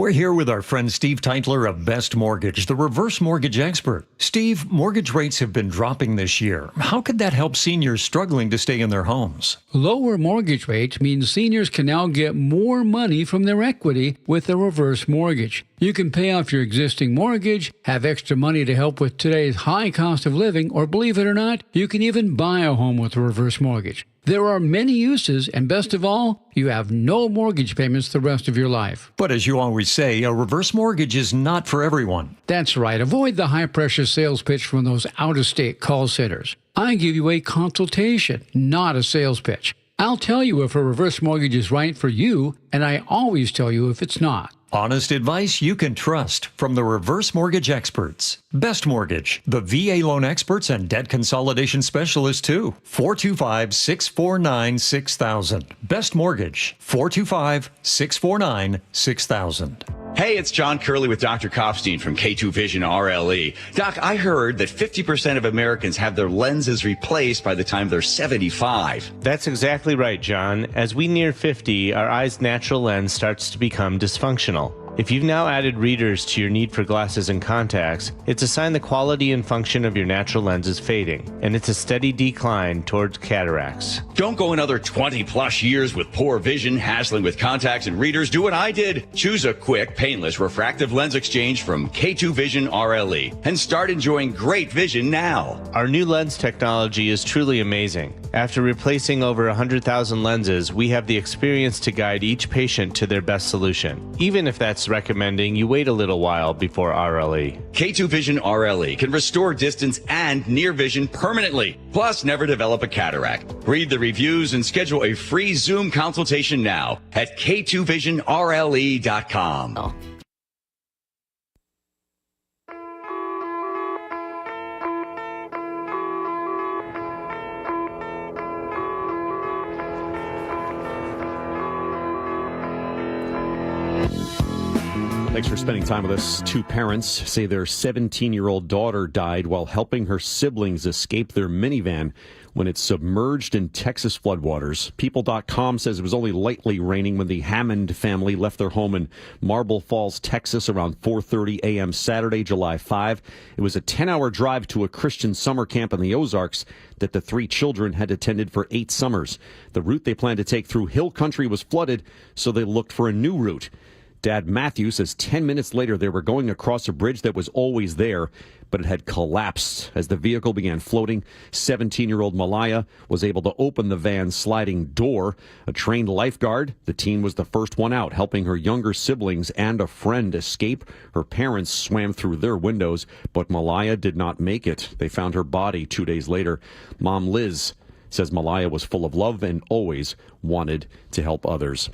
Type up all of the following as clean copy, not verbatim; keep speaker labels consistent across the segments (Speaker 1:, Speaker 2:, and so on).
Speaker 1: We're here with our friend Steve Teitler of Best Mortgage, the reverse mortgage expert. Steve, mortgage rates have been dropping this year. How could that help seniors struggling to stay in their homes?
Speaker 2: Lower mortgage rates mean seniors can now get more money from their equity with a reverse mortgage. You can pay off your existing mortgage, have extra money to help with today's high cost of living, or believe it or not, you can even buy a home with a reverse mortgage. There are many uses, and best of all, you have no mortgage payments the rest of your life.
Speaker 1: But as you always say, a reverse mortgage is not for everyone.
Speaker 2: That's right. Avoid the high-pressure sales pitch from those out-of-state call centers. I give you a consultation, not a sales pitch. I'll tell you if a reverse mortgage is right for you, and I always tell you if it's not.
Speaker 1: Honest advice you can trust from the reverse mortgage experts. Best Mortgage, the VA loan experts and debt consolidation specialists too. 425-649-6000. Best Mortgage, 425-649-6000.
Speaker 3: Hey, it's John Curley with Dr. Kopstein from K2 Vision RLE. Doc, I heard that 50% of Americans have their lenses replaced by the time they're 75.
Speaker 4: That's exactly right, John. As we near 50, our eye's natural lens starts to become dysfunctional. If you've now added readers to your need for glasses and contacts, it's a sign the quality and function of your natural lens is fading, and it's a steady decline towards cataracts.
Speaker 3: Don't go another 20 plus years with poor vision, hassling with contacts and readers. Do what I did. Choose a quick, painless refractive lens exchange from K2 Vision RLE and start enjoying great vision now.
Speaker 4: Our new lens technology is truly amazing. After replacing over 100,000 lenses, we have the experience to guide each patient to their best solution, even if that's recommending you wait a little while before RLE.
Speaker 3: K2 Vision RLE can restore distance and near vision permanently, plus never develop a cataract. Read the reviews and schedule a free Zoom consultation now at k2visionrle.com.
Speaker 5: Thanks for spending time with us. Two parents say their 17-year-old daughter died while helping her siblings escape their minivan when it submerged in Texas floodwaters. People.com says it was only lightly raining when the Hammond family left their home in Marble Falls, Texas around 4:30 a.m. Saturday, July 5. It was a 10-hour drive to a Christian summer camp in the Ozarks that the three children had attended for 8 summers. The route they planned to take through hill country was flooded, so they looked for a new route. Dad Matthew says 10 minutes later they were going across a bridge that was always there, but it had collapsed as the vehicle began floating. 17-year-old Malaya was able to open the van's sliding door. A trained lifeguard, the teen was the first one out, helping her younger siblings and a friend escape. Her parents swam through their windows, but Malaya did not make it. They found her body 2 days later. Mom Liz says Malaya was full of love and always wanted to help others.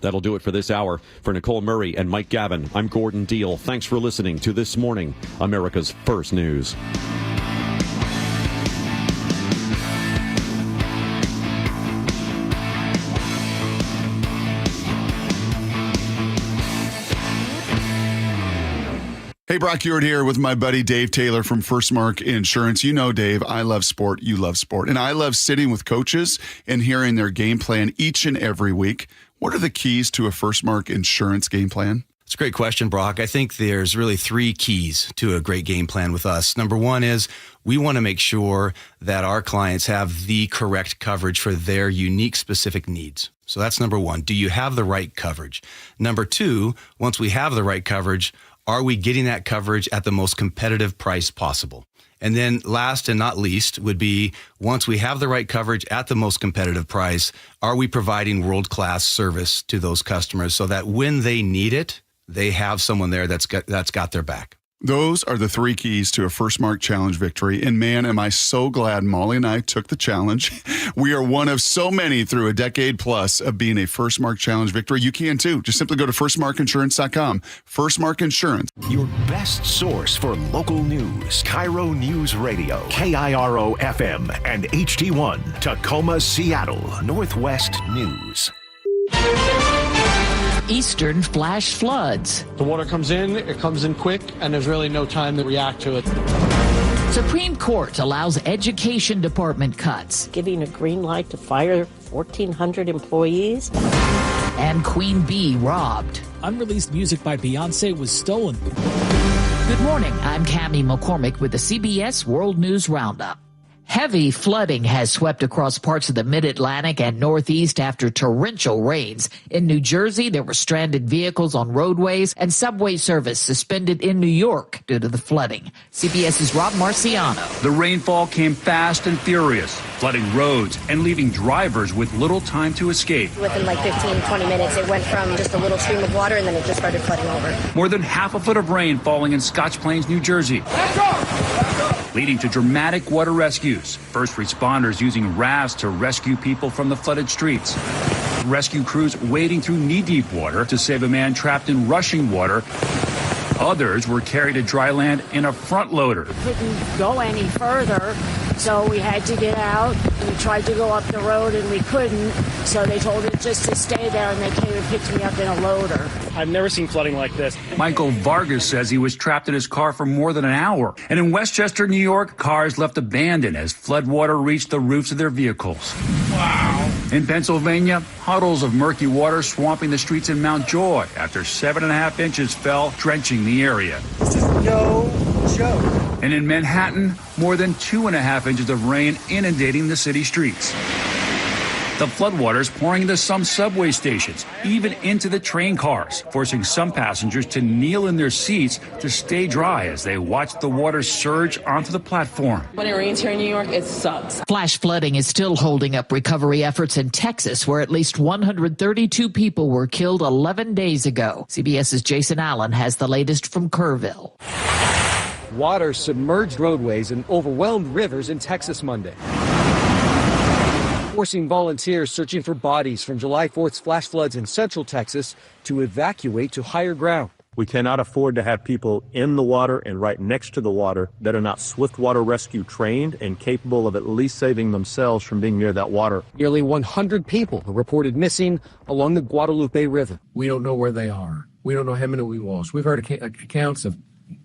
Speaker 5: That'll do it for this hour. For Nicole Murray and Mike Gavin, I'm Gordon Deal. Thanks for listening to This Morning, America's First News.
Speaker 6: Hey, Brock Ewart here with my buddy Dave Taylor from First Mark Insurance. You know, Dave, I love sport. You love sport. And I love sitting with coaches and hearing their game plan each and every week. What are the keys to a First Mark Insurance game plan?
Speaker 7: It's a great question, Brock. I think there's really 3 keys to a great game plan with us. Number 1 is we want to make sure that our clients have the correct coverage for their unique specific needs. So that's number 1. Do you have the right coverage? Number 2, once we have the right coverage, are we getting that coverage at the most competitive price possible? And then last and not least would be, once we have the right coverage at the most competitive price, are we providing world-class service to those customers so that when they need it, they have someone there that's got their back?
Speaker 6: Those are the 3 keys to a First Mark Challenge victory. And man, am I so glad Molly and I took the challenge. We are one of so many through a decade plus of being a First Mark Challenge victory. You can too. Just simply go to firstmarkinsurance.com. First Mark Insurance.
Speaker 8: Your best source for local news. KIRO Newsradio. KIRO FM and HD1. Tacoma, Seattle. Northwest News.
Speaker 9: Eastern flash floods.
Speaker 10: The water comes in, it comes in quick, and there's really no time to react to it.
Speaker 9: Supreme Court allows education department cuts.
Speaker 11: Giving a green light to fire 1,400 employees.
Speaker 9: and Queen Bee robbed.
Speaker 11: Unreleased music by Beyonce was stolen.
Speaker 9: Good morning. I'm Cammie McCormick with the CBS World News Roundup. Heavy flooding has swept across parts of the Mid-Atlantic and Northeast after torrential rains. In New Jersey, there were stranded vehicles on roadways and subway service suspended in New York due to the flooding. CBS's Rob Marciano.
Speaker 12: The rainfall came fast and furious, flooding roads and leaving drivers with little time to escape.
Speaker 13: Within like 15, 20 minutes, it went from just a little stream of water and then it just started flooding over.
Speaker 12: More than half a foot of rain falling in Scotch Plains, New Jersey, leading to dramatic water rescues. First responders using rafts to rescue people from the flooded streets. Rescue crews wading through knee-deep water to save a man trapped in rushing water. Others were carried to dry land in a front loader.
Speaker 14: Couldn't go any further, so we had to get out. We tried to go up the road and we couldn't, so they told us just to stay there, and they came and picked me up in a loader.
Speaker 12: I've never seen flooding like this. Michael Vargas says he was trapped in his car for more than an hour. And in Westchester, New York, cars left abandoned as floodwater reached the roofs of their vehicles. Wow. In Pennsylvania, puddles of murky water swamping the streets in Mount Joy after 7.5 inches fell, drenching the area.
Speaker 10: This is no joke.
Speaker 12: And in Manhattan, more than 2.5 inches of rain inundating the city streets. The floodwaters pouring into some subway stations, even into the train cars, forcing some passengers to kneel in their seats to stay dry as they watch the water surge onto the platform.
Speaker 15: When it rains here in New York, it sucks.
Speaker 9: Flash flooding is still holding up recovery efforts in Texas, where at least 132 people were killed 11 days ago. CBS's Jason Allen has the latest from Kerrville.
Speaker 16: Water submerged roadways and overwhelmed rivers in Texas Monday, forcing volunteers searching for bodies from July 4th's flash floods in central Texas to evacuate to higher ground.
Speaker 17: We cannot afford to have people in the water and right next to the water that are not swift water rescue trained and capable of at least saving themselves from being near that water.
Speaker 16: Nearly 100 people are reported missing along the Guadalupe River.
Speaker 18: We don't know where they are. We don't know how many we lost. We've heard accounts of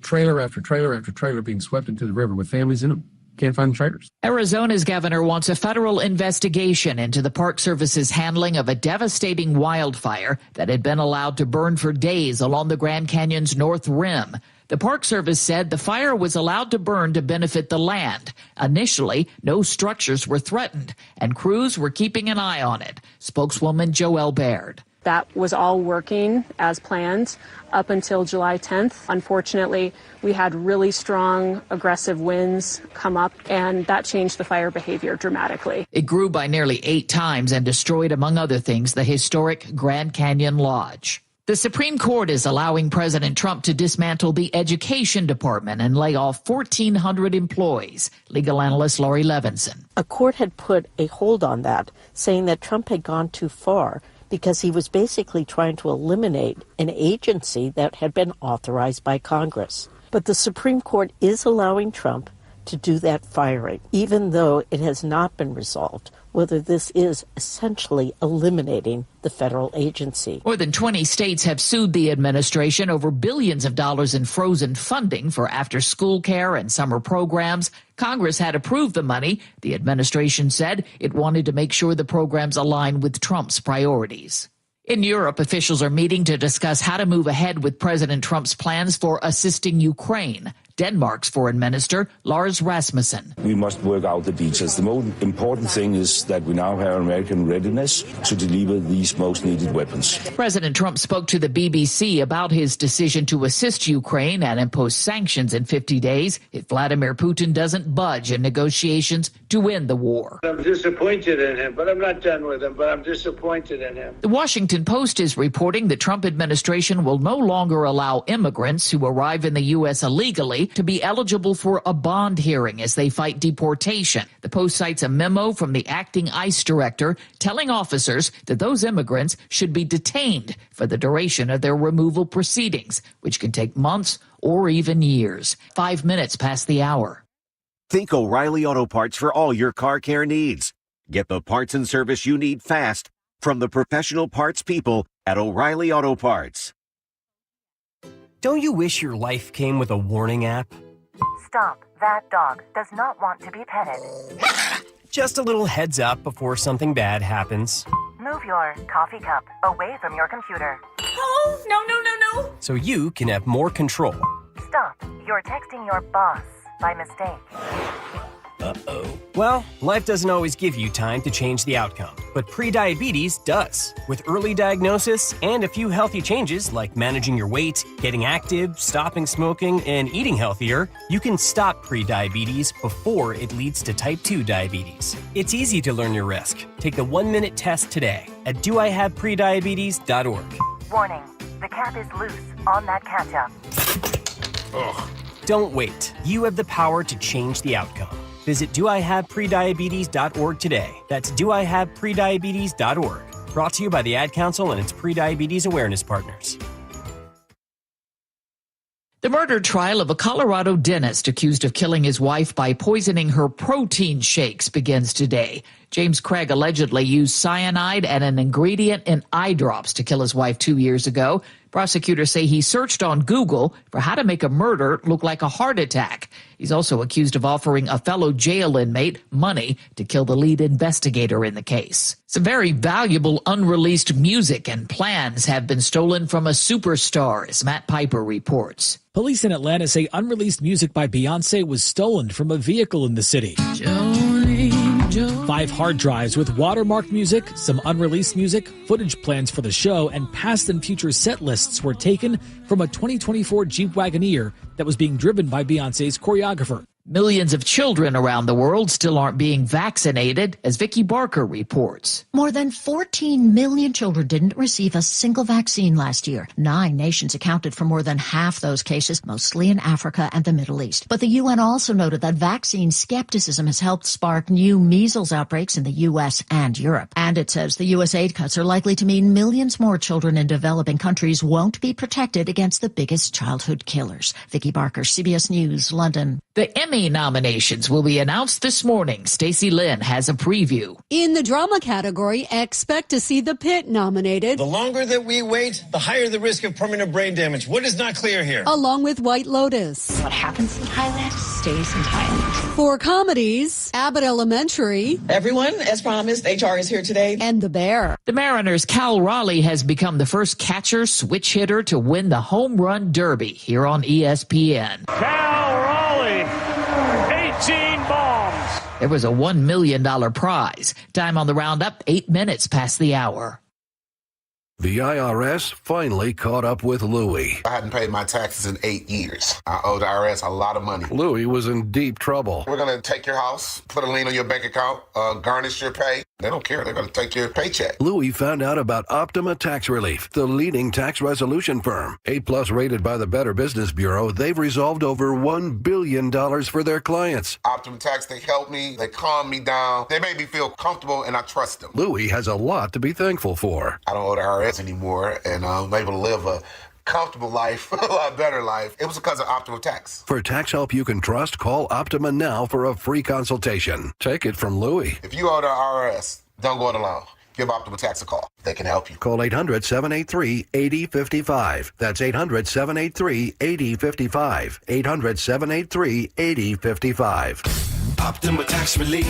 Speaker 18: trailer after trailer after trailer being swept into the river with families in them. Can't find the trailers.
Speaker 9: Arizona's governor wants a federal investigation into the Park Service's handling of a devastating wildfire that had been allowed to burn for days along the Grand Canyon's north rim. The Park Service said the fire was allowed to burn to benefit the land. Initially, no structures were threatened, and crews were keeping an eye on it. Spokeswoman Joelle Baird.
Speaker 19: That was all working as planned up until July 10th. Unfortunately, we had really strong, aggressive winds come up, and that changed the fire behavior dramatically.
Speaker 9: It grew by nearly 8 times and destroyed, among other things, the historic Grand Canyon Lodge. The Supreme Court is allowing President Trump to dismantle the Education Department and lay off 1,400 employees. Legal analyst Laurie Levinson.
Speaker 20: A court had put a hold on that, saying that Trump had gone too far, because he was basically trying to eliminate an agency that had been authorized by Congress. But the Supreme Court is allowing Trump to do that firing, even though it has not been resolved whether this is essentially eliminating the federal agency.
Speaker 9: More than 20 states have sued the administration over billions of dollars in frozen funding for after-school care and summer programs. Congress had approved the money. The administration said it wanted to make sure the programs align with Trump's priorities. In Europe, officials are meeting to discuss how to move ahead with President Trump's plans for assisting Ukraine. Denmark's foreign minister, Lars Rasmussen.
Speaker 21: We must work out the details. The most important thing is that we now have American readiness to deliver these most needed weapons.
Speaker 9: President Trump spoke to the BBC about his decision to assist Ukraine and impose sanctions in 50 days if Vladimir Putin doesn't budge in negotiations to end the war.
Speaker 22: I'm disappointed in him, but I'm not done with him, but I'm disappointed in him.
Speaker 9: The Washington Post is reporting the Trump administration will no longer allow immigrants who arrive in the U.S. illegally to be eligible for a bond hearing as they fight deportation. The Post cites a memo from the acting ICE director telling officers that those immigrants should be detained for the duration of their removal proceedings, which can take months or even years. 5 minutes past the hour.
Speaker 23: Think O'Reilly Auto Parts for all your car care needs. Get the parts and service you need fast from the professional parts people at O'Reilly Auto Parts.
Speaker 24: Don't you wish your life came with a warning app?
Speaker 25: Stop. That dog does not want to be petted.
Speaker 24: Just a little heads up before something bad happens.
Speaker 25: Move your coffee cup away from your computer. Oh, no.
Speaker 24: So you can have more control.
Speaker 25: Stop. You're texting your boss by mistake.
Speaker 24: Uh-oh. Well, life doesn't always give you time to change the outcome, but prediabetes does. With early diagnosis and a few healthy changes like managing your weight, getting active, stopping smoking, and eating healthier, you can stop prediabetes before it leads to type 2 diabetes. It's easy to learn your risk. Take the 1-minute test today at doihaveprediabetes.org.
Speaker 25: Warning. The cap is loose on that ketchup.
Speaker 24: Ugh. Don't wait. You have the power to change the outcome. Visit doihaveprediabetes.org today. That's doihaveprediabetes.org. Brought to you by the Ad Council and its prediabetes awareness partners.
Speaker 9: The murder trial of a Colorado dentist accused of killing his wife by poisoning her protein shakes begins today. James Craig allegedly used cyanide and an ingredient in eye drops to kill his wife 2 years ago. Prosecutors say he searched on Google for how to make a murder look like a heart attack. He's also accused of offering a fellow jail inmate money to kill the lead investigator in the case. Some very valuable unreleased music and plans have been stolen from a superstar, as Matt Piper reports.
Speaker 11: Police in Atlanta say unreleased music by Beyonce was stolen from a vehicle in the city. 5 hard drives with watermarked music, some unreleased music, footage plans for the show, and past and future set lists were taken from a 2024 Jeep Wagoneer that was being driven by Beyonce's choreographer.
Speaker 9: Millions of children around the world still aren't being vaccinated, as Vicki Barker reports.
Speaker 1: More than 14 million children didn't receive a single vaccine last year. 9 nations accounted for more than half those cases, mostly in Africa and the Middle East. But the UN also noted that vaccine skepticism has helped spark new measles outbreaks in the U.S. and Europe. And it says the U.S. aid cuts are likely to mean millions more children in developing countries won't be protected against the biggest childhood killers. Vicki Barker, CBS News, London.
Speaker 9: The Emmy nominations will be announced this morning. Stacey Lynn has a preview.
Speaker 2: In the drama category, expect to see The Pit nominated.
Speaker 3: The longer that we wait, the higher the risk of permanent brain damage. What is not clear here?
Speaker 2: Along with White Lotus.
Speaker 4: What happens in Thailand stays in Thailand.
Speaker 2: For comedies, Abbott Elementary.
Speaker 15: Everyone, as promised, HR is here today.
Speaker 2: And The Bear.
Speaker 9: The Mariners' Cal Raleigh has become the first catcher switch hitter to win the Home Run Derby here on ESPN.
Speaker 5: Cal Raleigh, 18 bombs.
Speaker 9: There was a $1 million prize. Time on the roundup, 8 minutes past the hour.
Speaker 26: The IRS finally caught up with Louie.
Speaker 27: I hadn't paid my taxes in 8 years. I owe the IRS a lot of money.
Speaker 26: Louie was in deep trouble.
Speaker 27: We're going to take your house, put a lien on your bank account, garnish your pay. They don't care. They're going to take your paycheck.
Speaker 26: Louie found out about Optima Tax Relief, the leading tax resolution firm. A+ rated by the Better Business Bureau, they've resolved over $1 billion for their clients.
Speaker 27: Optima Tax, they help me. They calm me down. They make me feel comfortable, and I trust them.
Speaker 26: Louie has a lot to be thankful for.
Speaker 27: I don't owe the IRS anymore, and I'm able to live a comfortable life, a lot better life. It was because of Optima Tax.
Speaker 26: For tax help you can trust, call Optima now for a free consultation. Take it from Louie.
Speaker 27: If you owe the IRS, don't go it alone. Give Optima Tax a call. They can help you.
Speaker 26: Call 800-783-8055. That's 800-783-8055. 800-783-8055.
Speaker 28: Optima Tax Relief.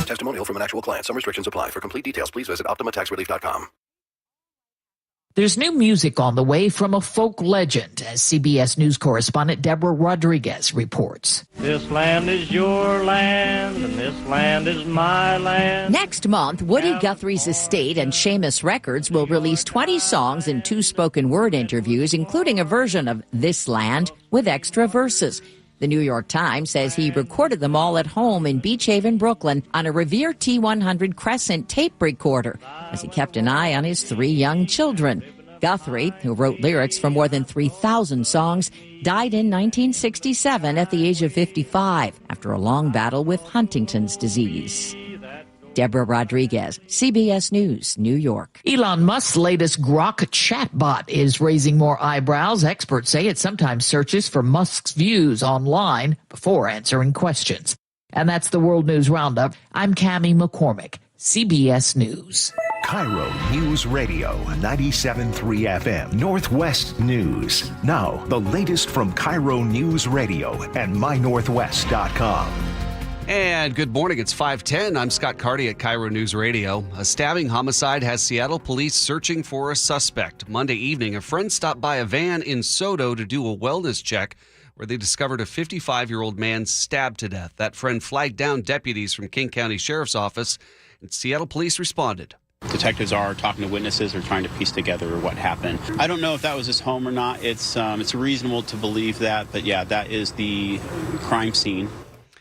Speaker 26: Testimonial from an actual client. Some restrictions apply. For complete details, please visit OptimaTaxRelief.com.
Speaker 9: There's new music on the way from a folk legend, as CBS News correspondent Deborah Rodriguez reports.
Speaker 5: This land is your land, and this land is my land.
Speaker 29: Next month, Woody Guthrie's estate and Seamus Records will release 20 songs and 2 spoken word interviews, including a version of This Land with extra verses. The New York Times says he recorded them all at home in Beach Haven, Brooklyn, on a Revere T100 Crescent tape recorder, as he kept an eye on his 3 young children. Guthrie, who wrote lyrics for more than 3,000 songs, died in 1967 at the age of 55 after a long battle with Huntington's disease. Deborah Rodriguez, CBS News, New York.
Speaker 9: Elon Musk's latest Grok chatbot is raising more eyebrows. Experts say it sometimes searches for Musk's views online before answering questions. And that's the World News Roundup. I'm Cammie McCormick, CBS News.
Speaker 8: KIRO Newsradio 97.3 FM, Northwest News. Now, the latest from KIRO Newsradio and MyNorthwest.com.
Speaker 6: And good morning. It's 5:10. I'm Scott Carty at KIRO News Radio. A stabbing homicide has Seattle police searching for a suspect. Monday evening, a friend stopped by a van in Soto to do a wellness check where they discovered a 55-year-old man stabbed to death. That friend flagged down deputies from King County Sheriff's Office, and Seattle police responded.
Speaker 7: Detectives are talking to witnesses or trying to piece together what happened. I don't know if that was his home or not. It's reasonable to believe that, but yeah, that is the crime scene.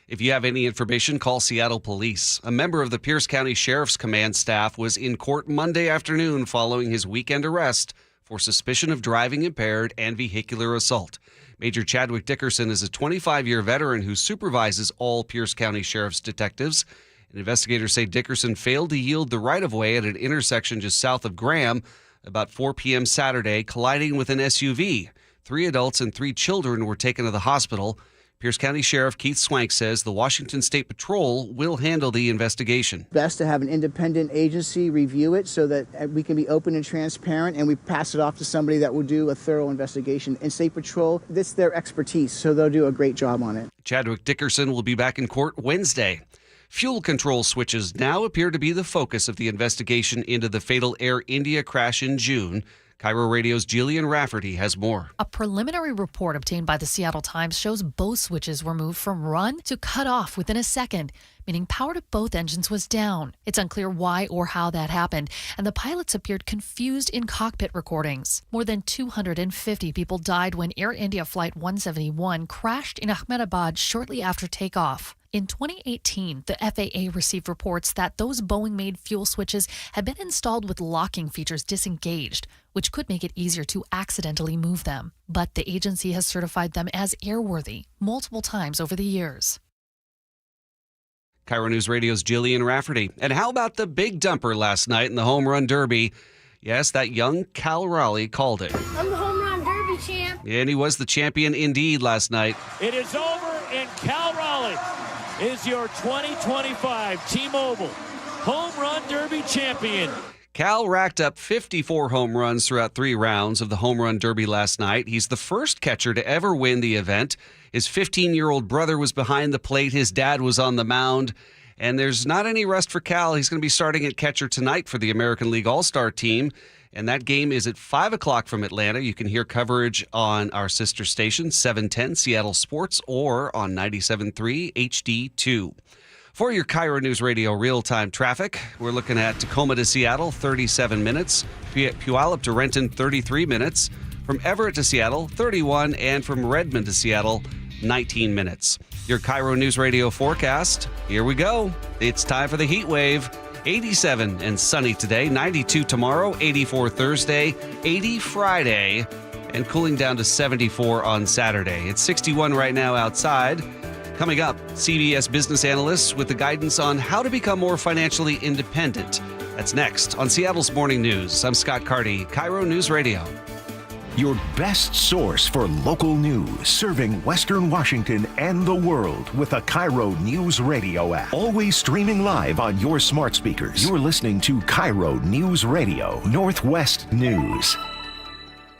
Speaker 6: If you have any information, call Seattle Police. A member of the Pierce County Sheriff's Command staff was in court Monday afternoon following his weekend arrest for suspicion of driving impaired and vehicular assault. Major Chadwick Dickerson is a 25-year veteran who supervises all Pierce County Sheriff's detectives. Investigators say Dickerson failed to yield the right-of-way at an intersection just south of Graham about 4 p.m. Saturday, colliding with an SUV. 3 adults and 3 children were taken to the hospital. Pierce County Sheriff Keith Swank says the Washington State Patrol will handle the investigation.
Speaker 10: Best to have an independent agency review it so that we can be open and transparent, and we pass it off to somebody that will do a thorough investigation. And State Patrol, this is their expertise, so they'll do a great job on it.
Speaker 6: Chadwick Dickerson will be back in court Wednesday. Fuel control switches now appear to be the focus of the investigation into the fatal Air India crash in June. KIRO Radio's Jillian Rafferty has more.
Speaker 12: A preliminary report obtained by the Seattle Times shows both switches were moved from run to cut off within a second, meaning power to both engines was down. It's unclear why or how that happened, and the pilots appeared confused in cockpit recordings. More than 250 people died when Air India Flight 171 crashed in Ahmedabad shortly after takeoff. In 2018, the FAA received reports that those Boeing-made fuel switches had been installed with locking features disengaged, which could make it easier to accidentally move them. But the agency has certified them as airworthy multiple times over the years.
Speaker 6: KIRO News Radio's Jillian Rafferty. And how about the big dumper last night in the Home Run Derby? Yes, that young Cal Raleigh called it.
Speaker 13: I'm the Home Run Derby champ.
Speaker 6: And he was the champion indeed last night.
Speaker 14: It is over, and Cal Raleigh is your 2025 T-Mobile Home Run Derby champion.
Speaker 6: Cal racked up 54 home runs throughout 3 rounds of the Home Run Derby last night. He's the first catcher to ever win the event. His 15-year-old brother was behind the plate. His dad was on the mound. And there's not any rest for Cal. He's going to be starting at catcher tonight for the American League All-Star team. And that game is at 5 o'clock from Atlanta. You can hear coverage on our sister station, 710 Seattle Sports, or on 97.3 HD2. For your KIRO News Radio real-time traffic, we're looking at Tacoma to Seattle, 37 minutes. Puyallup to Renton, 33 minutes. From Everett to Seattle, 31. And from Redmond to Seattle, 19 minutes. Your KIRO News Radio forecast. Here we go. It's time for the heat wave. 87 and sunny today, 92 tomorrow, 84 Thursday, 80 Friday, and cooling down to 74 on Saturday. It's 61 right now outside. Coming up, CBS business analysts with the guidance on how to become more financially independent. That's next on Seattle's Morning News. I'm Scott Carty, KIRO News Radio.
Speaker 8: Your best source for local news, serving Western Washington and the world with the KIRO News Radio app. Always streaming live on your smart speakers. You're listening to KIRO News Radio, Northwest News.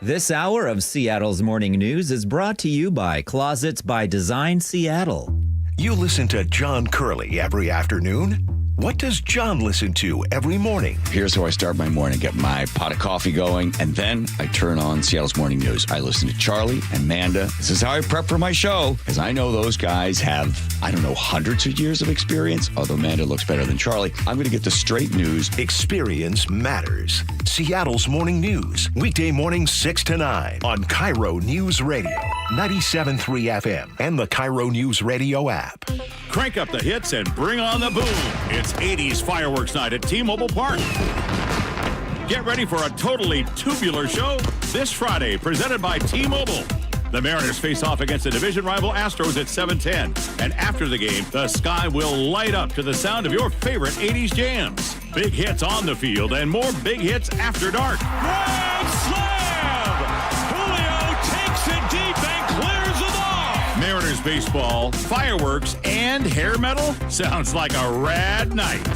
Speaker 16: This hour of Seattle's Morning News is brought to you by Closets by Design Seattle.
Speaker 8: You listen to John Curley every afternoon. What does John listen to every morning?
Speaker 17: Here's how I start my morning. Get my pot of coffee going, and then I turn on Seattle's Morning News. I listen to Charlie and Manda. This is how I prep for my show, because I know those guys have, hundreds of years of experience, although Manda looks better than Charlie. I'm going to get the straight news.
Speaker 8: Experience matters. Seattle's Morning News, weekday mornings 6 to 9 on KIRO News Radio, 97.3 FM, and the KIRO News Radio app.
Speaker 28: Crank up the hits and bring on the boom. It's 80s fireworks night at T-Mobile Park. Get ready for a totally tubular show this Friday, presented by T-Mobile. The Mariners face off against the division rival Astros at 7:10. And after the game, the sky will light up to the sound of your favorite 80s jams. Big hits on the field and more big hits after dark. Grand slam! Julio takes it deep and clears the ball. Mariners baseball, fireworks, and hair metal? Sounds like a rad night.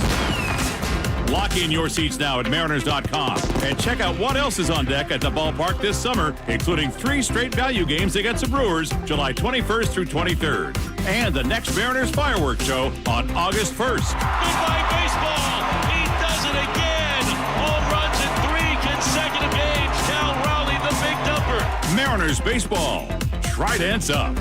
Speaker 28: Lock in your seats now at Mariners.com and check out what else is on deck at the ballpark this summer, including 3 straight value games against the Brewers, July 21st through 23rd, and the next Mariners fireworks show on August 1st.
Speaker 14: Goodbye, baseball. He does it again. Home runs in 3 consecutive games. Cal Raleigh, the big dumper.
Speaker 28: Mariners baseball. Tridents up.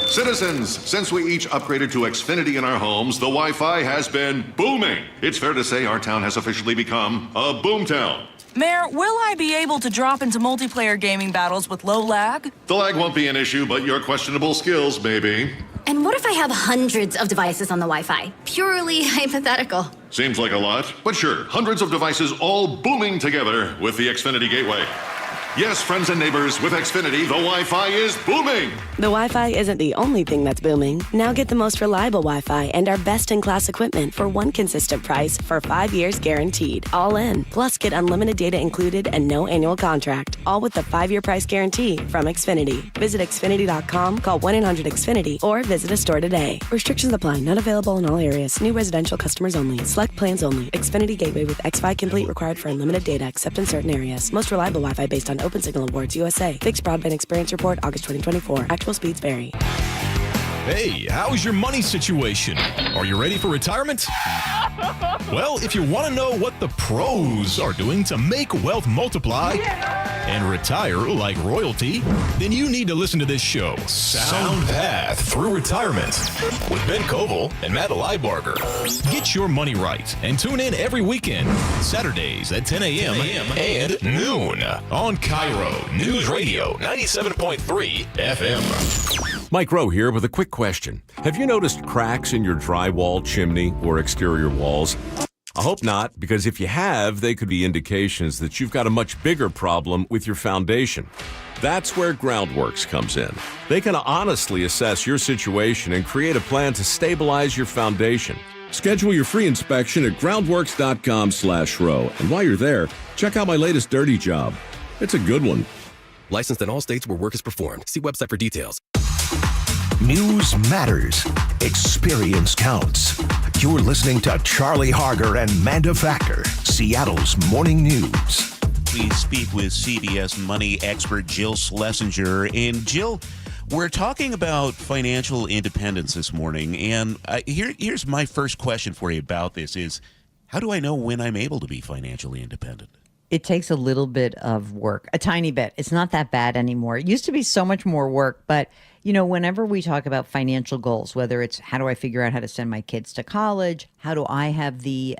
Speaker 11: Citizens, since we each upgraded to Xfinity in our homes, the Wi-Fi has been booming. It's fair to say our town has officially become a boomtown.
Speaker 18: Mayor, will I be able to drop into multiplayer gaming battles with low lag?
Speaker 11: The lag won't be an issue, but your questionable skills may be.
Speaker 19: And what if I have hundreds of devices on the Wi-Fi? Purely hypothetical.
Speaker 11: Seems like a lot, but sure, hundreds of devices all booming together with the Xfinity Gateway. Yes, friends and neighbors, with Xfinity, the Wi-Fi is booming.
Speaker 20: The Wi-Fi isn't the only thing that's booming. Now get the most reliable Wi-Fi and our best-in-class equipment for one consistent price for 5 years guaranteed. All in. Plus, get unlimited data included and no annual contract. All with the 5-year price guarantee from Xfinity. Visit Xfinity.com, call 1-800-XFINITY, or visit a store today. Restrictions apply. Not available in all areas. New residential customers only. Select plans only. Xfinity Gateway with Xfi Complete required for unlimited data except in certain areas. Most reliable Wi-Fi based on Open Signal Awards USA. Fixed Broadband Experience Report, August 2024. Actual speeds vary.
Speaker 21: Hey, how's your money situation? Are you ready for retirement? Well, if you want to know what the pros are doing to make wealth multiply and retire like royalty, then you need to listen to this show, Sound Path Through Retirement, with Ben Koval and Matt Leibarger. Get your money right and tune in every weekend, Saturdays at 10 a.m. and noon on KIRO Newsradio 97.3 FM.
Speaker 22: Mike Rowe here with a quick question. Have you noticed cracks in your drywall, chimney, or exterior walls? I hope not, because if you have, they could be indications that you've got a much bigger problem with your foundation. That's where Groundworks comes in. They can honestly assess your situation and create a plan to stabilize your foundation. Schedule your free inspection at groundworks.com/row. And while you're there, check out my latest dirty job. It's a good one.
Speaker 23: Licensed in all states where work is performed. See website for details.
Speaker 8: News matters. Experience counts. You're listening to Charlie Harger and Manda Factor, Seattle's morning news.
Speaker 24: We speak with CBS money expert Jill Schlesinger. And Jill, we're talking about financial independence this morning. And here's my first question for you about this is, how do I know when I'm able to be financially independent?
Speaker 25: It takes a little bit of work, a tiny bit. It's not that bad anymore. It used to be so much more work, but you know, whenever we talk about financial goals, whether it's how do I figure out how to send my kids to college, how do I have the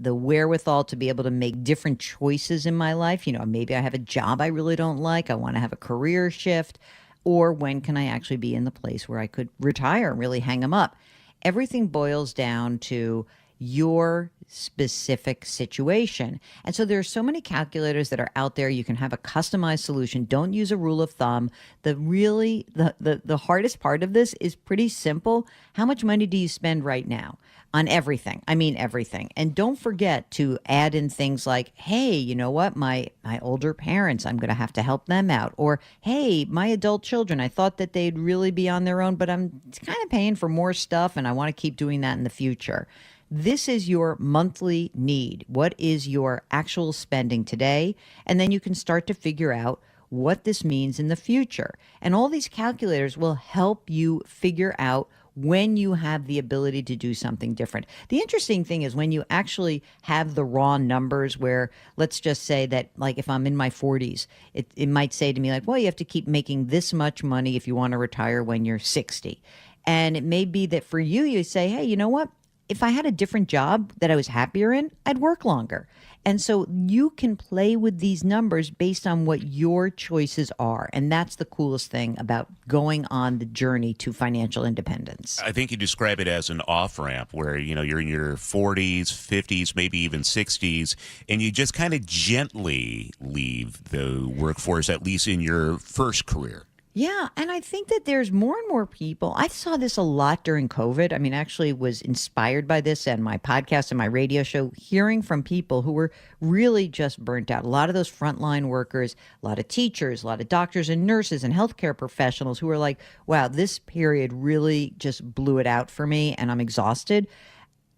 Speaker 25: wherewithal to be able to make different choices in my life? You know, maybe I have a job I really don't like. I want to have a career shift, or when can I actually be in the place where I could retire and really hang them up? Everything boils down to your specific situation. And so there are so many calculators that are out there. You can have a customized solution. Don't use a rule of thumb. The hardest part of this is pretty simple. How much money do you spend right now on everything? I mean, everything. And don't forget to add in things like, hey, you know what? My older parents, I'm going to have to help them out. Or, hey, my adult children, I thought that they'd really be on their own, but I'm kind of paying for more stuff and I want to keep doing that in the future. This is your monthly need. What is your actual spending today? And then you can start to figure out what this means in the future. And all these calculators will help you figure out when you have the ability to do something different. The interesting thing is when you actually have the raw numbers where, let's just say that, like, if I'm in my 40s, it might say to me, like, well, you have to keep making this much money if you want to retire when you're 60. And it may be that for you, you say, hey, you know what? If I had a different job that I was happier in, I'd work longer. And so you can play with these numbers based on what your choices are. And that's the coolest thing about going on the journey to financial independence.
Speaker 24: I think you describe it as an off-ramp where, you know, you're in your 40s, 50s, maybe even 60s, and you just kind of gently leave the workforce, at least in your first career.
Speaker 25: Yeah, and I think that there's more and more people. I saw this a lot during COVID. I mean, actually was inspired by this and my podcast and my radio show, hearing from people who were really just burnt out. A lot of those frontline workers, a lot of teachers, a lot of doctors and nurses and healthcare professionals who were like, wow, this period really just blew it out for me and I'm exhausted.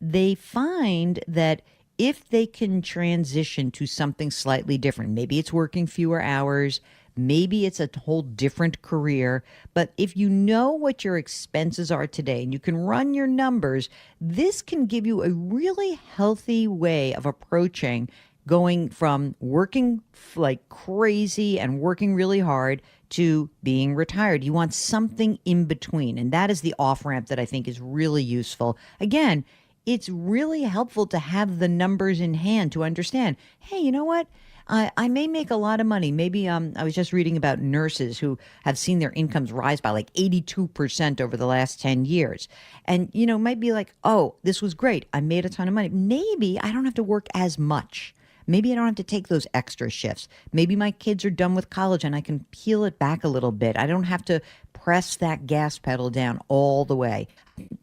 Speaker 25: they find that if they can transition to something slightly different, maybe it's working fewer hours, maybe it's a whole different career, but if you know what your expenses are today and you can run your numbers, this can give you a really healthy way of approaching going from working like crazy and working really hard to being retired. You want something in between, and that is the off-ramp that I think is really useful. Again, it's really helpful to have the numbers in hand to understand, hey, you know what? I may make a lot of money. Maybe I was just reading about nurses who have seen their incomes rise by like 82% over the last 10 years. And, might be like, oh, this was great. I made a ton of money. Maybe I don't have to work as much. Maybe I don't have to take those extra shifts. Maybe my kids are done with college and I can peel it back a little bit. I don't have to press that gas pedal down all the way.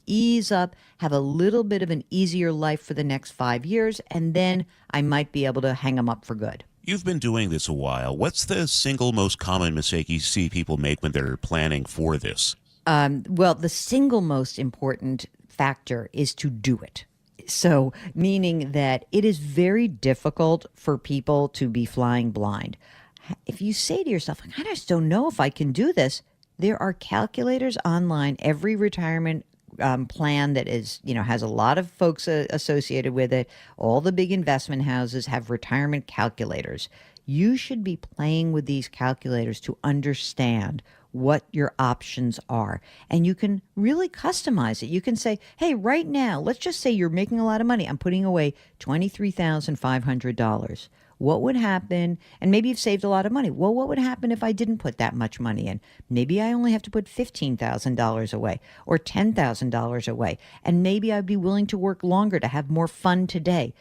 Speaker 25: Ease up, have a little bit of an easier life for the next 5 years, and then I might be able to hang them up for good.
Speaker 24: You've been doing this a while. What's the single most common mistake you see people make when they're planning for this?
Speaker 25: Well, the single most important factor is to do it. So, meaning that it is very difficult for people to be flying blind. If you say to yourself, I just don't know if I can do this, there are calculators online. Every retirement plan that is, has a lot of folks associated with it. All the big investment houses have retirement calculators. You should be playing with these calculators to understand what your options are. And you can really customize it. You can say, hey, right now, let's just say you're making a lot of money. I'm putting away $23,500. What would happen? And maybe you've saved a lot of money. Well, what would happen if I didn't put that much money in? Maybe I only have to put $15,000 away or $10,000 away. And maybe I'd be willing to work longer to have more fun today.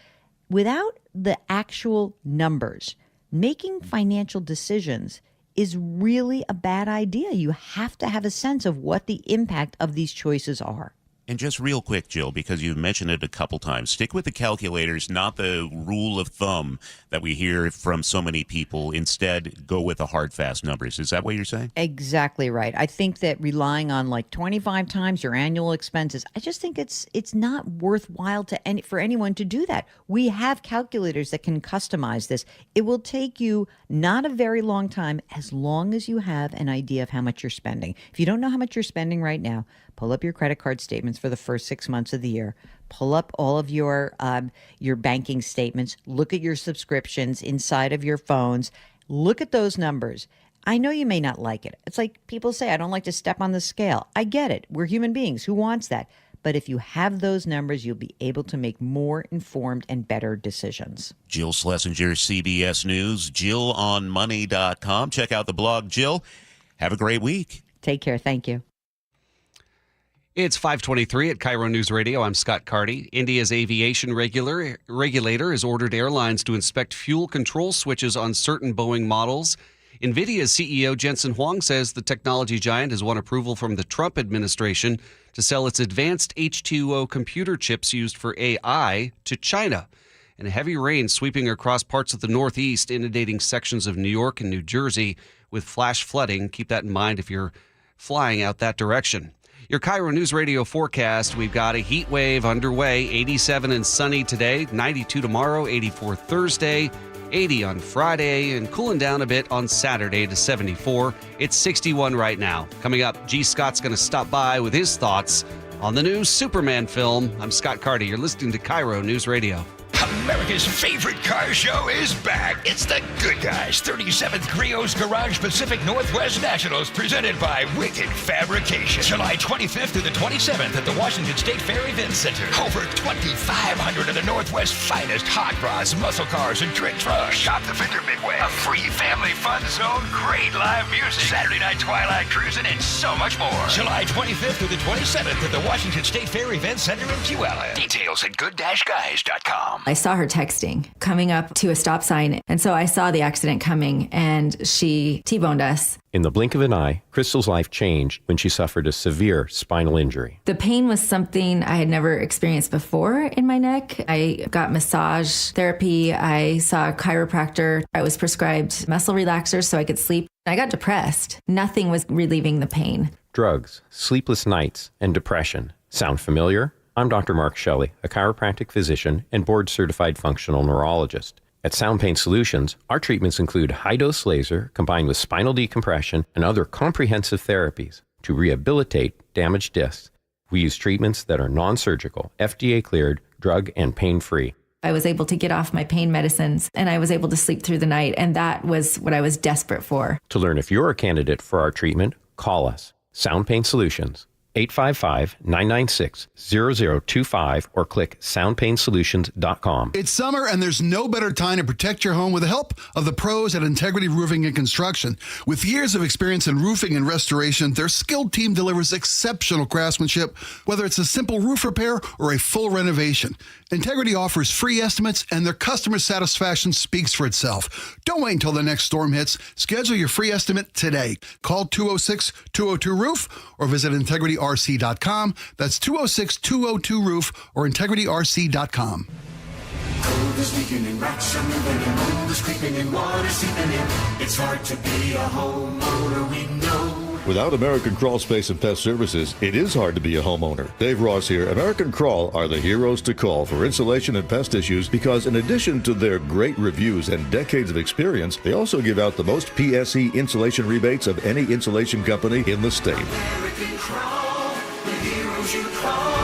Speaker 25: Without the actual numbers, making financial decisions is really a bad idea. You have to have a sense of what the impact of these choices are.
Speaker 24: And just real quick, Jill, because you mentioned it a couple times, stick with the calculators, not the rule of thumb that we hear from so many people. Instead, go with the hard, fast numbers. Is that what you're saying?
Speaker 25: Exactly right. I think that relying on like 25 times your annual expenses, I just think it's not worthwhile for anyone to do that. We have calculators that can customize this. It will take you not a very long time, as long as you have an idea of how much you're spending. If you don't know how much you're spending right now, pull up your credit card statements for the first 6 months of the year. Pull up all of your banking statements. Look at your subscriptions inside of your phones. Look at those numbers. I know you may not like it. It's like people say, I don't like to step on the scale. I get it. We're human beings. Who wants that? But if you have those numbers, you'll be able to make more informed and better decisions.
Speaker 24: Jill Schlesinger, CBS News, JillOnMoney.com. Check out the blog, Jill. Have a great week.
Speaker 25: Take care. Thank you.
Speaker 6: It's 5:23 at KIRO News Radio. I'm Scott Carty. India's aviation regulator has ordered airlines to inspect fuel control switches on certain Boeing models. NVIDIA's CEO Jensen Huang says the technology giant has won approval from the Trump administration to sell its advanced H2O computer chips used for AI to China. And heavy rain sweeping across parts of the Northeast, inundating sections of New York and New Jersey with flash flooding. Keep that in mind if you're flying out that direction. Your KIRO News Radio forecast, we've got a heat wave underway, 87 and sunny today, 92 tomorrow, 84 Thursday, 80 on Friday, and cooling down a bit on Saturday to 74. It's 61 right now. Coming up, G. Scott's going to stop by with his thoughts on the new Superman film. I'm Scott Carty. You're listening to KIRO News Radio.
Speaker 1: America's favorite car show is back. It's the Good Guys 37th Griot's Garage Pacific Northwest Nationals, presented by Wicked Fabrication. July 25th through the 27th at the Washington State Fair Event Center. Over 2,500 of the Northwest's finest hot rods, muscle cars, and trick trucks. Shop the Fender Midway. A free family fun zone, great live music, Saturday night twilight cruising, and so much more. July 25th through the 27th at the Washington State Fair Event Center in Puyallup. Details at good-guys.com.
Speaker 2: I saw her texting coming up to a stop sign, and so I saw the accident coming, and she T-boned us.
Speaker 3: In the blink of an eye, Crystal's life changed when she suffered a severe spinal injury.
Speaker 2: The pain was something I had never experienced before in my neck. I got massage therapy. I saw a chiropractor. I was prescribed muscle relaxers so I could sleep. I got depressed. Nothing was relieving the pain.
Speaker 3: Drugs, sleepless nights, and depression. Sound familiar? I'm Dr. Mark Shelley, a chiropractic physician and board-certified functional neurologist. At Sound Pain Solutions, our treatments include high-dose laser combined with spinal decompression and other comprehensive therapies to rehabilitate damaged discs. We use treatments that are non-surgical, FDA-cleared, drug and pain-free.
Speaker 2: I was able to get off my pain medicines and I was able to sleep through the night, and that was what I was desperate for.
Speaker 3: To learn if you're a candidate for our treatment, call us. Sound Pain Solutions, 855-996-0025 or click soundpainsolutions.com.
Speaker 4: It's summer and there's no better time to protect your home with the help of the pros at Integrity Roofing and Construction. With years of experience in roofing and restoration, their skilled team delivers exceptional craftsmanship, whether it's a simple roof repair or a full renovation. Integrity offers free estimates and their customer satisfaction speaks for itself. Don't wait until the next storm hits. Schedule your free estimate today. Call 206-202-ROOF or visit integrityrc.com. That's 206-202-ROOF or integrityrc.com.
Speaker 5: Cold is leaking and rocks are moving and mold is creeping and water seeping in. It's hard to be a homeowner, we know.
Speaker 7: Without American Crawl Space and Pest Services, it is hard to be a homeowner. Dave Ross here. American Crawl are the heroes to call for insulation and pest issues because in addition to their great reviews and decades of experience, they also give out the most PSE insulation rebates of any insulation company in the state.
Speaker 5: American Crawl, the heroes you call.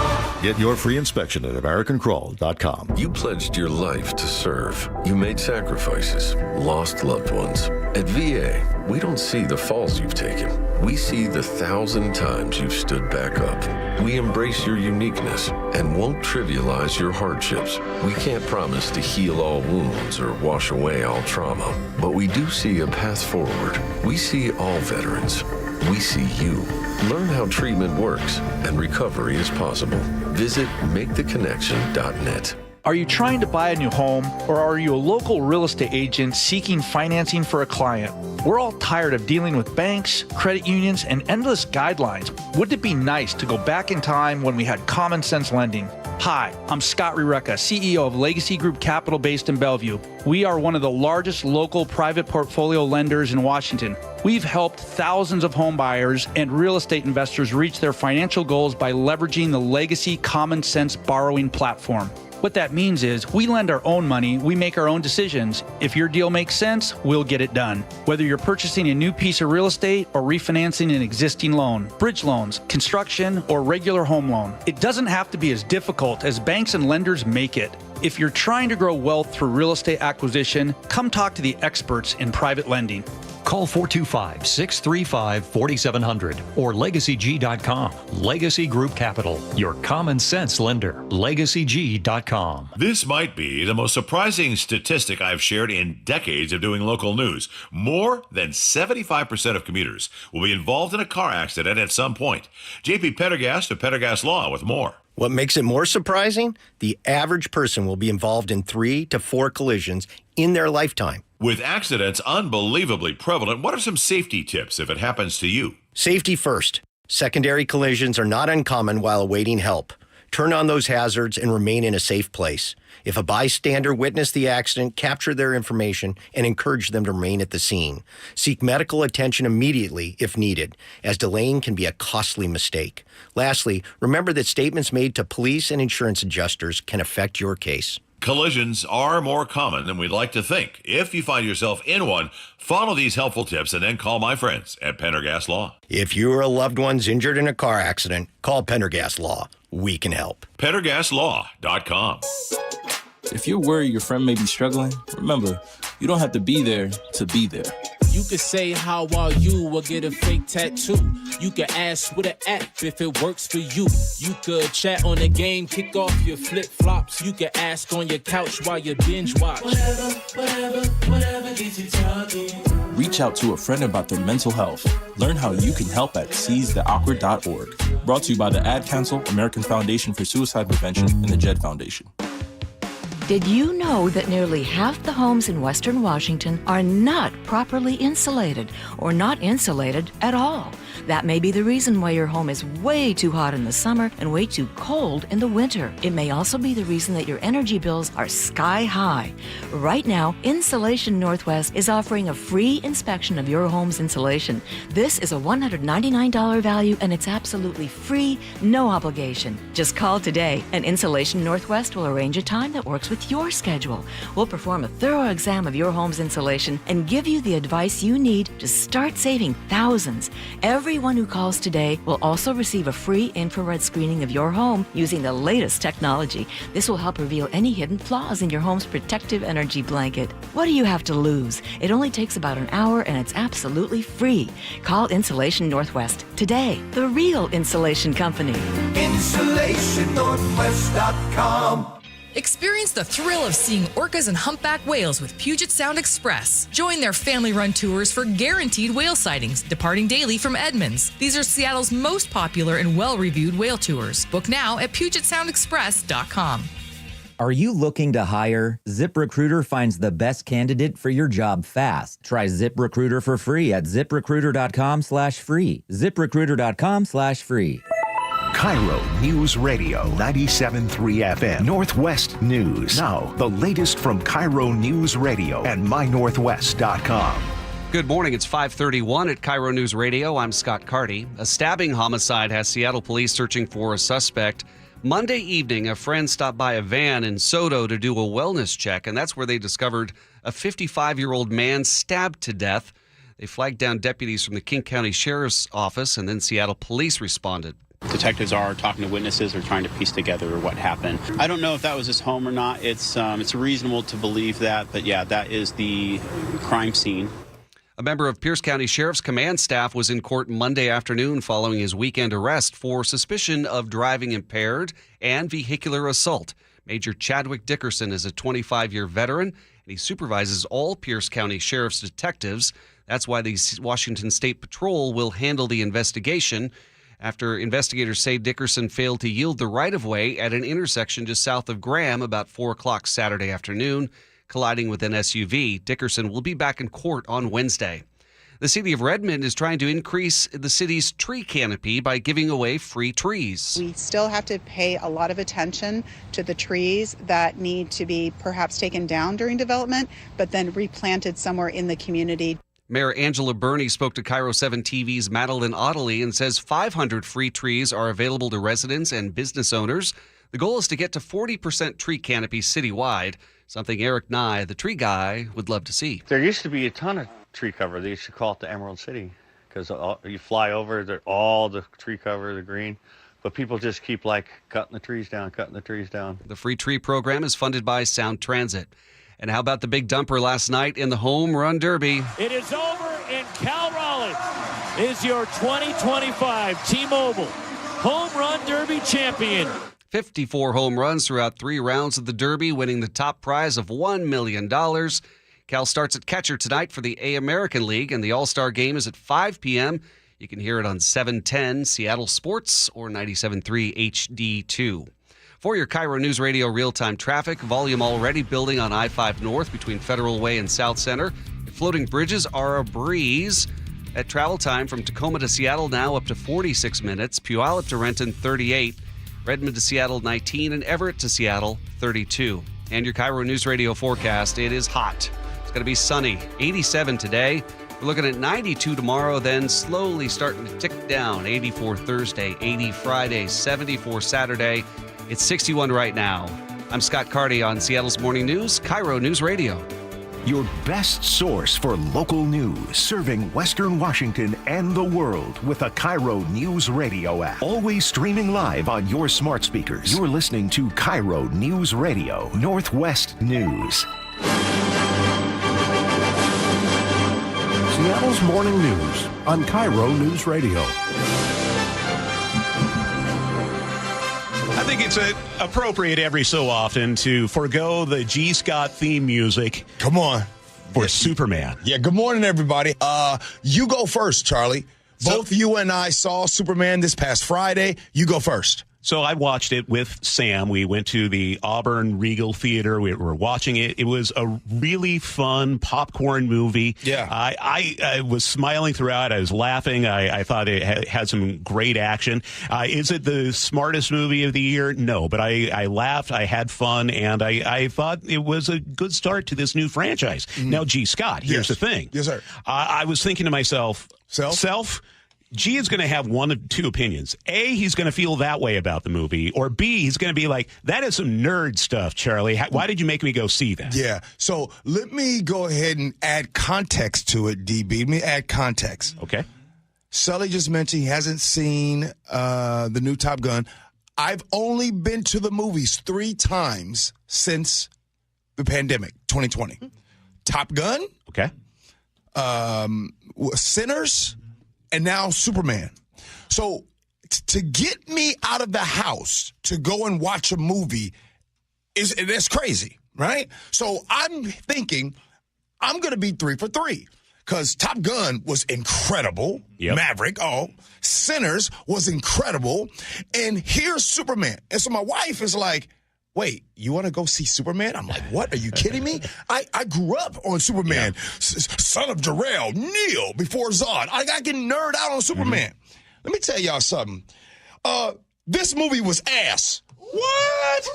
Speaker 7: Get your free inspection at AmericanCrawl.com.
Speaker 9: You pledged your life to serve. You made sacrifices, lost loved ones. At VA, we don't see the falls you've taken. We see the 1,000 times you've stood back up. We embrace your uniqueness and won't trivialize your hardships. We can't promise to heal all wounds or wash away all trauma, but we do see a path forward. We see all veterans. We see you. Learn how treatment works and recovery is possible. Visit MakeTheConnection.net.
Speaker 10: Are you trying to buy a new home, or are you a local real estate agent seeking financing for a client? We're all tired of dealing with banks, credit unions, and endless guidelines. Wouldn't it be nice to go back in time when we had common sense lending? Hi, I'm Scott Rireka, CEO of Legacy Group Capital based in Bellevue. We are one of the largest local private portfolio lenders in Washington. We've helped thousands of home buyers and real estate investors reach their financial goals by leveraging the Legacy Common Sense borrowing platform. What that means is we lend our own money, we make our own decisions. If your deal makes sense, we'll get it done. Whether you're purchasing a new piece of real estate or refinancing an existing loan, bridge loans, construction, or regular home loan, it doesn't have to be as difficult as banks and lenders make it. If you're trying to grow wealth through real estate acquisition, come talk to the experts in private lending.
Speaker 15: Call 425-635-4700 or LegacyG.com. Legacy Group Capital, your common sense lender. LegacyG.com.
Speaker 28: This might be the most surprising statistic I've shared in decades of doing local news. More than 75% of commuters will be involved in a car accident at some point. JP Pendergast of Pendergast Law with more.
Speaker 26: What makes it more surprising? The average person will be involved in 3 to 4 collisions in their lifetime.
Speaker 28: With accidents unbelievably prevalent, what are some safety tips if it happens to you?
Speaker 26: Safety first. Secondary collisions are not uncommon while awaiting help. Turn on those hazards and remain in a safe place. If a bystander witnessed the accident, capture their information and encourage them to remain at the scene. Seek medical attention immediately if needed, as delaying can be a costly mistake. Lastly, remember that statements made to police and insurance adjusters can affect your case.
Speaker 28: Collisions are more common than we'd like to think. If you find yourself in one, follow these helpful tips and then call my friends at Pendergast Law.
Speaker 26: If you or a loved one's injured in a car accident, call Pendergast Law. We can help.
Speaker 28: PendergastLaw.com.
Speaker 27: If you're worried your friend may be struggling, remember, you don't have to be there to be there.
Speaker 29: You could say, how are you, or get a fake tattoo. You could ask with an app if it works for you. You could chat on the game, kick off your flip-flops. You could ask on your couch while you binge watch. Whatever gets you talking.
Speaker 27: Reach out to a friend about their mental health. Learn how you can help at seizetheawkward.org. Brought to you by the Ad Council, American Foundation for Suicide Prevention, and the JED Foundation.
Speaker 30: Did you know that nearly half the homes in Western Washington are not properly insulated or not insulated at all? That may be the reason why your home is way too hot in the summer and way too cold in the winter. It may also be the reason that your energy bills are sky high. Right now, Insulation Northwest is offering a free inspection of your home's insulation. This is a $199 value and it's absolutely free, no obligation. Just call today and Insulation Northwest will arrange a time that works with your schedule. We'll perform a thorough exam of your home's insulation and give you the advice you need to start saving thousands. Everyone who calls today will also receive a free infrared screening of your home using the latest technology. This will help reveal any hidden flaws in your home's protective energy blanket. What do you have to lose? It only takes about an hour and it's absolutely free. Call Insulation Northwest today, the real insulation company.
Speaker 11: InsulationNorthwest.com.
Speaker 12: Experience the thrill of seeing orcas and humpback whales with Puget Sound Express. Join their family-run tours for guaranteed whale sightings, departing daily from Edmonds. These are Seattle's most popular and well-reviewed whale tours. Book now at PugetSoundExpress.com.
Speaker 13: Are you looking to hire? ZipRecruiter finds the best candidate for your job fast. Try ZipRecruiter for free at ZipRecruiter.com/free. ZipRecruiter.com/free.
Speaker 8: KIRO News Radio 97.3 FM Northwest News. Now, the latest from KIRO News Radio and MyNorthwest.com.
Speaker 6: Good morning. It's 5:31 at KIRO News Radio. I'm Scott Carty. A stabbing homicide has Seattle police searching for a suspect. Monday evening, a friend stopped by a van in Soto to do a wellness check, and that's where they discovered a 55-year-old man stabbed to death. They flagged down deputies from the King County Sheriff's Office, and then Seattle police responded.
Speaker 14: Detectives are talking to witnesses or trying to piece together what happened. I don't know if that was his home or not. It's reasonable to believe that, but yeah, that is the crime scene.
Speaker 6: A member of Pierce County Sheriff's Command staff was in court Monday afternoon following his weekend arrest for suspicion of driving impaired and vehicular assault. Major Chadwick Dickerson is a 25-year veteran, and he supervises all Pierce County Sheriff's detectives. That's why the Washington State Patrol will handle the investigation after investigators say Dickerson failed to yield the right-of-way at an intersection just south of Graham about 4 o'clock Saturday afternoon, colliding with an SUV. Dickerson will be back in court on Wednesday. The city of Redmond is trying to increase the city's tree canopy by giving away free trees.
Speaker 16: We still have to pay a lot of attention to the trees that need to be perhaps taken down during development, but then replanted somewhere in the community.
Speaker 6: Mayor Angela Burney spoke to KIRO 7 TV's Madeline Ottley and says 500 free trees are available to residents and business owners. The goal is to get to 40% tree canopy citywide, something Eric Nye, the tree guy, would love to see.
Speaker 17: There used to be a ton of tree cover. They used to call it the Emerald City because you fly over, all the tree cover, the green. But people just keep cutting the trees down.
Speaker 6: The free tree program is funded by Sound Transit. And how about the big dumper last night in the Home Run Derby?
Speaker 18: It is over, and Cal Raleigh is your 2025 T-Mobile Home Run Derby champion.
Speaker 6: 54 home runs throughout 3 rounds of the Derby, winning the top prize of $1 million. Cal starts at catcher tonight for the A-American League, and the All-Star Game is at 5 p.m. You can hear it on 710 Seattle Sports or 97.3 HD2. For your KIRO News Radio real-time traffic, volume already building on I-5 North between Federal Way and South Center. Floating bridges are a breeze. At travel time from Tacoma to Seattle now up to 46 minutes. Puyallup to Renton, 38. Redmond to Seattle, 19. And Everett to Seattle, 32. And your KIRO News Radio forecast, it is hot. It's going to be sunny. 87 today. We're looking at 92 tomorrow, then slowly starting to tick down. 84 Thursday, 80 Friday, 74 Saturday. It's 61 right now. I'm Scott Carty on Seattle's Morning News, KIRO News Radio.
Speaker 8: Your best source for local news, serving Western Washington and the world with a KIRO News Radio app. Always streaming live on your smart speakers. You're listening to KIRO News Radio, Northwest News.
Speaker 19: Seattle's Morning News on KIRO News Radio.
Speaker 28: I think it's appropriate every so often to forego the G. Scott theme music.
Speaker 20: Come on.
Speaker 28: For Superman.
Speaker 20: Yeah, good morning, everybody. You go first, Charlie. Both you and I saw Superman this past Friday. You go first.
Speaker 1: So I watched it with Sam. We went to the Auburn Regal Theater. We were watching it. It was a really fun popcorn movie.
Speaker 20: Yeah.
Speaker 1: I was smiling throughout. I was laughing. I thought it had some great action. Is it the smartest movie of the year? No, but I laughed. I had fun, and I thought it was a good start to this new franchise. Now, G. Scott, here's the thing.
Speaker 20: Yes, sir.
Speaker 1: I was thinking to myself,
Speaker 20: Self?
Speaker 1: G is going to have one of two opinions. A, he's going to feel that way about the movie. Or B, he's going to be like, that is some nerd stuff, Charlie. Why did you make me go see that?
Speaker 20: Yeah. So let me go ahead and add context to it, DB. Let me add context.
Speaker 1: Okay.
Speaker 20: Sully just mentioned he hasn't seen the new Top Gun. I've only been to the movies 3 times since the pandemic, 2020. Top Gun.
Speaker 1: Okay.
Speaker 20: Sinners. And now Superman. So to get me out of the house to go and watch a movie that's crazy, right? So I'm thinking I'm going to be 3 for 3 because Top Gun was incredible.
Speaker 1: Yep.
Speaker 20: Maverick, Sinners was incredible. And here's Superman. And so my wife is like, wait, you want to go see Superman? I'm like, what? Are you kidding me? I grew up on Superman. Son of Jor-El, Neil before Zod. I get nerd out on Superman. Let me tell y'all something. This movie was ass. What?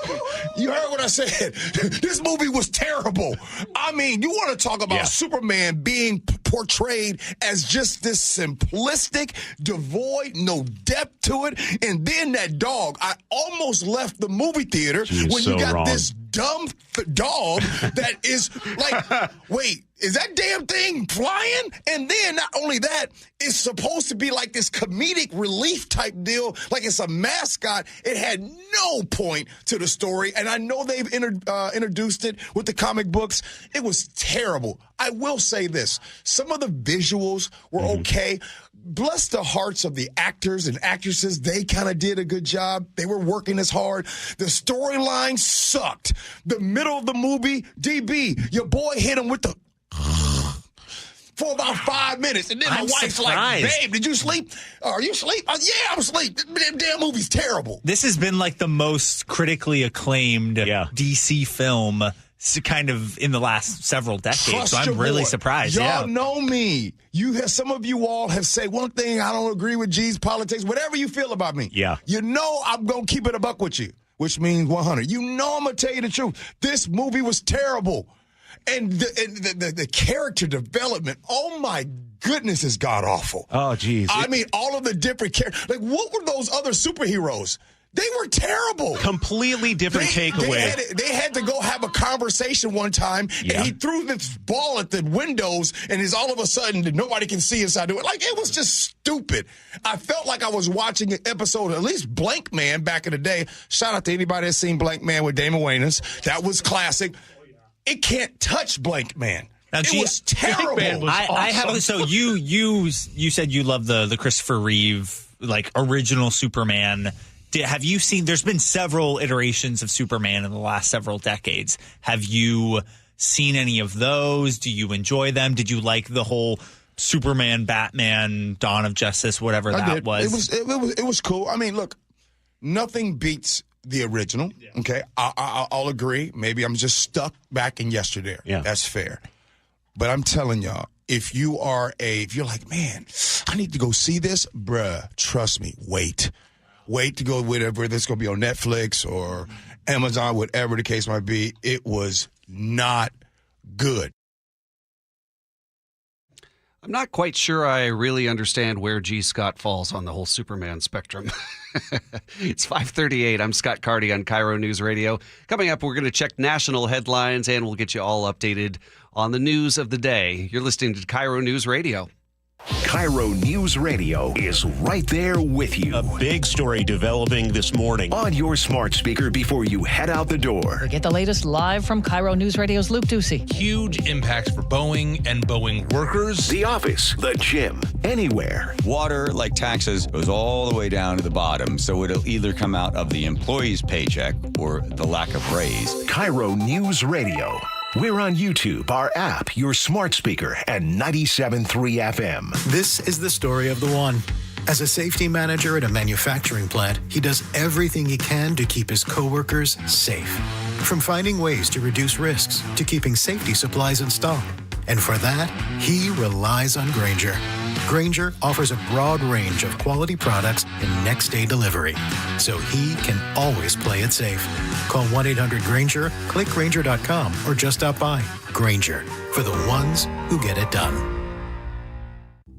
Speaker 20: You heard what I said. This movie was terrible. I mean, you want to talk about Superman being portrayed as just this simplistic, devoid, no depth to it. And then that dog, I almost left the movie theater when you got this dumb dog that is like, wait, is that damn thing flying? And then not only that, it's supposed to be like this comedic relief type deal, like it's a mascot. It had no point to the story, and I know they've introduced it with the comic books. It was terrible. I will say this. Some of the visuals were okay. Bless the hearts of the actors and actresses. They kind of did a good job. They were working as hard. The storyline sucked. The middle of the movie, DB, your boy hit him with the for about 5 minutes. And then my wife's like, babe, did you sleep? Are you asleep? Yeah, I'm asleep. That damn movie's terrible.
Speaker 2: This has been like the most critically acclaimed DC film kind of in the last several decades. So I'm really surprised.
Speaker 20: Y'all know me. Some of you all have said one thing, I don't agree with G's politics, whatever you feel about me.
Speaker 1: Yeah.
Speaker 20: You know I'm going to keep it a buck with you, which means 100. You know I'm going to tell you the truth. This movie was terrible. And the character development, oh my goodness, is god-awful.
Speaker 1: Oh, geez.
Speaker 20: I mean, all of the different characters. Like, what were those other superheroes? They were terrible.
Speaker 1: Completely different takeaway.
Speaker 20: They had to go have a conversation one time, and he threw this ball at the windows, and it's all of a sudden nobody can see inside of it. Like, it was just stupid. I felt like I was watching an episode of at least Blank Man back in the day. Shout out to anybody that's seen Blank Man with Damon Wayans. That was classic. It can't touch Blank Man.
Speaker 2: Now,
Speaker 20: it was terrible.
Speaker 2: I have. So you said you love the Christopher Reeve like original Superman. Have you seen? There's been several iterations of Superman in the last several decades. Have you seen any of those? Do you enjoy them? Did you like the whole Superman, Batman, Dawn of Justice, whatever that was?
Speaker 20: It was cool. I mean, look, nothing beats the original. Okay, I'll agree. Maybe I'm just stuck back in yesterday.
Speaker 1: Yeah,
Speaker 20: that's fair. But I'm telling y'all, if you're like, man, I need to go see this, bruh, trust me, wait to go whatever this going to be on Netflix or Amazon, whatever the case might be. It was not good.
Speaker 6: I'm not quite sure I really understand where G. Scott falls on the whole Superman spectrum. It's 5:38. I'm Scott Carty on KIRO News Radio. Coming up, we're going to check national headlines, and we'll get you all updated on the news of the day. You're listening to KIRO News Radio.
Speaker 8: KIRO News Radio is right there with you.
Speaker 1: A big story developing this morning
Speaker 8: on your smart speaker before you head out the door.
Speaker 3: Get the latest live from KIRO News Radio's Luke Ducey.
Speaker 4: Huge impacts for Boeing and Boeing workers.
Speaker 8: The office, the gym, anywhere.
Speaker 11: Water, like taxes, goes all the way down to the bottom, so it'll either come out of the employee's paycheck or the lack of raise.
Speaker 8: KIRO News Radio. We're on YouTube, our app, your smart speaker, and 97.3 FM.
Speaker 21: This is the story of the one.
Speaker 5: As a safety manager at a manufacturing plant, he does everything he can to keep his coworkers safe. From finding ways to reduce risks to keeping safety supplies in stock. And for that, he relies on Grainger. Grainger offers a broad range of quality products and next-day delivery, so he can always play it safe. Call 1-800-GRAINGER, click Grainger.com, or just stop by. Grainger, for the ones who get it done.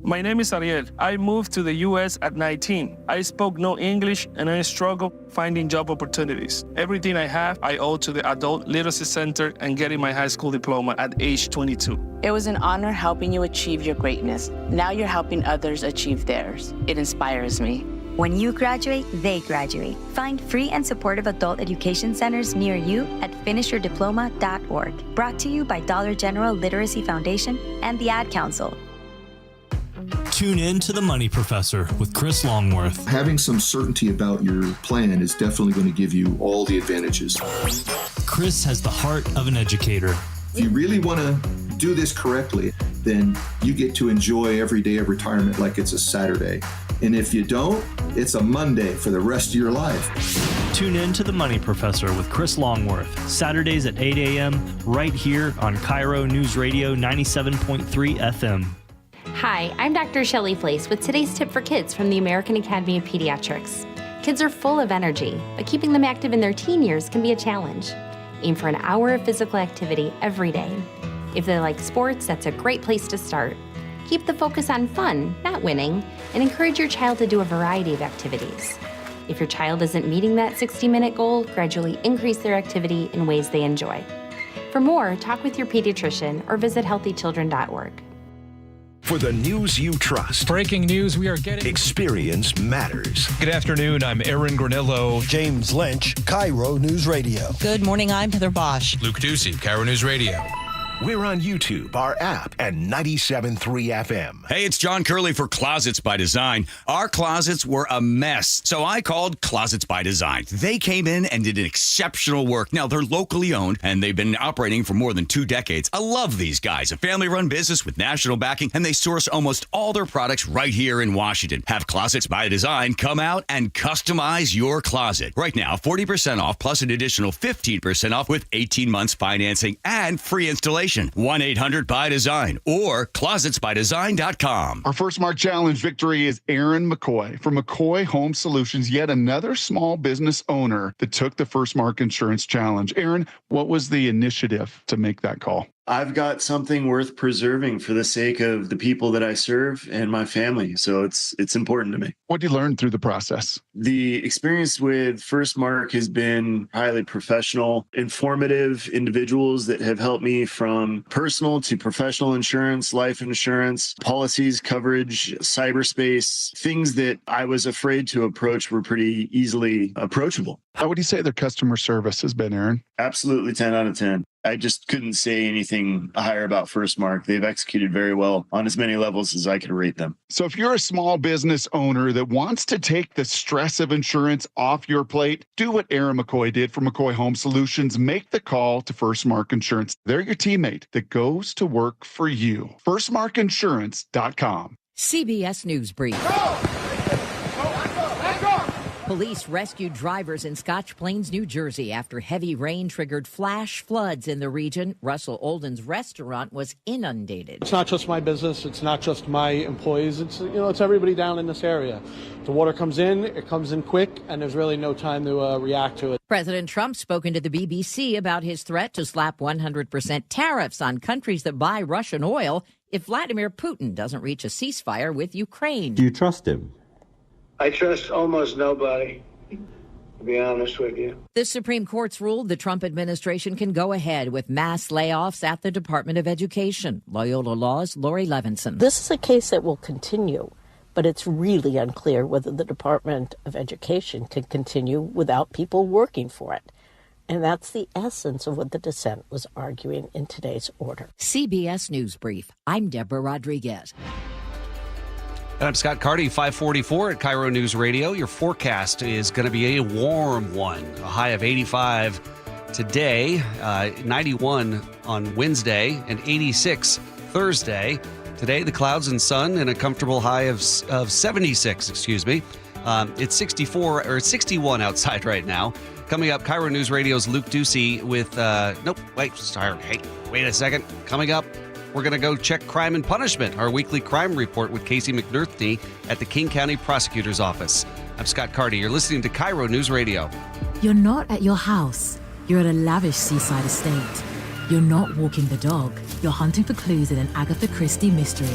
Speaker 7: My name is Ariel. I moved to the U.S. at 19. I spoke no English and I struggled finding job opportunities. Everything I have, I owe to the Adult Literacy Center and getting my high school diploma at age 22.
Speaker 9: It was an honor helping you achieve your greatness. Now you're helping others achieve theirs. It inspires me.
Speaker 10: When you graduate, they graduate. Find free and supportive adult education centers near you at finishyourdiploma.org. Brought to you by Dollar General Literacy Foundation and the Ad Council.
Speaker 15: Tune in to The Money Professor with Chris Longworth.
Speaker 26: Having some certainty about your plan is definitely going to give you all the advantages.
Speaker 15: Chris has the heart of an educator.
Speaker 26: If you really want to do this correctly, then you get to enjoy every day of retirement like it's a Saturday. And if you don't, it's a Monday for the rest of your life.
Speaker 15: Tune in to The Money Professor with Chris Longworth, Saturdays at 8 a.m. right here on KIRO Newsradio 97.3 FM.
Speaker 27: Hi, I'm Dr. Shelley Flace with today's tip for kids from the American Academy of Pediatrics. Kids are full of energy, but keeping them active in their teen years can be a challenge. Aim for an hour of physical activity every day. If they like sports, that's a great place to start. Keep the focus on fun, not winning, and encourage your child to do a variety of activities. If your child isn't meeting that 60-minute goal, gradually increase their activity in ways they enjoy. For more, talk with your pediatrician or visit healthychildren.org.
Speaker 8: For the news you trust.
Speaker 28: Breaking news we are getting.
Speaker 8: Experience matters.
Speaker 28: Good afternoon. I'm Aaron Granillo.
Speaker 29: James Lynch, KIRO News Radio.
Speaker 30: Good morning. I'm Heather Bosch.
Speaker 4: Luke Ducey, KIRO News Radio.
Speaker 8: We're on YouTube, our app, and 97.3 FM.
Speaker 21: Hey, it's John Curley for Closets by Design. Our closets were a mess, so I called Closets by Design. They came in and did exceptional work. Now, they're locally owned, and they've been operating for more than 2 decades. I love these guys. A family-run business with national backing, and they source almost all their products right here in Washington. Have Closets by Design come out and customize your closet. Right now, 40% off plus an additional 15% off with 18 months financing and free installation. 1-800-BY-DESIGN or closetsbydesign.com.
Speaker 22: Our First Mark Challenge victory is Aaron McCoy from McCoy Home Solutions, yet another small business owner that took the First Mark Insurance Challenge. Aaron, what was the initiative to make that call?
Speaker 23: I've got something worth preserving for the sake of the people that I serve and my family. So it's important to me.
Speaker 22: What did you learn through the process?
Speaker 23: The experience with First Mark has been highly professional, informative individuals that have helped me from personal to professional insurance, life insurance, policies, coverage, cyberspace, things that I was afraid to approach were pretty easily approachable.
Speaker 22: How would you say their customer service has been, Aaron?
Speaker 23: Absolutely 10 out of 10. I just couldn't say anything higher about First Mark. They've executed very well on as many levels as I could rate them.
Speaker 22: So if you're a small business owner that wants to take the stress of insurance off your plate, do what Aaron McCoy did for McCoy Home Solutions. Make the call to First Mark Insurance. They're your teammate that goes to work for you. FirstMarkInsurance.com.
Speaker 3: CBS News Brief. Police rescued drivers in Scotch Plains, New Jersey after heavy rain triggered flash floods in the region. Russell Olden's restaurant was inundated.
Speaker 24: It's not just my business. It's not just my employees. It's everybody down in this area. The water comes in, it comes in quick, and there's really no time to react to it.
Speaker 3: President Trump spoken to the BBC about his threat to slap 100% tariffs on countries that buy Russian oil if Vladimir Putin doesn't reach a ceasefire with Ukraine.
Speaker 25: Do you trust him?
Speaker 31: I trust almost nobody, to be honest with you.
Speaker 3: The Supreme Court's ruled the Trump administration can go ahead with mass layoffs at the Department of Education. Loyola Law's Lori Levinson.
Speaker 32: This is a case that will continue, but it's really unclear whether the Department of Education can continue without people working for it. And that's the essence of what the dissent was arguing in today's order.
Speaker 3: CBS News Brief. I'm Deborah Rodriguez.
Speaker 6: And I'm Scott Carty, 544 at KIRO News Radio. Your forecast is going to be a warm one, a high of 85 today, 91 on Wednesday, and 86 Thursday. Today, the clouds and sun and a comfortable high of 76, it's 61 outside right now. Coming up, KIRO News Radio's Luke Ducey with, wait a second. Coming up, we're going to go check crime and punishment, our weekly crime report with Casey McNerney at the King County Prosecutor's Office. I'm Scott Carty. You're listening to KIRO News Radio.
Speaker 1: You're not at your house. You're at a lavish seaside estate. You're not walking the dog. You're hunting for clues in an Agatha Christie mystery.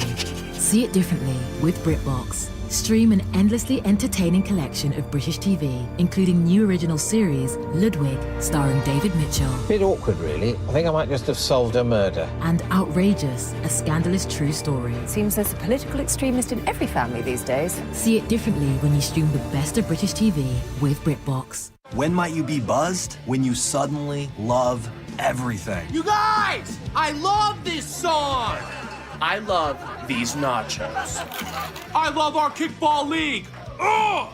Speaker 1: See it differently with BritBox. Stream an endlessly entertaining collection of British TV, including new original series, Ludwig, starring David Mitchell.
Speaker 2: Bit awkward, really. I think I might just have solved a murder.
Speaker 1: And Outrageous, a scandalous true story.
Speaker 11: Seems there's a political extremist in every family these days.
Speaker 1: See it differently when you stream the best of British TV with BritBox.
Speaker 12: When might you be buzzed? When you suddenly love everything.
Speaker 13: You guys! I love this song! I love these nachos. I love our kickball league. Ugh!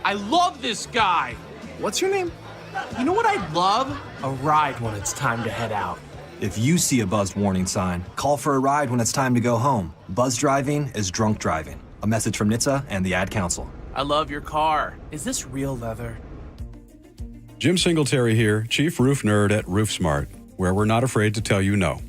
Speaker 13: I love this guy. What's your name? You know what I'd love? A ride when it's time to head out.
Speaker 12: If you see a buzzed warning sign, call for a ride when it's time to go home. Buzz driving is drunk driving. A message from NHTSA and the Ad Council.
Speaker 13: I love your car. Is this real leather?
Speaker 14: Jim Singletary here, Chief Roof Nerd at RoofSmart, where we're not afraid to tell you no.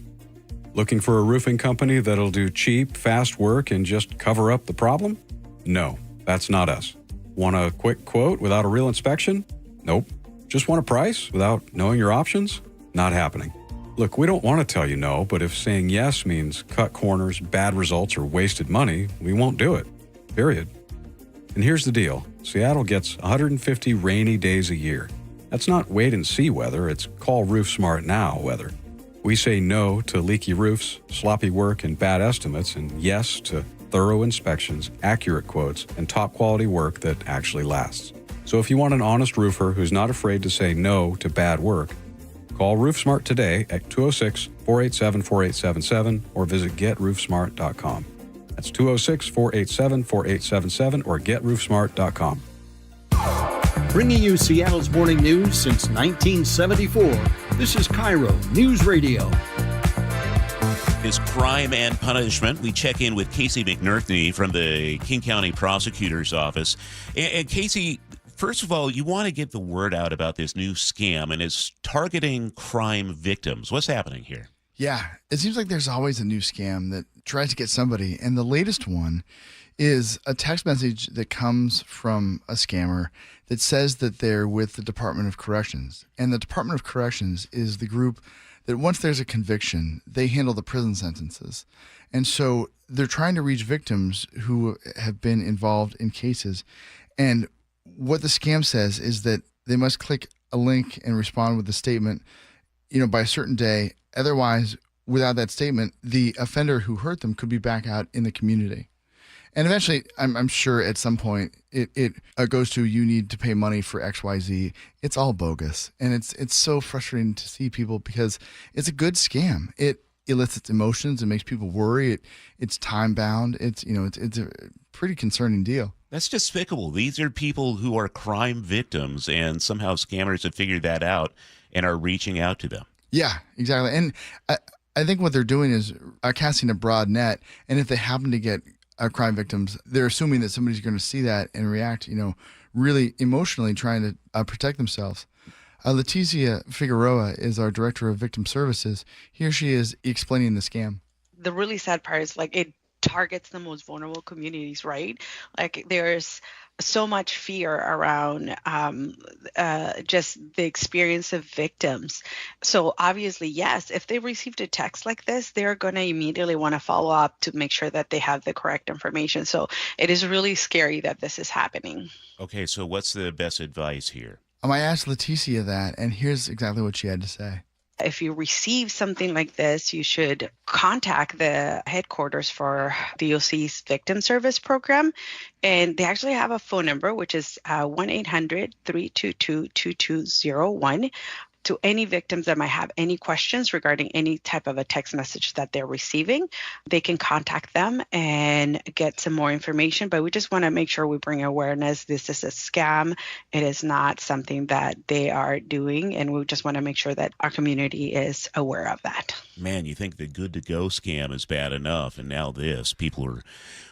Speaker 14: Looking for a roofing company that'll do cheap, fast work and just cover up the problem? No, that's not us. Want a quick quote without a real inspection? Nope. Just want a price without knowing your options? Not happening. Look, we don't want to tell you no, but if saying yes means cut corners, bad results, or wasted money, we won't do it. Period. And here's the deal. Seattle gets 150 rainy days a year. That's not wait and see weather, it's call RoofSmart now weather. We say no to leaky roofs, sloppy work, and bad estimates, and yes to thorough inspections, accurate quotes, and top quality work that actually lasts. So if you want an honest roofer who's not afraid to say no to bad work, call RoofSmart today at 206-487-4877 or visit GetRoofSmart.com. That's 206-487-4877 or GetRoofSmart.com.
Speaker 16: Bringing you Seattle's morning news since 1974, this is KIRO News Radio.
Speaker 17: Is crime and punishment. We check in with Casey McNerney from the King County Prosecutor's Office. And Casey, first of all, you want to get the word out about this new scam, and it's targeting crime victims. What's happening here?
Speaker 18: Yeah, it seems like there's always a new scam that tries to get somebody. And the latest one is a text message that comes from a scammer that says that they're with the Department of Corrections. And the Department of Corrections is the group that once there's a conviction, they handle the prison sentences. And so they're trying to reach victims who have been involved in cases. And what the scam says is that they must click a link and respond with a statement, by a certain day. Otherwise, without that statement, the offender who hurt them could be back out in the community. And eventually, I'm sure at some point, it goes to you need to pay money for XYZ. It's all bogus. And it's so frustrating to see people because it's a good scam. It elicits emotions. It makes people worry. It's time bound. It's a pretty concerning deal.
Speaker 17: That's despicable. These are people who are crime victims, and somehow scammers have figured that out and are reaching out to them.
Speaker 18: Yeah, exactly. And I think what they're doing is casting a broad net. And if they happen to get crime victims, they're assuming that somebody's going to see that and react, really emotionally trying to protect themselves. Leticia Figueroa is our Director of Victim Services. Here she is explaining the scam.
Speaker 19: The really sad part is it targets the most vulnerable communities, right? There's so much fear around just the experience of victims. So obviously, yes, if they received a text like this, they're going to immediately want to follow up to make sure that they have the correct information. So it is really scary that this is happening.
Speaker 17: Okay, so what's the best advice here?
Speaker 18: I asked Leticia that, and here's exactly what she had to say.
Speaker 19: If you receive something like this, you should contact the headquarters for DOC's Victim Service Program. And they actually have a phone number, which is 1-800-322-2201. to any victims that might have any questions regarding any type of a text message that they're receiving. They can contact them and get some more information, but we just want to make sure we bring awareness. This is a scam. It is not something that they are doing, and we just want to make sure that our community is aware of that.
Speaker 17: Man, you think the good to go scam is bad enough, and now this. People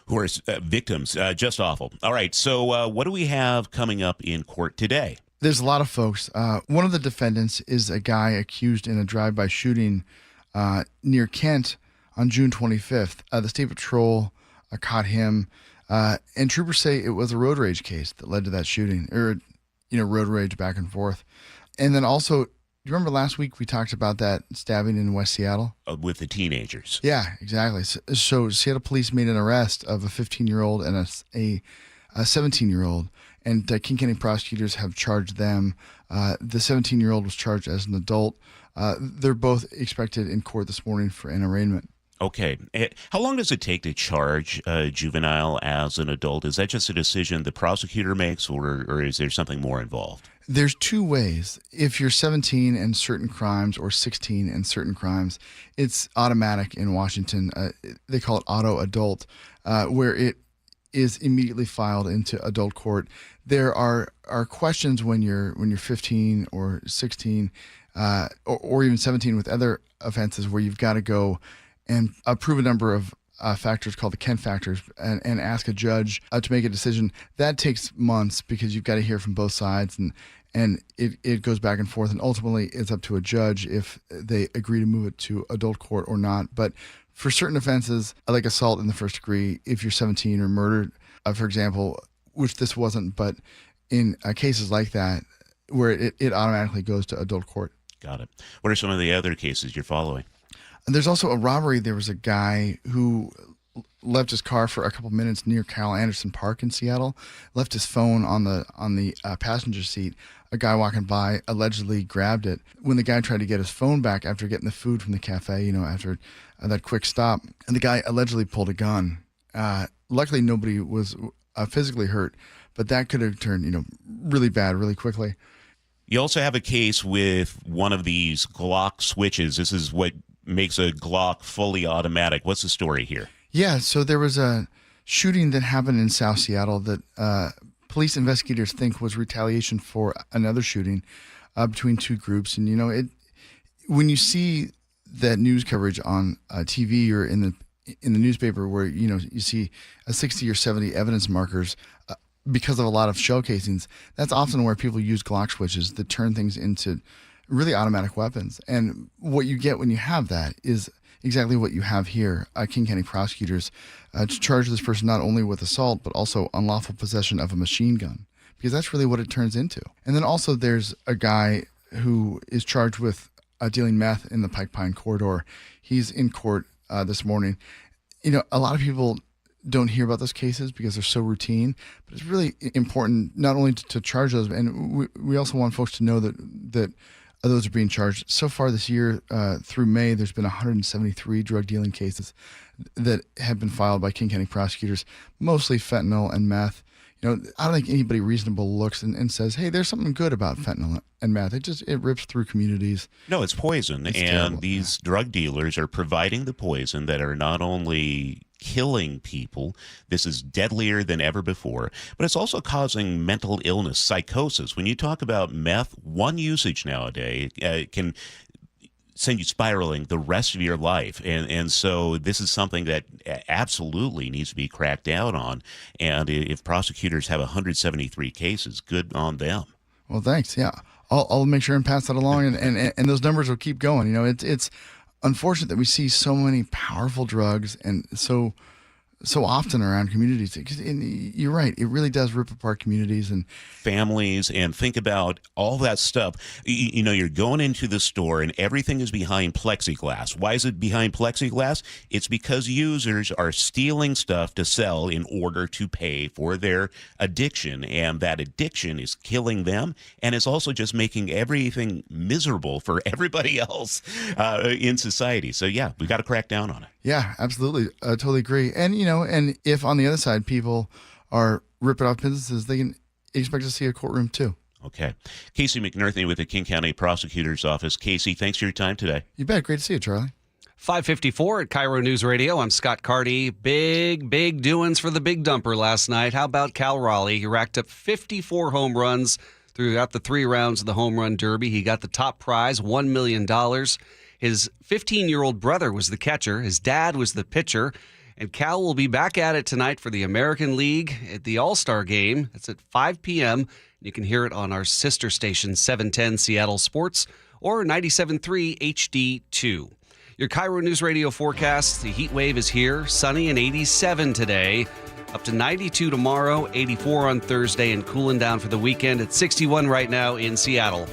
Speaker 17: who are victims, just awful. All right, so what do we have coming up in court today?
Speaker 18: There's a lot of folks. One of the defendants is a guy accused in a drive-by shooting near Kent on June 25th. The State Patrol caught him, and troopers say it was a road rage case that led to that shooting, or road rage back and forth. And then also, do you remember last week we talked about that stabbing in West Seattle?
Speaker 17: With the teenagers.
Speaker 18: Yeah, exactly. So Seattle police made an arrest of a 15-year-old and a 17-year-old, and King County prosecutors have charged them. The 17-year-old was charged as an adult. They're both expected in court this morning for an arraignment.
Speaker 17: Okay. How long does it take to charge a juvenile as an adult? Is that just a decision the prosecutor makes, or is there something more involved?
Speaker 18: There's two ways. If you're 17 and certain crimes, or 16 and certain crimes, it's automatic in Washington. They call it auto adult, where it is immediately filed into adult court. There are questions when you're 15 or 16, or even 17 with other offenses, where you've got to go and prove a number of factors called the Kent factors, and ask a judge to make a decision. That takes months because you've got to hear from both sides, and it goes back and forth, and ultimately it's up to a judge if they agree to move it to adult court or not. But for certain offenses, like assault in the first degree, if you're 17, or murder, for example, which this wasn't, but in cases like that, where it automatically goes to adult court.
Speaker 17: Got it. What are some of the other cases you're following?
Speaker 18: And there's also a robbery. There was a guy who left his car for a couple minutes near Cal Anderson Park in Seattle, left his phone on the passenger seat. A guy walking by allegedly grabbed it. When the guy tried to get his phone back after getting the food from the cafe, after that quick stop, and the guy allegedly pulled a gun. Luckily, nobody was physically hurt, but that could have turned, really bad really quickly.
Speaker 17: You also have a case with one of these Glock switches. This is what makes a Glock fully automatic. What's the story here?
Speaker 18: Yeah, so there was a shooting that happened in South Seattle that police investigators think was retaliation for another shooting between two groups. And, when you see that news coverage on TV or in the newspaper, where, you see a 60 or 70 evidence markers because of a lot of shell casings, that's often where people use Glock switches that turn things into really automatic weapons. And what you get when you have that is exactly what you have here. King County prosecutors to charge this person not only with assault, but also unlawful possession of a machine gun, because that's really what it turns into. And then also there's a guy who is charged with dealing meth in the Pike Pine corridor. He's in court this morning. A lot of people don't hear about those cases because they're so routine, but it's really important not only to charge those, and we also want folks to know that those are being charged. So far this year, through May, there's been 173 drug dealing cases that have been filed by King County prosecutors, mostly fentanyl and meth. I don't think anybody reasonable looks and says, hey, there's something good about fentanyl and meth. It rips through communities.
Speaker 17: No, it's poison.
Speaker 18: It's
Speaker 17: and
Speaker 18: terrible.
Speaker 17: These drug dealers are providing the poison that are not only killing people, this is deadlier than ever before, but it's also causing mental illness, psychosis. When you talk about meth, one usage nowadays can send you spiraling the rest of your life. And so this is something that absolutely needs to be cracked down on. And if prosecutors have 173 cases, good on them.
Speaker 18: Well, thanks. Yeah. I'll make sure and pass that along, and those numbers will keep going. It's unfortunate that we see so many powerful drugs and so often around communities. And you're right. It really does rip apart communities and
Speaker 17: families. And think about all that stuff. You're going into the store and everything is behind plexiglass. Why is it behind plexiglass? It's because users are stealing stuff to sell in order to pay for their addiction. And that addiction is killing them. And it's also just making everything miserable for everybody else in society. So, yeah, we got to crack down on it.
Speaker 18: Yeah, absolutely. I totally agree. And, and if on the other side people are ripping off businesses, they can expect to see a courtroom too.
Speaker 17: Okay. Casey McNerthney with the King County Prosecutor's Office. Casey, thanks for your time today.
Speaker 18: You bet. Great to see you, Charlie.
Speaker 6: 5:54 at KIRO News Radio. I'm Scott Carty. Big doings for the big dumper last night. How about Cal Raleigh? He racked up 54 home runs throughout the 3 rounds of the Home Run Derby. He got the top prize, $1 million. His 15-year-old brother was the catcher. His dad was the pitcher. And Cal will be back at it tonight for the American League at the All-Star Game. It's at 5 p.m. You can hear it on our sister station, 710 Seattle Sports or 97.3 HD2. Your KIRO News Radio forecast, the heat wave is here. Sunny and 87 today. Up to 92 tomorrow, 84 on Thursday, and cooling down for the weekend at 61 right now in Seattle.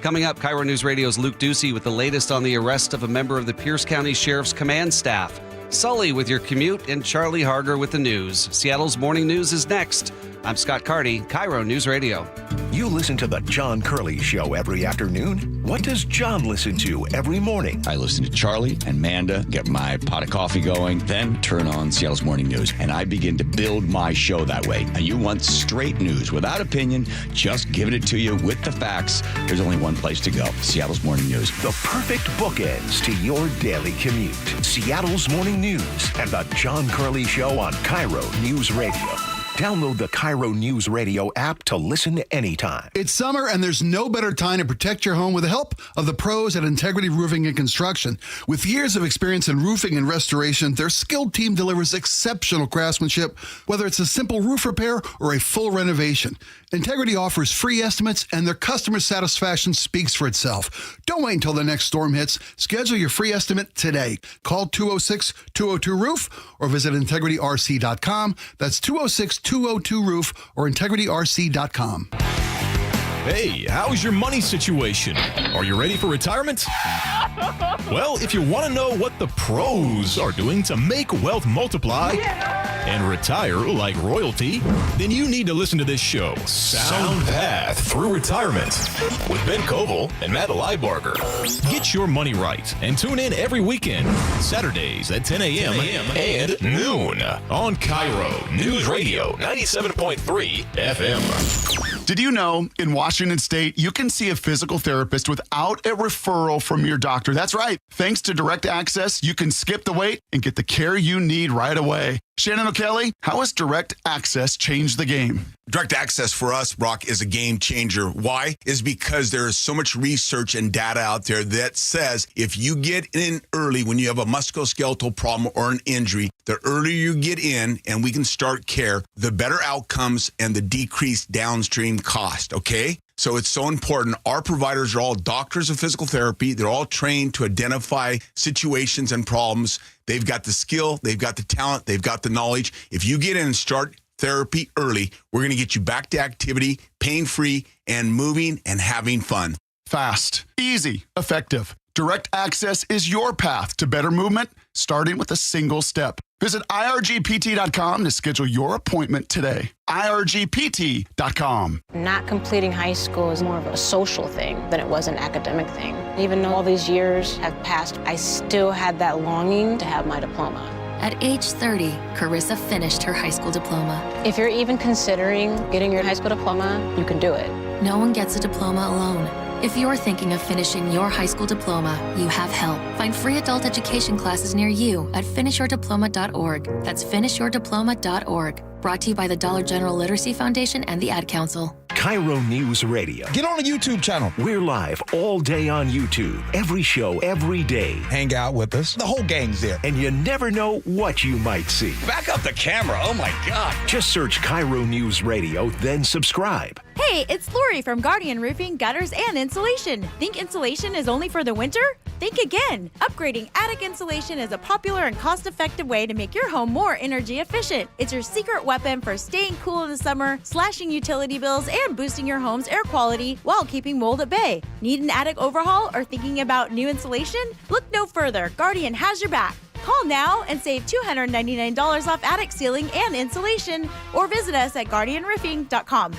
Speaker 6: Coming up, KIRO News Radio's Luke Ducey with the latest on the arrest of a member of the Pierce County Sheriff's Command staff. Sully with your commute, and Charlie Harger with the news. Seattle's Morning News is next. I'm Scott Carty, KIRO News Radio.
Speaker 8: You listen to the John Curley Show every afternoon. What does John listen to every morning?
Speaker 21: I listen to Charlie and Manda, get my pot of coffee going, then turn on Seattle's Morning News, and I begin to build my show that way. And you want straight news without opinion, just giving it to you with the facts. There's only one place to go, Seattle's Morning News.
Speaker 8: The perfect bookends to your daily commute. Seattle's Morning News and the John Curley Show on KIRO News Radio. Download the KIRO News Radio app to listen anytime.
Speaker 5: It's summer, and there's no better time to protect your home with the help of the pros at Integrity Roofing and Construction. With years of experience in roofing and restoration, their skilled team delivers exceptional craftsmanship, whether it's a simple roof repair or a full renovation. Integrity offers free estimates, and their customer satisfaction speaks for itself. Don't wait until the next storm hits. Schedule your free estimate today. Call 206-202-ROOF or visit integrityrc.com. That's 206-202-ROOF or integrityrc.com.
Speaker 7: Hey, how's your money situation? Are you ready for retirement? Well, if you want to know what the pros are doing to make wealth multiply and retire like royalty, then you need to listen to this show, Sound Path Through Retirement, with Ben Koval and Matt Leibarger. Get your money right and tune in every weekend, Saturdays at 10 a.m. and noon on KIRO News Radio 97.3 FM.
Speaker 22: Did you know in Washington State, you can see a physical therapist without a referral from your doctor? That's right. Thanks to Direct Access, you can skip the wait and get the care you need right away. Shannon O'Kelly, how has Direct Access changed the game?
Speaker 9: Direct Access for us, Brock, is a game changer. Why? Is because there is so much research and data out there that says if you get in early when you have a musculoskeletal problem or an injury, the earlier you get in and we can start care, the better outcomes and the decreased downstream cost, okay? So it's so important. Our providers are all doctors of physical therapy. They're all trained to identify situations and problems. They've got the skill, they've got the talent, they've got the knowledge. If you get in and start therapy early, we're going to get you back to activity, pain-free, and moving and having fun.
Speaker 22: Fast, easy, effective. Direct Access is your path to better movement, starting with a single step. Visit irgpt.com to schedule your appointment today. irgpt.com.
Speaker 10: Not completing high school is more of a social thing than it was an academic thing. Even though all these years have passed, I still had that longing to have my diploma.
Speaker 15: At age 30, Carissa finished her high school diploma.
Speaker 10: If you're even considering getting your high school diploma, you can do it.
Speaker 15: No one gets a diploma alone. If you're thinking of finishing your high school diploma, you have help. Find free adult education classes near you at finishyourdiploma.org. That's finishyourdiploma.org. Brought to you by the Dollar General Literacy Foundation and the Ad Council.
Speaker 8: KIRO News Radio.
Speaker 20: Get on the YouTube channel.
Speaker 8: We're live all day on YouTube. Every show, every day.
Speaker 20: Hang out with us. The whole gang's there.
Speaker 8: And you never know what you might see.
Speaker 21: Back up the camera. Oh, my God.
Speaker 8: Just search KIRO News Radio, then subscribe.
Speaker 25: Hey, it's Lori from Guardian Roofing, Gutters, and Insulation. Think insulation is only for the winter? Think again. Upgrading attic insulation is a popular and cost-effective way to make your home more energy efficient. It's your secret weapon for staying cool in the summer, slashing utility bills, and boosting your home's air quality while keeping mold at bay. Need an attic overhaul or thinking about new insulation? Look no further. Guardian has your back. Call now and save $299 off attic ceiling and insulation, or visit us at guardianroofing.com.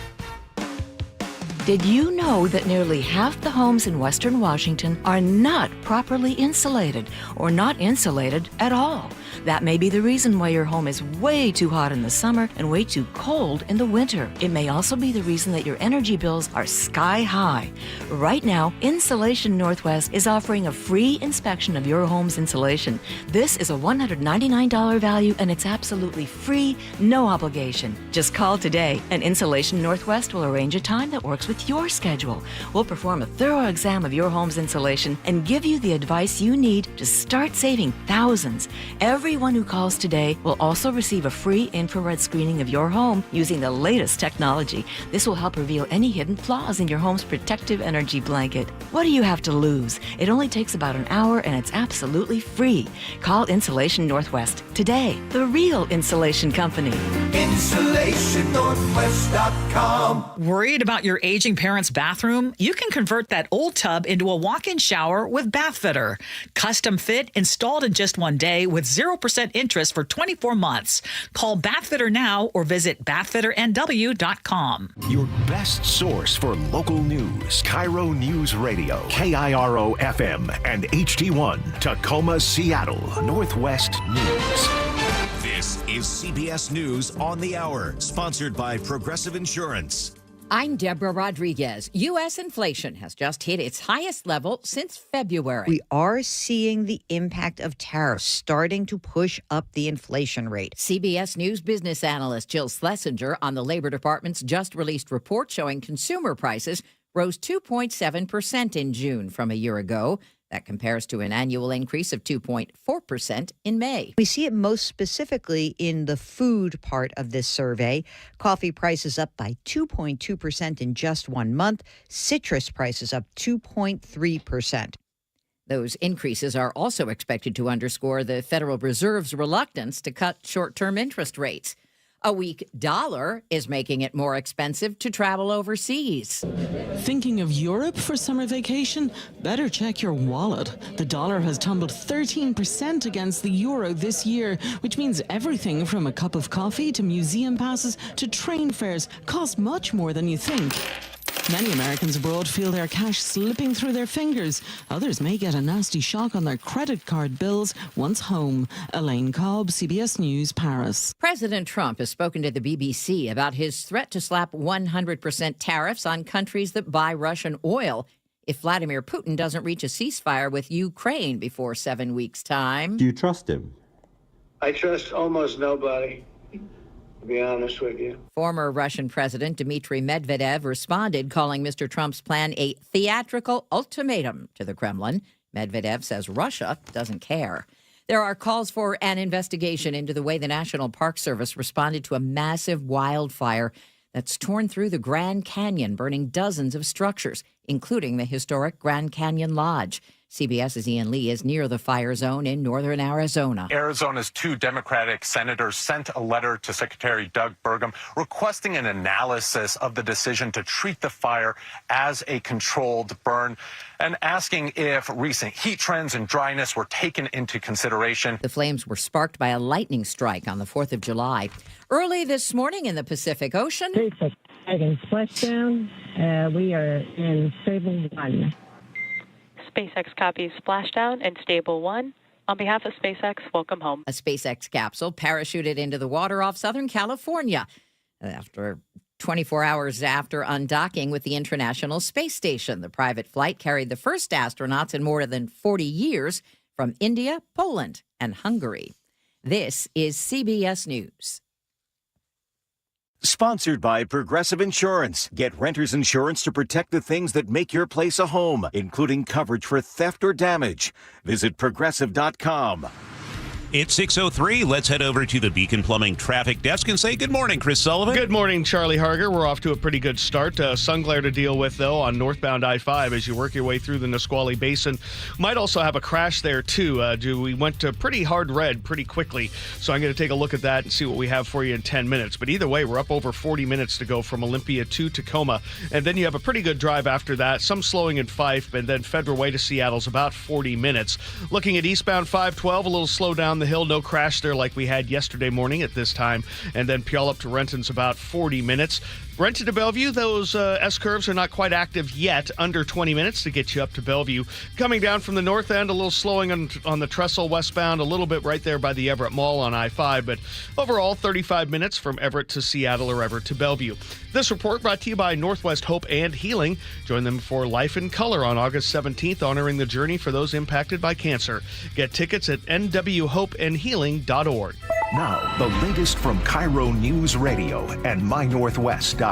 Speaker 3: Did you know that nearly half the homes in Western Washington are not properly insulated or not insulated at all?
Speaker 2: That may be the reason why your home is way too hot in the summer and way too cold in the winter. It may also be the reason that your energy bills are sky high. Right now, Insulation Northwest is offering a free inspection of your home's insulation. This is a $199 value and it's absolutely free, no obligation. Just call today and Insulation Northwest will arrange a time that works with your schedule. We'll perform a thorough exam of your home's insulation and give you the advice you need to start saving thousands. Everyone who calls today will also receive a free infrared screening of your home using the latest technology. This will help reveal any hidden flaws in your home's protective energy blanket. What do you have to lose? It only takes about an hour and it's absolutely free. Call Insulation Northwest today, the real insulation company.
Speaker 4: InsulationNorthwest.com. Worried about your aging parents' bathroom? You can convert that old tub into a walk-in shower with Bath Fitter. Custom fit, installed in just one day with 0% interest for 24 months. Call Bath Fitter now or visit bathfitternw.com.
Speaker 8: Your best source for local news. KIRO News Radio. KIRO FM and HD1. Tacoma, Seattle. Northwest News.
Speaker 11: This is CBS News on the Hour, sponsored by Progressive Insurance.
Speaker 3: I'm Deborah Rodriguez. U.S. inflation has just hit its highest level since February.
Speaker 23: We are seeing the impact of tariffs starting to push up the inflation rate.
Speaker 3: CBS News business analyst Jill Schlesinger on the Labor Department's just-released report showing consumer prices rose 2.7% in June from a year ago. That compares to an annual increase of 2.4% in May.
Speaker 23: We see it most specifically in the food part of this survey. Coffee prices up by 2.2% in just 1 month. Citrus prices up 2.3%.
Speaker 3: Those increases are also expected to underscore the Federal Reserve's reluctance to cut short-term interest rates. A weak dollar is making it more expensive to travel overseas.
Speaker 24: Thinking of Europe for summer vacation? Better check your wallet. The dollar has tumbled 13% against the euro this year, which means everything from a cup of coffee to museum passes to train fares cost much more than you think. Many Americans abroad feel their cash slipping through their fingers. Others may get a nasty shock on their credit card bills once home. Elaine Cobb, CBS News, Paris.
Speaker 3: President Trump has spoken to the BBC about his threat to slap 100% tariffs on countries that buy Russian oil if Vladimir Putin doesn't reach a ceasefire with Ukraine before 7 weeks' time.
Speaker 26: Do you trust him?
Speaker 27: I trust almost nobody. To be honest with you.
Speaker 3: Former Russian President Dmitry Medvedev responded, calling Mr. Trump's plan a theatrical ultimatum to the Kremlin. Medvedev says Russia doesn't care. There are calls for an investigation into the way the National Park Service responded to a massive wildfire that's torn through the Grand Canyon, burning dozens of structures, including the historic Grand Canyon Lodge. CBS's Ian Lee is near the fire zone in northern Arizona.
Speaker 28: Arizona's 2 Democratic senators sent a letter to Secretary Doug Burgum requesting an analysis of the decision to treat the fire as a controlled burn and asking if recent heat trends and dryness were taken into consideration.
Speaker 3: The flames were sparked by a lightning strike on the 4th of July. Early this morning in the Pacific Ocean.
Speaker 29: Splashdown. We are in Stable 1.
Speaker 30: SpaceX copies splashdown and Stable 1. On behalf of SpaceX, welcome home.
Speaker 3: A SpaceX capsule parachuted into the water off Southern California after 24 hours after undocking with the International Space Station. The private flight carried the first astronauts in more than 40 years from India, Poland, and Hungary. This is CBS News.
Speaker 8: Sponsored by Progressive Insurance. Get renter's insurance to protect the things that make your place a home, including coverage for theft or damage. Visit Progressive.com.
Speaker 17: It's 6:03. Let's head over to the Beacon Plumbing traffic desk and say good morning, Chris Sullivan.
Speaker 31: Good morning, Charlie Harger. We're off to a pretty good start. Sun glare to deal with, though, on northbound I-5 as you work your way through the Nisqually Basin. Might also have a crash there, too. We went to pretty hard red pretty quickly, so I'm going to take a look at that and see what we have for you in 10 minutes. But either way, we're up over 40 minutes to go from Olympia to Tacoma, and then you have a pretty good drive after that. Some slowing in Fife, and then Federal Way to Seattle's about 40 minutes. Looking at eastbound 512, a little slow down the the Hill, no crash there like we had yesterday morning at this time. And then Puyallup to Renton's about 40 minutes. Renton to Bellevue, those S-curves are not quite active yet, under 20 minutes to get you up to Bellevue. Coming down from the north end, a little slowing on the trestle westbound, a little bit right there by the Everett Mall on I-5, but overall 35 minutes from Everett to Seattle or Everett to Bellevue. This report brought to you by Northwest Hope and Healing. Join them for Life in Color on August 17th, honoring the journey for those impacted by cancer. Get tickets at nwhopeandhealing.org.
Speaker 8: Now, the latest from KIRO Newsradio and MyNorthwest.com.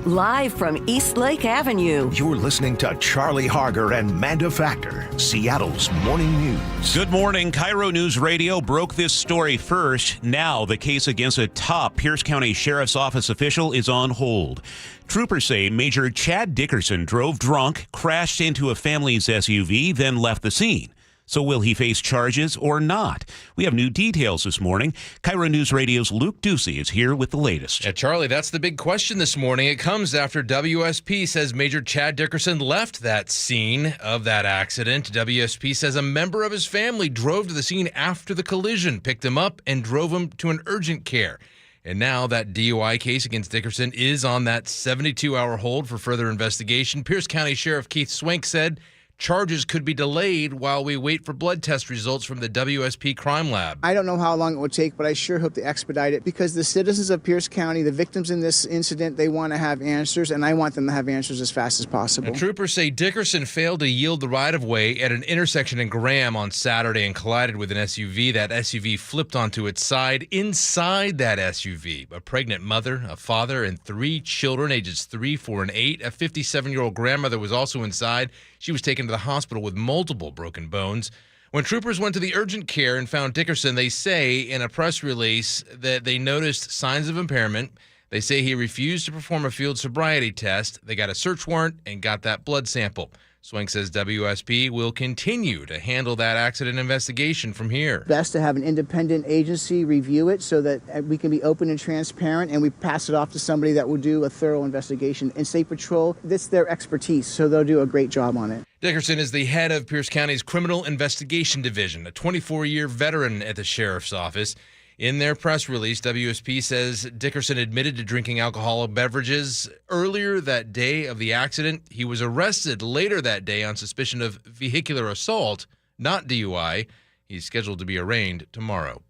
Speaker 1: Live from East Lake Avenue.
Speaker 8: You're listening to Charlie Harger and Manda Factor, Seattle's morning news.
Speaker 17: Good morning. KIRO News Radio broke this story first. Now the case against a top Pierce County Sheriff's Office official is on hold. Troopers say Major Chad Dickerson drove drunk, crashed into a family's SUV, then left the scene. So will he face charges or not? We have new details this morning. KIRO News Radio's Luke Ducey is here with the latest.
Speaker 5: Yeah, Charlie, that's the big question this morning. It comes after WSP says Major Chad Dickerson left that scene of that accident. WSP says a member of his family drove to the scene after the collision, picked him up, and drove him to an urgent care. And now that DUI case against Dickerson is on that 72-hour hold for further investigation. Pierce County Sheriff Keith Swank said charges could be delayed while we wait for blood test results from the WSP Crime Lab.
Speaker 6: I don't know how long it will take, but I sure hope to expedite it because the citizens of Pierce County, the victims in this incident, they want to have answers, and I want them to have answers as fast as possible.
Speaker 5: The troopers say Dickerson failed to yield the right-of-way at an intersection in Graham on Saturday and collided with an SUV. That SUV flipped onto its side. Inside that SUV, a pregnant mother, a father, and 3 children, ages 3, 4, and 8. A 57-year-old grandmother was also inside. She was taken to the hospital with multiple broken bones. When troopers went to the urgent care and found Dickerson, they say in a press release that they noticed signs of impairment. They say he refused to perform a field sobriety test. They got a search warrant and got that blood sample. Swank says WSP will continue to handle that accident investigation from here.
Speaker 6: Best to have an independent agency review it so that we can be open and transparent, and we pass it off to somebody that will do a thorough investigation. And State Patrol, that's their expertise, so they'll do a great job on it.
Speaker 5: Dickerson is the head of Pierce County's Criminal Investigation Division, a 24-year veteran at the Sheriff's Office. In their press release, WSP says Dickerson admitted to drinking alcoholic beverages earlier that day of the accident. He was arrested later that day on suspicion of vehicular assault, not DUI. He's scheduled to be arraigned tomorrow.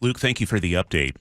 Speaker 17: Luke, thank you for the update.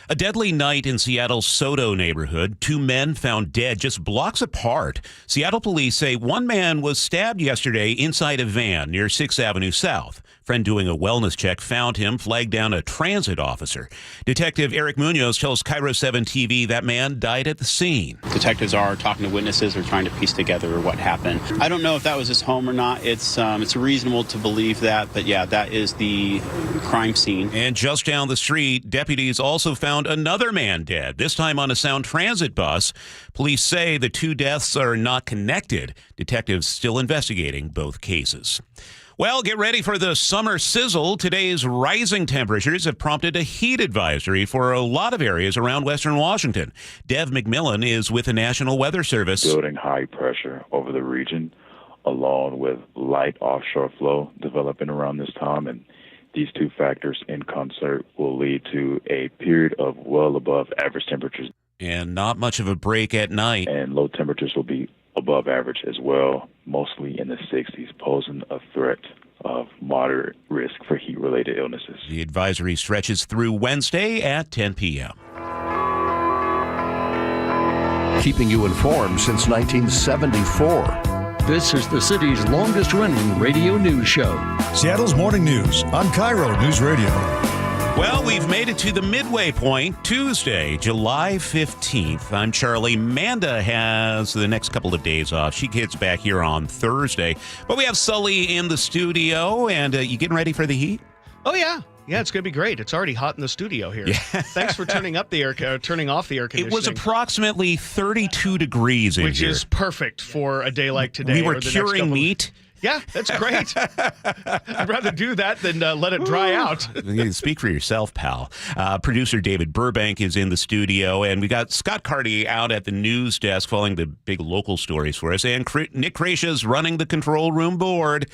Speaker 17: A deadly night in Seattle's Soto neighborhood. 2 men found dead just blocks apart. Seattle police say one man was stabbed yesterday inside a van near 6th Avenue South. Friend doing a wellness check found him, flagged down a transit officer. Detective Eric Munoz tells KIRO 7 TV that man died at the scene.
Speaker 7: Detectives are talking to witnesses or trying to piece together what happened. I don't know if that was his home or not. It's reasonable to believe that, but yeah, that is the crime scene.
Speaker 17: And just down the street, deputies also found another man dead, this time on a Sound Transit bus. Police say the 2 deaths are not connected. Detectives still investigating both cases. Well, get ready for the summer sizzle. Today's rising temperatures have prompted a heat advisory for a lot of areas around western Washington. Dev McMillan is with the National Weather Service.
Speaker 12: Building high pressure over the region, along with light offshore flow developing around this time, and these 2 factors in concert will lead to a period of well above average temperatures.
Speaker 17: And not much of a break at night.
Speaker 12: And low temperatures will be above average as well, mostly in the 60s, posing a threat of moderate risk for heat-related illnesses.
Speaker 17: The advisory stretches through Wednesday at 10 p.m.
Speaker 13: Keeping you informed since 1974. This is the city's longest-running radio news show.
Speaker 14: Seattle's Morning News on KIRO News Radio.
Speaker 17: Well, we've made it to the midway point, Tuesday, July 15th. I'm Charlie. Manda has the next couple of days off. She gets back here on Thursday. But we have Sully in the studio, and you getting ready for the heat?
Speaker 31: Oh, yeah. Yeah, it's going to be great. It's already hot in the studio here. Yeah. Thanks for turning off the air conditioning.
Speaker 17: It was approximately 32 degrees in
Speaker 31: which
Speaker 17: here.
Speaker 31: Which is perfect for a day like today.
Speaker 17: We were curing meat.
Speaker 31: Yeah, that's great. I'd rather do that than let it dry out.
Speaker 17: Speak for yourself, pal. Producer David Burbank is in the studio, and we got Scott Carty out at the news desk following the big local stories for us, and Nick Cratia's running the control room board.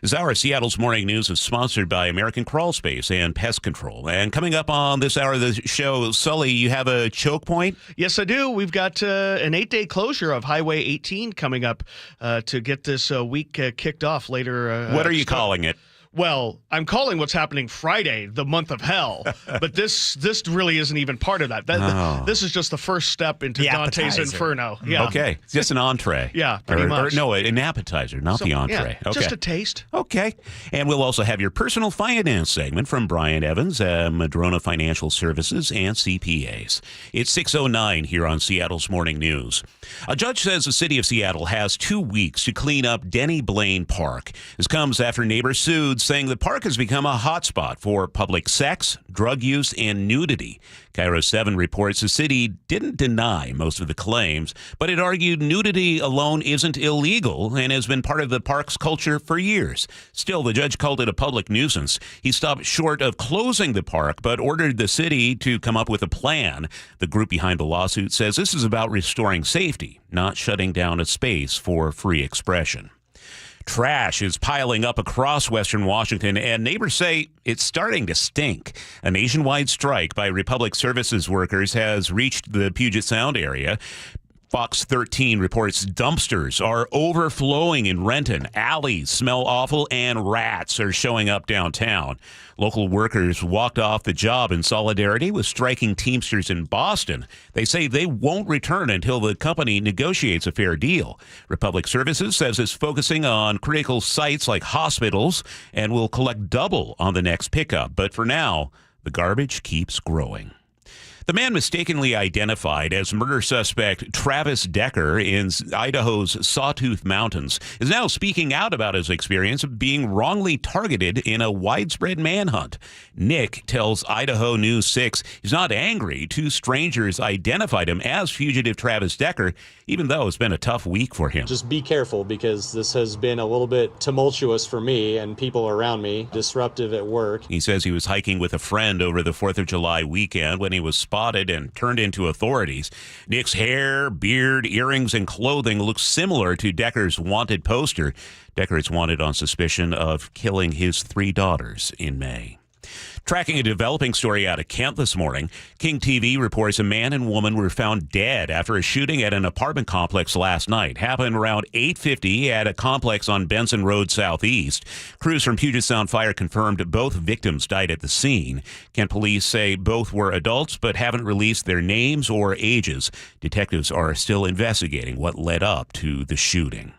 Speaker 17: This hour of Seattle's Morning News is sponsored by American Crawl Space and Pest Control. And coming up on this hour of the show, Sully, you have a choke point?
Speaker 31: Yes, I do. We've got an 8-day closure of Highway 18 coming up to get this week kicked off later.
Speaker 17: What are you calling it?
Speaker 31: Well, I'm calling what's happening Friday the month of hell, but this really isn't even part of that. This is just the first step into Dante's Inferno. Yeah.
Speaker 17: Okay, it's just an entree.
Speaker 31: Yeah, pretty much.
Speaker 17: No, an appetizer, not the entree.
Speaker 31: Yeah,
Speaker 17: okay.
Speaker 31: Just a taste.
Speaker 17: Okay, and we'll also have your personal finance segment from Brian Evans, Madrona Financial Services and CPAs. It's 6:09 here on Seattle's Morning News. A judge says the city of Seattle has 2 weeks to clean up Denny Blaine Park. This comes after neighbors sued, saying the park has become a hotspot for public sex, drug use, and nudity. KIRO 7 reports the city didn't deny most of the claims, but it argued nudity alone isn't illegal and has been part of the park's culture for years. Still, the judge called it a public nuisance. He stopped short of closing the park, but ordered the city to come up with a plan. The group behind the lawsuit says this is about restoring safety, not shutting down a space for free expression. Trash is piling up across Western Washington, and neighbors say it's starting to stink. A nationwide strike by Republic Services workers has reached the Puget Sound area. Fox 13 reports dumpsters are overflowing in Renton. Alleys smell awful, and rats are showing up downtown. Local workers walked off the job in solidarity with striking Teamsters in Boston. They say they won't return until the company negotiates a fair deal. Republic Services says it's focusing on critical sites like hospitals and will collect double on the next pickup. But for now, the garbage keeps growing. The man mistakenly identified as murder suspect Travis Decker in Idaho's Sawtooth Mountains is now speaking out about his experience of being wrongly targeted in a widespread manhunt. Nick tells Idaho News 6 he's not angry two strangers identified him as fugitive Travis Decker, even though it's been a tough week for him.
Speaker 9: Just be careful, because this has been a little bit tumultuous for me and people around me, disruptive at work.
Speaker 17: He says he was hiking with a friend over the 4th of July weekend when he was spotted and turned into authorities. Nick's hair, beard, earrings, and clothing look similar to Decker's wanted poster. Decker is wanted on suspicion of killing his 3 daughters in May. Tracking a developing story out of Kent this morning, King TV reports a man and woman were found dead after a shooting at an apartment complex last night. Happened around 8:50 at a complex on Benson Road Southeast. Crews from Puget Sound Fire confirmed both victims died at the scene. Kent police say both were adults but haven't released their names or ages. Detectives are still investigating what led up to the shooting.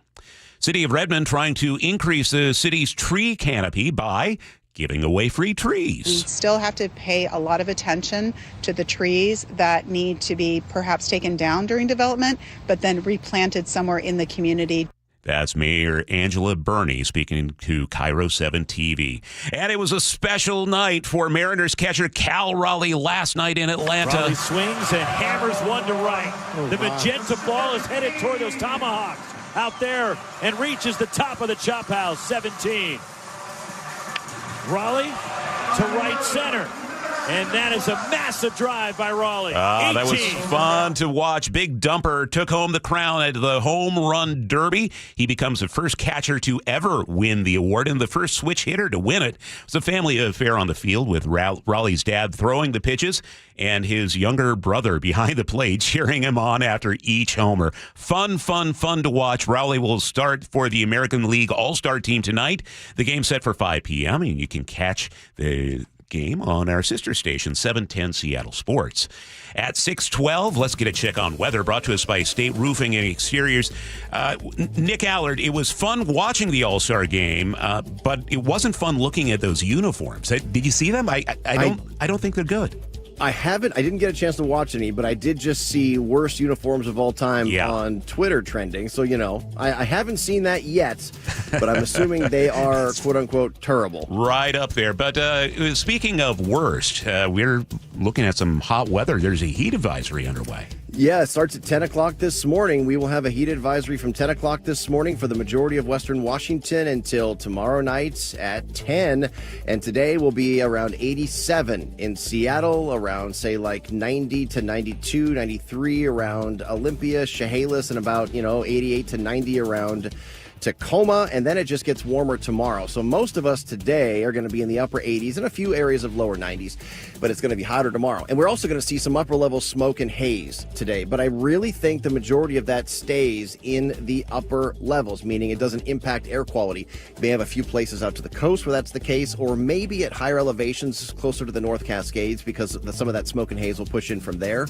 Speaker 17: City of Redmond trying to increase the city's tree canopy by giving away free trees.
Speaker 10: We still have to pay a lot of attention to the trees that need to be perhaps taken down during development, but then replanted somewhere in the community.
Speaker 17: That's Mayor Angela Burney speaking to KIRO 7 TV. And it was a special night for Mariners catcher Cal Raleigh last night in Atlanta.
Speaker 15: Raleigh swings and hammers one to right. The magenta ball is headed toward those tomahawks out there and reaches the top of the chop house, 17. Raleigh to right center. And that is a massive drive by Raleigh.
Speaker 17: That was fun to watch. Big Dumper took home the crown at the Home Run Derby. He becomes the first catcher to ever win the award and the first switch hitter to win it. It was a family affair on the field with Raleigh's dad throwing the pitches and his younger brother behind the plate cheering him on after each homer. Fun to watch. Raleigh will start for the American League All-Star team tonight. The game's set for 5 p.m. and you can catch the game on our sister station, 710 Seattle Sports. At 6:12, let's get a check on weather, brought to us by State Roofing and Exteriors. Nick Allard, it was fun watching the All-Star game, but it wasn't fun looking at those uniforms. Did you see them? I don't think they're good.
Speaker 16: I haven't. I didn't get a chance to watch any, but I did just see worst uniforms of all time on Twitter trending. So, I haven't seen that yet, but I'm assuming they are, quote unquote, terrible.
Speaker 17: Right up there. But speaking of worst, we're looking at some hot weather. There's a heat advisory underway.
Speaker 16: Yeah, it starts at 10 o'clock this morning. We will have a heat advisory from 10 o'clock this morning for the majority of Western Washington until tomorrow night at 10. And today will be around 87 in Seattle, around, say, like 90 to 92, 93 around Olympia, Chehalis, and about, 88 to 90 around Tacoma, and then it just gets warmer tomorrow. So most of us today are going to be in the upper 80s and a few areas of lower 90s, but it's going to be hotter tomorrow. And we're also going to see some upper level smoke and haze today, but I really think the majority of that stays in the upper levels, meaning it doesn't impact air quality. You may have a few places out to the coast where that's the case, or maybe at higher elevations closer to the North Cascades, because some of that smoke and haze will push in from there.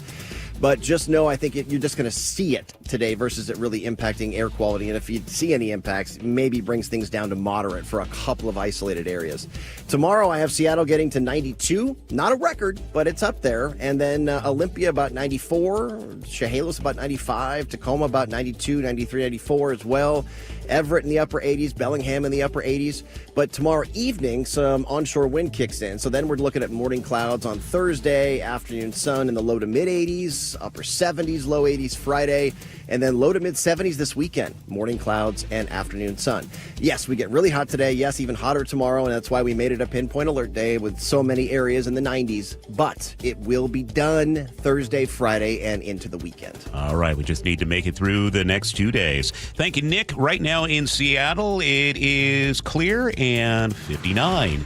Speaker 16: But just know, I think you're just going to see it today versus it really impacting air quality. And if you see any impacts, maybe brings things down to moderate for a couple of isolated areas. Tomorrow, I have Seattle getting to 92. Not a record, but it's up there. And then Olympia about 94. Chehalis about 95. Tacoma about 92, 93, 94 as well. Everett in the upper 80s. Bellingham in the upper 80s. But tomorrow evening, some onshore wind kicks in. So then we're looking at morning clouds on Thursday, afternoon sun in the low to mid 80s, upper 70s, low 80s Friday, and then low to mid 70s this weekend. Morning clouds and afternoon sun. Yes, we get really hot today. Yes, even hotter tomorrow, and that's why we made it a pinpoint alert day with so many areas in the 90s. But it will be done Thursday, Friday, and into the weekend.
Speaker 17: All right, we just need to make it through the next 2 days. Thank you, Nick. Right now in Seattle, it is clear and 59.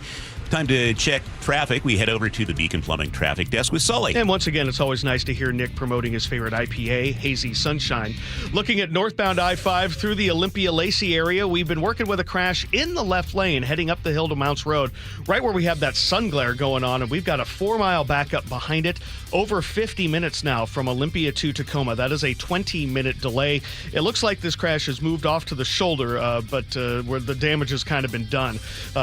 Speaker 17: Time to check traffic. We head over to the Beacon Plumbing Traffic Desk with Sully.
Speaker 31: And once again, it's always nice to hear Nick promoting his favorite IPA, Hazy Sunshine. Looking at northbound I-5 through the Olympia-Lacey area, we've been working with a crash in the left lane heading up the hill to Mounts Road, right where we have that sun glare going on, and we've got a 4-mile backup behind it. Over 50 minutes now from Olympia to Tacoma. That is a 20-minute delay. It looks like this crash has moved off to the shoulder, but where the damage has kind of been done.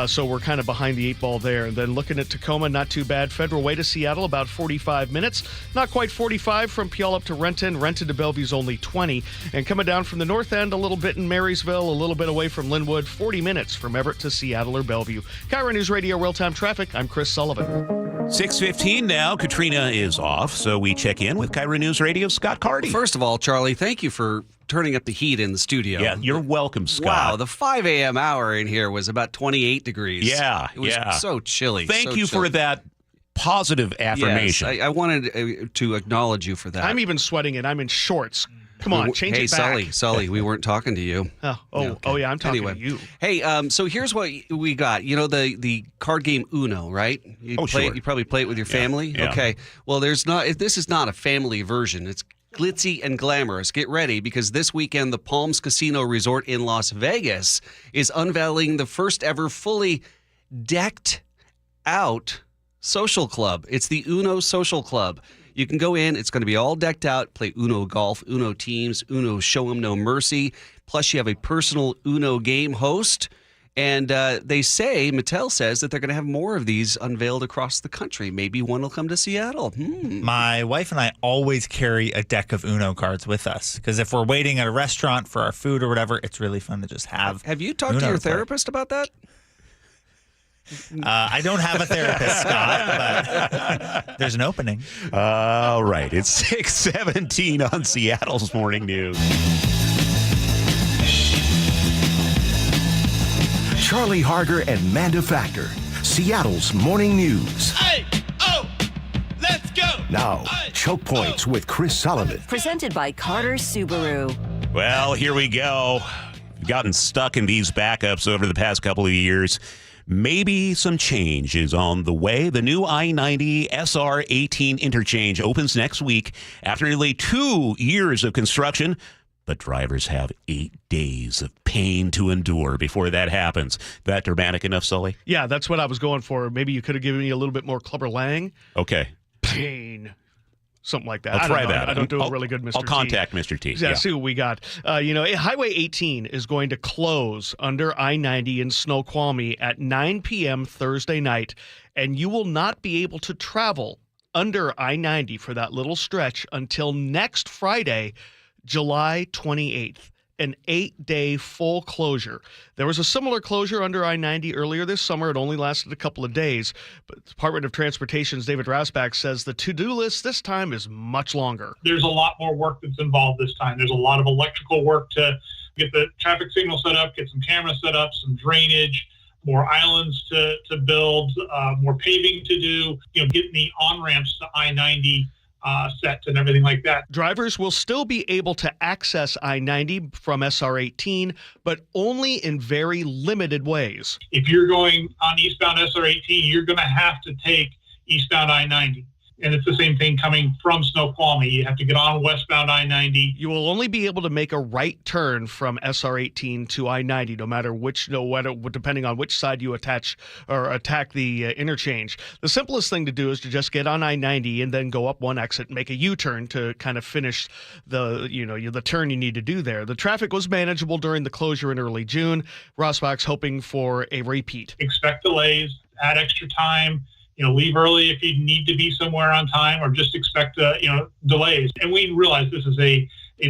Speaker 31: So we're kind of behind the 8 ball there. And then looking at Tacoma, not too bad. Federal Way to Seattle, about 45 minutes. Not quite 45 from Puyallup to Renton. Renton to Bellevue's only 20. And coming down from the north end a little bit in Marysville, a little bit away from Linwood, 40 minutes from Everett to Seattle or Bellevue. KIRO News Radio Real-Time Traffic. I'm Chris Sullivan.
Speaker 17: 6:15 now. Katrina is off, so we check in with KIRO News Radio's Scott Carty.
Speaker 2: First of all, Charlie, thank you for turning up the heat in the studio.
Speaker 17: Yeah, you're welcome, Scott.
Speaker 2: Wow, the 5 a.m. hour in here was about 28 degrees.
Speaker 17: Yeah,
Speaker 2: it was so chilly.
Speaker 17: Thank you for that positive affirmation.
Speaker 2: Yes, I wanted to acknowledge you for that.
Speaker 31: I'm even sweating it. I'm in shorts. Come on, change it back.
Speaker 2: Hey, Sully, we weren't talking to you.
Speaker 31: Yeah, I'm talking to you.
Speaker 2: Hey, so here's what we got. You know the card game Uno, right?
Speaker 17: Sure.
Speaker 2: You probably play it with your family?
Speaker 17: Yeah.
Speaker 2: Okay. Well, this is not a family version. It's glitzy and glamorous. Get ready, because this weekend the Palms Casino Resort in Las Vegas is unveiling the first ever fully decked out social club. It's the Uno Social Club. You can go in. It's going to be all decked out. Play Uno Golf, Uno Teams, Uno Show 'em No Mercy. Plus, you have a personal Uno game host. And Mattel says that they're going to have more of these unveiled across the country. Maybe one will come to Seattle.
Speaker 4: My wife and I always carry a deck of Uno cards with us, because if we're waiting at a restaurant for our food or whatever, it's really fun to just have.
Speaker 2: Have you talked to your therapist about that?
Speaker 4: I don't have a therapist, Scott, but there's an opening.
Speaker 17: All right. It's 6:17 on Seattle's Morning News.
Speaker 8: Charlie Harger and Manda Factor, Seattle's Morning News.
Speaker 11: Let's go!
Speaker 8: Now, Choke Points with Chris Sullivan.
Speaker 1: Presented by Carter Subaru.
Speaker 17: Well, here we go. We've gotten stuck in these backups over the past couple of years. Maybe some change is on the way. The new I-90 SR18 interchange opens next week after nearly 2 years of construction. But drivers have 8 days of pain to endure before that happens. That dramatic enough, Sully?
Speaker 31: Yeah, that's what I was going for. Maybe you could have given me a little bit more Clubber Lang.
Speaker 17: Okay.
Speaker 31: Pain. Something like that.
Speaker 17: I'll try that.
Speaker 31: I don't do a really good Mr. T.
Speaker 17: I'll contact Mr. T.
Speaker 31: Yeah, see what we got. Highway 18 is going to close under I-90 in Snoqualmie at 9 p.m. Thursday night, and you will not be able to travel under I-90 for that little stretch until next Friday, July 28th. An 8-day full closure. There was a similar closure under I-90 earlier this summer. It only lasted a couple of days. But Department of Transportation's David Rasbach says the to-do list this time is much longer.
Speaker 18: There's a lot more work that's involved this time. There's a lot of electrical work to get the traffic signal set up, get some cameras set up, some drainage, more islands to build, more paving to do, getting the on-ramps to I-90 sets and everything like that.
Speaker 31: Drivers will still be able to access I-90 from SR18, but only in very limited ways.
Speaker 18: If you're going on eastbound SR18, you're going to have to take eastbound I-90. And it's the same thing coming from Snoqualmie. You have to get on westbound I-90.
Speaker 31: You will only be able to make a right turn from SR18 to I-90, depending on which side you attack the interchange. The simplest thing to do is to just get on I-90 and then go up one exit and make a U-turn to kind of finish the turn you need to do there. The traffic was manageable during the closure in early June. Rosbach's hoping for a repeat.
Speaker 18: Expect delays, add extra time. Leave early if you need to be somewhere on time, or just expect, delays. And we realize this is a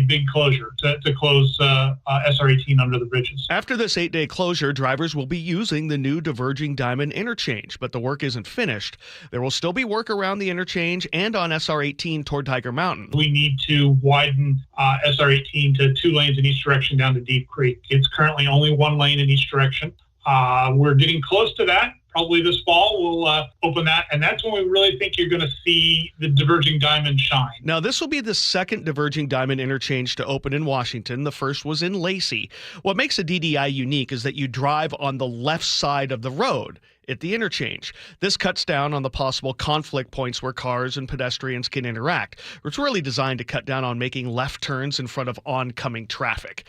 Speaker 18: big closure to close SR18 under the bridges.
Speaker 31: After this 8-day closure, drivers will be using the new diverging diamond interchange, but the work isn't finished. There will still be work around the interchange and on SR18 toward Tiger Mountain.
Speaker 18: We need to widen SR18 to 2 lanes in each direction down to Deep Creek. It's currently only 1 lane in each direction. We're getting close to that. Probably this fall we'll open that, and that's when we really think you're going to see the diverging diamond shine.
Speaker 31: Now, this will be the second diverging diamond interchange to open in Washington. The first was in Lacey. What makes a DDI unique is that you drive on the left side of the road at the interchange. This cuts down on the possible conflict points where cars and pedestrians can interact. It's really designed to cut down on making left turns in front of oncoming traffic.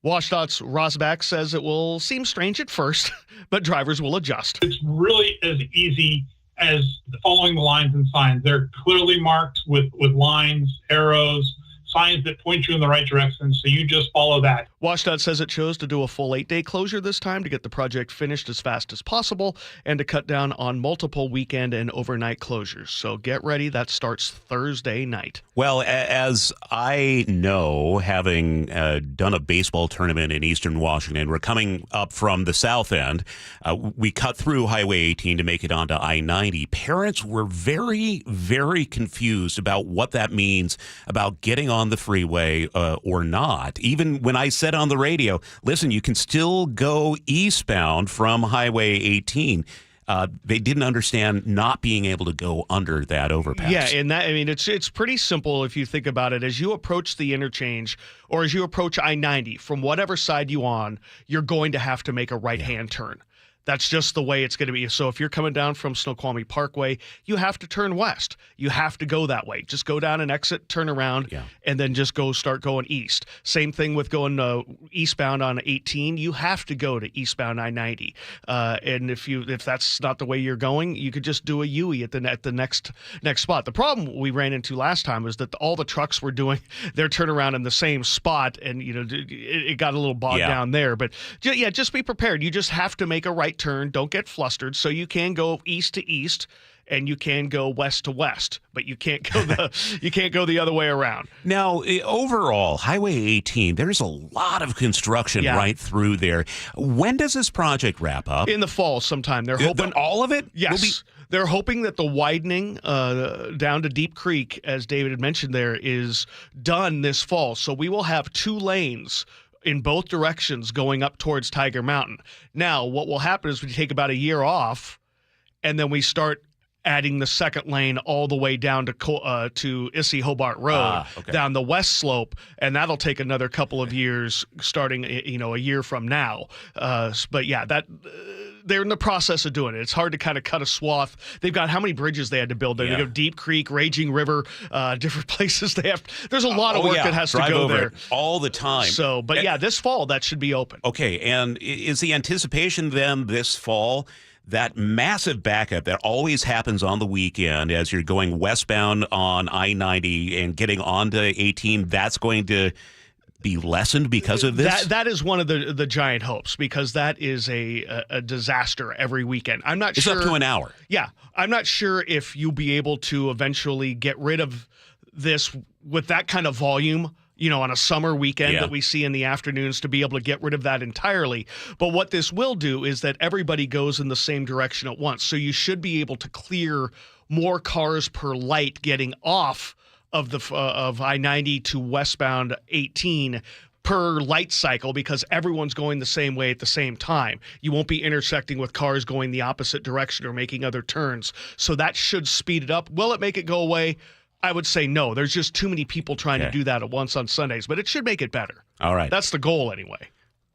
Speaker 31: WashDOT's Rosbach says it will seem strange at first, but drivers will adjust.
Speaker 18: It's really as easy as following the lines and signs. They're clearly marked with lines, arrows, signs that point you in the right direction, so you just follow that.
Speaker 31: WashDOT says it chose to do a full 8-day closure this time to get the project finished as fast as possible and to cut down on multiple weekend and overnight closures. So get ready. That starts Thursday night.
Speaker 17: Well, as I know, having done a baseball tournament in Eastern Washington, we're coming up from the south end. We cut through Highway 18 to make it onto I-90. Parents were very, very confused about what that means about getting on the freeway or not. Even when I said on the radio, listen, you can still go eastbound from Highway 18. They didn't understand not being able to go under that overpass.
Speaker 31: Yeah, and it's pretty simple if you think about it. As you approach the interchange or as you approach I-90, from whatever side you're on, you're going to have to make a right-hand turn. That's just the way it's going to be. So if you're coming down from Snoqualmie Parkway, you have to turn west. You have to go that way. Just go down and exit, turn around, and then just start going east. Same thing with going eastbound on 18. You have to go to eastbound I-90. And if that's not the way you're going, you could just do a U-turn at the next spot. The problem we ran into last time was that all the trucks were doing their turnaround in the same spot, and it got a little bogged down there. But just be prepared. You just have to make a right turn. Don't get flustered. So you can go east to east and you can go west to west, but you can't go the other way around.
Speaker 17: Now, overall, Highway 18, there's a lot of construction right through there. When does this project wrap up?
Speaker 31: In the fall sometime. They're hoping
Speaker 17: all of it?
Speaker 31: Yes. They're hoping that the widening down to Deep Creek, as David had mentioned there, is done this fall. So we will have 2 lanes in both directions going up towards Tiger Mountain. Now, what will happen is we take about a year off, and then we start adding the second lane all the way down to Issy Hobart Road, down the west slope, and that'll take another couple of years, starting a year from now. But yeah, they're in the process of doing it. It's hard to kind of cut a swath. They've got how many bridges they had to build there? They go Deep Creek, Raging River, different places they have. There's a lot of work that has to go there
Speaker 17: all the time.
Speaker 31: So, but this fall that should be open.
Speaker 17: Okay, and is the anticipation then this fall that massive backup that always happens on the weekend as you're going westbound on I-90 and getting onto 18, that's going to be lessened because of this?
Speaker 31: That is one of the giant hopes, because that is a disaster every weekend. I'm not sure.
Speaker 17: It's up to an hour.
Speaker 31: Yeah. I'm not sure if you'll be able to eventually get rid of this with that kind of volume, on a summer weekend that we see in the afternoons, to be able to get rid of that entirely. But what this will do is that everybody goes in the same direction at once. So you should be able to clear more cars per light getting off of I-90 to westbound 18 per light cycle, because everyone's going the same way at the same time. You won't be intersecting with cars going the opposite direction or making other turns. So that should speed it up. Will it make it go away? I would say no. There's just too many people trying to do that at once on Sundays, but it should make it better.
Speaker 17: All right.
Speaker 31: That's the goal anyway.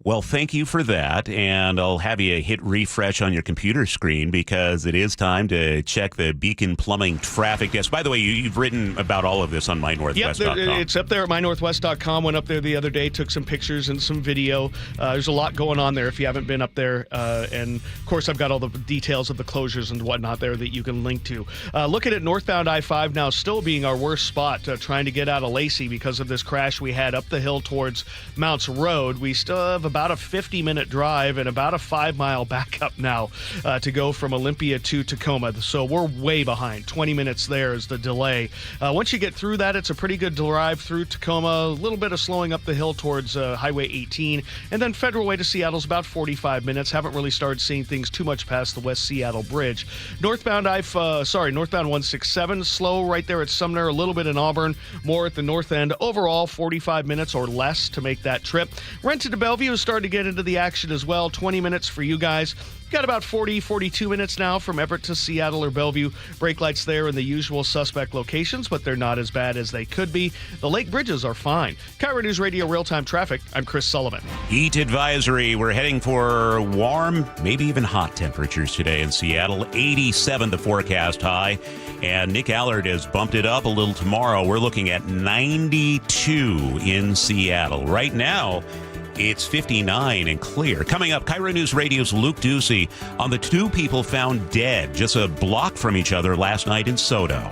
Speaker 17: Well, thank you for that, and I'll have you hit refresh on your computer screen because it is time to check the Beacon Plumbing traffic desk. By the way, you've written about all of this on mynorthwest.com.
Speaker 31: Yep, it's up there at mynorthwest.com. Went up there the other day, took some pictures and some video. There's a lot going on there if you haven't been up there. And, of course, I've got all the details of the closures and whatnot there that you can link to. Looking at northbound I-5 now still being our worst spot, trying to get out of Lacey because of this crash we had up the hill towards Mounts Road. We still have about a 50-minute drive and about a 5-mile backup now to go from Olympia to Tacoma. So we're way behind. 20 minutes there is the delay. Once you get through that, it's a pretty good drive through Tacoma. A little bit of slowing up the hill towards Highway 18. And then Federal Way to Seattle's about 45 minutes. Haven't really started seeing things too much past the West Seattle Bridge. Northbound 167, slow right there at Sumner, a little bit in Auburn, more at the north end. Overall, 45 minutes or less to make that trip. Rented to Bellevue is starting to get into the action as well. 20 minutes for you guys. Got about 42 minutes now from Everett to Seattle or Bellevue. Brake lights there in the usual suspect locations, but they're not as bad as they could be. The lake bridges are fine. KIRO News Radio real-time traffic. I'm Chris Sullivan.
Speaker 17: Heat advisory. We're heading for warm, maybe even hot temperatures today in Seattle. 87 the forecast high. And Nick Allard has bumped it up a little tomorrow. We're looking at 92 in Seattle. Right now, it's 59 and clear. Coming up, KIRO News Radio's Luke Ducey on the two people found dead just a block from each other last night in Soto.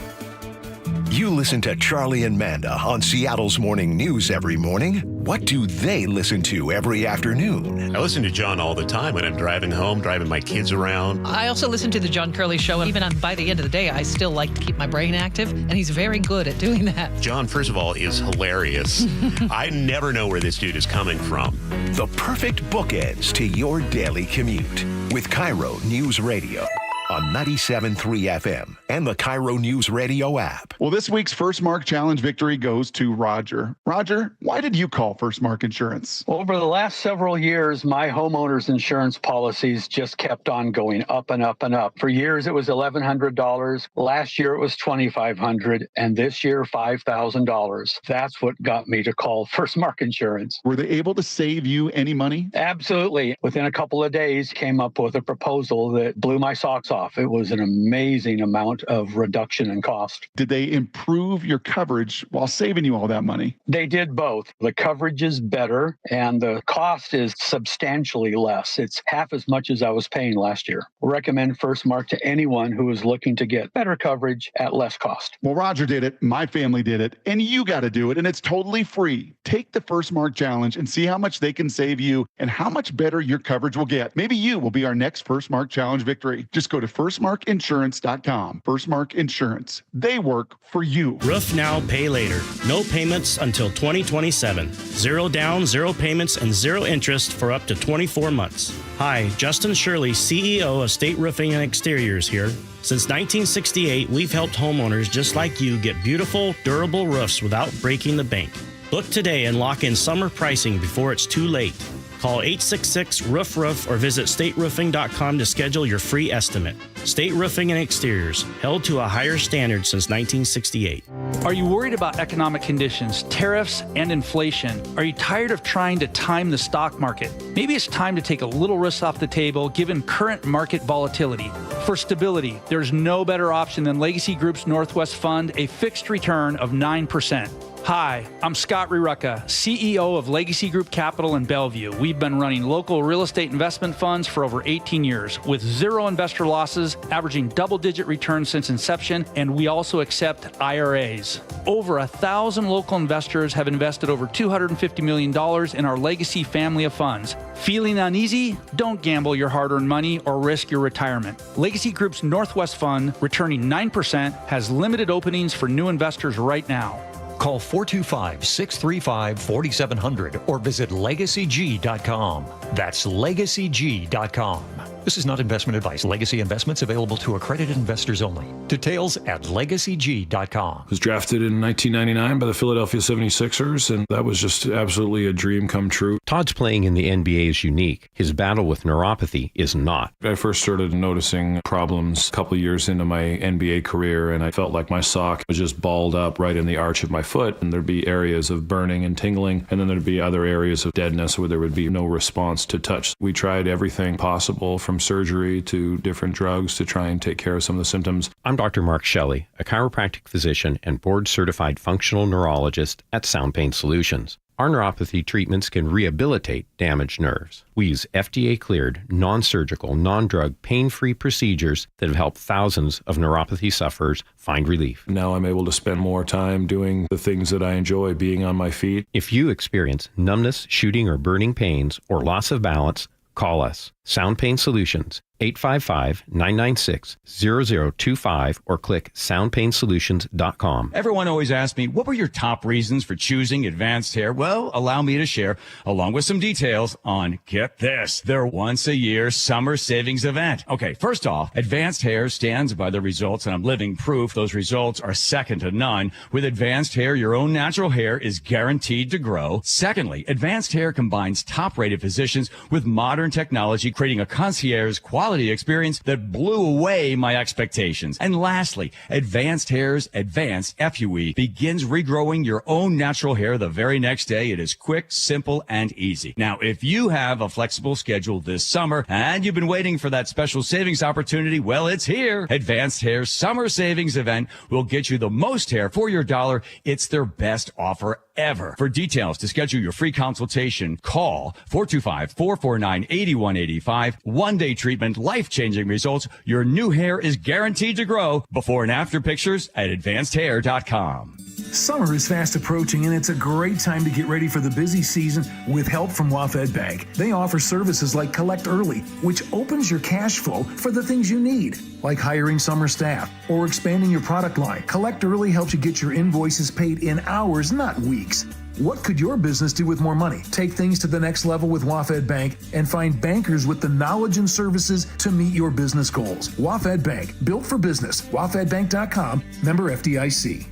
Speaker 8: You listen to Charlie and Manda on Seattle's Morning News every morning. What do they listen to every afternoon?
Speaker 17: I listen to John all the time when I'm driving home, driving my kids around.
Speaker 19: I also listen to the John Curley Show. Even by the end of the day, I still like to keep my brain active, and he's very good at doing that.
Speaker 17: John, first of all, is hilarious. I never know where this dude is coming from.
Speaker 8: The perfect bookends to your daily commute with KIRO News Radio on 97.3 FM and the KIRO News Radio app.
Speaker 20: Well, this week's First Mark Challenge victory goes to Roger. Roger, why did you call First Mark Insurance?
Speaker 21: Over the last several years, my homeowner's insurance policies just kept on going up and up and up. For years, it was $1,100. Last year, it was $2,500. And this year, $5,000. That's what got me to call First Mark Insurance.
Speaker 20: Were they able to save you any money?
Speaker 21: Absolutely. Within a couple of days, came up with a proposal that blew my socks off. It was an amazing amount of reduction in cost.
Speaker 20: Did they improve your coverage while saving you all that money?
Speaker 21: They did both. The coverage is better and the cost is substantially less. It's half as much as I was paying last year. I recommend First Mark to anyone who is looking to get better coverage at less cost.
Speaker 20: Well, Roger did it, my family did it, and you got to do it, and it's totally free. Take the First Mark Challenge and see how much they can save you and how much better your coverage will get. Maybe you will be our next First Mark Challenge victory. Just go to firstmarkinsurance.com. First Mark Insurance. They work for you.
Speaker 22: Roof now, pay later. No payments until 2027. Zero down, zero payments, and zero interest for up to 24 months. Hi, Justin Shirley, CEO of State Roofing and Exteriors here. Since 1968, we've helped homeowners just like you get beautiful, durable roofs without breaking the bank. Book today and lock in summer pricing before it's too late. Call 866-ROOF-ROOF or visit stateroofing.com to schedule your free estimate. State Roofing and Exteriors, held to a higher standard since 1968.
Speaker 23: Are you worried about economic conditions, tariffs, and inflation? Are you tired of trying to time the stock market? Maybe it's time to take a little risk off the table given current market volatility. For stability, there's no better option than Legacy Group's Northwest Fund, a fixed return of 9%. Hi, I'm Scott Rirucka, CEO of Legacy Group Capital in Bellevue. We've been running local real estate investment funds for over 18 years with zero investor losses, averaging double-digit returns since inception, and we also accept IRAs. Over 1,000 local investors have invested over $250 million in our Legacy family of funds. Feeling uneasy? Don't gamble your hard-earned money or risk your retirement. Legacy Group's Northwest Fund, returning 9%, has limited openings for new investors right now.
Speaker 24: Call 425-635-4700 or visit LegacyG.com. That's LegacyG.com.
Speaker 3: This is not investment advice. Legacy investments available to accredited investors only. Details at legacyg.com.
Speaker 5: Was drafted in 1999 by the Philadelphia 76ers, and that was just absolutely a dream come true.
Speaker 6: Todd's playing in the NBA is unique. His battle with neuropathy is not.
Speaker 5: I first started noticing problems a couple years into my NBA career, and I felt like my sock was just balled up right in the arch of my foot, and there'd be areas of burning and tingling, and then there'd be other areas of deadness where there would be no response to touch. We tried everything possible, from surgery to different drugs, to try and take care of some of the symptoms.
Speaker 6: I'm Dr. Mark Shelley, a chiropractic physician and board-certified functional neurologist at Sound Pain Solutions. Our neuropathy treatments can rehabilitate damaged nerves. We use FDA-cleared, non-surgical, non-drug, pain-free procedures that have helped thousands of neuropathy sufferers find relief.
Speaker 5: Now I'm able to spend more time doing the things that I enjoy, being on my feet.
Speaker 6: If you experience numbness, shooting, or burning pains, or loss of balance, call us. Sound Pain Solutions, 855-996-0025, or click soundpainsolutions.com.
Speaker 7: Everyone always asks me, what were your top reasons for choosing Advanced Hair? Well, allow me to share, along with some details on, get this, their once-a-year summer savings event. Okay, first off, Advanced Hair stands by the results, and I'm living proof those results are second to none. With Advanced Hair, your own natural hair is guaranteed to grow. Secondly, Advanced Hair combines top-rated physicians with modern technology, creating a concierge quality experience that blew away my expectations. And lastly, Advanced Hair's Advanced FUE begins regrowing your own natural hair the very next day. It is quick, simple, and easy. Now, if you have a flexible schedule this summer and you've been waiting for that special savings opportunity, well, it's here. Advanced Hair's Summer Savings Event will get you the most hair for your dollar. It's their best offer ever. For details to schedule your free consultation, call 425-449-8185. One-day treatment, life-changing results. Your new hair is guaranteed to grow. Before and after pictures at advancedhair.com.
Speaker 24: Summer is fast approaching, and it's a great time to get ready for the busy season with help from WaFd Bank. They offer services like Collect Early, which opens your cash flow for the things you need, like hiring summer staff or expanding your product line. Collect Early helps you get your invoices paid in hours, not weeks. What could your business do with more money? Take things to the next level with WaFd Bank and find bankers with the knowledge and services to meet your business goals. WaFd Bank, built for business. WaFdBank.com, member FDIC.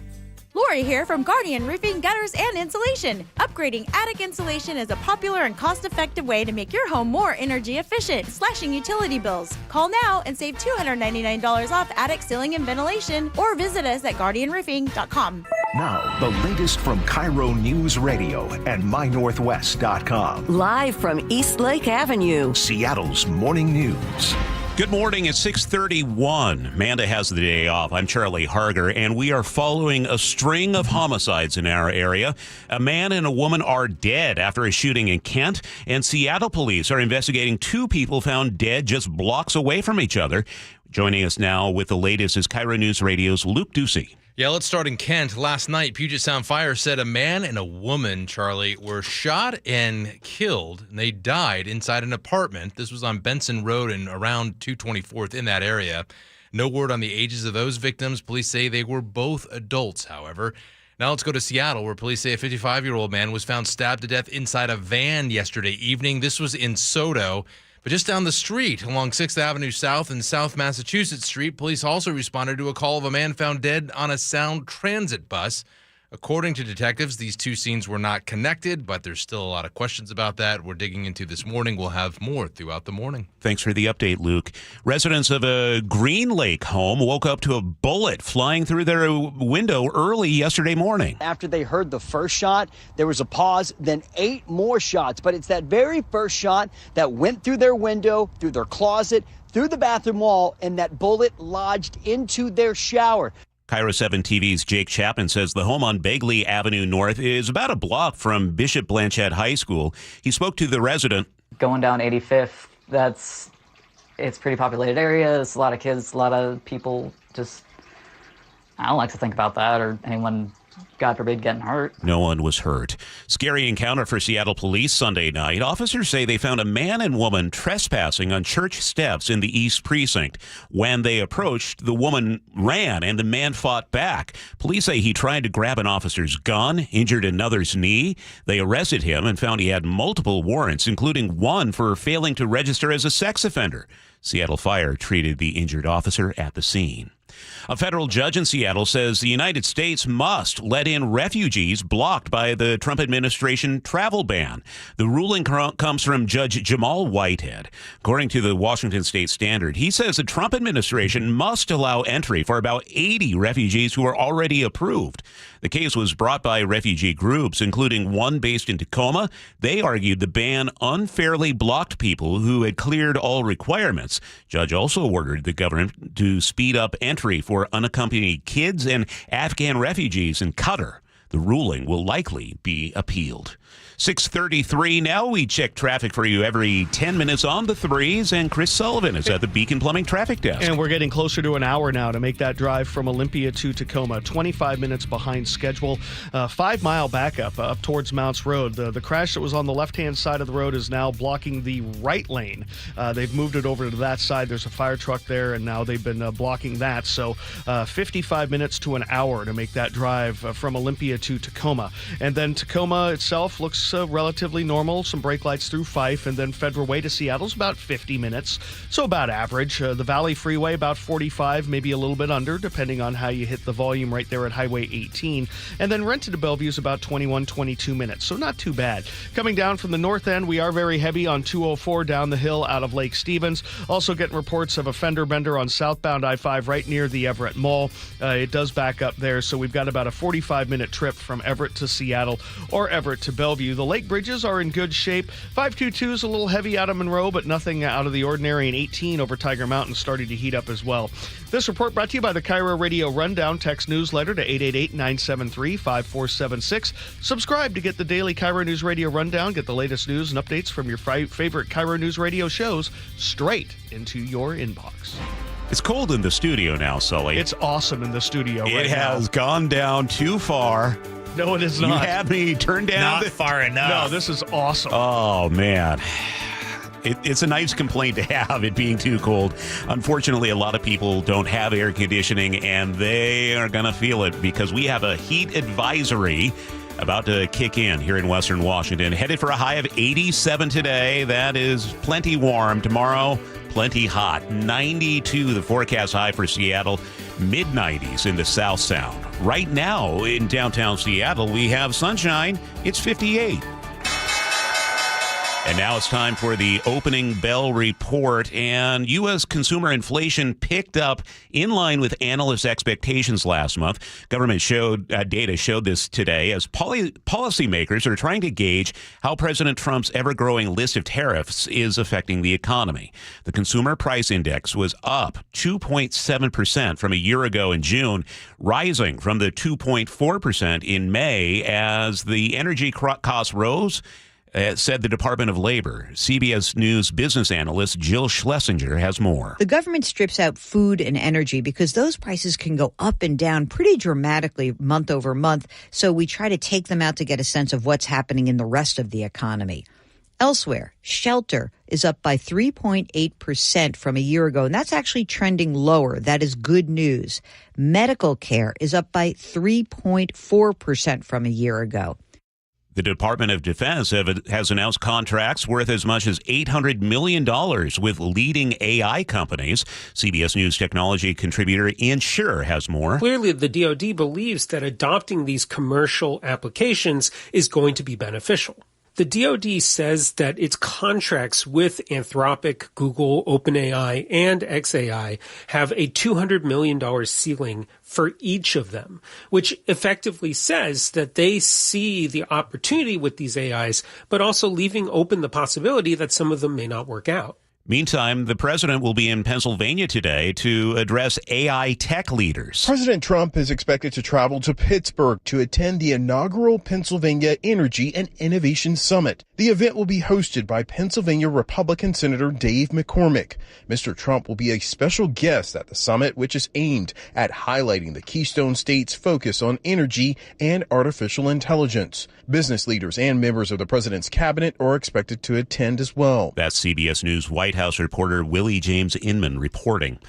Speaker 25: Lori here from Guardian Roofing, Gutters, and Insulation. Upgrading attic insulation is a popular and cost-effective way to make your home more energy efficient, slashing utility bills. Call now and save $299 off attic ceiling and ventilation, or visit us at guardianroofing.com.
Speaker 8: Now, the latest from KIRO Newsradio and MyNorthwest.com.
Speaker 1: Live from East Lake Avenue,
Speaker 8: Seattle's morning news.
Speaker 17: Good morning. It's 6:31. Manda has the day off. I'm Charlie Harger, and we are following a string of homicides in our area. A man and a woman are dead after a shooting in Kent, and Seattle police are investigating two people found dead just blocks away from each other. Joining us now with the latest is KIRO News Radio's Luke Ducey.
Speaker 26: Yeah, let's start in Kent. Last night, Puget Sound Fire said a man and a woman, Charlie, were shot and killed, and they died inside an apartment. This was on Benson Road and around 224th in that area. No word on the ages of those victims. Police say they were both adults, however. Now let's go to Seattle, where police say a 55-year-old man was found stabbed to death inside a van yesterday evening. This was in Soto. But just down the street, along 6th Avenue South and South Massachusetts Street, police also responded to a call of a man found dead on a Sound Transit bus. According to detectives, these two scenes were not connected, but there's still a lot of questions about that. We're digging into this morning. We'll have more throughout the morning.
Speaker 17: Thanks for the update, Luke. Residents of a Green Lake home woke up to a bullet flying through their window early yesterday morning.
Speaker 27: After they heard the first shot, there was a pause, then 8 more shots. But it's that very first shot that went through their window, through their closet, through the bathroom wall, and that bullet lodged into their shower.
Speaker 17: KIRO 7 TV's Jake Chapman says the home on Begley Avenue North is about a block from Bishop Blanchette High School. He spoke to the resident.
Speaker 28: Going down 85th, it's a pretty populated area. It's a lot of kids, a lot of people. I don't like to think about that or anyone, God forbid, getting hurt.
Speaker 17: No one was hurt. Scary encounter for Seattle police Sunday night. Officers say they found a man and woman trespassing on church steps in the East Precinct. When they approached, the woman ran and the man fought back. Police say he tried to grab an officer's gun, injured another's knee. They arrested him and found he had multiple warrants, including one for failing to register as a sex offender. Seattle Fire treated the injured officer at the scene. A federal judge in Seattle says the United States must let in refugees blocked by the Trump administration travel ban. The ruling comes from Judge Jamal Whitehead. According to the Washington State Standard, he says the Trump administration must allow entry for about 80 refugees who are already approved. The case was brought by refugee groups, including one based in Tacoma. They argued the ban unfairly blocked people who had cleared all requirements. Judge also ordered the government to speed up entry for unaccompanied kids and Afghan refugees in Qatar. The ruling will likely be appealed. 6:33 now. We check traffic for you every 10 minutes on the threes, and Chris Sullivan is at the Beacon Plumbing Traffic Desk.
Speaker 31: And we're getting closer to an hour now to make that drive from Olympia to Tacoma. 25 minutes behind schedule. 5-mile backup up towards Mounts Road. The crash that was on the left-hand side of the road is now blocking the right lane. They've moved it over to that side. There's a fire truck there, and now they've been blocking that. So 55 minutes to an hour to make that drive from Olympia to Tacoma. And then Tacoma itself looks relatively normal. Some brake lights through Fife, and then Federal Way to Seattle's about 50 minutes, so about average. The Valley Freeway about 45, maybe a little bit under, depending on how you hit the volume right there at Highway 18. And then Renton to Bellevue is about 21, 22 minutes, so not too bad. Coming down from the north end, we are very heavy on 204 down the hill out of Lake Stevens. Also getting reports of a fender bender on southbound I-5 right near the Everett Mall. It does back up there, so we've got about a 45-minute trip from Everett to Seattle or Everett to Bellevue. The lake bridges are in good shape. 522 is a little heavy out of Monroe, but nothing out of the ordinary. And 18 over Tiger Mountain starting to heat up as well. This report brought to you by the KIRO Radio Rundown. Text newsletter to 888-973-5476. Subscribe to get the daily KIRO News Radio Rundown. Get the latest news and updates from your favorite KIRO News Radio shows straight into your inbox.
Speaker 17: It's cold in the studio now, Sully.
Speaker 31: It's awesome in the studio right now.
Speaker 17: It has gone down too far.
Speaker 31: No, it is not.
Speaker 17: You had me turned down.
Speaker 31: Not far enough. No, this is awesome.
Speaker 17: Oh, man. It's a nice complaint to have, it being too cold. Unfortunately, a lot of people don't have air conditioning, and they are going to feel it because we have a heat advisory about to kick in here in Western Washington. Headed for a high of 87 today. That is plenty warm. Tomorrow, plenty hot. 92, the forecast high for Seattle. Mid-90s in the South Sound. Right now in downtown Seattle, we have sunshine. It's 58. And now it's time for the opening bell report. And U.S. consumer inflation picked up in line with analysts' expectations last month. Government data showed this today as policymakers are trying to gauge how President Trump's ever-growing list of tariffs is affecting the economy. The Consumer Price Index was up 2.7% from a year ago in June, rising from the 2.4% in May as the energy costs rose. Said the Department of Labor. CBS News business analyst Jill Schlesinger has more.
Speaker 2: The government strips out food and energy because those prices can go up and down pretty dramatically month over month. So we try to take them out to get a sense of what's happening in the rest of the economy. Elsewhere, shelter is up by 3.8% from a year ago, and that's actually trending lower. That is good news. Medical care is up by 3.4% from a year ago.
Speaker 17: The Department of Defense has announced contracts worth as much as $800 million with leading AI companies. CBS News technology contributor Ian Scher has more.
Speaker 4: Clearly, the DoD believes that adopting these commercial applications is going to be beneficial. The DoD says that its contracts with Anthropic, Google, OpenAI, and xAI have a $200 million ceiling for each of them, which effectively says that they see the opportunity with these AIs, but also leaving open the possibility that some of them may not work out.
Speaker 17: Meantime, the president will be in Pennsylvania today to address AI tech leaders.
Speaker 9: President Trump is expected to travel to Pittsburgh to attend the inaugural Pennsylvania Energy and Innovation Summit. The event will be hosted by Pennsylvania Republican Senator Dave McCormick. Mr. Trump will be a special guest at the summit, which is aimed at highlighting the Keystone State's focus on energy and artificial intelligence. Business leaders and members of the president's cabinet are expected to attend as well.
Speaker 17: That's CBS News White White House reporter Willie James Inman reporting.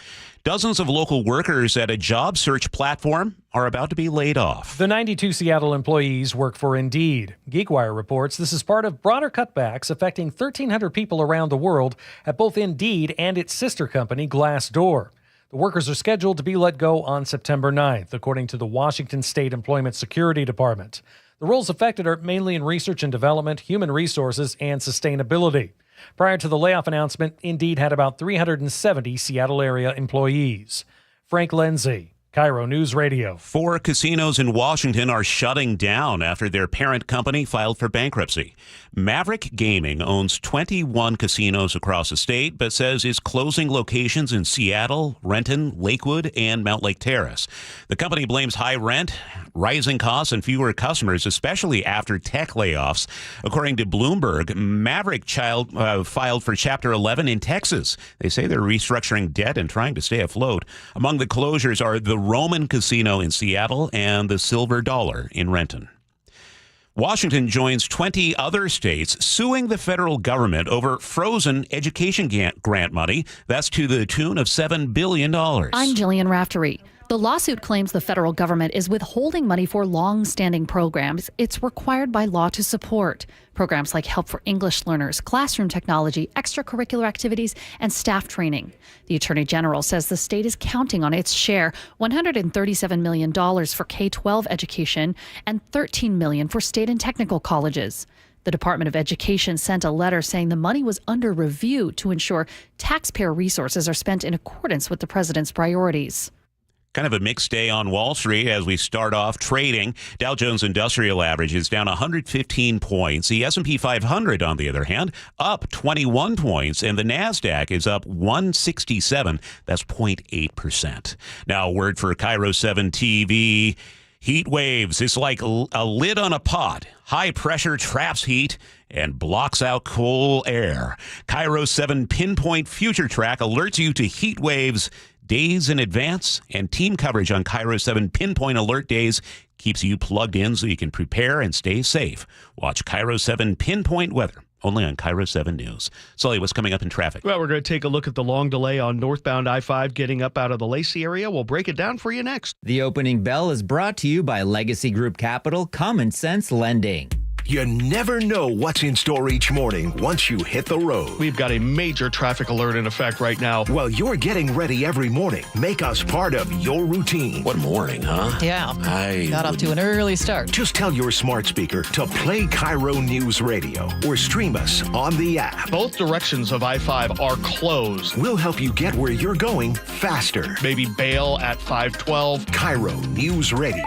Speaker 17: Dozens of local workers at a job search platform are about to be laid off.
Speaker 10: The 92 Seattle employees work for Indeed. GeekWire reports this is part of broader cutbacks affecting 1,300 people around the world at both Indeed and its sister company, Glassdoor. The workers are scheduled to be let go on September 9th, according to the Washington State Employment Security Department. The roles affected are mainly in research and development, human resources, and sustainability. Prior to the layoff announcement, Indeed had about 370 Seattle area employees. Frank Lindsay, KIRO Newsradio.
Speaker 17: 4 casinos in Washington are shutting down after their parent company filed for bankruptcy. Maverick Gaming owns 21 casinos across the state, but says it's closing locations in Seattle, Renton, Lakewood, and Mount Lake Terrace. The company blames high rent, rising costs, and fewer customers, especially after tech layoffs. According to Bloomberg, Maverick filed for Chapter 11 in Texas. They say they're restructuring debt and trying to stay afloat. Among the closures are the Roman Casino in Seattle and the Silver Dollar in Renton. Washington joins 20 other states suing the federal government over frozen education grant money. That's to the tune of $7 billion.
Speaker 11: I'm Jillian Raftery. The lawsuit claims the federal government is withholding money for long-standing programs it's required by law to support. Programs like help for English learners, classroom technology, extracurricular activities, and staff training. The Attorney General says the state is counting on its share, $137 million for K-12 education and $13 million for state and technical colleges. The Department of Education sent a letter saying the money was under review to ensure taxpayer resources are spent in accordance with the president's priorities.
Speaker 17: Kind of a mixed day on Wall Street as we start off trading. Dow Jones Industrial Average is down 115 points. The S&P 500, on the other hand, up 21 points, and the NASDAQ is up 167. That's 0.8%. Now, a word for KIRO 7 TV. Heat waves. It's like a lid on a pot. High pressure traps heat and blocks out cool air. KIRO 7 Pinpoint Future Track alerts you to heat waves days in advance, and team coverage on KIRO 7 Pinpoint Alert Days keeps you plugged in so you can prepare and stay safe. Watch KIRO 7 Pinpoint Weather only on KIRO 7 News. Sully, what's coming up in traffic?
Speaker 31: Well, we're going to take a look at the long delay on northbound I-5 getting up out of the Lacey area. We'll break it down for you next.
Speaker 12: The opening bell is brought to you by Legacy Group Capital Common Sense Lending.
Speaker 8: You never know what's in store each morning once you hit the road.
Speaker 31: We've got a major traffic alert in effect right now.
Speaker 8: Well, you're getting ready every morning. Make us part of your routine.
Speaker 17: What morning, huh?
Speaker 13: Yeah. Got off to an early start.
Speaker 8: Just tell your smart speaker to play KIRO News Radio or stream us on the app.
Speaker 31: Both directions of I-5 are closed.
Speaker 8: We'll help you get where you're going faster.
Speaker 31: Maybe bail at 512.
Speaker 8: KIRO News Radio.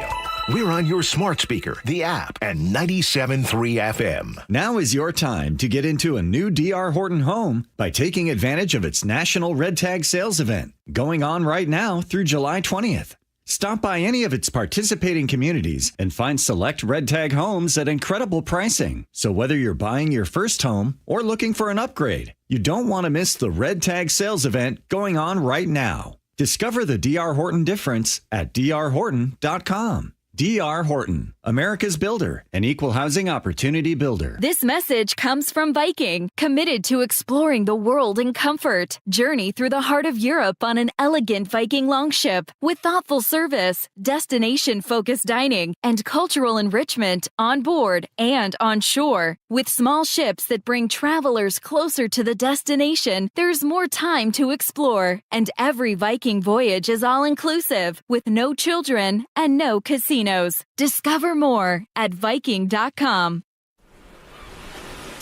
Speaker 8: We're on your smart speaker, the app, and 97.3 FM.
Speaker 14: Now is your time to get into a new D.R. Horton home by taking advantage of its National Red Tag Sales Event, going on right now through July 20th. Stop by any of its participating communities and find select Red Tag homes at incredible pricing. So whether you're buying your first home or looking for an upgrade, you don't want to miss the Red Tag Sales Event going on right now. Discover the D.R. Horton difference at drhorton.com. D.R. Horton, America's builder, an equal housing opportunity builder.
Speaker 15: This message comes from Viking, committed to exploring the world in comfort. Journey through the heart of Europe on an elegant Viking longship with thoughtful service, destination-focused dining, and cultural enrichment on board and on shore. With small ships that bring travelers closer to the destination, there's more time to explore. And every Viking voyage is all-inclusive, with no children and no casinos. Discover more at Viking.com.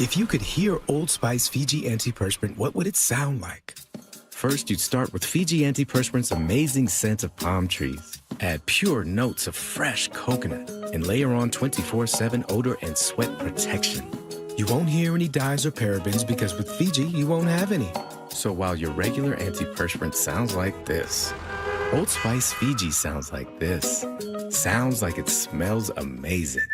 Speaker 16: If you could hear Old Spice Fiji Antiperspirant, what would it sound like? First, you'd start with Fiji Antiperspirant's amazing scent of palm trees. Add pure notes of fresh coconut and layer on 24/7 odor and sweat protection. You won't hear any dyes or parabens because with Fiji, you won't have any. So while your regular antiperspirant sounds like this, Old Spice Fiji sounds like this. Sounds like it smells amazing.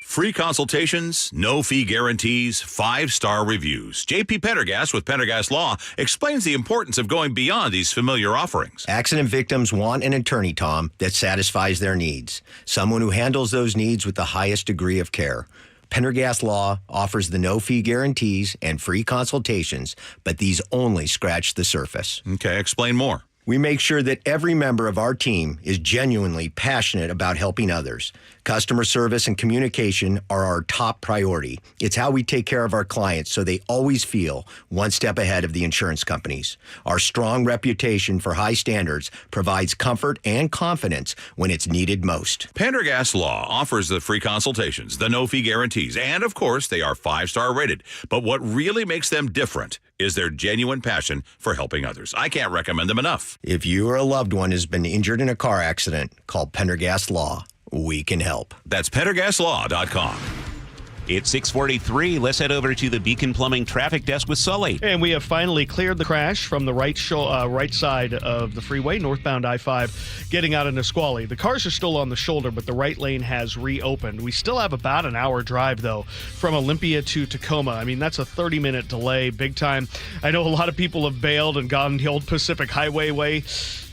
Speaker 18: Free consultations, no fee guarantees, 5-star reviews. J.P. Pendergast with Pendergast Law explains the importance of going beyond these familiar offerings.
Speaker 19: Accident victims want an attorney, Tom, that satisfies their needs. Someone who handles those needs with the highest degree of care. Pendergast Law offers the no-fee guarantees and free consultations, but these only scratch the surface.
Speaker 18: Okay, explain more.
Speaker 19: We make sure that every member of our team is genuinely passionate about helping others. Customer service and communication are our top priority. It's how we take care of our clients so they always feel one step ahead of the insurance companies. Our strong reputation for high standards provides comfort and confidence when it's needed most.
Speaker 18: Pendergast Law offers the free consultations, the no-fee guarantees, and of course, they are 5-star rated. But what really makes them different is their genuine passion for helping others. I can't recommend them enough.
Speaker 19: If you or a loved one has been injured in a car accident, call Pendergast Law. We can help.
Speaker 18: That's PendergastLaw.com.
Speaker 17: It's 6:43. Let's head over to the Beacon Plumbing traffic desk with Sully.
Speaker 31: And we have finally cleared the crash from the right side of the freeway, northbound I-5, getting out of Nisqually. The cars are still on the shoulder, but the right lane has reopened. We still have about an hour drive, though, from Olympia to Tacoma. I mean, that's a 30-minute delay, big time. I know a lot of people have bailed and gone the old Pacific Highway way.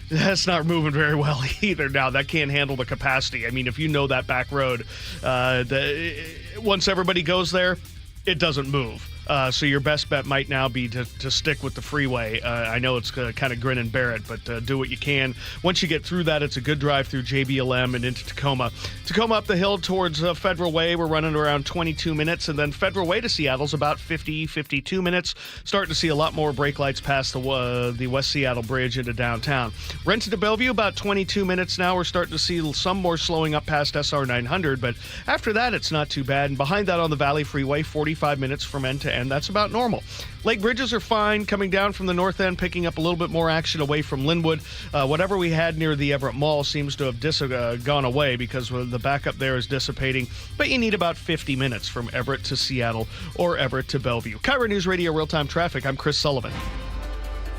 Speaker 31: That's not moving very well either now. That can't handle the capacity. I mean, if you know that back road, once everybody goes there, it doesn't move. So your best bet might now be to stick with the freeway. I know it's kind of grin and bear it, but do what you can. Once you get through that, it's a good drive through JBLM and into Tacoma. Tacoma up the hill towards Federal Way, we're running around 22 minutes. And then Federal Way to Seattle's about 52 minutes. Starting to see a lot more brake lights past the West Seattle Bridge into downtown. Renton to Bellevue, about 22 minutes now. We're starting to see some more slowing up past SR 900. But after that, it's not too bad. And behind that on the Valley Freeway, 45 minutes from end to end. That's about normal. Lake bridges are fine, coming down from the north end, picking up a little bit more action away from Linwood. Whatever we had near the Everett Mall seems to have gone away because the backup there is dissipating. But you need about 50 minutes from Everett to Seattle or Everett to Bellevue. KIRO Newsradio Real-Time Traffic. I'm Chris Sullivan.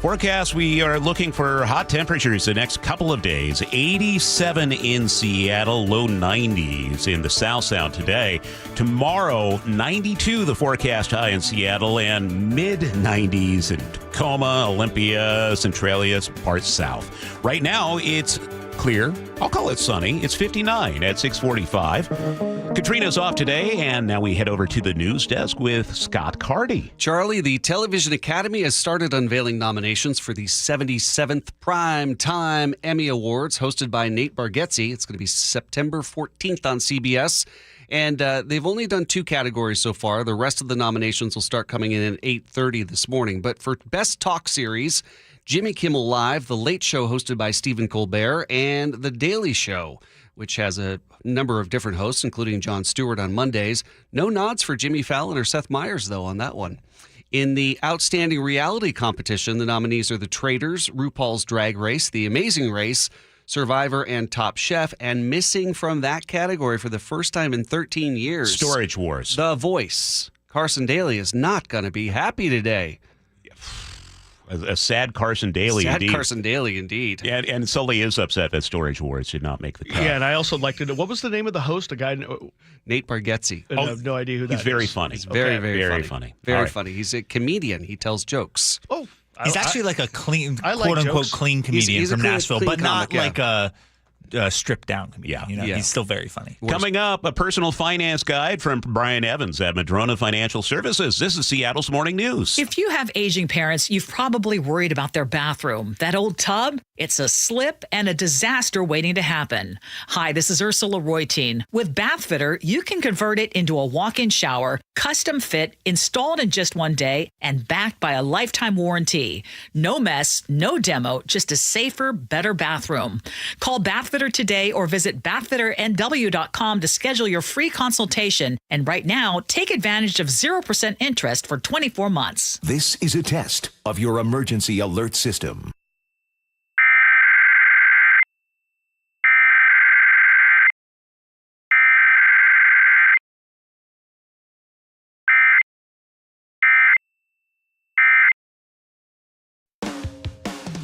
Speaker 17: Forecast, we are looking for hot temperatures the next couple of days. 87 in Seattle, low 90s in the South Sound today. Tomorrow, 92 the forecast high in Seattle and mid 90s in Tacoma, Olympia, Centralia, parts south. Right now, it's clear. I'll call it sunny. It's 59 at 6:45. Katrina's off today, and now we head over to the news desk with Scott Carty.
Speaker 3: Charlie, the Television Academy has started unveiling nominations for the 77th Primetime Emmy Awards, hosted by Nate Bargatze. It's going to be September 14th on CBS. And they've only done 2 categories so far. The rest of the nominations will start coming in at 8:30 this morning. But for Best Talk Series, Jimmy Kimmel Live, The Late Show hosted by Stephen Colbert, and The Daily Show, which has a number of different hosts, including Jon Stewart on Mondays. No nods for Jimmy Fallon or Seth Meyers, though, on that one. In the Outstanding Reality Competition, the nominees are The Traitors, RuPaul's Drag Race, The Amazing Race, Survivor, and Top Chef. And missing from that category for the first time in 13 years,
Speaker 17: Storage Wars.
Speaker 3: The Voice. Carson Daly is not going to be happy today.
Speaker 17: A sad Carson Daly, indeed.
Speaker 3: Sad Carson Daly, indeed.
Speaker 17: And Sully is upset that Storage Wars did not make the cut.
Speaker 31: Yeah, and I also like to know, what was the name of the host? A guy...
Speaker 3: Nate Bargatze.
Speaker 31: I have no idea who that is.
Speaker 17: He's very funny.
Speaker 3: He's very,
Speaker 17: very
Speaker 3: very
Speaker 17: funny.
Speaker 3: Very funny. He's a comedian. He tells jokes.
Speaker 31: Oh,
Speaker 5: he's actually like a clean,
Speaker 31: I like
Speaker 5: quote-unquote,
Speaker 31: jokes.
Speaker 5: clean comedian
Speaker 3: He's
Speaker 5: from
Speaker 3: a clean
Speaker 5: Nashville,
Speaker 3: clean
Speaker 5: but
Speaker 3: comic,
Speaker 5: not like a stripped-down comedian.
Speaker 3: Yeah.
Speaker 5: He's still very funny.
Speaker 17: Coming up, a personal finance guide from Brian Evans at Madrona Financial Services. This is Seattle's Morning News.
Speaker 6: If you have aging parents, you've probably worried about their bathroom. That old tub, it's a slip and a disaster waiting to happen. Hi, this is Ursula Royteen. With Bathfitter, you can convert it into a walk-in shower, custom fit, installed in just one day, and backed by a lifetime warranty. No mess, no demo, just a safer, better bathroom. Call Bathfitter today or visit bathfitternw.com to schedule your free consultation. And right now, take advantage of 0% interest for 24 months.
Speaker 8: This is a test of your emergency alert system.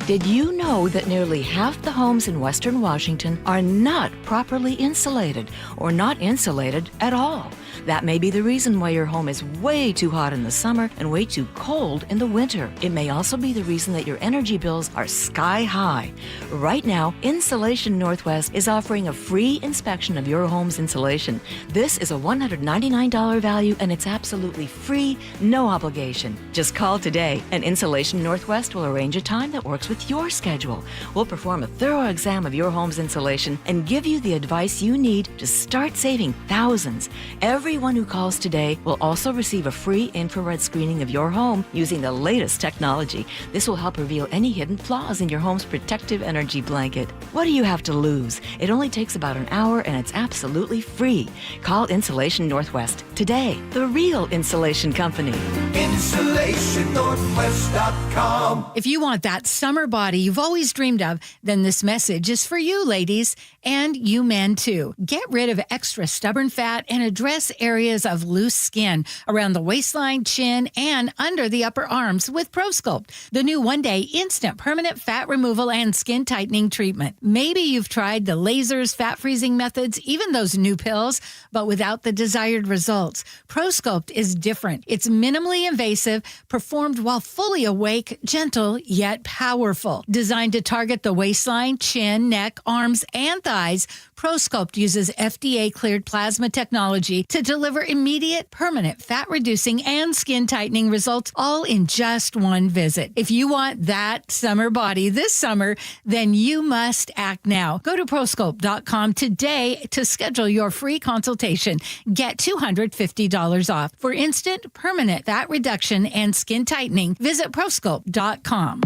Speaker 1: Did you know that nearly half the homes in Western Washington are not properly insulated or not insulated at all? That may be the reason why your home is way too hot in the summer and way too cold in the winter. It may also be the reason that your energy bills are sky high. Right now, Insulation Northwest is offering a free inspection of your home's insulation. This is a $199 value and it's absolutely free, no obligation. Just call today and Insulation Northwest will arrange a time that works with your schedule. We'll perform a thorough exam of your home's insulation and give you the advice you need to start saving thousands. Everyone who calls today will also receive a free infrared screening of your home using the latest technology. This will help reveal any hidden flaws in your home's protective energy blanket. What do you have to lose? It only takes about an hour and it's absolutely free. Call Insulation Northwest today, the real insulation company.
Speaker 7: InsulationNorthwest.com.
Speaker 20: If you want that summer body you've always dreamed of, then this message is for you, ladies, and you men too. Get rid of extra stubborn fat and address areas of loose skin around the waistline, chin, and under the upper arms with ProSculpt, the new one-day instant permanent fat removal and skin tightening treatment. Maybe you've tried the lasers, fat freezing methods, even those new pills, but without the desired results. ProSculpt is different. It's minimally invasive, performed while fully awake, gentle, yet powerful. Designed to target the waistline, chin, neck, arms, and thighs, ProSculpt uses FDA-cleared plasma technology to deliver immediate, permanent fat-reducing and skin-tightening results all in just one visit. If you want that summer body this summer, then you must act now. Go to ProSculpt.com today to schedule your free consultation. Get $250 off. For instant, permanent fat reduction and skin tightening, visit ProSculpt.com.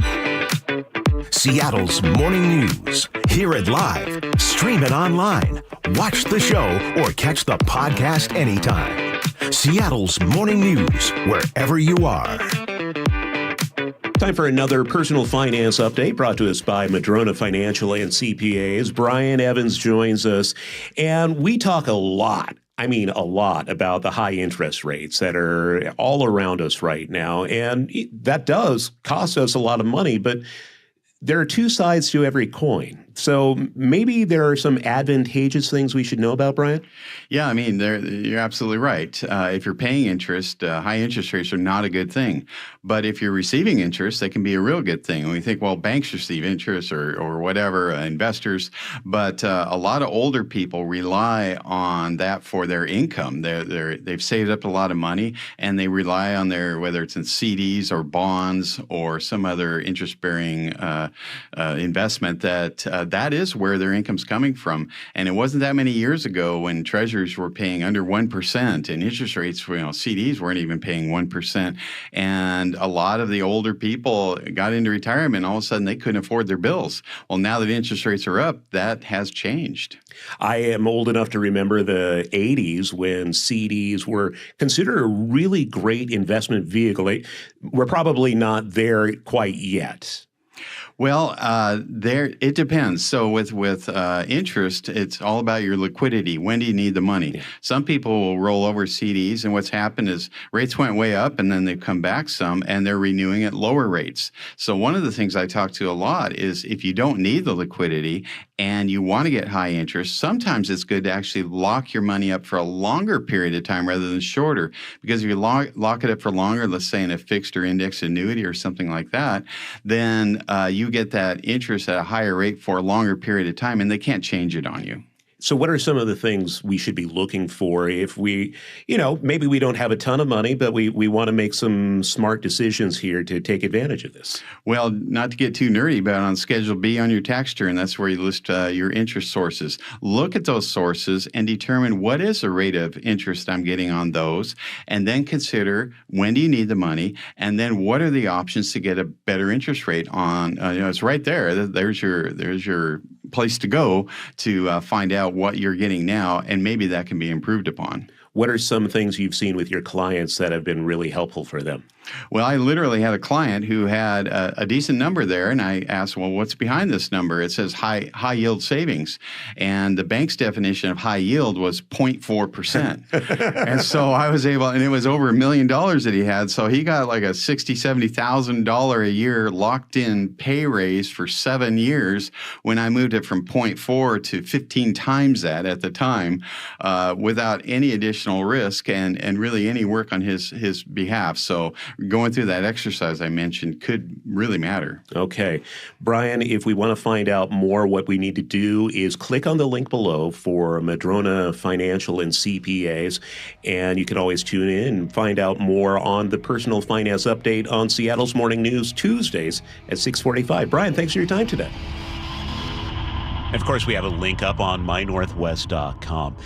Speaker 8: Seattle's morning news. Hear it live, stream it online, watch the show, or catch the podcast anytime. Seattle's morning news, wherever you are.
Speaker 21: Time for another personal finance update brought to us by Madrona Financial and CPAs. Brian Evans joins us, and we talk a lot about the high interest rates that are all around us right now. And that does cost us a lot of money, but there are two sides to every coin. So maybe there are some advantageous things we should know about, Brian?
Speaker 22: Yeah, I mean, you're absolutely right. If you're paying interest, high interest rates are not a good thing. But if you're receiving interest, they can be a real good thing. And we think, well, banks receive interest or whatever, investors. But a lot of older people rely on that for their income. They've saved up a lot of money, and they rely on whether it's in CDs or bonds or some other interest-bearing investment that is where their income's coming from. And it wasn't that many years ago when treasurers were paying under 1% and interest rates, CDs weren't even paying 1%. And a lot of the older people got into retirement, all of a sudden they couldn't afford their bills. Well, now that interest rates are up, that has changed.
Speaker 21: I am old enough to remember the 80s when CDs were considered a really great investment vehicle. We're probably not there quite yet.
Speaker 22: Well, it depends. So with interest, it's all about your liquidity. When do you need the money? Yeah. Some people will roll over CDs, and what's happened is rates went way up, and then they've come back some, and they're renewing at lower rates. So one of the things I talk to a lot is if you don't need the liquidity and you want to get high interest, sometimes it's good to actually lock your money up for a longer period of time rather than shorter. Because if you lock it up for longer, let's say in a fixed or index annuity or something like that, then you get that interest at a higher rate for a longer period of time, and they can't change it on you.
Speaker 21: So what are some of the things we should be looking for if we, maybe we don't have a ton of money, but we want to make some smart decisions here to take advantage of this?
Speaker 22: Well, not to get too nerdy, but on Schedule B on your tax return, that's where you list your interest sources. Look at those sources and determine what is the rate of interest I'm getting on those, and then consider when do you need the money, and then what are the options to get a better interest rate on. It's right there. There's your place to go to find out what you're getting now, and maybe that can be improved upon.
Speaker 21: What are some things you've seen with your clients that have been really helpful for them?
Speaker 22: Well, I literally had a client who had a decent number there, and I asked, well, what's behind this number? It says high yield savings, and the bank's definition of high yield was 0.4%. And so I was able, and it was over $1 million that he had, so he got like a $60,000-$70,000 a year locked-in pay raise for 7 years when I moved it from 0.4 to 15 times that at the time, without any additional risk and really any work on his behalf. So going through that exercise I mentioned could really matter.
Speaker 21: Okay. Brian, if we want to find out more, what we need to do is click on the link below for Madrona Financial and CPAs, and you can always tune in and find out more on the Personal Finance Update on Seattle's Morning News Tuesdays at 6:45. Brian, thanks for your time today.
Speaker 17: And of course, we have a link up on mynorthwest.com.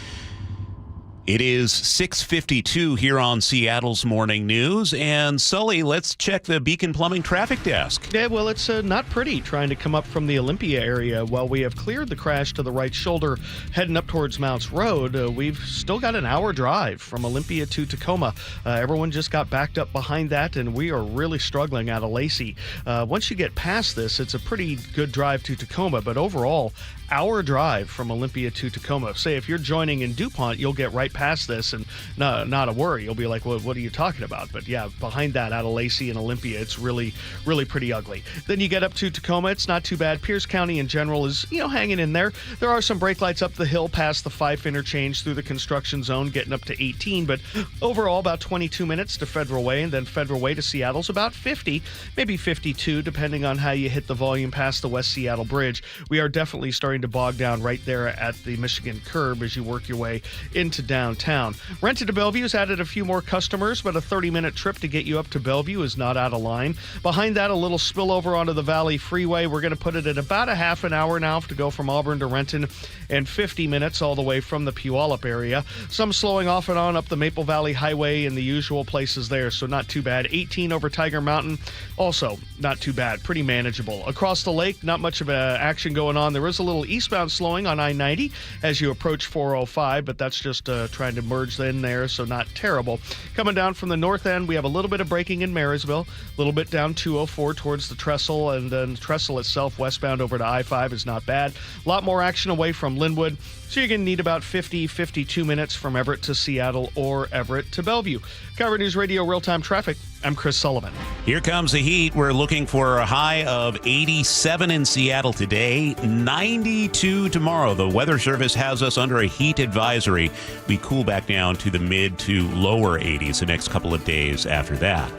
Speaker 17: It is 6:52 here on Seattle's Morning News. And Sully, let's check the Beacon Plumbing traffic desk.
Speaker 31: Yeah, well, it's not pretty trying to come up from the Olympia area. While we have cleared the crash to the right shoulder heading up towards Mounts Road, we've still got an hour drive from Olympia to Tacoma. Everyone just got backed up behind that, and we are really struggling out of Lacey. Once you get past this, it's a pretty good drive to Tacoma, but overall, hour drive from Olympia to Tacoma. Say if you're joining in DuPont, you'll get right past this and not a worry. You'll be like, well, what are you talking about? But yeah, behind that, out of Lacey and Olympia, it's really, really pretty ugly. Then you get up to Tacoma, it's not too bad. Pierce County in general is, hanging in there. There are some brake lights up the hill past the Fife interchange through the construction zone, getting up to 18, but overall about 22 minutes to Federal Way, and then Federal Way to Seattle's about 50, maybe 52, depending on how you hit the volume past the West Seattle Bridge. We are definitely starting to bog down right there at the Michigan curb as you work your way into downtown. Rented to Bellevue's added a few more customers, but a 30-minute trip to get you up to Bellevue is not out of line. Behind that, a little spillover onto the Valley Freeway. We're going to put it at about a half an hour now to go from Auburn to Renton, and 50 minutes all the way from the Puyallup area. Some slowing off and on up the Maple Valley Highway in the usual places there, so not too bad. 18 over Tiger Mountain, also not too bad, pretty manageable. Across the lake, not much of action going on. There is a little eastbound slowing on I-90 as you approach 405, but that's just trying to merge in there, so not terrible. Coming down from the north end, we have a little bit of braking in Marysville, a little bit down 204 towards the Trestle, and then the Trestle itself westbound over to I-5 is not bad. A lot more action away from Linwood, so you're going to need about 52 minutes from Everett to Seattle or Everett to Bellevue. KIRO Newsradio Real-Time Traffic, I'm Chris Sullivan.
Speaker 17: Here comes the heat. We're looking for a high of 87 in Seattle today, 92 tomorrow. The Weather Service has us under a heat advisory. We cool back down to the mid to lower 80s the next couple of days after that.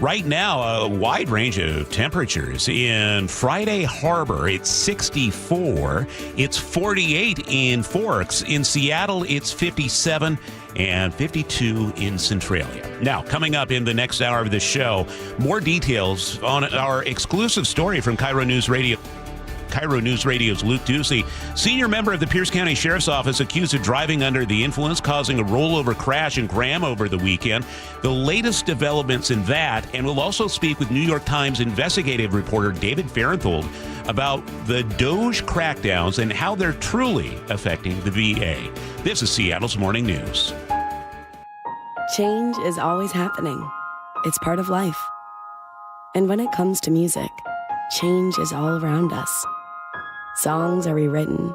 Speaker 17: Right now, a wide range of temperatures. In Friday Harbor, it's 64. It's 48 in Forks. In Seattle, it's 57. And 52 in Centralia. Now, coming up in the next hour of the show, more details on our exclusive story from KIRO News Radio. KIRO News Radio's Luke Ducey, senior member of the Pierce County Sheriff's Office, accused of driving under the influence, causing a rollover crash in Graham over the weekend. The latest developments in that, and we'll also speak with New York Times investigative reporter David Farenthold about the DOJ crackdowns and how they're truly affecting the VA. This is Seattle's Morning News.
Speaker 2: Change is always happening. It's part of life. And when it comes to music, change is all around us. Songs are rewritten.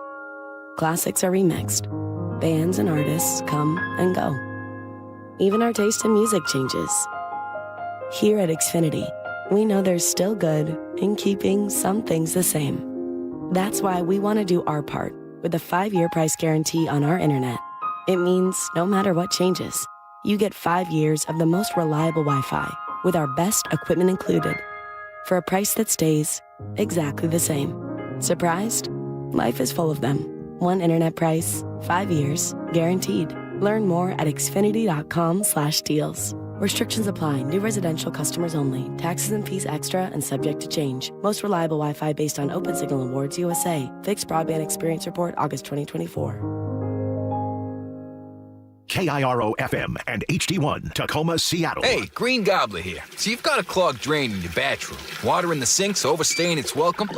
Speaker 2: Classics are remixed. Bands and artists come and go. Even our taste in music changes. Here at Xfinity, we know there's still good in keeping some things the same. That's why we want to do our part with a 5-year price guarantee on our internet. It means no matter what changes, you get 5 years of the most reliable Wi-Fi with our best equipment included for a price that stays exactly the same. Surprised? Life is full of them. One internet price, 5 years, guaranteed. Learn more at xfinity.com/deals. Restrictions apply. New residential customers only. Taxes and fees extra and subject to change. Most reliable Wi-Fi based on Open Signal Awards USA. Fixed Broadband Experience Report, August 2024.
Speaker 8: KIRO FM and HD1, Tacoma, Seattle.
Speaker 4: Hey, Green Gobbler here. So you've got a clogged drain in your bathroom. Water in the sink's overstaying its welcome.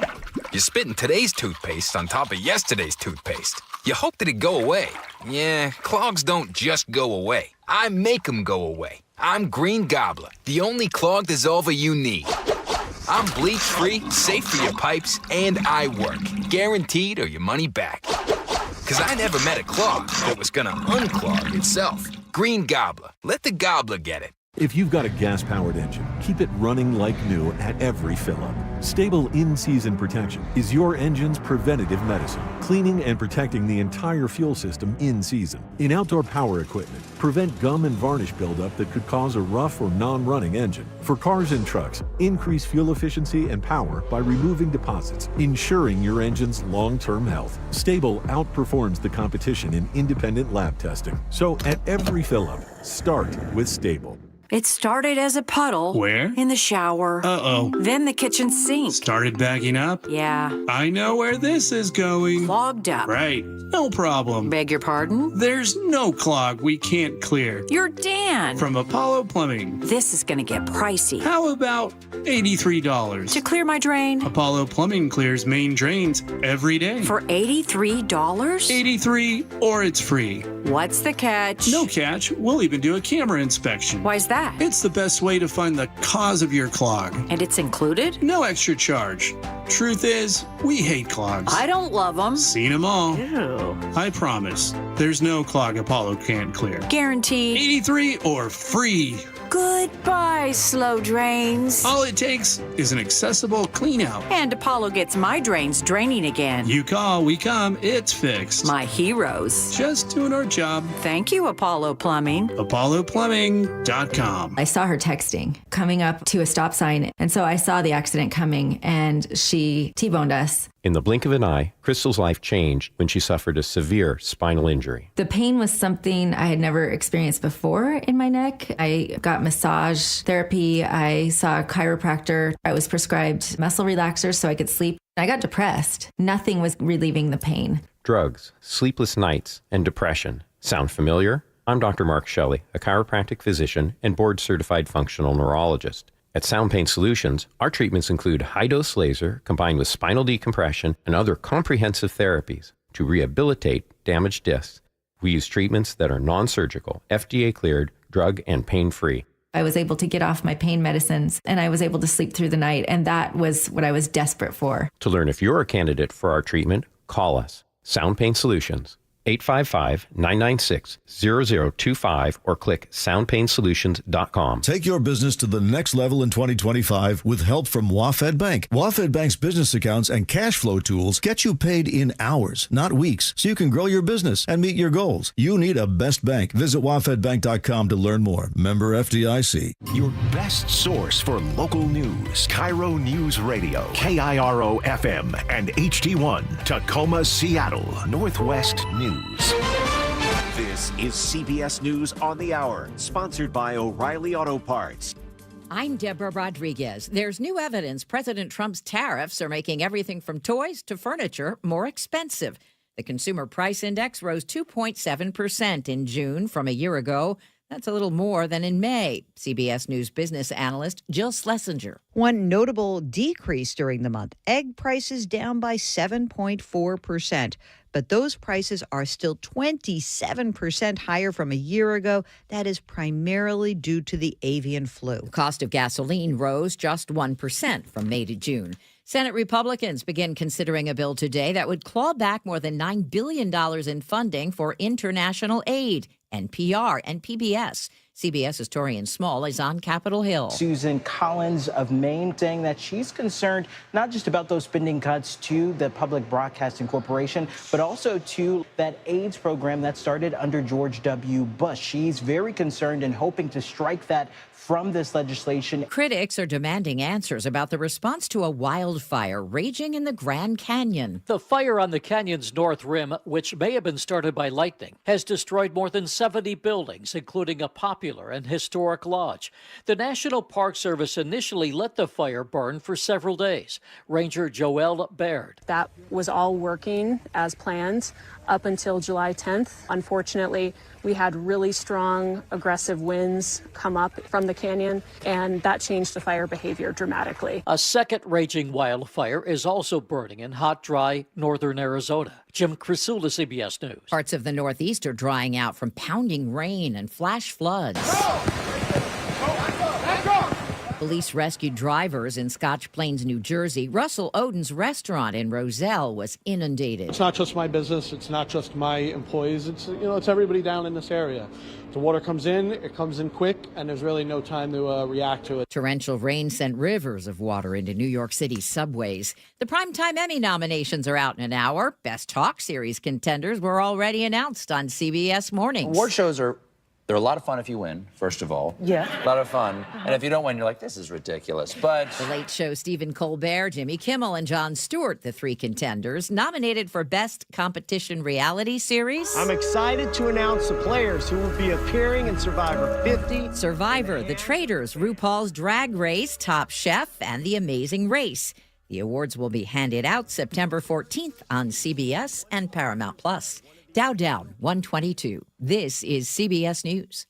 Speaker 4: You're spitting today's toothpaste on top of yesterday's toothpaste. You hope that it'd go away. Yeah, clogs don't just go away. I make them go away. I'm Green Gobbler, the only clog dissolver you need. I'm bleach-free, safe for your pipes, and I work. Guaranteed or your money back. Because I never met a clog that was going to unclog itself. Green Gobbler. Let the gobbler get it.
Speaker 7: If you've got a gas-powered engine, keep it running like new at every fill-up. Stable in-season protection is your engine's preventative medicine, cleaning and protecting the entire fuel system in season. In outdoor power equipment, prevent gum and varnish buildup that could cause a rough or non-running engine. For cars and trucks, increase fuel efficiency and power by removing deposits, ensuring your engine's long-term health. Stable outperforms the competition in independent lab testing. So at every fill-up, start with Stable.
Speaker 9: It started as a puddle.
Speaker 10: Where?
Speaker 9: In the shower.
Speaker 10: Uh-oh.
Speaker 9: Then the kitchen sink.
Speaker 10: Started backing up?
Speaker 9: Yeah.
Speaker 10: I know where this is going.
Speaker 9: Clogged up.
Speaker 10: Right. No problem.
Speaker 9: Beg your pardon?
Speaker 10: There's no clog we can't clear.
Speaker 9: You're Dan.
Speaker 10: From Apollo Plumbing.
Speaker 9: This is going to get pricey.
Speaker 10: How about $83?
Speaker 9: To clear my drain?
Speaker 10: Apollo Plumbing clears main drains every day.
Speaker 9: For $83?
Speaker 10: $83 or it's free.
Speaker 9: What's the catch?
Speaker 10: No catch. We'll even do a camera inspection.
Speaker 9: Why's that?
Speaker 10: It's the best way to find the cause of your clog.
Speaker 9: And it's included?
Speaker 10: No extra charge. Truth is, we hate clogs.
Speaker 9: I don't love them.
Speaker 10: Seen them all.
Speaker 9: Ew.
Speaker 10: I promise, there's no clog Apollo can't clear.
Speaker 9: Guaranteed.
Speaker 10: 83 or free.
Speaker 9: Goodbye, slow drains.
Speaker 10: All it takes is an accessible clean out.
Speaker 9: And Apollo gets my drains draining again.
Speaker 10: You call, we come, it's fixed.
Speaker 9: My heroes.
Speaker 10: Just doing our job.
Speaker 9: Thank you, Apollo Plumbing.
Speaker 10: ApolloPlumbing.com.
Speaker 23: I saw her texting, coming up to a stop sign, and so I saw the accident coming, and she T-boned us.
Speaker 24: In the blink of an eye, Crystal's life changed when she suffered a severe spinal injury.
Speaker 23: The pain was something I had never experienced before in my neck. I got massage therapy. I saw a chiropractor. I was prescribed muscle relaxers so I could sleep. I got depressed. Nothing was relieving the pain.
Speaker 24: Drugs, sleepless nights, and depression. Sound familiar? I'm Dr. Mark Shelley, a chiropractic physician and board-certified functional neurologist. At Sound Pain Solutions, our treatments include high-dose laser combined with spinal decompression and other comprehensive therapies to rehabilitate damaged discs. We use treatments that are non-surgical, FDA-cleared, drug and pain-free.
Speaker 23: I was able to get off my pain medicines, and I was able to sleep through the night, and that was what I was desperate for.
Speaker 24: To learn if you're a candidate for our treatment, call us. Sound Pain Solutions, 855-996-0025 or click soundpainsolutions.com.
Speaker 25: Take your business to the next level in 2025 with help from WaFd Bank. WaFd Bank's business accounts and cash flow tools get you paid in hours, not weeks, so you can grow your business and meet your goals. You need a best bank. Visit wafdbank.com to learn more. Member FDIC.
Speaker 8: Your best source for local news. KIRO Newsradio, KIRO FM and HD1, Tacoma, Seattle, Northwest News.
Speaker 26: This is CBS News on the Hour, sponsored by O'Reilly Auto Parts.
Speaker 27: I'm Deborah Rodriguez. There's new evidence President Trump's tariffs are making everything from toys to furniture more expensive. The Consumer Price Index rose 2.7% in June from a year ago. That's a little more than in May. CBS News business analyst Jill Schlesinger.
Speaker 28: One notable decrease during the month, egg prices down by 7.4%. But those prices are still 27% higher from a year ago. That is primarily due to the avian flu.
Speaker 27: The cost of gasoline rose just 1% from May to June. Senate Republicans begin considering a bill today that would claw back more than $9 billion in funding for international aid, NPR, and PBS. CBS's Torian Small is on Capitol Hill.
Speaker 29: Susan Collins of Maine saying that she's concerned not just about those spending cuts to the Public Broadcasting Corporation, but also to that AIDS program that started under George W. Bush. She's very concerned and hoping to strike that from this legislation.
Speaker 27: Critics are demanding answers about the response to a wildfire raging in the Grand Canyon.
Speaker 30: The fire on the canyon's north rim, which may have been started by lightning, has destroyed more than 70 buildings, including a popular and historic lodge. The National Park Service initially let the fire burn for several days. Ranger Joelle Baird.
Speaker 31: That was all working as planned up until July 10th. Unfortunately, we had really strong, aggressive winds come up from the canyon, and that changed the fire behavior dramatically.
Speaker 30: A second raging wildfire is also burning in hot, dry northern Arizona. Jim Crisula, CBS News.
Speaker 27: Parts of the Northeast are drying out from pounding rain and flash floods. Police rescued drivers in Scotch Plains, New Jersey. Russell Oden's restaurant in Roselle was inundated.
Speaker 3: It's not just my business. It's not just my employees. It's everybody down in this area. The water comes in, it comes in quick, and there's really no time to react to it.
Speaker 27: Torrential rain sent rivers of water into New York City's subways. The Primetime Emmy nominations are out in an hour. Best Talk Series contenders were already announced on CBS Mornings.
Speaker 5: Award shows they're a lot of fun if you win, first of all.
Speaker 27: Yeah.
Speaker 5: A lot of fun. And if you don't win, you're like, this is ridiculous. But
Speaker 27: The Late Show, Stephen Colbert, Jimmy Kimmel, and Jon Stewart, the three contenders, nominated for Best Competition Reality Series.
Speaker 6: I'm excited to announce the players who will be appearing in Survivor 50.
Speaker 27: Survivor, The Traitors, RuPaul's Drag Race, Top Chef, and The Amazing Race. The awards will be handed out September 14th on CBS and Paramount Plus. Dow down 122. This is CBS News.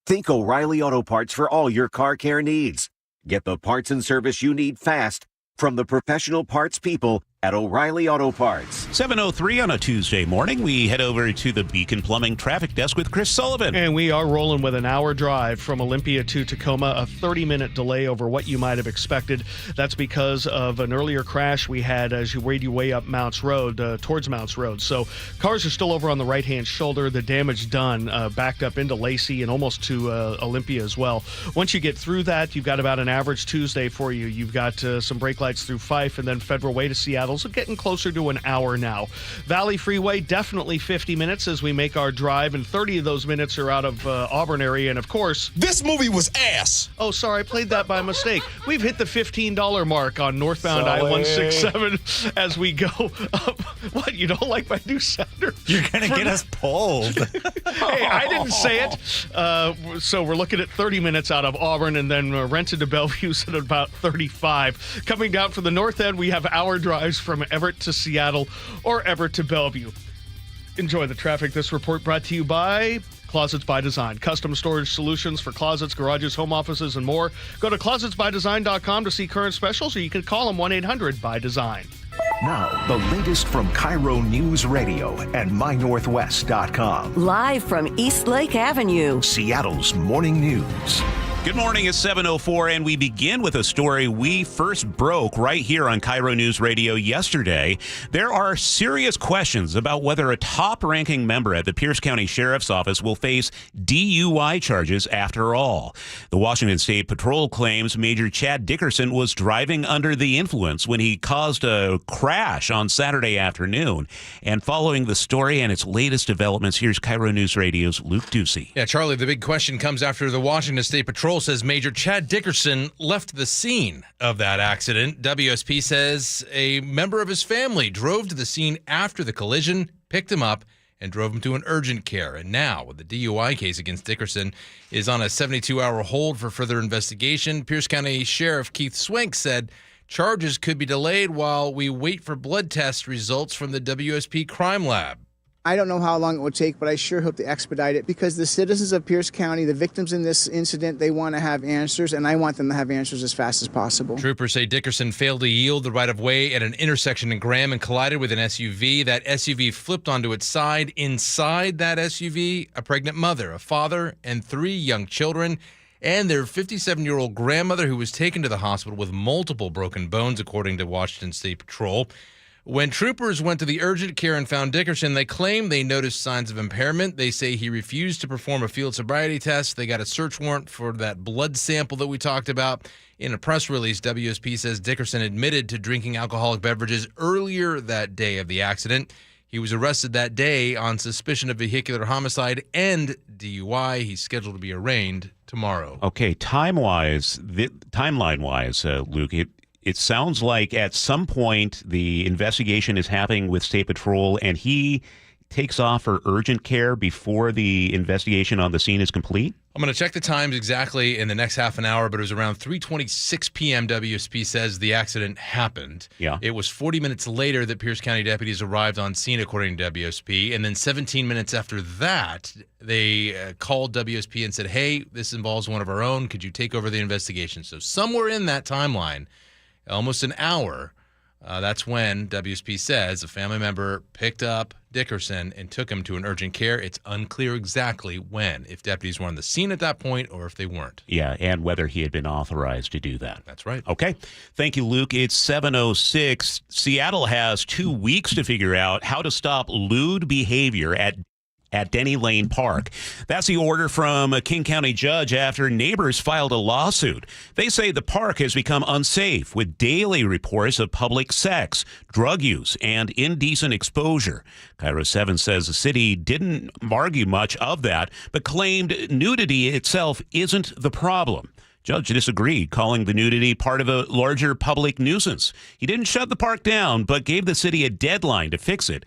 Speaker 26: Think O'Reilly Auto Parts for all your car care needs. Get the parts and service you need fast from the professional parts people at O'Reilly Auto Parts.
Speaker 17: 7:03 on a Tuesday morning. We head over to the Beacon Plumbing Traffic Desk with Chris Sullivan.
Speaker 31: And we are rolling with an hour drive from Olympia to Tacoma, a 30-minute delay over what you might have expected. That's because of an earlier crash we had as you made your way up Mounts Road, towards Mounts Road. So cars are still over on the right-hand shoulder. The damage done, backed up into Lacey and almost to Olympia as well. Once you get through that, you've got about an average Tuesday for you. You've got some brake lights through Fife and then Federal Way to Seattle. So getting closer to an hour now. Valley Freeway, definitely 50 minutes as we make our drive, and 30 of those minutes are out of Auburn area. And of course,
Speaker 11: this movie was ass.
Speaker 31: Oh, sorry, I played that by mistake. We've hit the $15 mark on northbound I-167 as we go up. What, you don't like my new sounder?
Speaker 12: You're going to get us pulled.
Speaker 31: Hey, I didn't say it. So we're looking at 30 minutes out of Auburn, and then Renton to Bellevue's at about 35. Coming down from the north end, we have hour drives from Everett to Seattle or Everett to Bellevue. Enjoy the traffic. This report brought to you by Closets by Design. Custom storage solutions for closets, garages, home offices, and more. Go to closetsbydesign.com to see current specials, or you can call them 1-800-BY-DESIGN.
Speaker 8: Now, the latest from KIRO Newsradio and MyNorthwest.com.
Speaker 13: Live from East Lake Avenue,
Speaker 8: Seattle's morning news.
Speaker 17: Good morning, it's 7:04, and we begin with a story we first broke right here on KIRO News Radio yesterday. There are serious questions about whether a top-ranking member at the Pierce County Sheriff's Office will face DUI charges after all. The Washington State Patrol claims Major Chad Dickerson was driving under the influence when he caused a crash on Saturday afternoon. And following the story and its latest developments, here's KIRO News Radio's Luke Ducey.
Speaker 14: Yeah, Charlie, the big question comes after the Washington State Patrol says Major Chad Dickerson left the scene of that accident. WSP says a member of his family drove to the scene after the collision, picked him up, and drove him to an urgent care. And now, the DUI case against Dickerson is on a 72-hour hold for further investigation. Pierce County Sheriff Keith Swank said charges could be delayed while we wait for blood test results from the WSP Crime Lab.
Speaker 15: I don't know how long it will take, but I sure hope to expedite it because the citizens of Pierce County, the victims in this incident, they want to have answers, and I want them to have answers as fast as possible.
Speaker 14: Troopers say Dickerson failed to yield the right-of-way at an intersection in Graham and collided with an SUV. That SUV flipped onto its side. Inside that SUV, a pregnant mother, a father, and 3 young children, and their 57-year-old grandmother who was taken to the hospital with multiple broken bones, according to Washington State Patrol. When troopers went to the urgent care and found Dickerson, they claim they noticed signs of impairment. They say he refused to perform a field sobriety test. They got a search warrant for that blood sample that we talked about. In a press release, WSP says Dickerson admitted to drinking alcoholic beverages earlier that day of the accident. He was arrested that day on suspicion of vehicular homicide and DUI. He's scheduled to be arraigned tomorrow.
Speaker 17: Okay, timeline-wise, Luke, it sounds like at some point the investigation is happening with State Patrol and he takes off for urgent care before the investigation on the scene is complete?
Speaker 14: I'm going to check the times exactly in the next half an hour, but it was around 3:26 p.m. WSP says the accident happened.
Speaker 17: Yeah.
Speaker 14: It was 40 minutes later that Pierce County deputies arrived on scene, according to WSP. And then 17 minutes after that, they called WSP and said, hey, this involves one of our own. Could you take over the investigation? So somewhere in that timeline, almost an hour, That's when WSP says a family member picked up Dickerson and took him to an urgent care. It's unclear exactly when, if deputies were on the scene at that point or if they weren't.
Speaker 17: Yeah, and whether he had been authorized to do that.
Speaker 14: That's right.
Speaker 17: Okay. Thank you, Luke. It's 7:06. Seattle has 2 weeks to figure out how to stop lewd behavior at Denny Lane Park. That's the order from a King County judge after neighbors filed a lawsuit. They say the park has become unsafe with daily reports of public sex, drug use, and indecent exposure. KIRO 7 says the city didn't argue much of that, but claimed nudity itself isn't the problem. Judge disagreed, calling the nudity part of a larger public nuisance. He didn't shut the park down, but gave the city a deadline to fix it.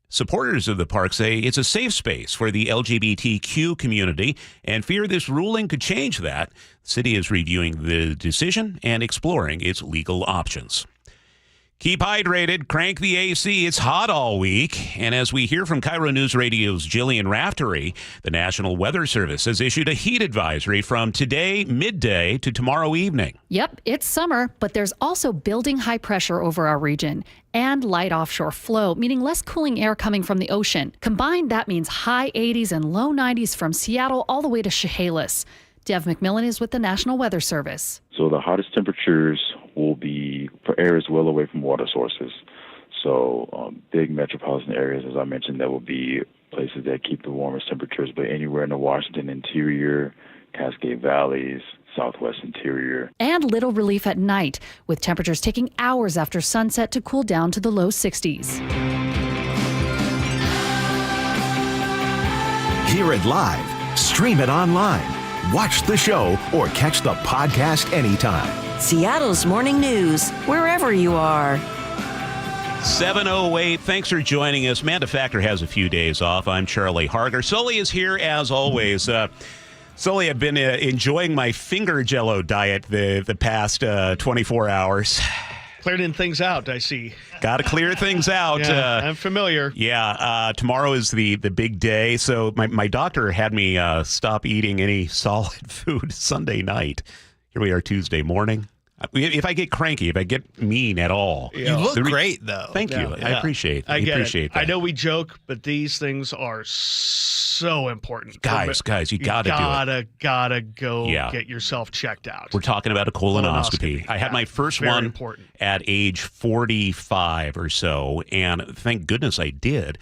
Speaker 17: Supporters of the park say it's a safe space for the LGBTQ community and fear this ruling could change that. The city is reviewing the decision and exploring its legal options. Keep hydrated, crank the AC. It's hot all week. And as we hear from KIRO News Radio's Jillian Raftery, the National Weather Service has issued a heat advisory from today midday to tomorrow evening.
Speaker 1: Yep, it's summer, but there's also building high pressure over our region and light offshore flow, meaning less cooling air coming from the ocean. Combined, that means high 80s and low 90s from Seattle all the way to Chehalis. Dev McMillan is with the National Weather Service.
Speaker 2: So the hottest temperatures will be for areas well away from water sources. So big metropolitan areas, as I mentioned, that will be places that keep the warmest temperatures, but anywhere in the Washington interior, Cascade Valleys, Southwest interior.
Speaker 1: And little relief at night, with temperatures taking hours after sunset to cool down to the low 60s.
Speaker 8: Hear it live, stream it online, watch the show, or catch the podcast anytime.
Speaker 13: Seattle's Morning News, wherever you are.
Speaker 17: 7:08. Thanks for joining us. Manda Factor has a few days off. I'm Charlie Harger. Sully is here as always. Sully, I've been enjoying my finger jello diet the past 24 hours.
Speaker 31: Clearing things out, I see.
Speaker 17: Got to clear things out.
Speaker 31: Yeah, I'm familiar.
Speaker 17: Yeah, tomorrow is the big day. So my doctor had me stop eating any solid food Sunday night. Here we are Tuesday morning. If I get cranky, if I get mean at all.
Speaker 12: You look great, though.
Speaker 17: Thank you. I appreciate that.
Speaker 31: I appreciate that. I know we joke, but these things are so important.
Speaker 17: Guys, you got to do it.
Speaker 31: Gotta go get yourself checked out.
Speaker 17: We're talking about a colonoscopy. I had my first one at age 45 or so, and thank goodness I did.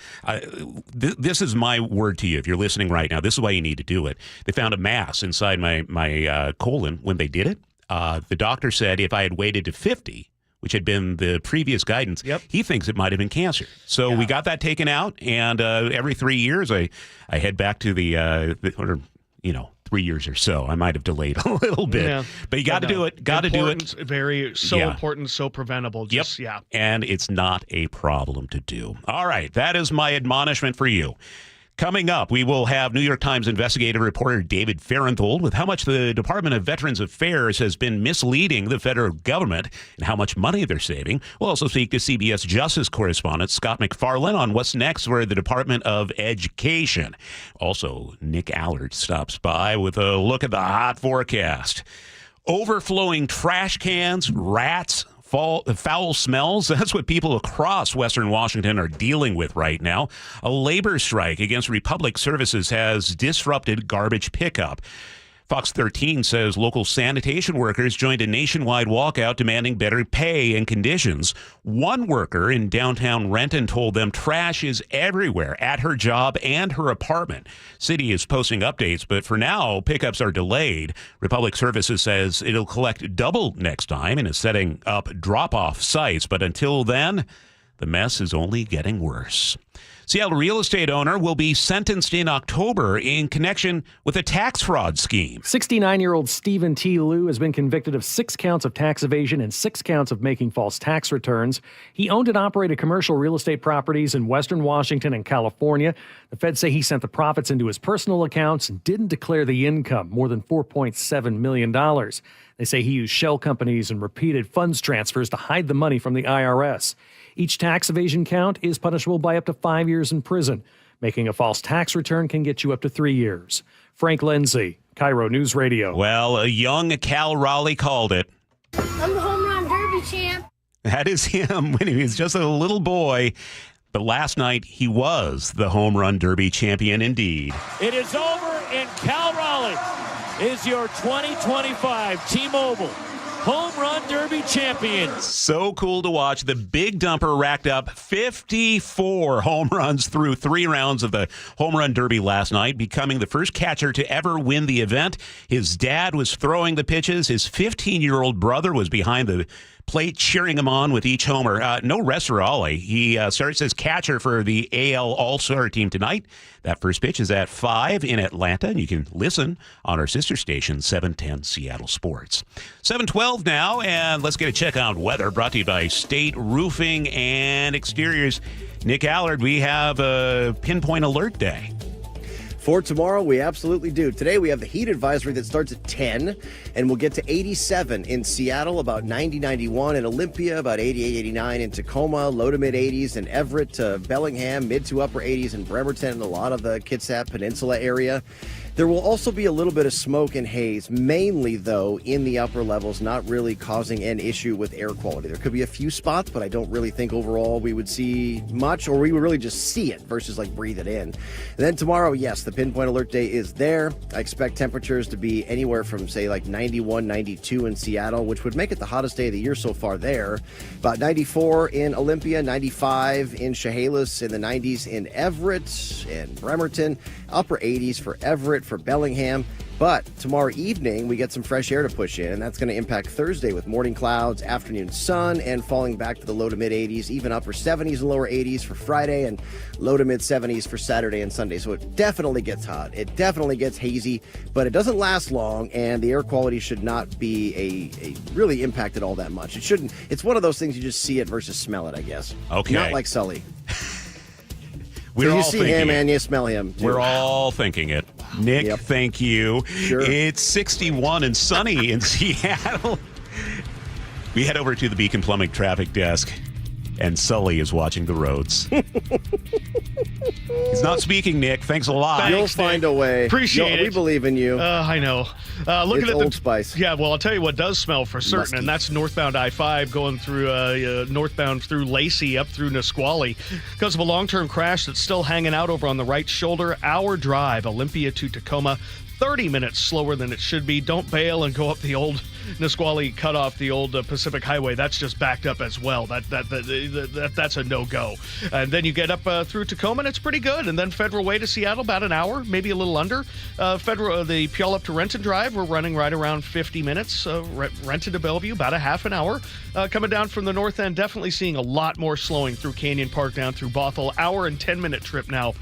Speaker 17: This is my word to you. If you're listening right now, this is why you need to do it. They found a mass inside my colon when they did it. The doctor said if I had waited to 50, which had been the previous guidance, he thinks it might have been cancer. So we got that taken out, and every 3 years I head back to the 3 years or so. I might have delayed a little bit, but you got to do it. Got to do it.
Speaker 31: Important, so preventable.
Speaker 17: And it's not a problem to do. All right, that is my admonishment for you. Coming up, we will have New York Times investigative reporter David Farenthold with how much the Department of Veterans Affairs has been misleading the federal government and how much money they're saving. We'll also speak to CBS Justice correspondent Scott McFarlane on what's next for the Department of Education. Also, Nick Allard stops by with a look at the hot forecast. Overflowing trash cans, rats, foul smells. That's what people across Western Washington are dealing with right now. A labor strike against Republic Services has disrupted garbage pickup. Fox 13 says local sanitation workers joined a nationwide walkout demanding better pay and conditions. One worker in downtown Renton told them trash is everywhere at her job and her apartment. City is posting updates, but for now, pickups are delayed. Republic Services says it'll collect double next time and is setting up drop-off sites. But until then, the mess is only getting worse. Seattle real estate owner will be sentenced in October in connection with a tax fraud scheme.
Speaker 4: 69-year-old Stephen T. Liu has been convicted of 6 counts of tax evasion and 6 counts of making false tax returns. He owned and operated commercial real estate properties in Western Washington and California. The feds say he sent the profits into his personal accounts and didn't declare the income, more than $4.7 million. They say he used shell companies and repeated funds transfers to hide the money from the IRS. Each tax evasion count is punishable by up to 5 years in prison. Making a false tax return can get you up to 3 years. Frank Lindsay, KIRO News Radio.
Speaker 17: Well, a young Cal Raleigh called it.
Speaker 7: I'm the home run derby champ.
Speaker 17: That is him when he was just a little boy. But last night, he was the Home Run Derby champion indeed.
Speaker 7: It is over, and Cal Raleigh is your 2025 T-Mobile Home Run Derby champion.
Speaker 17: So cool to watch. The big dumper racked up 54 home runs through 3 rounds of the Home Run Derby last night, becoming the first catcher to ever win the event. His dad was throwing the pitches. His 15-year-old brother was behind the plate cheering him on with each homer. No rest for Raleigh. He starts as catcher for the AL All-Star team tonight. That first pitch is at 5 in Atlanta, and you can listen on our sister station, 710 Seattle Sports. 7:12 now, and let's get a check on weather brought to you by State Roofing and Exteriors. Nick Allard, we have a pinpoint alert day.
Speaker 9: For tomorrow, we absolutely do. Today, we have the heat advisory that starts at 10, and we'll get to 87 in Seattle, about 90, 91 in Olympia, about 88, 89 in Tacoma, low to mid 80s in Everett, Bellingham, mid to upper 80s in Bremerton, and a lot of the Kitsap Peninsula area. There will also be a little bit of smoke and haze, mainly, though, in the upper levels, not really causing an issue with air quality. There could be a few spots, but I don't really think overall we would see much, or we would really just see it versus like breathe it in. And then tomorrow, yes, the pinpoint alert day is there. I expect temperatures to be anywhere from, say, like 91, 92 in Seattle, which would make it the hottest day of the year so far there. About 94 in Olympia, 95 in Chehalis, in the 90s in Everett and Bremerton, upper 80s for Everett, for Bellingham. But tomorrow evening, we get some fresh air to push in, and that's going to impact Thursday with morning clouds, afternoon sun, and falling back to the low to mid 80s, even upper 70s and lower 80s for Friday, and low to mid 70s for Saturday and Sunday. So it definitely gets hot. It definitely gets hazy, but it doesn't last long, and the air quality should not be a really impacted all that much. It shouldn't. It's one of those things you just see it versus smell it, I guess.
Speaker 17: Okay.
Speaker 9: Not like Sully.
Speaker 17: We're
Speaker 9: so you
Speaker 17: all
Speaker 9: see
Speaker 17: thinking
Speaker 9: him
Speaker 17: it.
Speaker 9: and you smell him, too.
Speaker 17: We're all thinking it. Nick, thank you.
Speaker 9: Sure.
Speaker 17: It's 61 and sunny in Seattle. We head over to the Beacon Plumbing traffic desk, and Sully is watching the roads. He's not speaking, Nick. Thanks a lot.
Speaker 9: You'll find a way.
Speaker 31: Appreciate it.
Speaker 9: We believe in you.
Speaker 31: I know. Looking
Speaker 9: It's
Speaker 31: at
Speaker 9: Old Spice.
Speaker 31: Yeah, well, I'll tell you what does smell for certain,
Speaker 9: Musky.
Speaker 31: and that's northbound I-5 going through northbound through Lacey up through Nisqually because of a long-term crash that's still hanging out over on the right shoulder. Hour drive, Olympia to Tacoma. 30 minutes slower than it should be. Don't bail and go up the old Nisqually cutoff, the old Pacific Highway. That's just backed up as well. That's a no-go. And then you get up through Tacoma, and it's pretty good. And then Federal Way to Seattle, about an hour, maybe a little under. The Puyallup to Renton Drive, we're running right around 50 minutes. Renton to Bellevue, about a half an hour. Coming down from the north end, definitely seeing a lot more slowing through Canyon Park down through Bothell. Hour and 10-minute trip now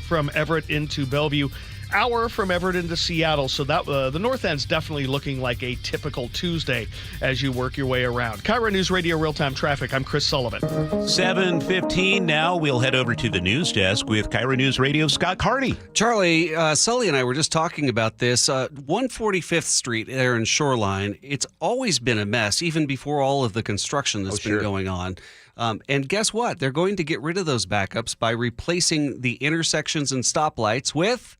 Speaker 31: from Everett into Bellevue. Hour from Everett into Seattle, so that the north end's definitely looking like a typical Tuesday as you work your way around. KIRO News Radio Real-Time Traffic. I'm Chris Sullivan.
Speaker 17: 7:15 now. We'll head over to the news desk with KIRO News Radio's Scott Carty.
Speaker 10: Charlie, Sully and I were just talking about this. 145th Street there in Shoreline, it's always been a mess, even before all of the construction that's been going on. And guess what? They're going to get rid of those backups by replacing the intersections and stoplights with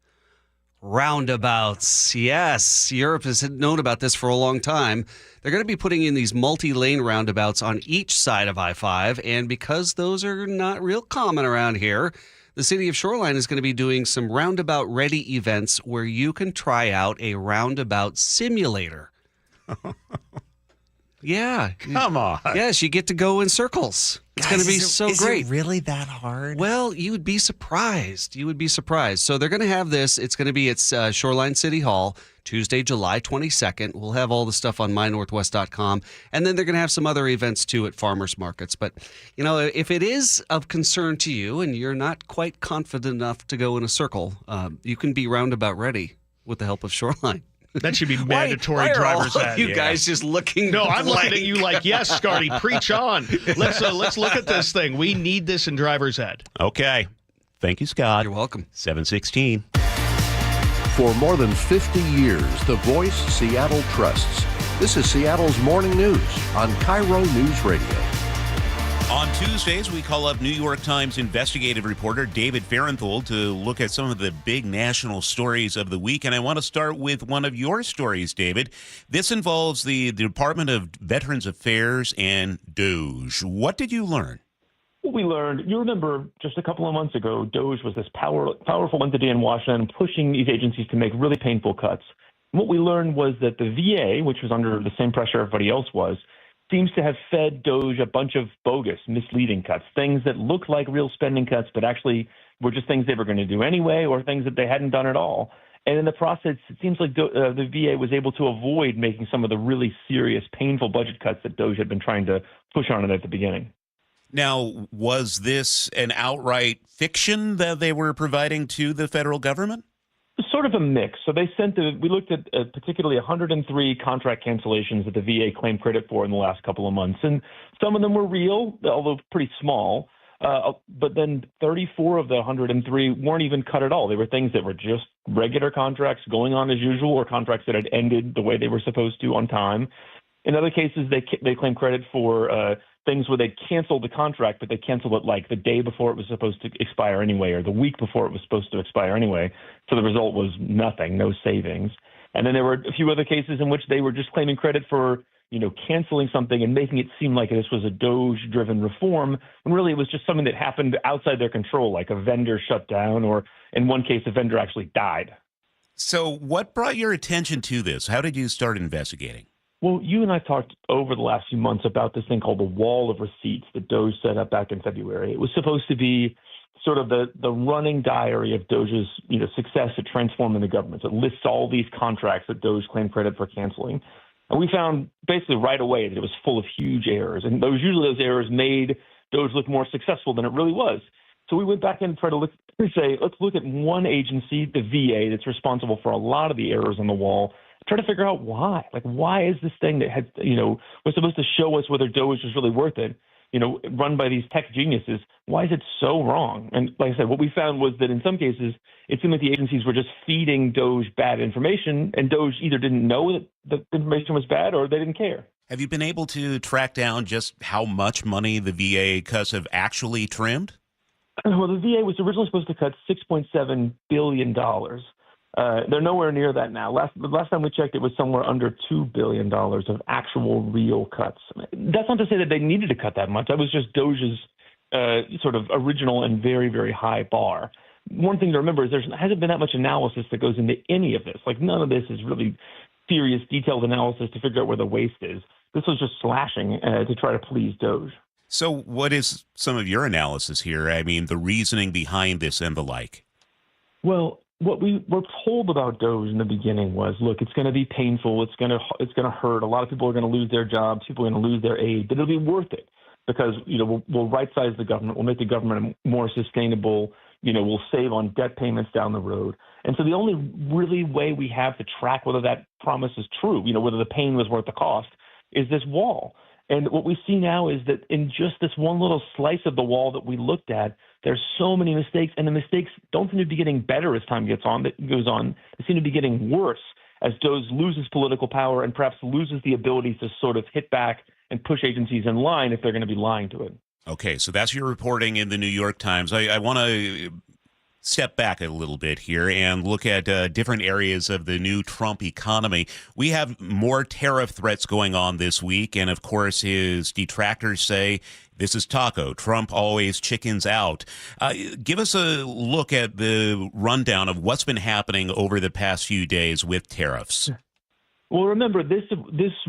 Speaker 10: roundabouts. Yes, Europe has known about this for a long time. They're going to be putting in these multi-lane roundabouts on each side of I-5, and because those are not real common around here, the city of Shoreline is going to be doing some roundabout-ready events where you can try out a roundabout simulator. Yeah.
Speaker 17: Come on.
Speaker 10: Yes, you get to go in circles. It's going to be so great.
Speaker 12: Is it really that hard?
Speaker 10: Well, you would be surprised. You would be surprised. So they're going to have this. It's going to be at Shoreline City Hall, Tuesday, July 22nd. We'll have all the stuff on mynorthwest.com. And then they're going to have some other events, too, at farmers markets. But, you know, if it is of concern to you and you're not quite confident enough to go in a circle, you can be roundabout ready with the help of Shoreline.
Speaker 31: That should be mandatory
Speaker 10: why
Speaker 31: driver's
Speaker 10: all
Speaker 31: ed.
Speaker 10: You guys just looking.
Speaker 31: No, I'm
Speaker 10: blank.
Speaker 31: looking at you like, yes, Scarty, preach on. Let's look at this thing. We need this in driver's ed.
Speaker 17: Okay. Thank you, Scott.
Speaker 10: You're welcome.
Speaker 17: 7:16.
Speaker 11: For more than 50 years, the voice Seattle trusts. This is Seattle's Morning News on KIRO News Radio.
Speaker 17: On Tuesdays, we call up New York Times investigative reporter David Farenthold to look at some of the big national stories of the week. And I want to start with one of your stories, David. This involves the Department of Veterans Affairs and DOGE. What did you learn?
Speaker 16: What we learned, you remember just a couple of months ago, DOGE was this powerful entity in Washington pushing these agencies to make really painful cuts. And what we learned was that the VA, which was under the same pressure everybody else was, seems to have fed DOGE a bunch of bogus, misleading cuts, things that looked like real spending cuts, but actually were just things they were going to do anyway, or things that they hadn't done at all. And in the process, it seems like the VA was able to avoid making some of the really serious, painful budget cuts that DOGE had been trying to push on it at the beginning.
Speaker 17: Now, was this an outright fiction that they were providing to the federal government?
Speaker 16: Sort of a mix. So we looked at particularly 103 contract cancellations that the VA claimed credit for in the last couple of months. And some of them were real, although pretty small. But then 34 of the 103 weren't even cut at all. They were things that were just regular contracts going on as usual, or contracts that had ended the way they were supposed to on time. In other cases, they claim credit for things where they canceled the contract, but they canceled it like the day before it was supposed to expire anyway, or the week before it was supposed to expire anyway. So the result was nothing, no savings. And then there were a few other cases in which they were just claiming credit for, canceling something and making it seem like this was a DOGE-driven reform, when really it was just something that happened outside their control, like a vendor shut down, or in one case, a vendor actually died.
Speaker 17: So what brought your attention to this? How did you start investigating?
Speaker 16: Well, you and I talked over the last few months about this thing called the wall of receipts that DOGE set up back in February. It was supposed to be sort of the running diary of DOGE's success at transforming the government. It lists all these contracts that DOGE claimed credit for canceling. And we found basically right away that it was full of huge errors. And those errors made DOGE look more successful than it really was. So we went back and tried to let's look at one agency, the VA, that's responsible for a lot of the errors on the wall. Try to figure out why. Like, why is this thing that had, was supposed to show us whether DOGE was really worth it, run by these tech geniuses? Why is it so wrong? And like I said, what we found was that in some cases, it seemed like the agencies were just feeding DOGE bad information, and DOGE either didn't know that the information was bad or they didn't care.
Speaker 17: Have you been able to track down just how much money the VA cuts have actually trimmed?
Speaker 16: Well, the VA was originally supposed to cut $6.7 billion. They're nowhere near that now. The last time we checked, it was somewhere under $2 billion of actual real cuts. That's not to say that they needed to cut that much. That was just DOGE's sort of original and very, very high bar. One thing to remember is there hasn't been that much analysis that goes into any of this. Like, none of this is really serious, detailed analysis to figure out where the waste is. This was just slashing to try to please DOGE.
Speaker 17: So what is some of your analysis here? I mean, the reasoning behind this and the like.
Speaker 16: Well, what we were told about DOGE in the beginning was, look, it's going to be painful. It's going to hurt. A lot of people are going to lose their jobs. People are going to lose their aid, but it'll be worth it because, we'll right-size the government. We'll make the government more sustainable. We'll save on debt payments down the road. And so the only really way we have to track whether that promise is true, whether the pain was worth the cost, is this wall. And what we see now is that in just this one little slice of the wall that we looked at, there's so many mistakes, and the mistakes don't seem to be getting better as time goes on. They seem to be getting worse as DOGE loses political power and perhaps loses the ability to sort of hit back and push agencies in line if they're going to be lying to it.
Speaker 17: Okay, so that's your reporting in the New York Times. I want to step back a little bit here and look at different areas of the new Trump economy. We have more tariff threats going on this week, and of course his detractors say this is taco. Trump always chickens out. Give us a look at the rundown of what's been happening over the past few days with tariffs.
Speaker 16: Well, remember, this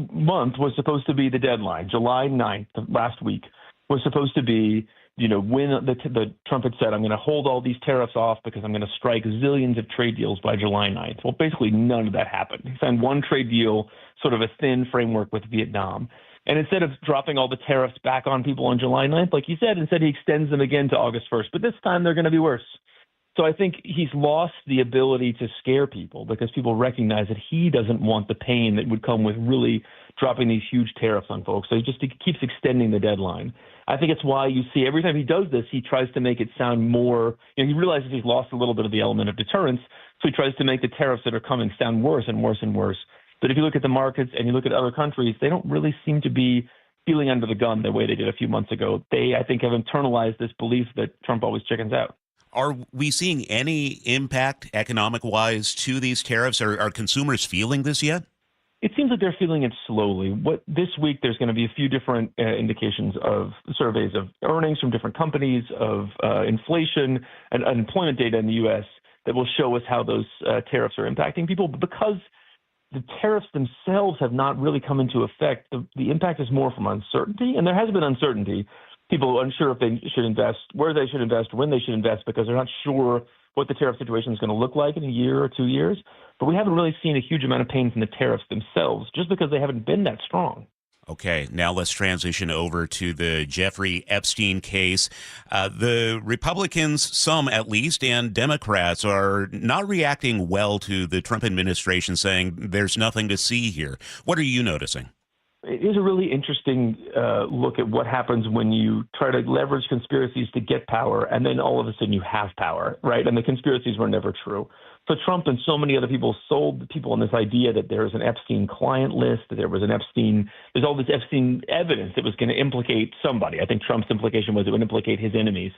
Speaker 16: month was supposed to be the deadline. July 9th, last week, was supposed to be when the Trump had said, I'm going to hold all these tariffs off because I'm going to strike zillions of trade deals by July 9th. Well, basically none of that happened. He signed one trade deal, sort of a thin framework with Vietnam. And instead of dropping all the tariffs back on people on July 9th, like he said, instead he extends them again to August 1st. But this time they're going to be worse. So I think he's lost the ability to scare people because people recognize that he doesn't want the pain that would come with really dropping these huge tariffs on folks. So he keeps extending the deadline. I think it's why you see every time he does this, he tries to make it sound more, he realizes he's lost a little bit of the element of deterrence. So he tries to make the tariffs that are coming sound worse and worse and worse. But if you look at the markets and you look at other countries, they don't really seem to be feeling under the gun the way they did a few months ago. They, I think, have internalized this belief that Trump always chickens out.
Speaker 17: Are we seeing any impact economic-wise to these tariffs? Are consumers feeling this yet?
Speaker 16: It seems like they're feeling it slowly. This week, there's going to be a few different indications of surveys of earnings from different companies, of inflation and unemployment data in the U.S. that will show us how those tariffs are impacting people. But because the tariffs themselves have not really come into effect, the impact is more from uncertainty, and there has been uncertainty. People are unsure if they should invest, where they should invest, when they should invest, because they're not sure what the tariff situation is going to look like in a year or 2 years. But we haven't really seen a huge amount of pain from the tariffs themselves, just because they haven't been that strong.
Speaker 17: Okay, now let's transition over to the Jeffrey Epstein case. The Republicans, some at least, and Democrats are not reacting well to the Trump administration, saying there's nothing to see here. What are you noticing?
Speaker 16: It is a really interesting look at what happens when you try to leverage conspiracies to get power, and then all of a sudden you have power, right? And the conspiracies were never true. So Trump and so many other people sold people on this idea that there was an Epstein client list, that there was there's all this Epstein evidence that was going to implicate somebody. I think Trump's implication was it would implicate his enemies.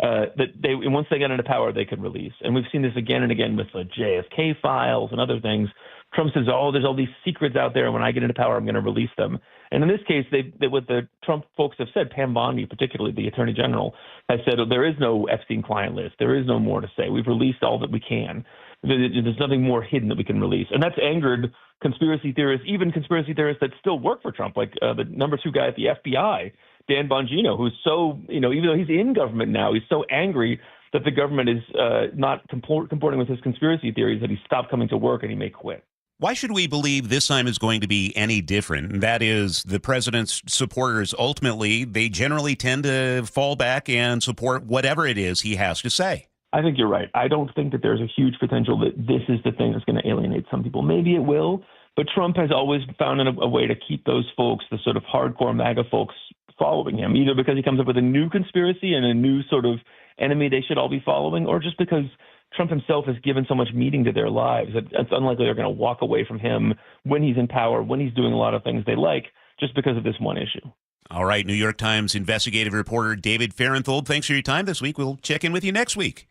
Speaker 16: Once they got into power, they could release. And we've seen this again and again with the JFK files and other things. Trump says, there's all these secrets out there, and when I get into power, I'm going to release them. And in this case, what the Trump folks have said, Pam Bondi, particularly the Attorney General, has said, there is no Epstein client list. There is no more to say. We've released all that we can. There's nothing more hidden that we can release. And that's angered conspiracy theorists, even conspiracy theorists that still work for Trump, like the number 2 guy at the FBI, Dan Bongino, who's so, even though he's in government now, he's so angry that the government is not comporting with his conspiracy theories that he stopped coming to work and he may quit.
Speaker 17: Why should we believe this time is going to be any different? That is, the president's supporters, ultimately, they generally tend to fall back and support whatever it is he has to say.
Speaker 16: I think you're right. I don't think that there's a huge potential that this is the thing that's going to alienate some people. Maybe it will, but Trump has always found a way to keep those folks, the sort of hardcore MAGA folks, following him, either because he comes up with a new conspiracy and a new sort of enemy they should all be following, or just because Trump himself has given so much meaning to their lives that it's unlikely they're going to walk away from him when he's in power, when he's doing a lot of things they like, just because of this one issue.
Speaker 17: All right, New York Times investigative reporter David Farenthold, thanks for your time this week. We'll check in with you next week.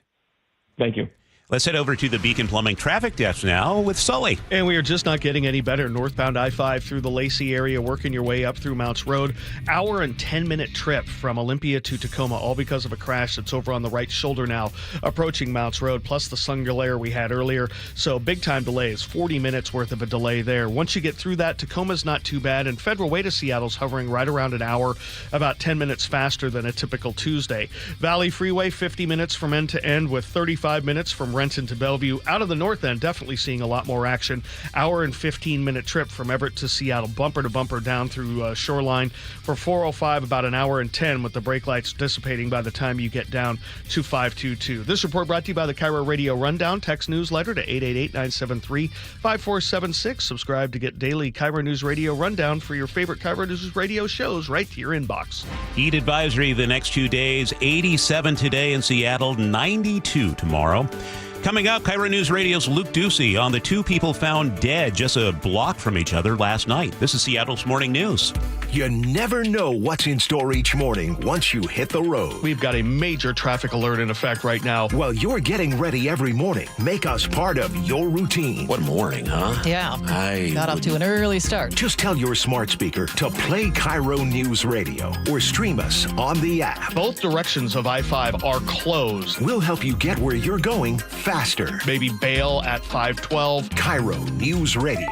Speaker 16: Thank you.
Speaker 17: Let's head over to the Beacon Plumbing traffic desk now with Sully.
Speaker 31: And we are just not getting any better. Northbound I-5 through the Lacey area, working your way up through Mounts Road. Hour and 10-minute trip from Olympia to Tacoma, all because of a crash that's over on the right shoulder now, approaching Mounts Road, plus the sun glare we had earlier. So big-time delays, 40 minutes worth of a delay there. Once you get through that, Tacoma's not too bad, and Federal Way to Seattle's hovering right around an hour, about 10 minutes faster than a typical Tuesday. Valley Freeway, 50 minutes from end to end, with 35 minutes from Renton to Bellevue. Out of the north end, definitely seeing a lot more action. Hour and 15-minute trip from Everett to Seattle, bumper to bumper down through Shoreline. For 405, about an hour and 10 with the brake lights dissipating by the time you get down to 522. This report brought to you by the KIRO Radio Rundown. Text newsletter to 888-973-5476. Subscribe to get daily KIRO News Radio Rundown for your favorite KIRO News Radio shows right to your inbox.
Speaker 17: Heat advisory the next 2 days, 87 today in Seattle, 92 tomorrow. Coming up, KIRO News Radio's Luke Ducey on the 2 people found dead just a block from each other last night. This is Seattle's Morning News.
Speaker 8: You never know what's in store each morning once you hit the road.
Speaker 31: We've got a major traffic alert in effect right now.
Speaker 8: While you're getting ready every morning, make us part of your routine.
Speaker 5: What morning, huh?
Speaker 18: Yeah. Got off to an early start.
Speaker 8: Just tell your smart speaker to play KIRO News Radio or stream us on the app.
Speaker 31: Both directions of I-5 are closed.
Speaker 8: We'll help you get where you're going faster.
Speaker 31: Maybe bail at 512.
Speaker 8: KIRO News Radio.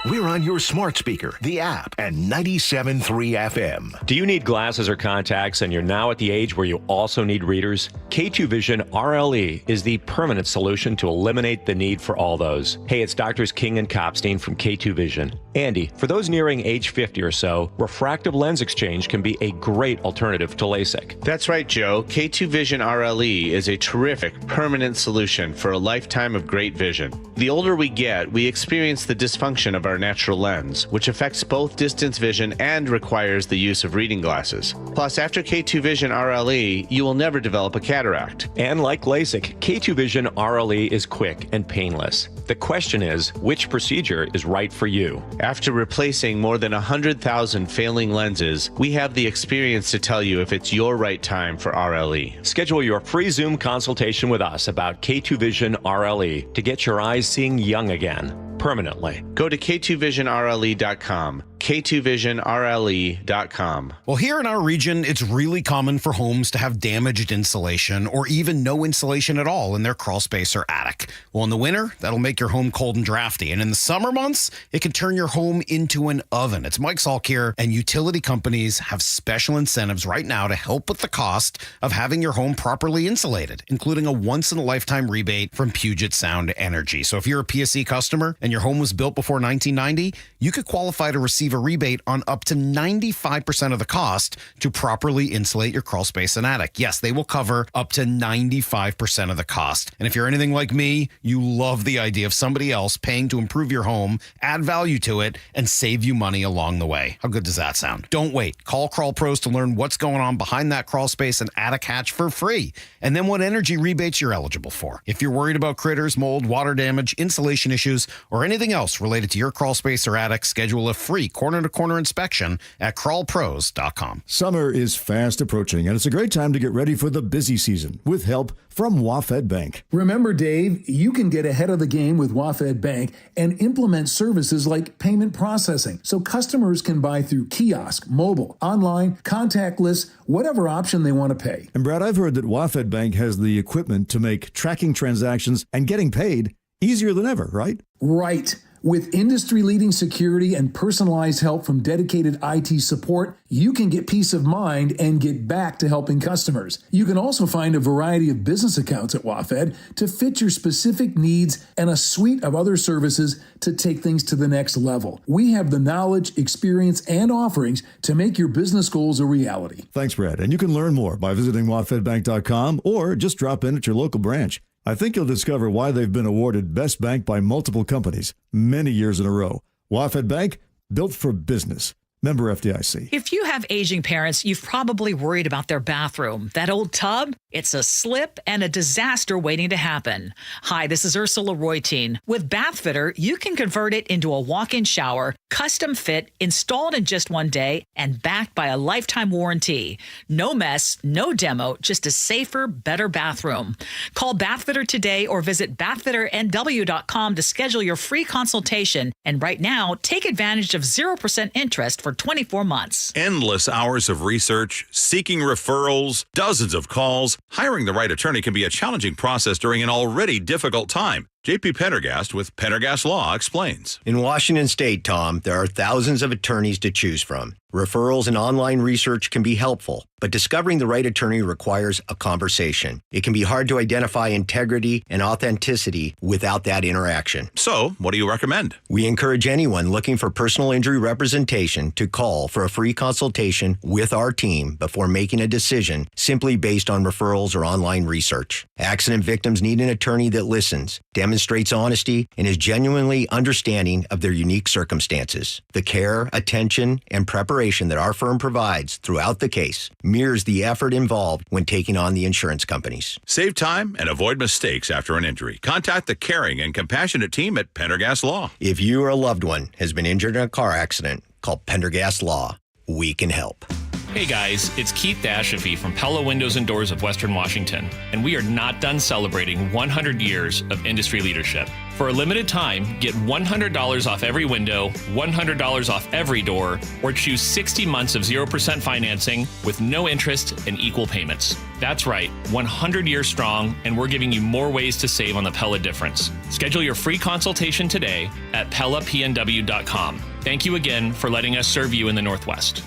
Speaker 8: We're on your smart speaker, the app, and 97.3 FM.
Speaker 19: Do you need glasses or contacts and you're now at the age where you also need readers? K2 Vision RLE is the permanent solution to eliminate the need for all those. Hey, it's Doctors King and Kopstein from K2 Vision. Andy, for those nearing age 50 or so, refractive lens exchange can be a great alternative to LASIK.
Speaker 20: That's right, Joe. K2 Vision RLE is a terrific permanent solution for a lifetime of great vision. The older we get, we experience the dysfunction of our our natural lens, which affects both distance vision and requires the use of reading glasses. Plus, after K2 Vision RLE, you will never develop a cataract.
Speaker 19: And like LASIK, K2 Vision RLE is quick and painless. The question is, which procedure is right for you?
Speaker 20: After replacing more than 100,000 failing lenses, we have the experience to tell you if it's your right time for RLE.
Speaker 19: Schedule your free Zoom consultation with us about K2 Vision RLE to get your eyes seeing young again, permanently.
Speaker 20: Go to K2VisionRLE.com. K2VisionRLE.com.
Speaker 3: Well, here in our region, it's really common for homes to have damaged insulation or even no insulation at all in their crawl space or attic. Well, in the winter, that'll make your home cold and drafty. And in the summer months, it can turn your home into an oven. It's Mike Salk here, and utility companies have special incentives right now to help with the cost of having your home properly insulated, including a once-in-a-lifetime rebate from Puget Sound Energy. So if you're a PSE customer and your home was built before 1990, you could qualify to receive a rebate on up to 95% of the cost to properly insulate your crawl space and attic. Yes, they will cover up to 95% of the cost. And if you're anything like me, you love the idea of somebody else paying to improve your home, add value to it, and save you money along the way. How good does that sound? Don't wait. Call Crawl Pros to learn what's going on behind that crawl space and attic hatch for free, and then what energy rebates you're eligible for. If you're worried about critters, mold, water damage, insulation issues, or anything else related to your crawl space or attic, schedule a free corner-to-corner inspection at crawlpros.com.
Speaker 6: Summer is fast approaching, and it's a great time to get ready for the busy season with help from WaFd Bank.
Speaker 21: Remember, Dave, you can get ahead of the game with WaFd Bank and implement services like payment processing, so customers can buy through kiosk, mobile, online, contactless, whatever option they want to pay.
Speaker 6: And Brad, I've heard that WaFd Bank has the equipment to make tracking transactions and getting paid easier than ever, right?
Speaker 21: Right. With industry-leading security and personalized help from dedicated IT support, you can get peace of mind and get back to helping customers. You can also find a variety of business accounts at WaFd to fit your specific needs and a suite of other services to take things to the next level. We have the knowledge, experience, and offerings to make your business goals a reality.
Speaker 6: Thanks, Brad. And you can learn more by visiting wafdbank.com or just drop in at your local branch. I think you'll discover why they've been awarded Best Bank by multiple companies many years in a row. WaFd Bank, built for business. Member FDIC.
Speaker 22: If you have aging parents, you've probably worried about their bathroom. That old tub? It's a slip and a disaster waiting to happen. Hi, this is Ursula Royteen. With Bathfitter, you can convert it into a walk-in shower, custom fit, installed in just one day, and backed by a lifetime warranty. No mess, no demo, just a safer, better bathroom. Call Bathfitter today or visit bathfitternw.com to schedule your free consultation. And right now, take advantage of 0% interest for 24 months.
Speaker 23: Endless hours of research, seeking referrals, dozens of calls. Hiring the right attorney can be a challenging process during an already difficult time. JP Pendergast with Pendergast Law explains.
Speaker 24: In Washington State, Tom, there are thousands of attorneys to choose from. Referrals and online research can be helpful, but discovering the right attorney requires a conversation. It can be hard to identify integrity and authenticity without that interaction.
Speaker 23: So, what do you recommend?
Speaker 24: We encourage anyone looking for personal injury representation to call for a free consultation with our team before making a decision simply based on referrals or online research. Accident victims need an attorney that listens, demonstrates honesty, and is genuinely understanding of their unique circumstances. The care, attention, and preparation that our firm provides throughout the case mirrors the effort involved when taking on the insurance companies.
Speaker 23: Save time and avoid mistakes after an injury. Contact the caring and compassionate team at Pendergast Law.
Speaker 24: If you or a loved one has been injured in a car accident, call Pendergast Law. We can help.
Speaker 25: Hey guys, it's Keith Dashafi from Pella Windows and Doors of Western Washington, and we are not done celebrating 100 years of industry leadership. For a limited time, get $100 off every window, $100 off every door, or choose 60 months of 0% financing with no interest and equal payments. That's right, 100 years strong, and we're giving you more ways to save on the Pella difference. Schedule your free consultation today at PellaPNW.com. Thank you again for letting us serve you in the Northwest.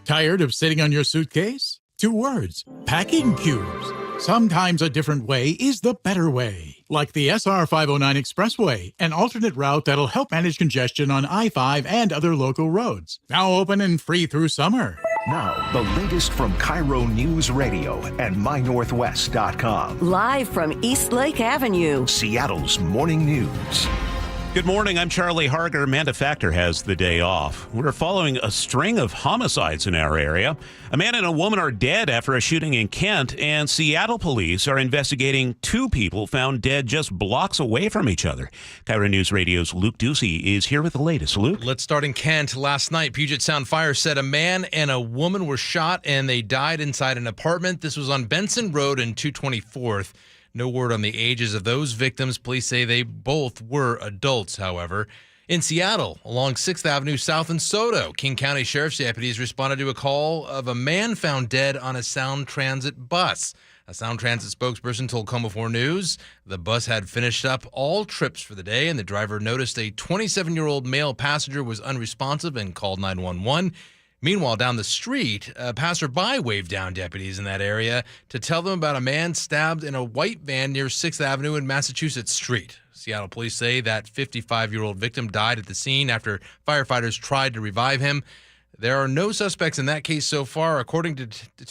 Speaker 27: Tired of sitting on your suitcase? 2 words, packing cubes. Sometimes a different way is the better way. Like the SR 509 Expressway, an alternate route that'll help manage congestion on I-5 and other local roads. Now open and free through summer.
Speaker 8: Now, the latest from KIRO Newsradio and MyNorthwest.com.
Speaker 13: Live from East Lake Avenue,
Speaker 8: Seattle's morning news.
Speaker 17: Good morning. I'm Charlie. Harger Manda Factor has the day off. We're following a string of homicides in our area. A man and a woman are dead after a shooting in Kent, and Seattle police are investigating two people found dead just blocks away from each other. KIRO Newsradio's Luke Ducey is here with the latest. Luke?
Speaker 1: Let's start in Kent. Last night, Puget Sound Fire said a man and a woman were shot and they died inside an apartment. This was on Benson Road and 224th. No word on the ages of those victims. Police say they both were adults, however. In Seattle, along 6th Avenue South in Soto, King County Sheriff's deputies responded to a call of a man found dead on a Sound Transit bus. A Sound Transit spokesperson told KOMO 4 News the bus had finished up all trips for the day, and the driver noticed a 27-year-old male passenger was unresponsive and called 911. Meanwhile, down the street, a passerby waved down deputies in that area to tell them about a man stabbed in a white van near 6th Avenue and Massachusetts Street. Seattle police say that 55-year-old victim died at the scene after firefighters tried to revive him. There are no suspects in that case so far. According to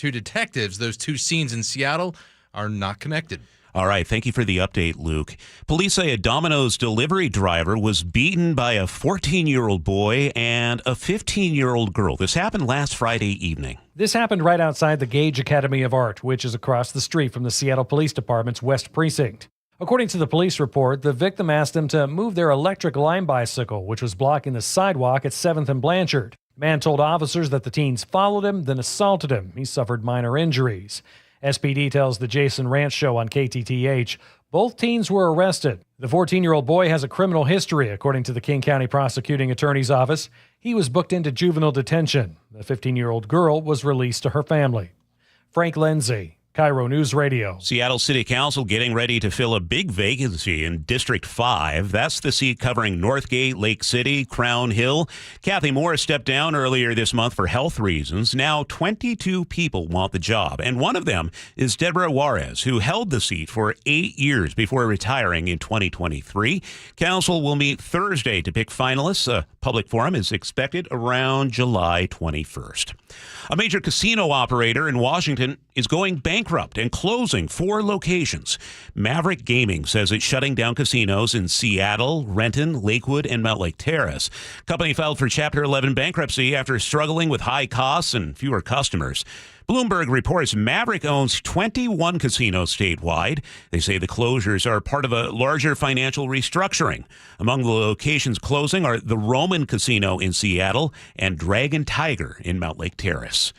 Speaker 1: detectives, those two scenes in Seattle are not connected.
Speaker 17: All right. Thank you for the update, Luke. Police say a Domino's delivery driver was beaten by a 14-year-old boy and a 15-year-old girl. This happened last Friday evening.
Speaker 2: This happened right outside the Gage Academy of Art, which is across the street from the Seattle Police Department's West Precinct. According to the police report, the victim asked them to move their electric line bicycle, which was blocking the sidewalk at 7th and Blanchard. The man told officers that the teens followed him, then assaulted him. He suffered minor injuries. SPD tells the Jason Ranch Show on KTTH both teens were arrested. The 14-year-old boy has a criminal history, according to the King County Prosecuting Attorney's Office. He was booked into juvenile detention. The 15-year-old girl was released to her family. Frank Lindsay, KIRO News Radio.
Speaker 17: Seattle City Council getting ready to fill a big vacancy in District 5. That's the seat covering Northgate, Lake City, Crown Hill. Kathy Moore stepped down earlier this month for health reasons. Now 22 people want the job, and one of them is Deborah Juarez, who held the seat for 8 years before retiring in 2023. Council will meet Thursday to pick finalists. A public forum is expected around July 21st. A major casino operator in Washington is going bankrupt and closing 4 locations. Maverick Gaming says it's shutting down casinos in Seattle, Renton, Lakewood, and Mount Lake Terrace. Company filed for Chapter 11 bankruptcy after struggling with high costs and fewer customers. Bloomberg reports Maverick owns 21 casinos statewide. They say the closures are part of a larger financial restructuring. Among the locations closing are the Roman Casino in Seattle and Dragon Tiger in Mount Lake Terrace.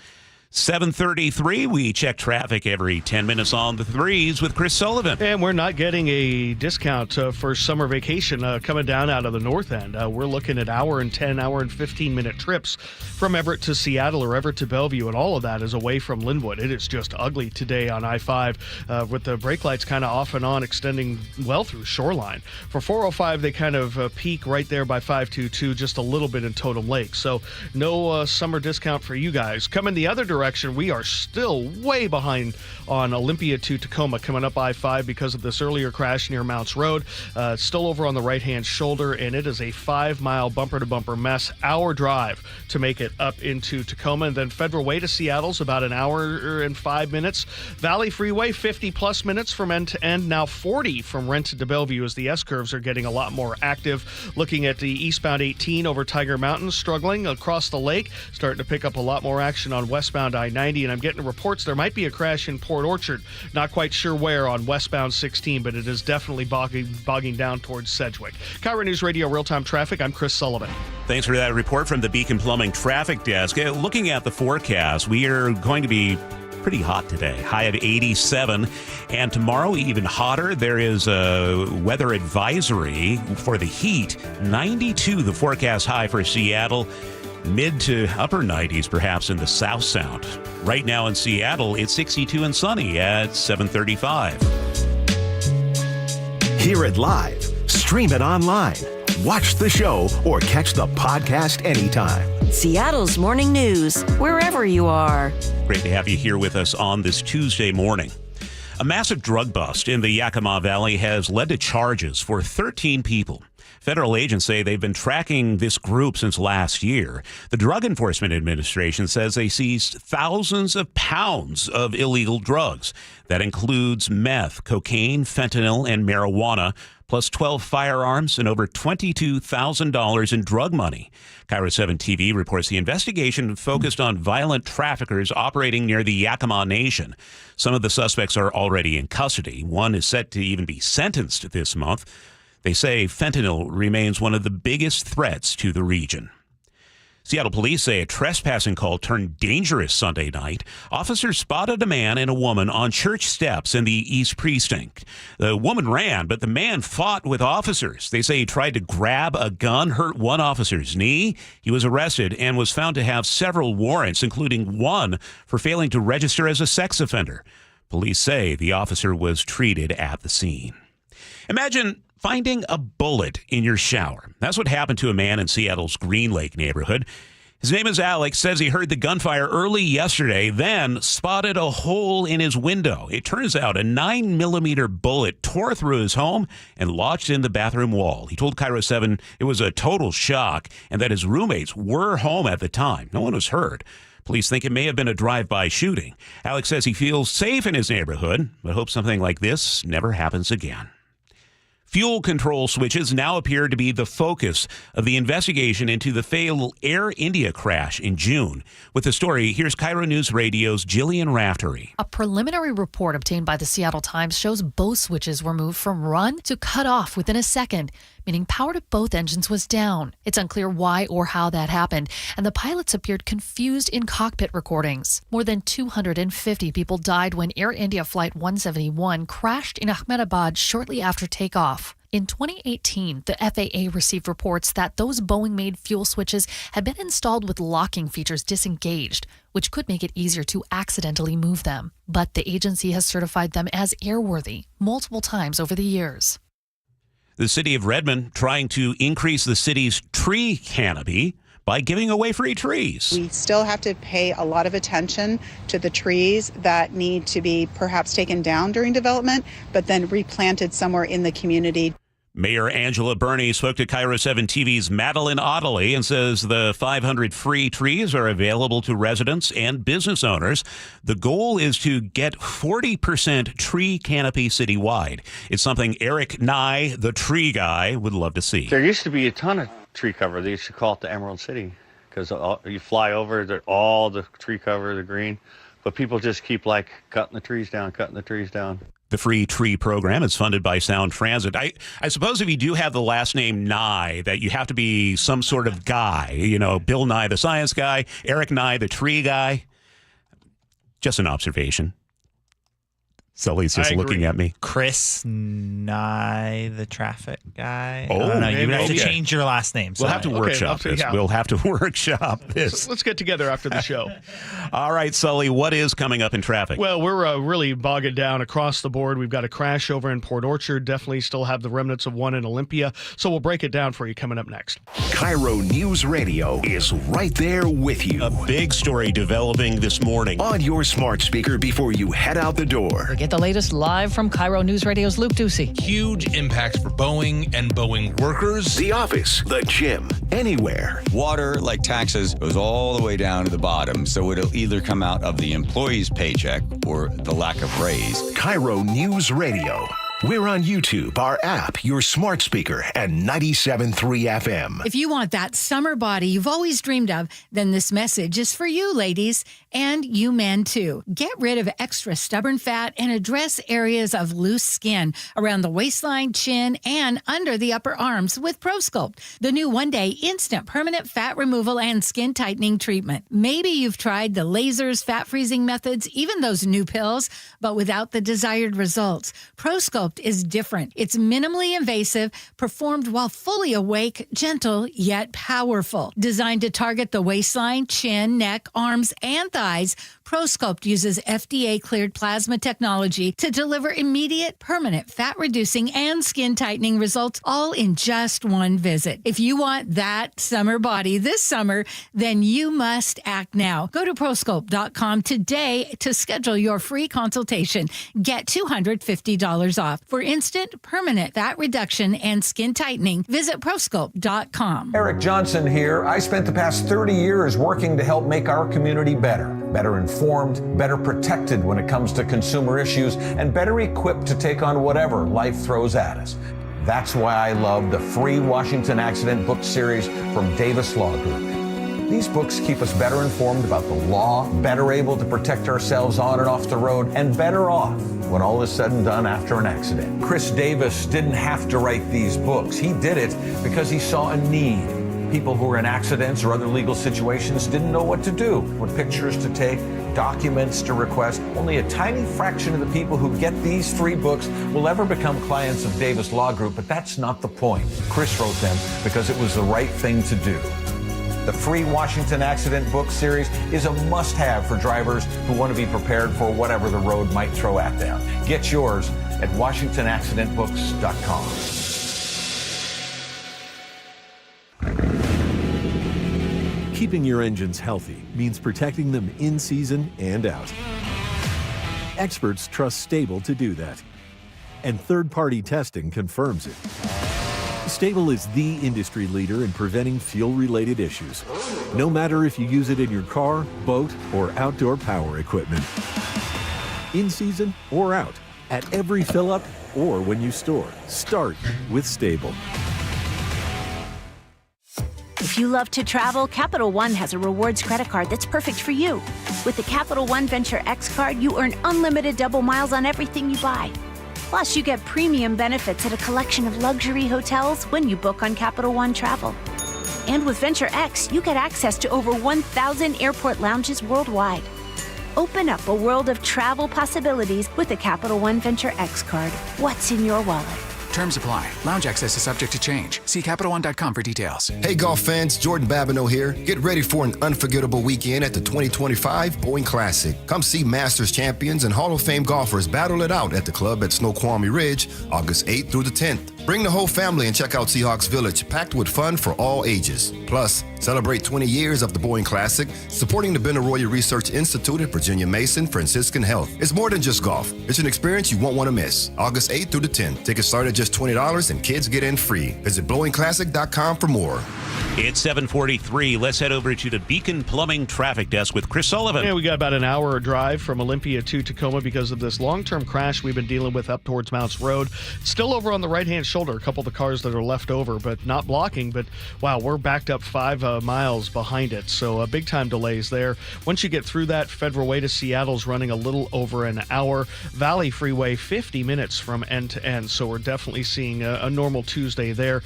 Speaker 17: 7:33, we check traffic every 10 minutes on the threes with Chris Sullivan.
Speaker 31: And we're not getting a discount for summer vacation coming down out of the north end. We're looking at hour and 10, hour and 15-minute trips from Everett to Seattle or Everett to Bellevue, and all of that is away from Linwood. It is just ugly today on I-5 with the brake lights kind of off and on, extending well through Shoreline. For 405, they kind of peak right there by 522, just a little bit in Totem Lake. So no summer discount for you guys. Coming the other direction, we are still way behind on Olympia to Tacoma coming up I-5 because of this earlier crash near Mounts Road. Still over on the right-hand shoulder, and it is a 5-mile bumper-to-bumper mess. Hour drive to make it up into Tacoma, and then Federal Way to Seattle's about an hour and 5 minutes. Valley Freeway, 50-plus minutes from end to end. Now 40 from Renton to Bellevue as the S-curves are getting a lot more active. Looking at the eastbound 18 over Tiger Mountain, struggling across the lake, starting to pick up a lot more action on westbound I-90, and I'm getting reports there might be a crash in Port Orchard. Not quite sure where on westbound 16, but it is definitely bogging down towards Sedgwick. KIRO News Radio real-time traffic. I'm Chris Sullivan.
Speaker 17: Thanks for that report from the Beacon Plumbing Traffic Desk. Looking at the forecast, we are going to be pretty hot today, high of 87, and tomorrow even hotter. There is a weather advisory for the heat, 92 the forecast high for Seattle. Mid to upper 90s perhaps in the South Sound. Right now in Seattle, it's 62 and sunny at 7:35.
Speaker 8: Hear it live, stream it online, watch the show, or catch the podcast anytime.
Speaker 13: Seattle's morning news, wherever you are.
Speaker 17: Great to have you here with us on this Tuesday morning. A massive drug bust in the Yakima Valley has led to charges for 13 people. Federal agents say they've been tracking this group since last year. The Drug Enforcement Administration says they seized thousands of pounds of illegal drugs. That includes meth, cocaine, fentanyl, and marijuana. plus 12 firearms and over $22,000 in drug money. KIRO 7 TV reports the investigation focused on violent traffickers operating near the Yakima Nation. Some of the suspects are already in custody. One is set to even be sentenced this month. They say fentanyl remains one of the biggest threats to the region. Seattle police say a trespassing call turned dangerous Sunday night. Officers spotted a man and a woman on church steps in the East Precinct. The woman ran, but the man fought with officers. They say he tried to grab a gun, hurt one officer's knee. He was arrested and was found to have several warrants, including one for failing to register as a sex offender. Police say the officer was treated at the scene. Imagine finding a bullet in your shower. That's what happened to a man in Seattle's Green Lake neighborhood. His name is Alex, says he heard the gunfire early yesterday, then spotted a hole in his window. It turns out a 9mm bullet tore through his home and lodged in the bathroom wall. He told KIRO 7 it was a total shock and that his roommates were home at the time. No one was hurt. Police think it may have been a drive-by shooting. Alex says he feels safe in his neighborhood, but hopes something like this never happens again. Fuel control switches now appear to be the focus of the investigation into the fatal Air India crash in June. With the story, here's KIRO News Radio's Jillian Raftery.
Speaker 4: A preliminary report obtained by the Seattle Times shows both switches were moved from run to cut off within a second, meaning power to both engines was down. It's unclear why or how that happened, and the pilots appeared confused in cockpit recordings. More than 250 people died when Air India Flight 171 crashed in Ahmedabad shortly after takeoff. In 2018, the FAA received reports that those Boeing-made fuel switches had been installed with locking features disengaged, which could make it easier to accidentally move them. But the agency has certified them as airworthy multiple times over the years.
Speaker 17: The city of Redmond trying to increase the city's tree canopy by giving away free trees.
Speaker 7: We still have to pay a lot of attention to the trees that need to be perhaps taken down during development, but then replanted somewhere in the community.
Speaker 17: Mayor Angela Burney spoke to KIRO 7 TV's Madeline Ottley and says the 500 free trees are available to residents and business owners. The goal is to get 40% tree canopy citywide. It's something Eric Nye, the tree guy, would love to see.
Speaker 9: There used to be a ton of tree cover. They used to call it the Emerald City because you fly over, all the tree cover, the green, but people just keep cutting the trees down.
Speaker 17: The free tree program is funded by Sound Transit. I suppose if you do have the last name Nye, that you have to be some sort of guy, Bill Nye, the science guy, Eric Nye, the tree guy. Just an observation. Sully's just looking at me.
Speaker 10: Chris Nye, the traffic guy.
Speaker 17: Oh,
Speaker 10: I don't know. You would have to change your last name.
Speaker 17: We'll have to workshop this.
Speaker 31: Yeah.
Speaker 17: We'll have to workshop this.
Speaker 31: So let's get together after the show.
Speaker 17: All right, Sully, what is coming up in traffic?
Speaker 31: Well, we're really bogged down across the board. We've got a crash over in Port Orchard. Definitely still have the remnants of one in Olympia. So we'll break it down for you coming up next.
Speaker 8: KIRO News Radio is right there with you.
Speaker 17: A big story developing this morning.
Speaker 8: On your smart speaker before you head out the door.
Speaker 18: Get the latest live from KIRO News Radio's Luke Ducey.
Speaker 1: Huge impacts for Boeing and Boeing workers.
Speaker 8: The office, the gym, anywhere.
Speaker 12: Water, like taxes, goes all the way down to the bottom, so it'll either come out of the employee's paycheck or the lack of raise.
Speaker 8: KIRO News Radio. We're on YouTube, our app, your smart speaker, and 97.3 FM.
Speaker 14: If you want that summer body you've always dreamed of, then this message is for you, ladies, and you men, too. Get rid of extra stubborn fat and address areas of loose skin around the waistline, chin, and under the upper arms with ProSculpt, the new one-day instant permanent fat removal and skin tightening treatment. Maybe you've tried the lasers, fat-freezing methods, even those new pills, but without the desired results. ProSculpt is different. It's minimally invasive, performed while fully awake, gentle, yet powerful. Designed to target the waistline, chin, neck, arms, and thighs, ProSculpt uses FDA-cleared plasma technology to deliver immediate, permanent fat-reducing and skin-tightening results, all in just one visit. If you want that summer body this summer, then you must act now. Go to ProSculpt.com today to schedule your free consultation. Get $250 off. For instant, permanent fat reduction and skin tightening, visit ProSculpt.com.
Speaker 15: Eric Johnson here. I spent the past 30 years working to help make our community better informed, better protected when it comes to consumer issues, and better equipped to take on whatever life throws at us. That's why I love the free Washington Accident book series from Davis Law Group. These books keep us better informed about the law, better able to protect ourselves on and off the road, and better off when all is said and done after an accident. Chris Davis didn't have to write these books. He did it because he saw a need. People who were in accidents or other legal situations didn't know what to do, what pictures to take, documents to request. Only a tiny fraction of the people who get these free books will ever become clients of Davis Law Group, but that's not the point. Chris wrote them because it was the right thing to do. The free Washington Accident book series is a must-have for drivers who want to be prepared for whatever the road might throw at them. Get yours at WashingtonAccidentBooks.com.
Speaker 3: Keeping your engines healthy means protecting them in season and out. Experts trust Stable to do that, and third-party testing confirms it. Stable is the industry leader in preventing fuel-related issues, no matter if you use it in your car, boat, or outdoor power equipment. In season or out, at every fill-up or when you store, start with Stable.
Speaker 5: If you love to travel, Capital One has a rewards credit card that's perfect for you. With the Capital One Venture X card, you earn unlimited double miles on everything you buy. Plus, you get premium benefits at a collection of luxury hotels when you book on Capital One Travel. And with Venture X, you get access to over 1,000 airport lounges worldwide. Open up a world of travel possibilities with the Capital One Venture X card. What's in your wallet?
Speaker 11: Terms apply. Lounge access is subject to change. See CapitalOne.com for details.
Speaker 16: Hey, golf fans, Jordan Babineau here. Get ready for an unforgettable weekend at the 2025 Boeing Classic. Come see Masters champions and Hall of Fame golfers battle it out at the club at Snoqualmie Ridge, August 8th through the 10th. Bring the whole family and check out Seahawks Village, packed with fun for all ages. Plus, celebrate 20 years of the Boeing Classic, supporting the Benaroya Research Institute at Virginia Mason Franciscan Health. It's more than just golf. It's an experience you won't want to miss. August 8th through the 10th. Tickets start at just $20 and kids get in free. Visit BlowingClassic.com for more.
Speaker 17: It's 7:43. Let's head over to the Beacon Plumbing Traffic Desk with Chris Sullivan.
Speaker 31: Yeah, we got about an hour drive from Olympia to Tacoma because of this long-term crash we've been dealing with up towards Mounts Road. Still over on the right-hand shoulder, a couple of the cars that are left over, but not blocking. But, wow, we're backed up 5 miles behind it, so big-time delays there. Once you get through that, Federal Way to Seattle's running a little over an hour. Valley Freeway, 50 minutes from end to end, so we're definitely seeing a normal Tuesday there.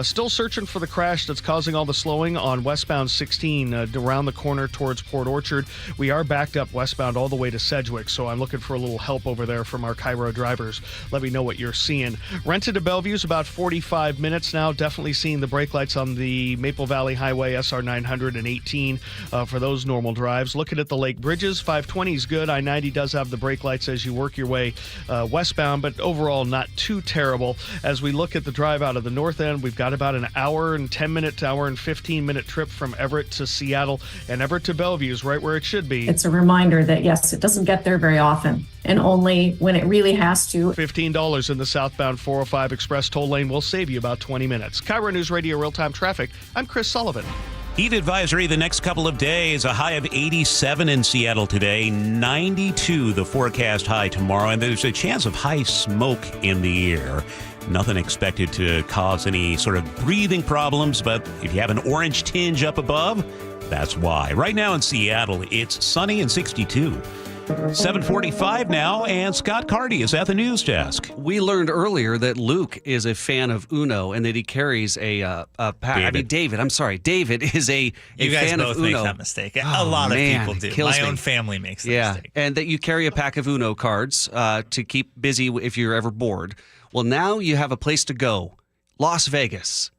Speaker 31: Still searching for the crash that's causing all the slowing on westbound 16 around the corner towards Port Orchard. We are backed up westbound all the way to Sedgwick, so I'm looking for a little help over there from our KIRO drivers. Let me know what you're seeing. Rented to Bellevue's about 45 minutes now. Definitely seeing the brake lights on the Maple Valley Highway SR 918 for those normal drives. Looking at the Lake Bridges, 520 is good. I-90 does have the brake lights as you work your way westbound, but overall not too terrible. As we look at the drive out of the north end, we've got about an hour and 10-minute, hour and 15-minute trip from Everett to Seattle, and Everett to Bellevue is right where it should be.
Speaker 19: It's a reminder that, yes, it doesn't get there very often, and only when it really has to.
Speaker 31: $15 in the southbound 405 Express toll lane will save you about 20 minutes. KIRO News Radio Real-Time Traffic. I'm Chris Sullivan.
Speaker 17: Heat advisory the next couple of days. A high of 87 in Seattle today, 92 the forecast high tomorrow, and there's a chance of high smoke in the air. Nothing expected to cause any sort of breathing problems, but if you have an orange tinge up above, that's why. Right now in Seattle, it's sunny and 62. 7:45 now, and Scott Carty is at the news desk.
Speaker 20: We learned earlier that Luke is a fan of Uno and that he carries a pack. David, I'm sorry. David is a
Speaker 10: you guys
Speaker 20: fan
Speaker 10: both
Speaker 20: of Uno.
Speaker 10: make that mistake. A lot of people do. My own family makes that mistake.
Speaker 20: And that you carry a pack of Uno cards to keep busy if you're ever bored. Well, now you have a place to go. Las Vegas.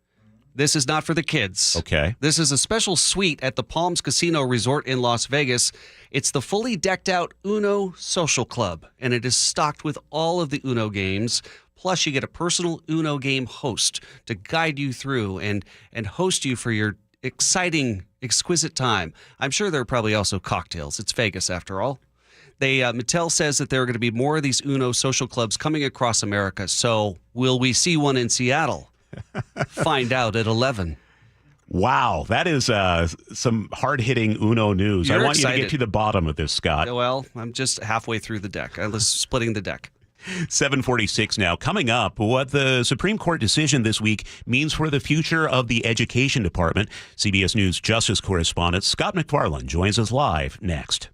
Speaker 20: This is not for the kids.
Speaker 17: Okay.
Speaker 20: This is a special suite at the Palms Casino Resort in Las Vegas. It's the fully decked out Uno Social Club, and it is stocked with all of the Uno games. Plus, you get a personal Uno game host to guide you through and host you for your exciting, exquisite time. I'm sure there are probably also cocktails. It's Vegas, after all. Mattel says that there are going to be more of these Uno social clubs coming across America. So will we see one in Seattle? Find out at 11.
Speaker 17: Wow, that is some hard-hitting Uno news.
Speaker 20: You're
Speaker 17: I want
Speaker 20: excited.
Speaker 17: you to get to the bottom of this, Scott.
Speaker 20: Well, I'm just halfway through the deck. I was splitting the deck.
Speaker 17: 7:46 now. Coming up, what the Supreme Court decision this week means for the future of the Education Department. CBS News Justice correspondent Scott McFarland joins us live next.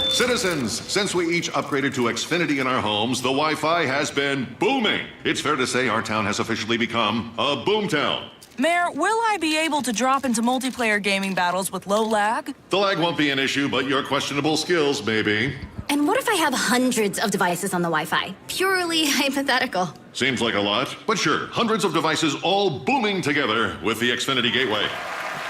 Speaker 6: Citizens, since we each upgraded to Xfinity in our homes, the Wi-Fi has been booming. It's fair to say our town has officially become a boomtown.
Speaker 21: Mayor, will I be able to drop into multiplayer gaming battles with low lag?
Speaker 6: The lag won't be an issue, but your questionable skills may be.
Speaker 22: And what if I have hundreds of devices on the Wi-Fi? Purely hypothetical.
Speaker 6: Seems like a lot, but sure, hundreds of devices all booming together with the Xfinity Gateway.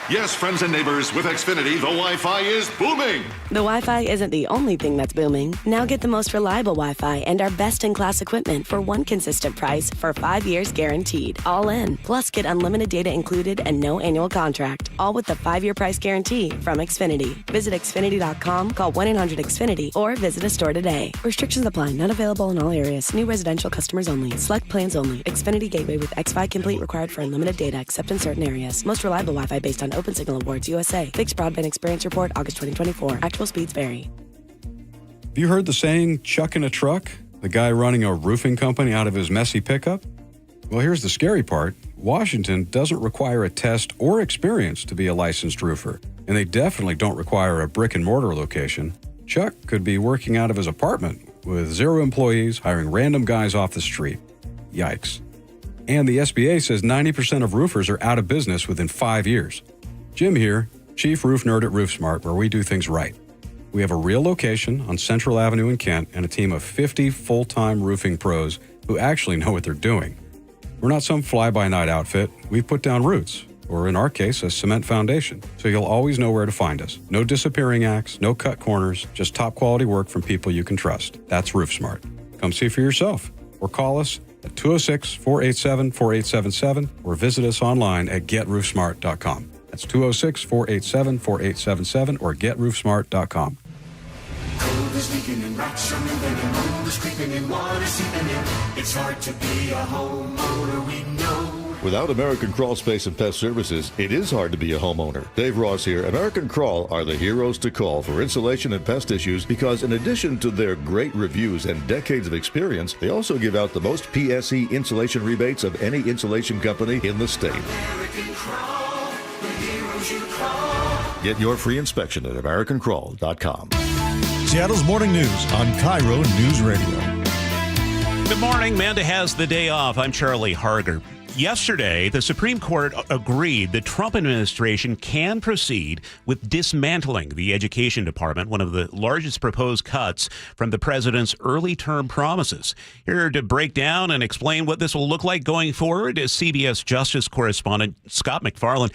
Speaker 6: Yes, friends and neighbors, with Xfinity, the Wi-Fi is booming.
Speaker 23: The Wi-Fi isn't the only thing that's booming. Now get the most reliable Wi-Fi and our best-in-class equipment for one consistent price for 5 years guaranteed. All in. Plus, get unlimited data included and no annual contract. All with the 5-year price guarantee from Xfinity. Visit Xfinity.com, call 1-800-XFINITY, or visit a store today. Restrictions apply. Not available in all areas. New residential customers only. Select plans only. Xfinity Gateway with XFi Complete required for unlimited data except in certain areas. Most reliable Wi-Fi based on Open Signal Awards USA. Fixed Broadband Experience Report, August 2024. Actual speeds vary.
Speaker 24: Have you heard the saying, chuck in a truck? The guy running a roofing company out of his messy pickup? Well, here's the scary part. Washington doesn't require a test or experience to be a licensed roofer. And they definitely don't require a brick and mortar location. Chuck could be working out of his apartment with 0 employees, hiring random guys off the street. Yikes. And the SBA says 90% of roofers are out of business within 5 years. Jim here, Chief Roof Nerd at RoofSmart, where we do things right. We have a real location on Central Avenue in Kent and a team of 50 full-time roofing pros who actually know what they're doing. We're not some fly-by-night outfit. We've put down roots, or in our case, a cement foundation, so you'll always know where to find us. No disappearing acts, no cut corners, just top-quality work from people you can trust. That's RoofSmart. Come see for yourself, or call us at 206-487-4877, or visit us online at GetRoofSmart.com. That's 206-487-4877 or GetRoofSmart.com.
Speaker 25: Cold is leaking and rocks are moving and mold is creeping and water seeping in. It's hard to be a homeowner, we know.
Speaker 26: Without American Crawl Space and Pest Services, it is hard to be a homeowner. Dave Ross here. American Crawl are the heroes to call for insulation and pest issues because in addition to their great reviews and decades of experience, they also give out the most PSE insulation rebates of any insulation company in the state.
Speaker 25: American Crawl, the heroes you call.
Speaker 26: Get your free inspection at AmericanCrawl.com.
Speaker 27: Seattle's Morning News on KIRO Newsradio.
Speaker 17: Good morning. Manda has the day off. I'm Charlie Harger. Yesterday, the Supreme Court agreed the Trump administration can proceed with dismantling the Education Department, one of the largest proposed cuts from the president's early term promises. Here to break down and explain what this will look like going forward is CBS Justice correspondent Scott McFarland.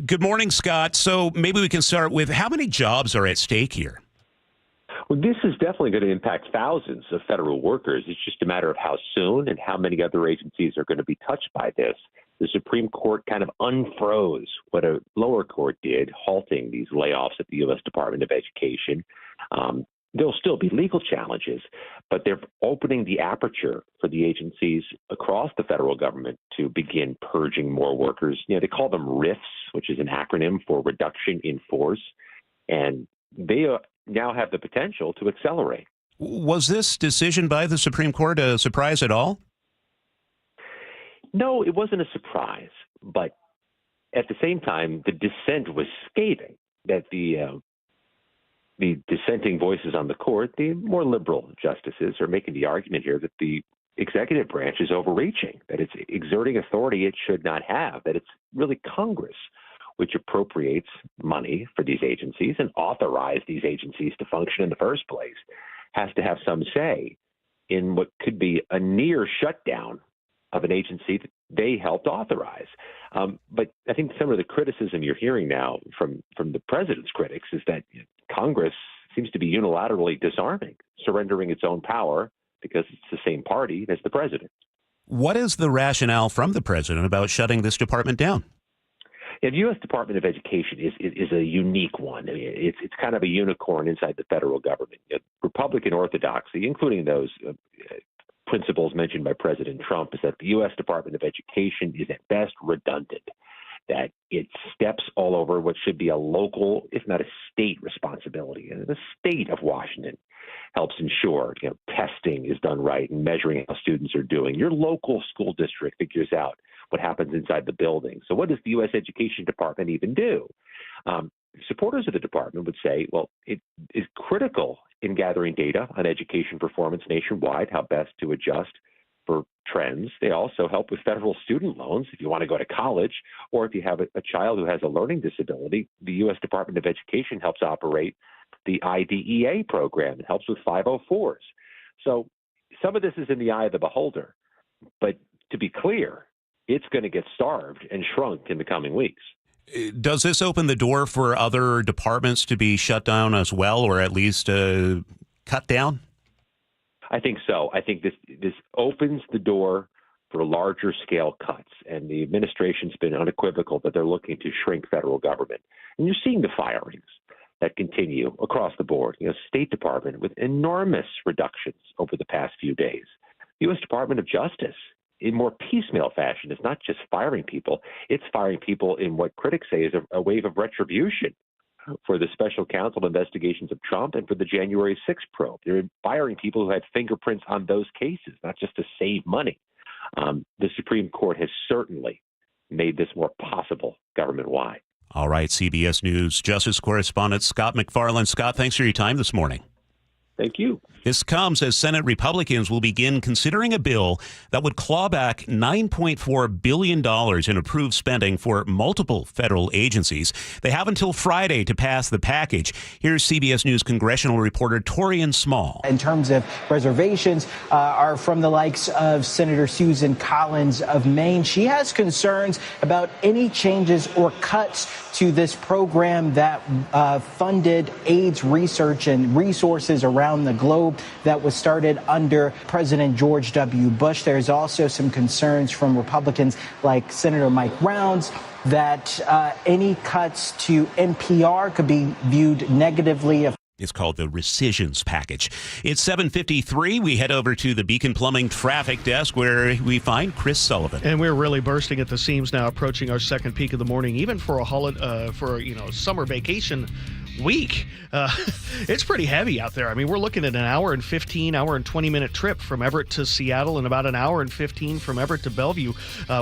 Speaker 17: Good morning, Scott. So maybe we can start with how many jobs are at stake here?
Speaker 28: Well, this is definitely going to impact thousands of federal workers. It's just a matter of how soon and how many other agencies are going to be touched by this. The Supreme Court kind of unfroze what a lower court did, halting these layoffs at the U.S. Department of Education. There'll still be legal challenges, but they're opening the aperture for the agencies across the federal government to begin purging more workers. You know, they call them RIFs, which is an acronym for Reduction in Force, and they now have the potential to accelerate.
Speaker 17: Was this decision by the Supreme Court a surprise at all?
Speaker 28: No, it wasn't a surprise, but at the same time, the dissent was scathing that the dissenting voices on the court, the more liberal justices, are making the argument here that the executive branch is overreaching, that it's exerting authority it should not have, that it's really Congress which appropriates money for these agencies and authorize these agencies to function in the first place, has to have some say in what could be a near shutdown of an agency that they helped authorize. But I think some of the criticism you're hearing now from the president's critics is that Congress seems to be unilaterally disarming, surrendering its own power because it's the same party as the president.
Speaker 17: What is the rationale from the president about shutting this department down?
Speaker 28: Yeah, the U.S. Department of Education is a unique one. I mean, it's kind of a unicorn inside the federal government. Republican orthodoxy, including those principles mentioned by President Trump, is that the U.S. Department of Education is at best redundant, that it steps all over what should be a local, if not a state responsibility. And the state of Washington helps ensure testing is done right and measuring how students are doing. Your local school district figures out what happens inside the building. So what does the U.S. Education Department even do? Supporters of the department would say, well, it is critical in gathering data on education performance nationwide, how best to adjust for trends. They also help with federal student loans if you want to go to college, or if you have a child who has a learning disability. The U.S. Department of Education helps operate the IDEA program. It helps with 504s. So some of this is in the eye of the beholder. But to be clear, it's going to get starved and shrunk in the coming weeks.
Speaker 17: Does this open the door for other departments to be shut down as well, or at least cut down?
Speaker 28: I think so. I think this opens the door for larger scale cuts, and the administration's been unequivocal that they're looking to shrink federal government. And you're seeing the firings that continue across the board. State Department with enormous reductions over the past few days. The U.S. Department of Justice, in more piecemeal fashion, is not just firing people, it's firing people in what critics say is a wave of retribution for the special counsel investigations of Trump and for the January 6th probe. They're firing people who had fingerprints on those cases, not just to save money. The Supreme Court has certainly made this more possible government-wide.
Speaker 17: All right, CBS News Justice correspondent Scott McFarland. Scott, thanks for your time this morning.
Speaker 28: Thank you.
Speaker 17: This comes as Senate Republicans will begin considering a bill that would claw back $9.4 billion in approved spending for multiple federal agencies. They have until Friday to pass the package. Here's CBS News congressional reporter Torian Small.
Speaker 1: In terms of reservations are from the likes of Senator Susan Collins of Maine. She has concerns about any changes or cuts to this program that funded AIDS research and resources around the globe that was started under President George W. Bush. There's also some concerns from Republicans like Senator Mike Rounds that any cuts to NPR could be viewed negatively.
Speaker 17: It's called the rescissions package. It's 7:53. We head over to the Beacon Plumbing traffic desk where we find Chris Sullivan.
Speaker 31: And we're really bursting at the seams now, approaching our second peak of the morning, even for a holiday, summer vacation week. It's pretty heavy out there. I mean, we're looking at an hour and 20-minute trip from Everett to Seattle and about an hour and 15 from Everett to Bellevue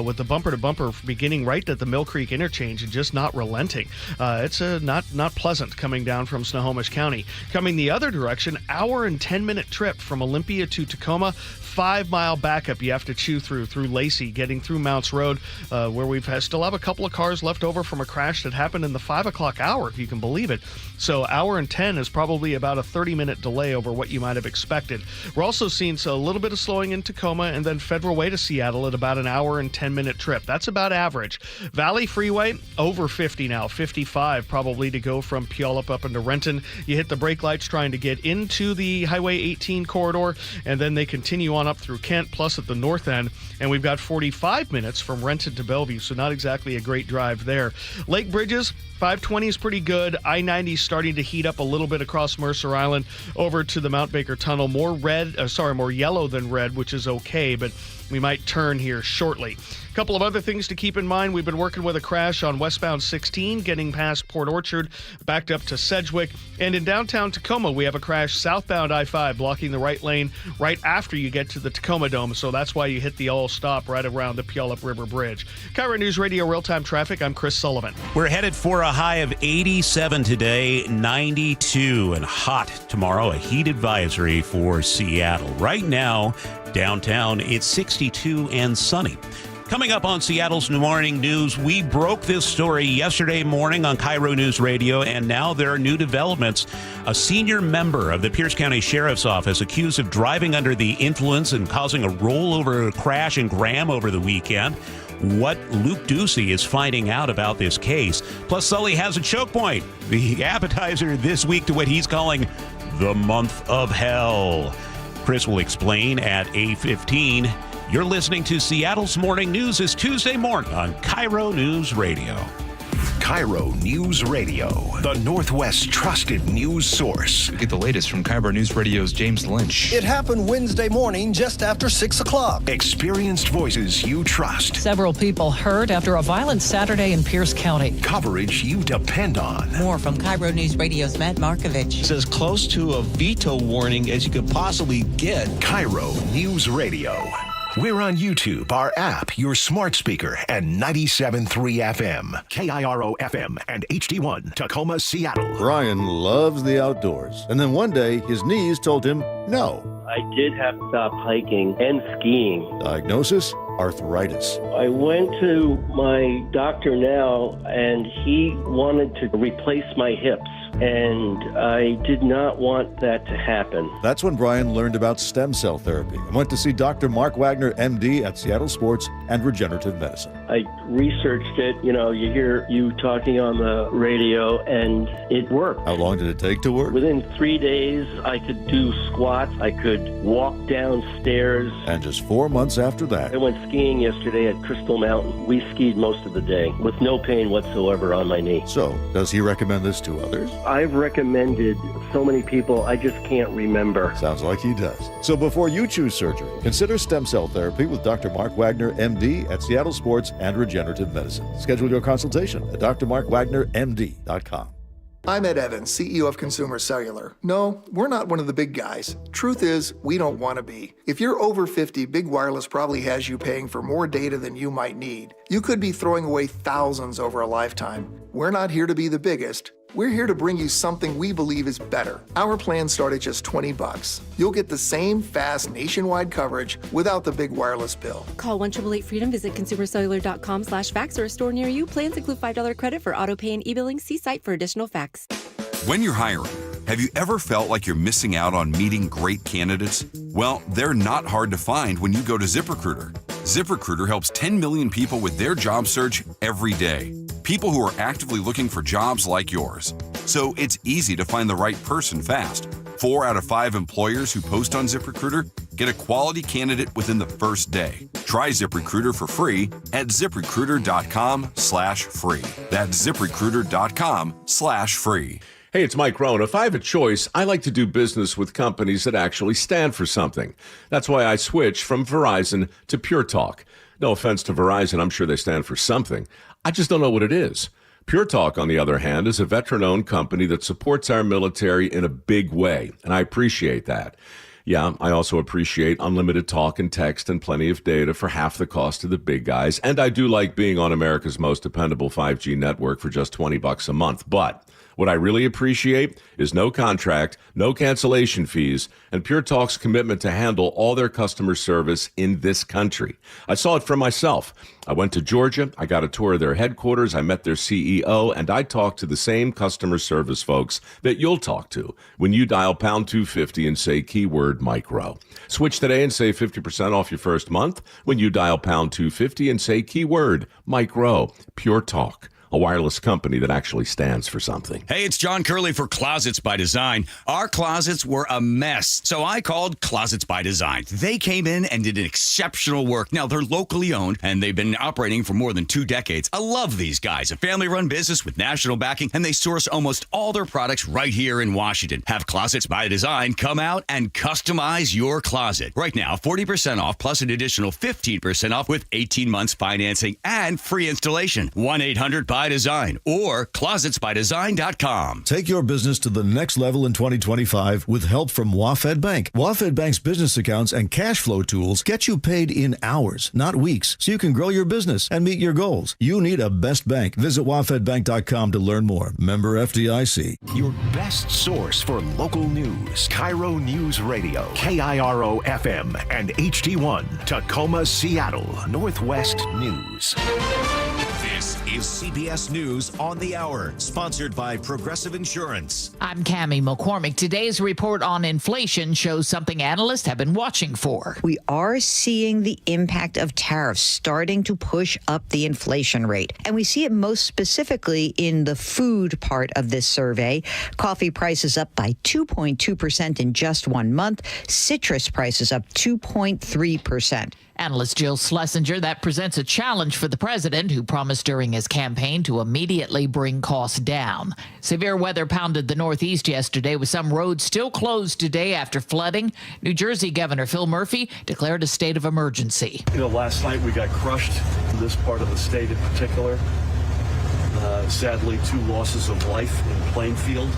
Speaker 31: with the bumper-to-bumper beginning right at the Mill Creek interchange and just not relenting. It's not pleasant coming down from Snohomish County. Coming the other direction, hour and 10-minute trip from Olympia to Tacoma, 5-mile backup you have to chew through Lacey, getting through Mounts Road, where we still have a couple of cars left over from a crash that happened in the 5 o'clock hour, if you can believe it. So hour and 10 is probably about a 30-minute delay over what you might have expected. We're also seeing a little bit of slowing in Tacoma and then Federal Way to Seattle at about an hour and 10-minute trip. That's about average. Valley Freeway, over 50 now, 55 probably to go from Puyallup up into Renton. You hit the brake lights trying to get into the Highway 18 corridor, and then they continue on up through Kent, plus at the north end, and we've got 45 minutes from Renton to Bellevue, so not exactly a great drive there. Lake Bridges, 520 is pretty good. I-90 is starting to heat up a little bit across Mercer Island over to the Mount Baker Tunnel. More yellow than red, which is okay, but we might turn here shortly. A couple of other things to keep in mind. We've been working with a crash on westbound 16, getting past Port Orchard, backed up to Sedgwick. And in downtown Tacoma, we have a crash southbound I-5, blocking the right lane right after you get to the Tacoma Dome. So that's why you hit the all stop right around the Puyallup River Bridge. KIRO Newsradio Real-Time Traffic, I'm Chris Sullivan.
Speaker 17: We're headed for a high of 87 today, 92, and hot tomorrow. A heat advisory for Seattle. Right now, downtown, it's 62 and sunny. Coming up on Seattle's Morning News, we broke this story yesterday morning on KIRO News Radio, and now there are new developments. A senior member of the Pierce County Sheriff's Office accused of driving under the influence and causing a rollover crash in Graham over the weekend. What Luke Ducey is finding out about this case. Plus, Sully has a choke point, the appetizer this week to what he's calling the month of hell. Chris will explain at 8:15. You're listening to Seattle's Morning News this Tuesday morning on KIRO News Radio.
Speaker 2: KIRO Newsradio, the Northwest's trusted news source.
Speaker 4: Get the latest from KIRO Newsradio's James Lynch.
Speaker 7: It happened Wednesday morning just after 6 o'clock.
Speaker 2: Experienced voices you trust.
Speaker 8: Several people hurt after a violent Saturday in Pierce County.
Speaker 2: Coverage you depend on.
Speaker 9: More from KIRO Newsradio's Matt Markovich.
Speaker 12: It's as close to a veto warning as you could possibly get.
Speaker 2: KIRO Newsradio. We're on YouTube, our app, your smart speaker, and 97.3 FM, KIRO FM, and HD1, Tacoma, Seattle.
Speaker 26: Brian loves the outdoors. And then one day, his knees told him no.
Speaker 13: I did have to stop hiking and skiing.
Speaker 26: Diagnosis? Arthritis.
Speaker 13: I went to my doctor now, and he wanted to replace my hips. And I did not want that to happen.
Speaker 26: That's when Brian learned about stem cell therapy and went to see Dr. Mark Wagner, MD at Seattle Sports and Regenerative Medicine.
Speaker 13: I researched it. You know, you hear you talking on the radio, and it worked.
Speaker 26: How long did it take to work?
Speaker 13: Within 3 days, I could do squats. I could walk downstairs.
Speaker 26: And just 4 months after that,
Speaker 13: I went skiing yesterday at Crystal Mountain. We skied most of the day with no pain whatsoever on my knee.
Speaker 26: So, does he recommend this to others?
Speaker 13: I've recommended so many people, I just can't remember.
Speaker 26: Sounds like he does. So before you choose surgery, consider stem cell therapy with Dr. Mark Wagner, MD at Seattle Sports and Regenerative Medicine. Schedule your consultation at drmarkwagnermd.com.
Speaker 14: I'm Ed Evans, CEO of Consumer Cellular. No, we're not one of the big guys. Truth is, we don't want to be. If you're over 50, Big Wireless probably has you paying for more data than you might need. You could be throwing away thousands over a lifetime. We're not here to be the biggest. We're here to bring you something we believe is better. Our plans start at just $20. You'll get the same fast nationwide coverage without the big wireless bill.
Speaker 18: Call 1-888-FREEDOM, visit consumercellular.com/facts or a store near you. Plans include $5 credit for auto pay and e-billing. See site for additional facts.
Speaker 29: When you're hiring, have you ever felt like you're missing out on meeting great candidates? Well, they're not hard to find when you go to ZipRecruiter. ZipRecruiter helps 10 million people with their job search every day. People who are actively looking for jobs like yours. So it's easy to find the right person fast. 4 out of 5 employers who post on ZipRecruiter get a quality candidate within the first day. Try ZipRecruiter for free at ZipRecruiter.com/free. That's ZipRecruiter.com/free.
Speaker 30: Hey, it's Mike Rohn. If I have a choice, I like to do business with companies that actually stand for something. That's why I switched from Verizon to Pure Talk. No offense to Verizon, I'm sure they stand for something. I just don't know what it is. Pure Talk, on the other hand, is a veteran-owned company that supports our military in a big way, and I appreciate that. Yeah, I also appreciate unlimited talk and text and plenty of data for half the cost of the big guys, and I do like being on America's most dependable 5G network for just $20 a month, but what I really appreciate is no contract, no cancellation fees, and Pure Talk's commitment to handle all their customer service in this country. I saw it for myself. I went to Georgia, I got a tour of their headquarters, I met their CEO, and I talked to the same customer service folks that you'll talk to when you dial pound 250 and say keyword micro. Switch today and save 50% off your first month when you dial pound 250 and say keyword micro. Pure Talk, a wireless company that actually stands for something.
Speaker 32: Hey, it's John Curley for Closets by Design. Our closets were a mess, so I called Closets by Design. They came in and did exceptional work. Now, they're locally owned, and they've been operating for more than 2 decades. I love these guys, a family-run business with national backing, and they source almost all their products right here in Washington. Have Closets by Design come out and customize your closet. Right now, 40% off plus an additional 15% off with 18 months financing and free installation. 1-800-BY-DESIGN or closetsbydesign.com.
Speaker 27: Take your business to the next level in 2025 with help from WaFd Bank. WaFd Bank's business accounts and cash flow tools get you paid in hours, not weeks, so you can grow your business and meet your goals. You need a best bank. Visit wafdbank.com to learn more. Member FDIC.
Speaker 2: Your best source for local news. KIRO Newsradio, KIRO FM and HD1, Tacoma, Seattle, Northwest News.
Speaker 33: This is CBS News on the Hour, sponsored by Progressive Insurance.
Speaker 34: I'm Cammie McCormick. Today's report on inflation shows something analysts have been watching for.
Speaker 35: We are seeing the impact of tariffs starting to push up the inflation rate. And we see it most specifically in the food part of this survey. Coffee prices up by 2.2% in just 1 month. Citrus prices up 2.3%.
Speaker 34: Analyst Jill Schlesinger, that presents a challenge for the president, who promised during his campaign to immediately bring costs down. Severe weather pounded the Northeast yesterday, with some roads still closed today after flooding. New Jersey Governor Phil Murphy declared a state of emergency.
Speaker 3: Last night we got crushed in this part of the state in particular. Sadly, 2 losses of life in Plainfield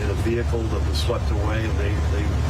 Speaker 3: in a vehicle that was swept away, and they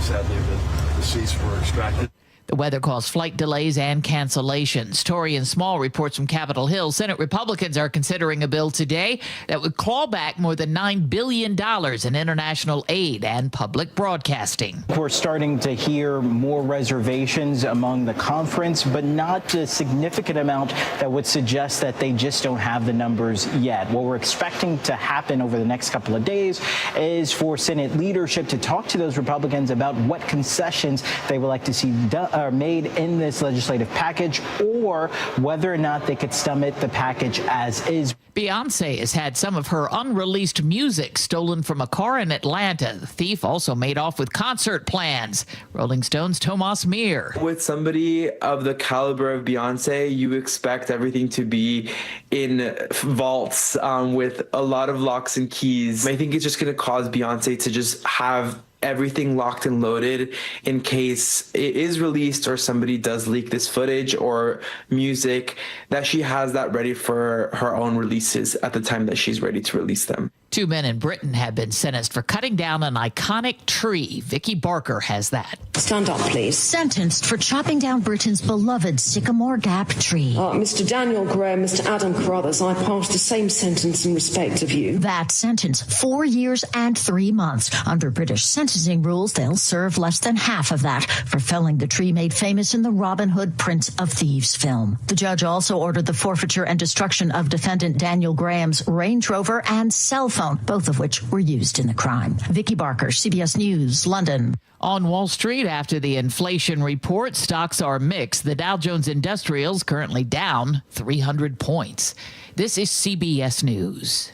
Speaker 3: sadly, the deceased were extracted.
Speaker 34: The weather caused flight delays and cancellations. Torian Small reports from Capitol Hill. Senate Republicans are considering a bill today that would claw back more than $9 billion in international aid and public broadcasting.
Speaker 1: We're starting to hear more reservations among the conference, but not a significant amount that would suggest that they just don't have the numbers yet. What we're expecting to happen over the next couple of days is for Senate leadership to talk to those Republicans about what concessions they would like to see are made in this legislative package, or whether or not they could stomach the package as is.
Speaker 34: Beyonce has had some of her unreleased music stolen from a car in Atlanta. The thief also made off with concert plans. Rolling Stone's Tomas Mir.
Speaker 5: With somebody of the caliber of Beyonce, you expect everything to be in vaults with a lot of locks and keys. I think it's just going to cause Beyonce to just have everything locked and loaded in case it is released or somebody does leak this footage or music, that she has that ready for her own releases at the time that she's ready to release them.
Speaker 34: 2 men in Britain have been sentenced for cutting down an iconic tree. Vicky Barker has that.
Speaker 6: Stand up, please.
Speaker 10: Sentenced for chopping down Britain's beloved Sycamore Gap tree.
Speaker 6: Mr. Daniel Graham, Mr. Adam Carruthers, I pass the same sentence in respect of you.
Speaker 10: That sentence, 4 years and 3 months. Under British sentencing rules, they'll serve less than half of that for felling the tree made famous in the Robin Hood Prince of Thieves film. The judge also ordered the forfeiture and destruction of defendant Daniel Graham's Range Rover and cell phone, both of which were used in the crime. Vicky Barker, CBS News, London.
Speaker 34: On Wall Street, after the inflation report, stocks are mixed. The Dow Jones Industrials currently down 300 points. This is CBS News.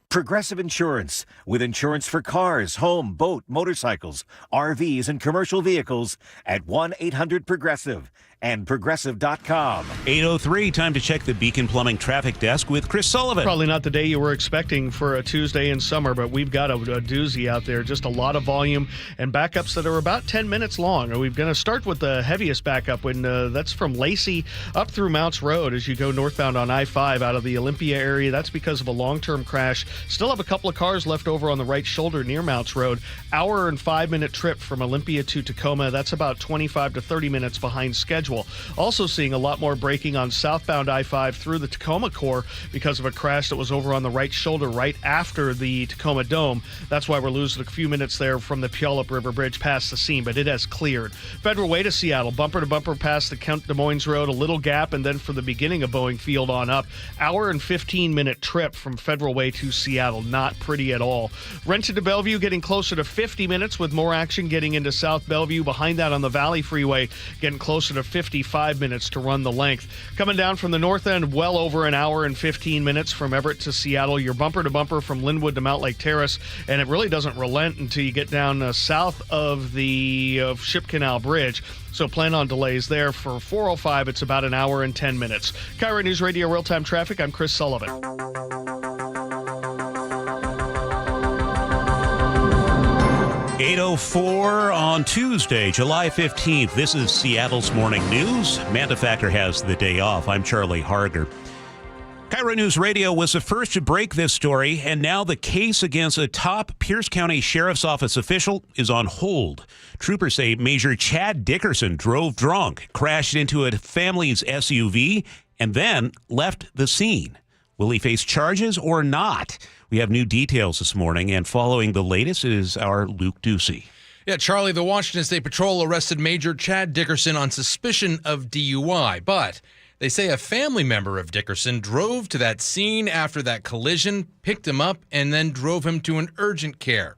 Speaker 11: Progressive Insurance, with insurance for cars, home, boat, motorcycles, RVs, and commercial vehicles at 1-800-PROGRESSIVE and Progressive.com.
Speaker 17: 8:03, time to check the Beacon Plumbing Traffic Desk with Chris Sullivan.
Speaker 31: Probably not the day you were expecting for a Tuesday in summer, but we've got a doozy out there. Just a lot of volume and backups that are about 10 minutes long. And we're going to start with the heaviest backup, when that's from Lacey up through Mounts Road as you go northbound on I-5 out of the Olympia area. That's because of a long-term crash. Still have a couple of cars left over on the right shoulder near Mounts Road. Hour and 5-minute trip from Olympia to Tacoma. That's about 25 to 30 minutes behind schedule. Also seeing a lot more braking on southbound I-5 through the Tacoma core because of a crash that was over on the right shoulder right after the Tacoma Dome. That's why we're losing a few minutes there from the Puyallup River Bridge past the scene, but it has cleared. Federal Way to Seattle, bumper to bumper past the Count Des Moines Road, a little gap, and then from the beginning of Boeing Field on up. Hour and 15-minute trip from Federal Way to Seattle. Not pretty at all. Renton to Bellevue getting closer to 50 minutes with more action getting into South Bellevue. Behind that on the Valley Freeway, getting closer to 55 minutes to run the length. Coming down from the north end, well over an hour and 15 minutes from Everett to Seattle. You're bumper to bumper from Linwood to Mount Lake Terrace, and it really doesn't relent until you get down south of the Ship Canal Bridge. So plan on delays there. For 405, it's about an hour and 10 minutes. KIRO News Radio Real-Time Traffic, I'm Chris Sullivan.
Speaker 17: 8:04 on Tuesday, July 15th. This is Seattle's Morning News. Manda Factor has the day off. I'm Charlie Harger. KIRO News Radio was the first to break this story, and now the case against a top Pierce County Sheriff's Office official is on hold. Troopers say Major Chad Dickerson drove drunk, crashed into a family's SUV, and then left the scene. Will he face charges or not? We have new details this morning, and following the latest is our Luke Ducey.
Speaker 15: Yeah, Charlie, the Washington State Patrol arrested Major Chad Dickerson on suspicion of DUI, but they say a family member of Dickerson drove to that scene after that collision, picked him up, and then drove him to an urgent care.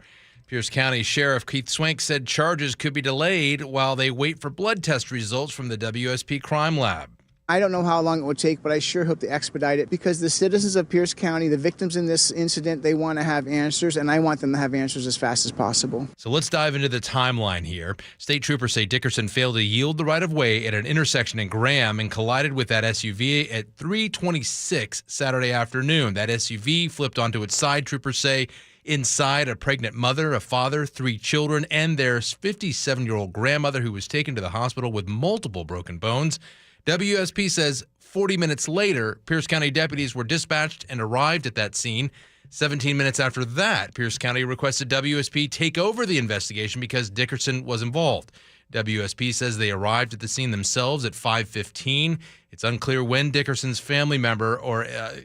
Speaker 15: Pierce County Sheriff Keith Swank said charges could be delayed while they wait for blood test results from the WSP Crime Lab.
Speaker 4: I don't know how long it will take, but I sure hope to expedite it because the citizens of Pierce County, the victims in this incident, they want to have answers, and I want them to have answers as fast as possible.
Speaker 15: So let's dive into the timeline here. State troopers say Dickerson failed to yield the right-of-way at an intersection in Graham and collided with that SUV at 3:26 Saturday afternoon. That SUV flipped onto its side, troopers say. Inside, a pregnant mother, a father, 3 children, and their 57-year-old grandmother who was taken to the hospital with multiple broken bones. WSP says 40 minutes later, Pierce County deputies were dispatched and arrived at that scene. 17 minutes after that, Pierce County requested WSP take over the investigation because Dickerson was involved. WSP says they arrived at the scene themselves at 5:15. It's unclear when Dickerson's family member or a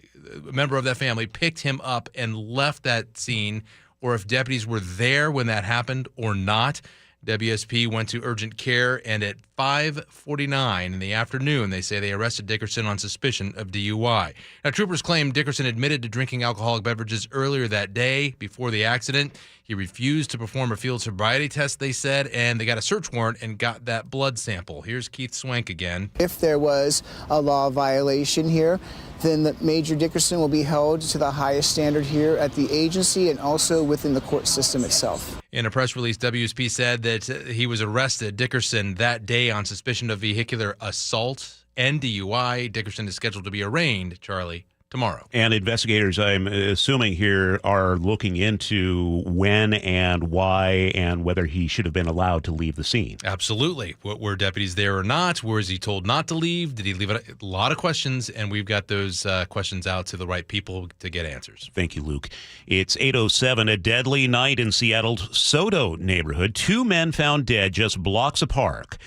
Speaker 15: member of that family picked him up and left that scene, or if deputies were there when that happened or not. WSP went to urgent care, and at 5:49 in the afternoon, they say they arrested Dickerson on suspicion of DUI. Now, troopers claim Dickerson admitted to drinking alcoholic beverages earlier that day before the accident. He refused to perform a field sobriety test, they said, and they got a search warrant and got that blood sample. Here's Keith Swank again.
Speaker 4: If there was a law violation here, then the Major Dickerson will be held to the highest standard here at the agency and also within the court system itself.
Speaker 15: In a press release, WSP said that he was arrested, Dickerson, that day on suspicion of vehicular assault and DUI. Dickerson is scheduled to be arraigned, Charlie, tomorrow.
Speaker 17: And investigators, I'm assuming here, are looking into when and why and whether he should have been allowed to leave the scene.
Speaker 15: Absolutely. Were deputies there or not? Was he told not to leave? Did he leave it? A lot of questions, and we've got those questions out to the right people to get answers.
Speaker 17: Thank you, Luke. It's 8:07, a deadly night in Seattle's Soto neighborhood. 2 men found dead just blocks apart.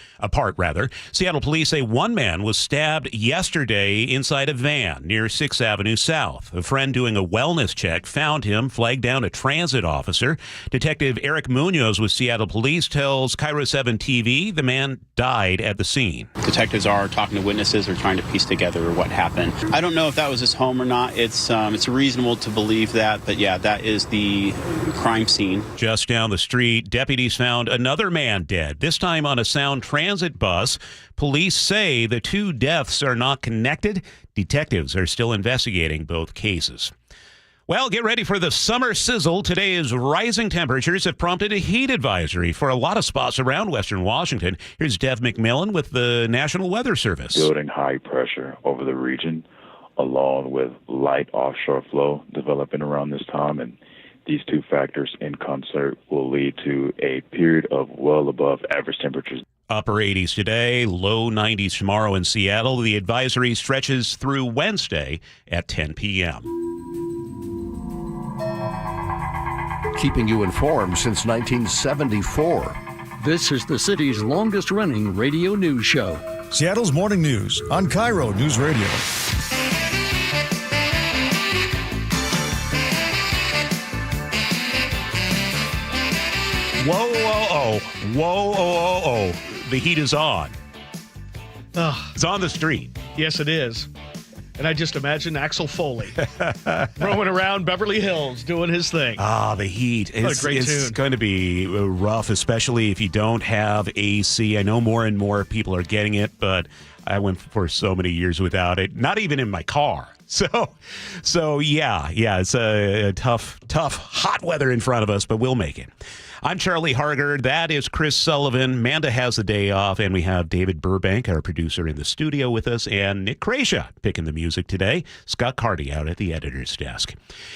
Speaker 17: Seattle police say one man was stabbed yesterday inside a van near 6th Avenue South. A friend doing a wellness check found him, flagged down a transit officer. Detective Eric Munoz with Seattle Police tells KIRO 7 TV the man died at the scene.
Speaker 7: Detectives are talking to witnesses or trying to piece together what happened. I don't know if that was his home or not. It's reasonable to believe that, but yeah, that is the crime scene.
Speaker 17: Just down the street, deputies found another man dead, this time on a Sound Transit bus. Police say the 2 deaths are not connected. Detectives are still investigating both cases. Well, get ready for the summer sizzle. Today's rising temperatures have prompted a heat advisory for a lot of spots around western Washington. Here's Dev McMillan with the National Weather Service.
Speaker 8: Building high pressure over the region, along with light offshore flow developing around this time, and these 2 factors in concert will lead to a period of well above average temperatures.
Speaker 17: Upper 80s today, low 90s tomorrow in Seattle. The advisory stretches through Wednesday at 10 p.m.
Speaker 9: Keeping you informed since 1974. This is the city's longest-running radio news show.
Speaker 27: Seattle's Morning News on KIRO Newsradio.
Speaker 17: Whoa. The heat is on. It's on the street.
Speaker 31: Yes, it is. And I just imagine Axel Foley roaming around Beverly Hills doing his thing.
Speaker 17: The heat.
Speaker 31: What a great tune.
Speaker 17: It's going to be rough, especially if you don't have AC. I know more and more people are getting it, but I went for so many years without it, not even in my car. So yeah, it's a tough, hot weather in front of us, but we'll make it. I'm Charlie Harger. That is Chris Sullivan. Manda has the day off, and we have David Burbank, our producer, in the studio with us, and Nick Krasha picking the music today. Scott Carty out at the editor's desk.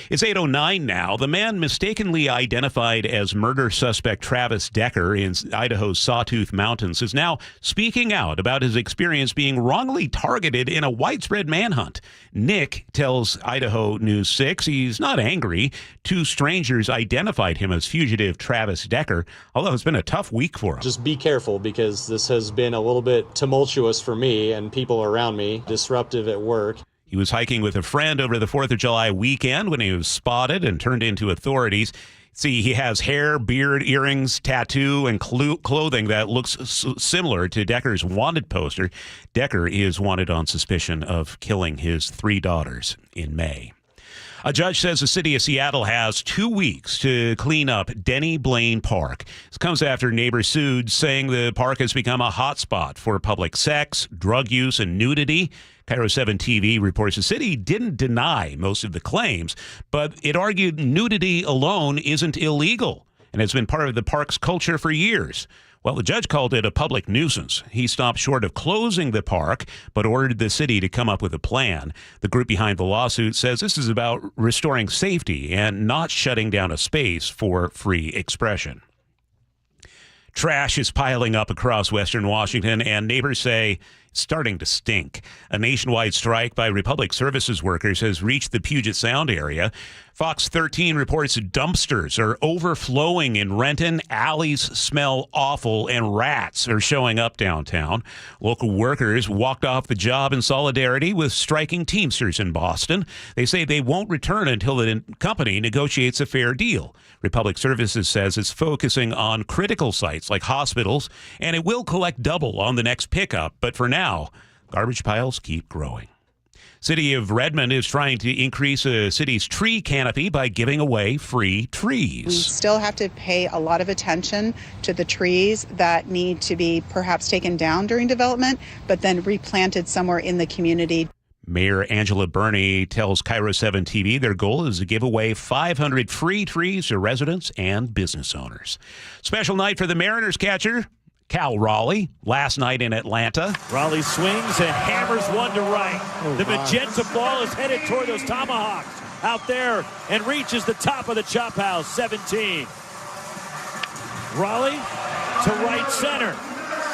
Speaker 17: It's 8:09 now. The man mistakenly identified as murder suspect Travis Decker in Idaho's Sawtooth Mountains is now speaking out about his experience being wrongly targeted in a widespread manhunt. Nick tells Idaho News 6 he's not angry. 2 strangers identified him as fugitive Travis Decker, although it's been a tough week for him.
Speaker 12: Just be careful, because this has been a little bit tumultuous for me and people around me, disruptive at work.
Speaker 17: He was hiking with a friend over the 4th of July weekend when he was spotted and turned into authorities. See, he has hair, beard, earrings, tattoo, and clothing that looks similar to Decker's wanted poster. Decker is wanted on suspicion of killing his 3 daughters in May. A judge says the city of Seattle has 2 weeks to clean up Denny Blaine Park. This comes after neighbors sued, saying the park has become a hotspot for public sex, drug use, and nudity. KIRO 7 TV reports the city didn't deny most of the claims, but it argued nudity alone isn't illegal and has been part of the park's culture for years. Well, the judge called it a public nuisance. He stopped short of closing the park, but ordered the city to come up with a plan. The group behind the lawsuit says this is about restoring safety and not shutting down a space for free expression. Trash is piling up across Western Washington, and neighbors say it's starting to stink. A nationwide strike by Republic Services workers has reached the Puget Sound area. Fox 13 reports dumpsters are overflowing in Renton, alleys smell awful, and rats are showing up downtown. Local workers walked off the job in solidarity with striking Teamsters in Boston. They say they won't return until the company negotiates a fair deal. Republic Services says it's focusing on critical sites like hospitals, and it will collect double on the next pickup. But for now, garbage piles keep growing. City of Redmond is trying to increase a city's tree canopy by giving away free trees.
Speaker 13: We still have to pay a lot of attention to the trees that need to be perhaps taken down during development, but then replanted somewhere in the community.
Speaker 17: Mayor Angela Burney tells KIRO 7 TV their goal is to give away 500 free trees to residents and business owners. Special night for the Mariners catcher, Cal Raleigh, last night in Atlanta.
Speaker 14: Raleigh swings and hammers one to right. The magenta ball is headed toward those tomahawks out there and reaches the top of the chop house, 17. Raleigh to right center.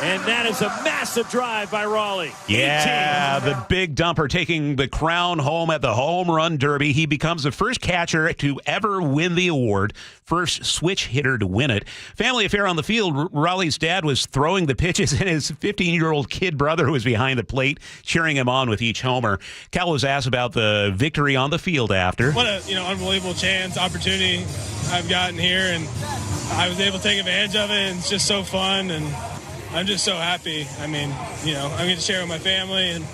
Speaker 14: And that is a massive drive by Raleigh.
Speaker 17: Yeah,
Speaker 14: 18.
Speaker 17: the big dumper taking the crown home at the Home Run Derby. He becomes the first catcher to ever win the award, first switch hitter to win it. Family affair on the field. Raleigh's dad was throwing the pitches, and his 15-year-old kid brother was behind the plate, cheering him on with each homer. Cal was asked about the victory on the field after.
Speaker 16: What a unbelievable opportunity I've gotten here, and I was able to take advantage of it, and it's just so fun, and I'm just so happy. I mean, I'm going to share with my family and,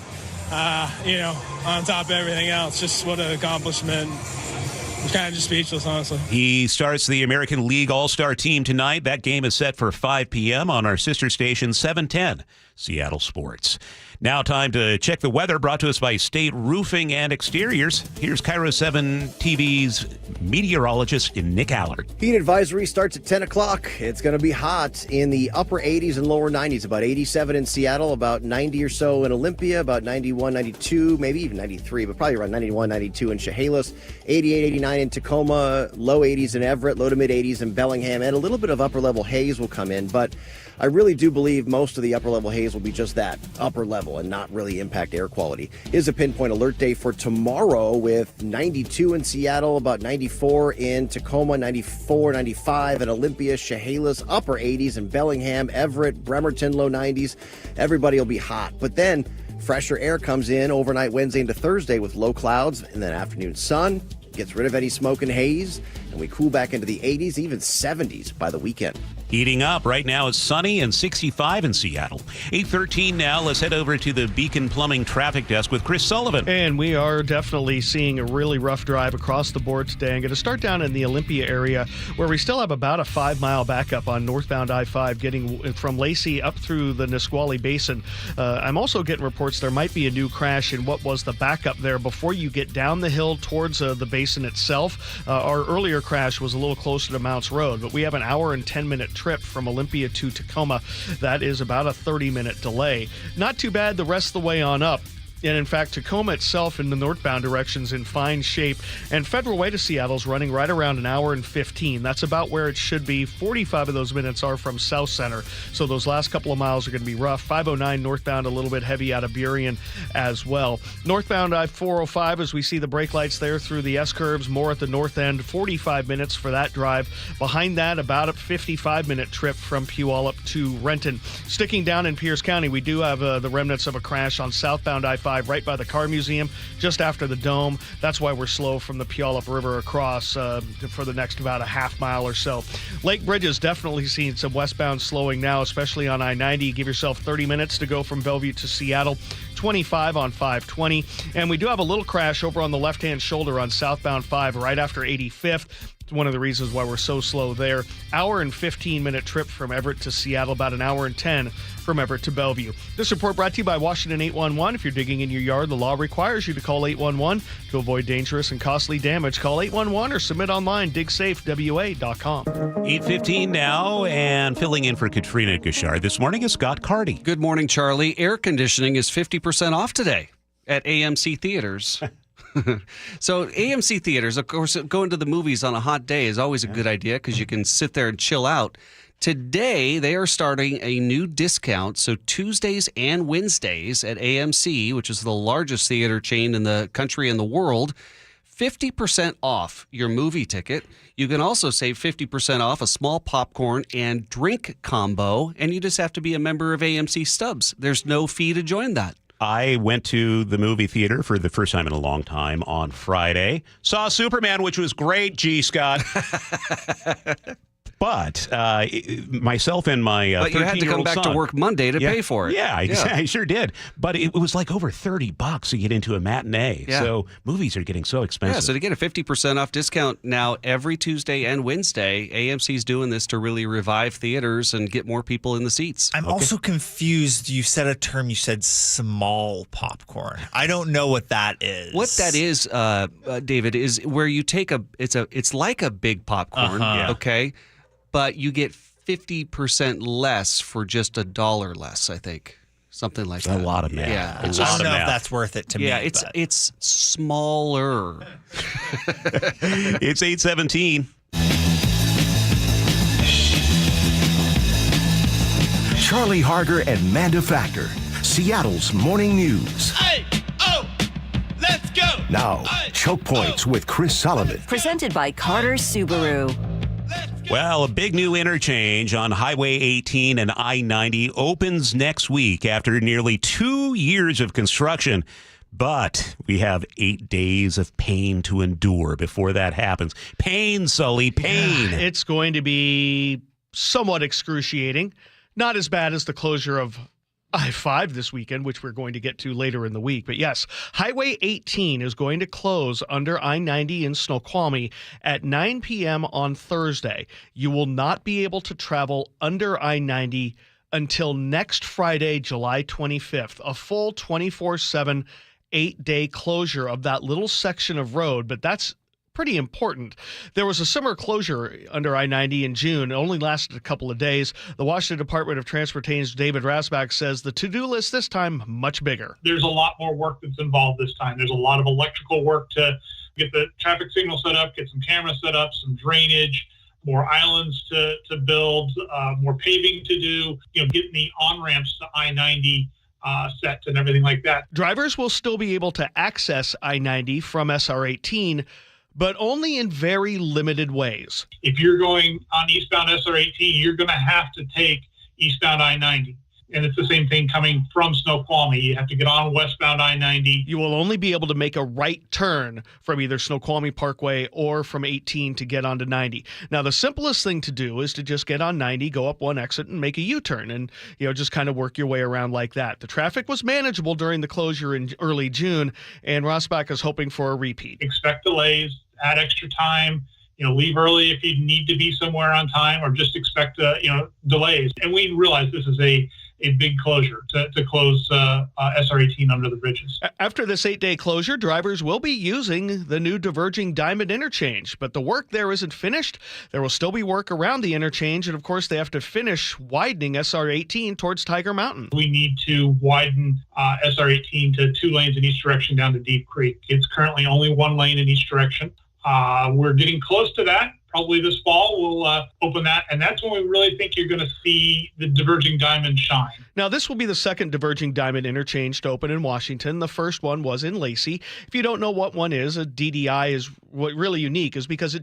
Speaker 16: on top of everything else, just what an accomplishment. I'm kind of just speechless, honestly.
Speaker 17: He starts the American League All-Star team tonight. That game is set for 5 p.m. on our sister station, 710 Seattle Sports. Now time to check the weather, brought to us by State Roofing and Exteriors. Here's KIRO 7 TV's meteorologist, Nick Allard.
Speaker 18: Heat advisory starts at 10 o'clock. It's going to be hot in the upper 80s and lower 90s, about 87 in Seattle, about 90 or so in Olympia, about 91, 92, maybe even 93, but probably around 91, 92 in Chehalis, 88, 89 in Tacoma, low 80s in Everett, low to mid 80s in Bellingham, and a little bit of upper level haze will come in, but I really do believe most of the upper level haze will be just that, upper level, and not really impact air quality. Is a pinpoint alert day for tomorrow with 92 in Seattle, about 94 in Tacoma, 94, 95 in Olympia, Chehalis, upper 80s in Bellingham, Everett, Bremerton, low 90s. Everybody will be hot. But then fresher air comes in overnight Wednesday into Thursday with low clouds and then afternoon sun. Gets rid of any smoke and haze, and we cool back into the 80s, even 70s by the weekend.
Speaker 17: Heating up. Right now it's sunny and 65 in Seattle. 8:13 now. Let's head over to the Beacon Plumbing Traffic Desk with Chris Sullivan.
Speaker 31: And we are definitely seeing a really rough drive across the board today. I'm going to start down in the Olympia area where we still have about a 5-mile backup on northbound I-5 getting from Lacey up through the Nisqually Basin. I'm also getting reports there might be a new crash in what was the backup there before you get down the hill towards the basin itself. Our earlier crash was a little closer to Mounts Road, but we have an hour and 10-minute trip from Olympia to Tacoma. That is about a 30-minute delay. Not too bad the rest of the way on up. And in fact, Tacoma itself in the northbound direction's in fine shape. And Federal Way to Seattle's running right around an hour and 15. That's about where it should be. 45 of those minutes are from South Center. So those last couple of miles are going to be rough. 509 northbound, a little bit heavy out of Burien as well. Northbound I-405, as we see the brake lights there through the S-curves, more at the north end. 45 minutes for that drive. Behind that, about a 55-minute trip from Puyallup to Renton. Sticking down in Pierce County, we do have the remnants of a crash on southbound I-5 right by the Car Museum, just after the Dome. That's why we're slow from the Puyallup River across for the next about a half mile or so. Lake Bridges definitely seeing some westbound slowing now, especially on I-90. Give yourself 30 minutes to go from Bellevue to Seattle. 25 on 520. And we do have a little crash over on the left-hand shoulder on southbound 5 right after 85th. One of the reasons why we're so slow there. Hour and 15-minute trip from Everett to Seattle, about an hour and 10 from Everett to Bellevue. This report brought to you by Washington 811. If you're digging in your yard, the law requires you to call 811 to avoid dangerous and costly damage. Call 811 or submit online, digsafewa.com.
Speaker 17: 8:15 now, and filling in for Katrina Gashard this morning is Scott Carty.
Speaker 2: Good morning, Charlie. Air conditioning is 50% off today at AMC Theaters. So AMC Theaters, of course, going to the movies on a hot day is always a good idea because you can sit there and chill out. Today, they are starting a new discount. So Tuesdays and Wednesdays at AMC, which is the largest theater chain in the country and the world, 50% off your movie ticket. You can also save 50% off a small popcorn and drink combo, and you just have to be a member of AMC Stubs. There's no fee to join that.
Speaker 17: I went to the movie theater for the first time in a long time on Friday. Saw Superman, which was great, G. Scott. But myself and my 13-year-old son... But
Speaker 2: you had to come back to work Monday to pay for it.
Speaker 17: Yeah, I sure did. But it was like over $30 to get into a matinee.
Speaker 2: Yeah.
Speaker 17: So movies are getting so expensive.
Speaker 2: Yeah, so to get a 50% off discount now every Tuesday and Wednesday, AMC's doing this to really revive theaters and get more people in the seats.
Speaker 19: I'm also confused. You said a term, you said small popcorn. I don't know what that is.
Speaker 2: What that is, David, is where you take it's like a big popcorn, okay? But you get 50% less for just $1 less, I think. Something like that.
Speaker 17: A lot of math.
Speaker 2: Yeah.
Speaker 19: I don't know if that's worth it to me.
Speaker 2: Yeah, it's smaller.
Speaker 17: It's 8:17.
Speaker 20: Charlie Harger and Manda Factor, Seattle's morning news.
Speaker 21: Hey, oh, let's go.
Speaker 20: Now, Choke Points with Chris Sullivan.
Speaker 22: Presented by Carter Subaru.
Speaker 17: Well, a big new interchange on Highway 18 and I-90 opens next week after nearly 2 years of construction. But we have 8 days of pain to endure before that happens. Pain, Sully, pain.
Speaker 31: Yeah, it's going to be somewhat excruciating. Not as bad as the closure of I-5 this weekend, which we're going to get to later in the week. But yes, Highway 18 is going to close under I-90 in Snoqualmie at 9 p.m. on Thursday. You will not be able to travel under I-90 until next Friday, July 25th, a full 24/7, 8-day closure of that little section of road. But that's pretty important. There was a similar closure under I-90 in June. It only lasted a couple of days. The Washington Department of Transportation's David Rasbach says the to-do list this time much bigger.
Speaker 23: There's a lot more work that's involved this time. There's a lot of electrical work to get the traffic signal set up, get some cameras set up, some drainage, more islands to build, more paving to do, getting the on-ramps to I-90 set and everything like that.
Speaker 31: Drivers will still be able to access I-90 from SR18, but only in very limited ways.
Speaker 23: If you're going on eastbound SR18, you're going to have to take eastbound I-90. And it's the same thing coming from Snoqualmie. You have to get on westbound I-90.
Speaker 31: You will only be able to make a right turn from either Snoqualmie Parkway or from 18 to get onto 90. Now, the simplest thing to do is to just get on 90, go up one exit, and make a U-turn, and just kind of work your way around like that. The traffic was manageable during the closure in early June, and Rasbach is hoping for a repeat.
Speaker 23: Expect delays, add extra time. Leave early if you need to be somewhere on time, or just expect, delays. And we realize this is a big closure to close SR18 under the bridges.
Speaker 31: After this 8-day closure, drivers will be using the new diverging diamond interchange, but the work there isn't finished. There will still be work around the interchange, and of course they have to finish widening SR18 towards Tiger Mountain.
Speaker 23: We need to widen SR18 to 2 lanes in each direction down to Deep Creek. It's currently only 1 lane in each direction. We're getting close to that. Probably this fall we'll open that, and that's when we really think you're going to see the diverging diamond shine.
Speaker 31: Now, this will be the second diverging diamond interchange to open in Washington. The first one was in Lacey. If you don't know what one is, a DDI is really unique is because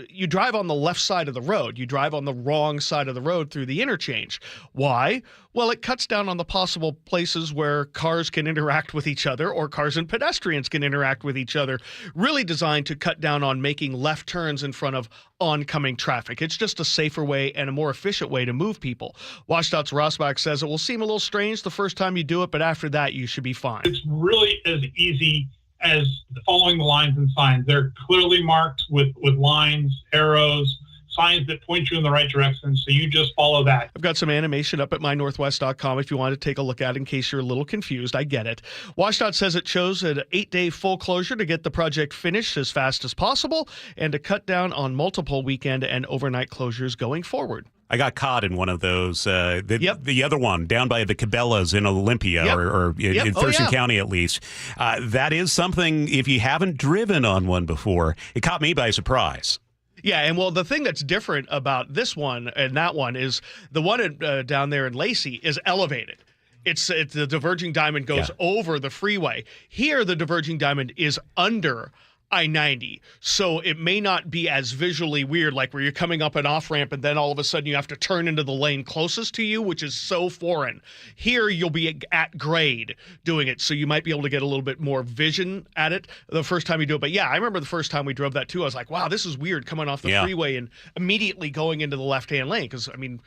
Speaker 31: you drive on the left side of the road. You drive on the wrong side of the road through the interchange. Why? Well, it cuts down on the possible places where cars can interact with each other or cars and pedestrians can interact with each other. Really designed to cut down on making left turns in front of oncoming traffic. It's just a safer way and a more efficient way to move people. WashDOT's Rosbach says it will seem a little strange the first time you do it, but after that, you should be fine.
Speaker 23: It's really as easy as following the lines and signs. They're clearly marked with lines, arrows, signs that point you in the right direction, so you just follow that.
Speaker 31: I've got some animation up at mynorthwest.com if you want to take a look at it in case you're a little confused. I get it. WashDOT says it chose an 8-day full closure to get the project finished as fast as possible and to cut down on multiple weekend and overnight closures going forward.
Speaker 17: I got caught in one of those. The other one down by the Cabela's in Olympia or in Thurston County, at least. That is something, if you haven't driven on one before, it caught me by surprise.
Speaker 31: Yeah, and well, the thing that's different about this one and that one is the one down there in Lacey is elevated. It's the diverging diamond goes over the freeway. Here, the diverging diamond is under I-90. So it may not be as visually weird, like where you're coming up an off-ramp and then all of a sudden you have to turn into the lane closest to you, which is so foreign. Here, you'll be at grade doing it, so you might be able to get a little bit more vision at it the first time you do it. But yeah, I remember the first time we drove that too. I was like, wow, this is weird coming off the freeway and immediately going into the left-hand lane because, I mean,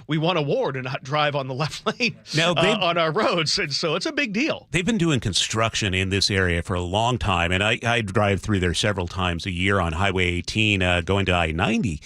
Speaker 31: we want a war to not drive on the left lane on our roads, and so it's a big deal.
Speaker 17: They've been doing construction in this area for a long time, and I drive through there several times a year on Highway 18 going to I-90.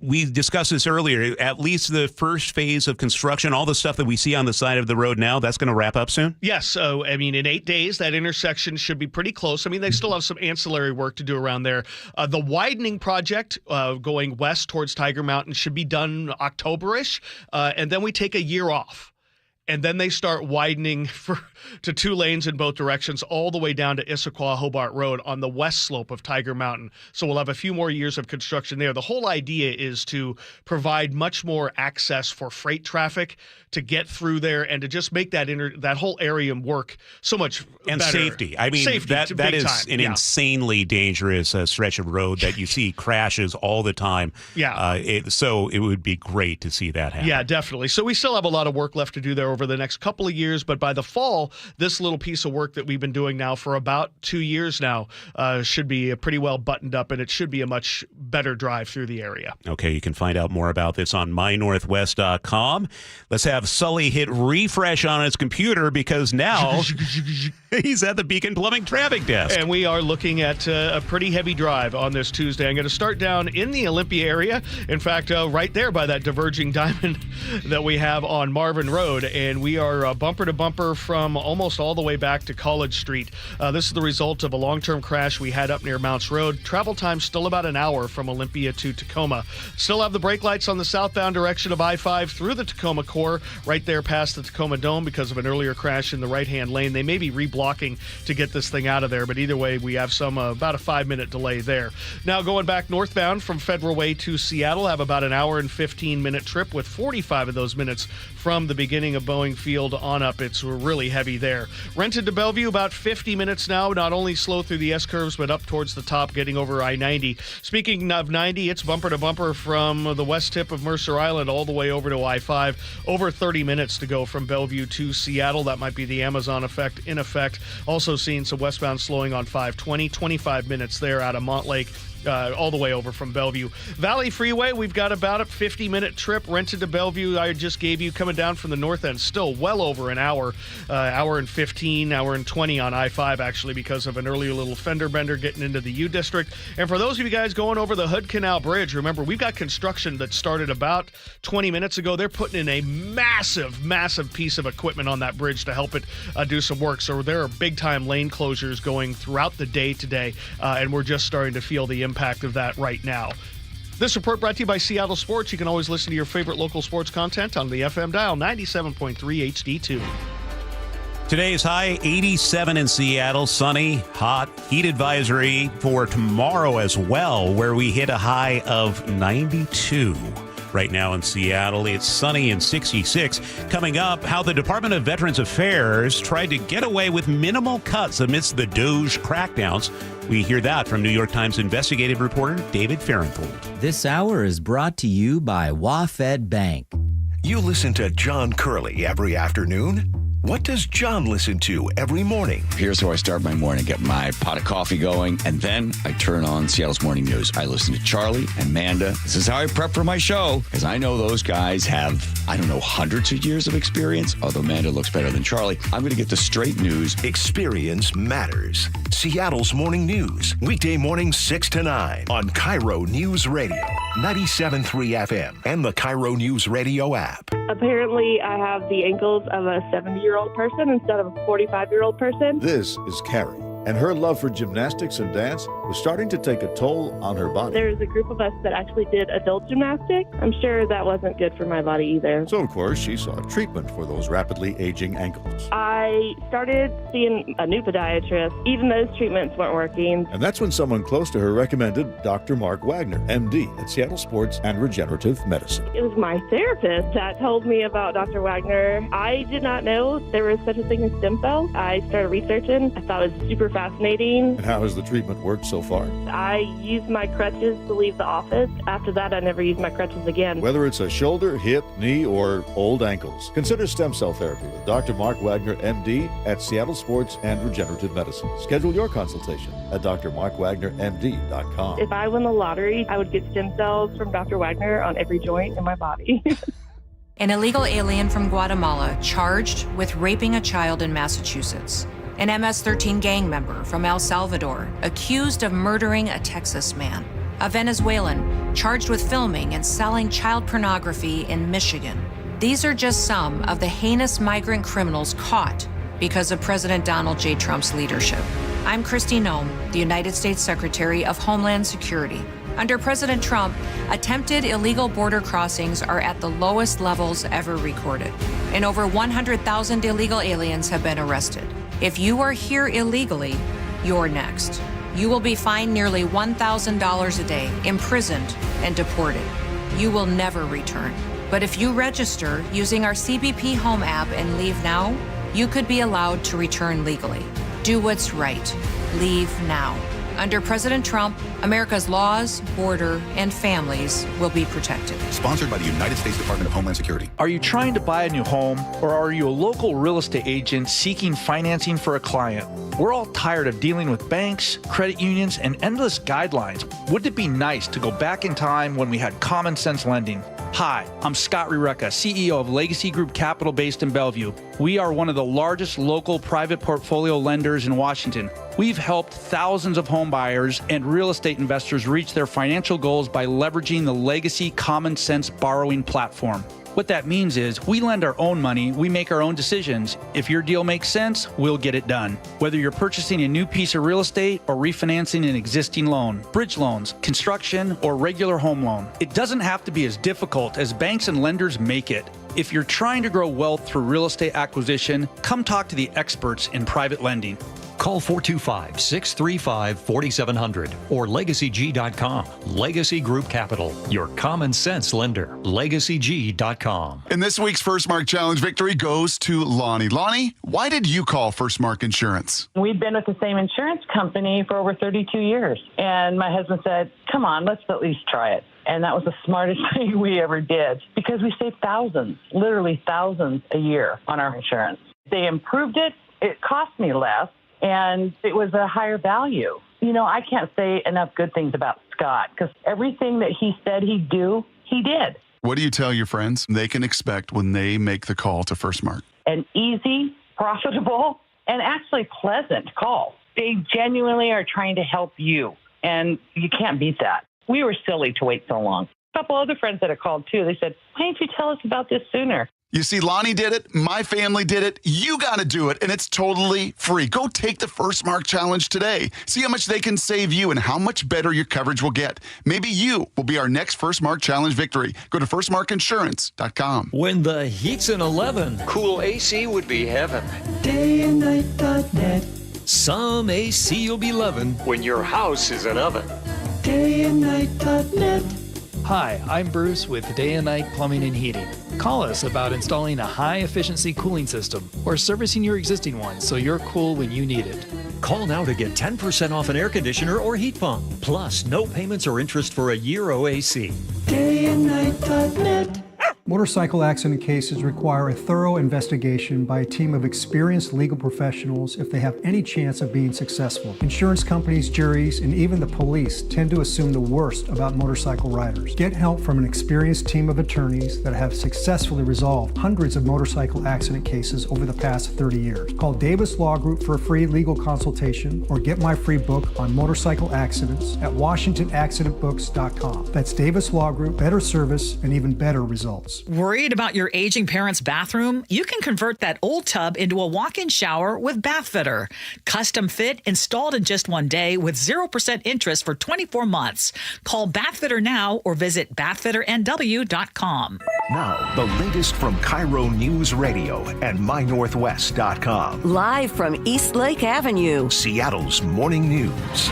Speaker 17: We discussed this earlier. At least the first phase of construction, all the stuff that we see on the side of the road now, that's going to wrap up soon?
Speaker 31: Yes. So, I mean, in 8 days, that intersection should be pretty close. I mean, they still have some ancillary work to do around there. The widening project going west towards Tiger Mountain should be done October-ish, and then we take a year off. And then they start widening to 2 lanes in both directions all the way down to Issaquah Hobart Road on the west slope of Tiger Mountain. So we'll have a few more years of construction there. The whole idea is to provide much more access for freight traffic to get through there and to just make that whole area work so much
Speaker 17: and
Speaker 31: better.
Speaker 17: Safety. I mean, that is an insanely dangerous stretch of road that you see crashes all the time.
Speaker 31: Yeah.
Speaker 17: So it would be great to see that happen.
Speaker 31: Yeah, definitely. So we still have a lot of work left to do there over the next couple of years, but by the fall, this little piece of work that we've been doing now for about 2 years now should be pretty well buttoned up, and it should be a much better drive through the area.
Speaker 17: Okay, you can find out more about this on mynorthwest.com. Let's have Sully hit refresh on his computer because now he's at the Beacon Plumbing traffic desk.
Speaker 31: And we are looking at a pretty heavy drive on this Tuesday. I'm going to start down in the Olympia area. In fact, right there by that diverging diamond that we have on Marvin Road. And we are bumper to bumper from almost all the way back to College Street. This is the result of a long-term crash we had up near Mounts Road. Travel time still about an hour from Olympia to Tacoma. Still have the brake lights on the southbound direction of I-5 through the Tacoma core, right there past the Tacoma Dome because of an earlier crash in the right-hand lane. They may be reblocking to get this thing out of there, but either way, we have about a 5-minute delay there. Now going back northbound from Federal Way to Seattle, have about an hour and 15-minute trip with 45 of those minutes from the beginning of Boeing Field on up. It's really heavy there. Rented to Bellevue, about 50 minutes now, not only slow through the S-curves, but up towards the top, getting over I-90. Speaking of 90, it's bumper to bumper from the west tip of Mercer Island all the way over to I-5. Over 30 minutes to go from Bellevue to Seattle. That might be the Amazon effect in effect. Also seeing some westbound slowing on 520, 25 minutes there out of Montlake. All the way over from Bellevue. Valley Freeway, we've got about a 50-minute trip rented to Bellevue. I just gave you coming down from the north end, still well over an hour, hour and 15, hour and 20 on I-5 actually because of an earlier little fender bender getting into the U District. And for those of you guys going over the Hood Canal Bridge, remember we've got construction that started about 20 minutes ago. They're putting in a massive, massive piece of equipment on that bridge to help it do some work. So there are big-time lane closures going throughout the day today, and we're just starting to feel the impact of that right now. This report brought to you by Seattle Sports. You can always listen to your favorite local sports content on the FM dial 97.3 HD2.
Speaker 17: Today's high 87 in Seattle, sunny, hot, heat advisory for tomorrow as well, where we hit a high of 92. Right now in Seattle, it's sunny and 66. Coming up, how the Department of Veterans Affairs tried to get away with minimal cuts amidst the DOJ crackdowns. We hear that from New York Times investigative reporter David Fahrenthold.
Speaker 1: This hour is brought to you by WaFd Bank.
Speaker 20: You listen to John Curley every afternoon? What does John listen to every morning?
Speaker 3: Here's how I start my morning. Get my pot of coffee going, and then I turn on Seattle's Morning News. I listen to Charlie and Manda. This is how I prep for my show, because I know those guys have, hundreds of years of experience, although Manda looks better than Charlie. I'm going to get the straight news.
Speaker 20: Experience matters. Seattle's Morning News, weekday mornings 6 to 9 on KIRO Newsradio, 97.3 FM, and the KIRO Newsradio app.
Speaker 5: Apparently, I have the ankles of a 70-year-old person instead of a 45-year-old person.
Speaker 6: This is Carrie, and her love for gymnastics and dance was starting to take a toll on her body.
Speaker 5: There's a group of us that actually did adult gymnastics. I'm sure that wasn't good for my body either.
Speaker 6: So, of course, she sought treatment for those rapidly aging ankles.
Speaker 5: I started seeing a new podiatrist. Even those treatments weren't working.
Speaker 6: And that's when someone close to her recommended Dr. Mark Wagner, MD, at Seattle Sports and Regenerative Medicine.
Speaker 5: It was my therapist that told me about Dr. Wagner. I did not know there was such a thing as stem cells. I started researching. I thought it was super fascinating.
Speaker 6: And how has the treatment worked so far?
Speaker 5: I used my crutches to leave the office. After that, I never used my crutches again.
Speaker 6: Whether it's a shoulder, hip, knee, or old ankles, consider stem cell therapy with Dr. Mark Wagner, MD, at Seattle Sports and Regenerative Medicine. Schedule your consultation at drmarkwagnermd.com.
Speaker 5: If I win the lottery, I would get stem cells from Dr. Wagner on every joint in my body.
Speaker 10: An illegal alien from Guatemala charged with raping a child in Massachusetts. An MS-13 gang member from El Salvador accused of murdering a Texas man. A Venezuelan charged with filming and selling child pornography in Michigan. These are just some of the heinous migrant criminals caught because of President Donald J. Trump's leadership. I'm Kristi Noem, the United States Secretary of Homeland Security. Under President Trump, attempted illegal border crossings are at the lowest levels ever recorded, and over 100,000 illegal aliens have been arrested. If you are here illegally, you're next. You will be fined nearly $1,000 a day, imprisoned, and deported. You will never return. But if you register using our CBP Home app and leave now, you could be allowed to return legally. Do what's right. Leave now. Under President Trump, America's laws, border, and families will be protected.
Speaker 31: Sponsored by the United States Department of Homeland Security.
Speaker 24: Are you trying to buy a new home, or are you a local real estate agent seeking financing for a client? We're all tired of dealing with banks, credit unions, and endless guidelines. Wouldn't it be nice to go back in time when we had common sense lending? Hi, I'm Scott Rireka, CEO of Legacy Group Capital based in Bellevue. We are one of the largest local private portfolio lenders in Washington. We've helped thousands of home buyers and real estate investors reach their financial goals by leveraging the Legacy Common Sense borrowing platform. What that means is we lend our own money, we make our own decisions. If your deal makes sense, we'll get it done. Whether you're purchasing a new piece of real estate or refinancing an existing loan, bridge loans, construction, or regular home loan, it doesn't have to be as difficult as banks and lenders make it. If you're trying to grow wealth through real estate acquisition, come talk to the experts in private lending.
Speaker 25: Call 425-635-4700 or LegacyG.com. Legacy Group Capital, your common sense lender. LegacyG.com.
Speaker 26: And this week's First Mark Challenge victory goes to Lonnie. Lonnie, why did you call First Mark Insurance?
Speaker 28: We've been with the same insurance company for over 32 years. And my husband said, come on, let's at least try it. And that was the smartest thing we ever did because we saved thousands, literally thousands a year on our insurance. They improved it. It cost me less. And it was a higher value. You know, I can't say enough good things about Scott because everything that he said he'd do, he did.
Speaker 26: What do you tell your friends they can expect when they make the call to First Mark?
Speaker 28: An easy, profitable, and actually pleasant call. They genuinely are trying to help you, and you can't beat that. We were silly to wait so long. A couple other friends that have called, too, they said, why didn't you tell us about this sooner?
Speaker 26: You see, Lonnie did it. My family did it. You got to do it, and it's totally free. Go take the First Mark Challenge today. See how much they can save you and how much better your coverage will get. Maybe you will be our next First Mark Challenge victory. Go to firstmarkinsurance.com.
Speaker 29: When the heat's an 11,
Speaker 30: cool AC would be heaven.
Speaker 29: Dayandnight.net. Some AC you'll be loving
Speaker 30: when your house is an oven.
Speaker 29: Dayandnight.net.
Speaker 24: Hi, I'm Bruce with Day and Night Plumbing and Heating. Call us about installing a high-efficiency cooling system or servicing your existing one so you're cool when you need it.
Speaker 25: Call now to get 10% off an air conditioner or heat pump. Plus, no payments or interest for a year OAC.
Speaker 4: dayandnight.net. Motorcycle accident cases require a thorough investigation by a team of experienced legal professionals if they have any chance of being successful. Insurance companies, juries, and even the police tend to assume the worst about motorcycle riders. Get help from an experienced team of attorneys that have successfully resolved hundreds of motorcycle accident cases over the past 30 years. Call Davis Law Group for a free legal consultation or get my free book on motorcycle accidents at WashingtonAccidentBooks.com. That's Davis Law Group, better service and even better results.
Speaker 7: Worried about your aging parents' bathroom? You can convert that old tub into a walk-in shower with Bathfitter. Custom fit, installed in just one day with 0% interest for 24 months. Call Bathfitter now or visit bathfitternw.com.
Speaker 20: Now, the latest from KIRO Newsradio and MyNorthwest.com.
Speaker 22: Live from East Lake Avenue,
Speaker 20: Seattle's morning news.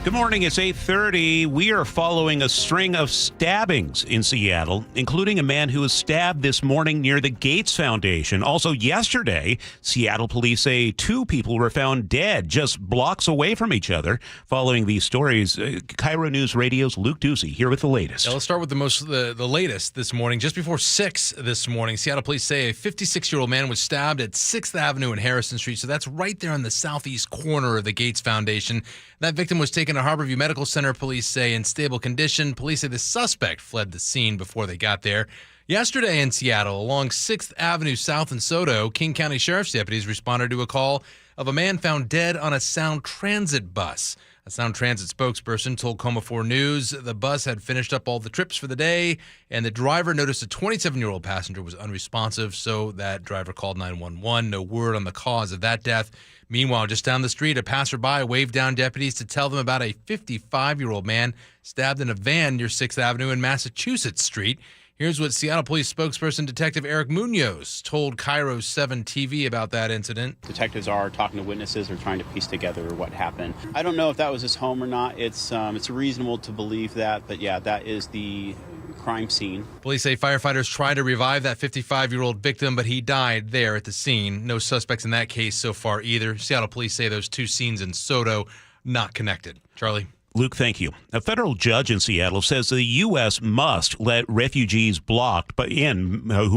Speaker 17: Good morning. It's 8:30. We are following a string of stabbings in Seattle, including a man who was stabbed this morning near the Gates Foundation. Also yesterday, Seattle police say 2 people were found dead just blocks away from each other. Following these stories, KIRO News Radio's Luke Ducey here with the latest.
Speaker 8: Yeah, let's start with the latest this morning. Just before 6 this morning, Seattle police say a 56-year-old man was stabbed at 6th Avenue and Harrison Street. So that's right there on the southeast corner of the Gates Foundation. That victim was taken to Harborview Medical Center, police say, in stable condition. Police say the suspect fled the scene before they got there. Yesterday in Seattle, along 6th Avenue South in Soto, King County Sheriff's deputies responded to a call of a man found dead on a Sound Transit bus. A Sound Transit spokesperson told KOMO 4 News the bus had finished up all the trips for the day, and the driver noticed a 27-year-old passenger was unresponsive, so that driver called 911. No word on the cause of that death. Meanwhile, just down the street, a passerby waved down deputies to tell them about a 55-year-old man stabbed in a van near 6th Avenue and Massachusetts Street. Here's what Seattle Police spokesperson Detective Eric Munoz told KIRO 7 TV about that incident.
Speaker 9: Detectives are talking to witnesses or trying to piece together what happened. I don't know if that was his home or not. It's reasonable to believe that, but yeah, that is the crime scene.
Speaker 8: Police say firefighters tried to revive that 55-year-old victim, but he died there at the scene. No suspects in that case so far either. Seattle police say those 2 scenes in Soto not connected. Charlie?
Speaker 17: Luke, thank you. A federal judge in Seattle says the U.S. must let refugees who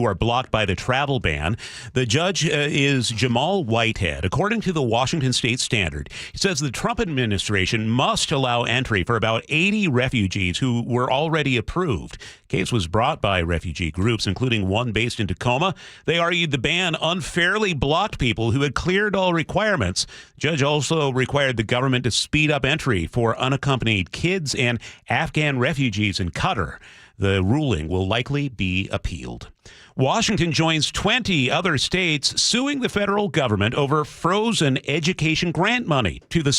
Speaker 17: are blocked by the travel ban. The judge is Jamal Whitehead. According to the Washington State Standard, he says the Trump administration must allow entry for about 80 refugees who were already approved. Case was brought by refugee groups, including one based in Tacoma. They argued the ban unfairly blocked people who had cleared all requirements. The judge also required the government to speed up entry for unaccompanied kids and Afghan refugees in Qatar. The ruling will likely be appealed. Washington joins 20 other states suing the federal government over frozen education grant money to the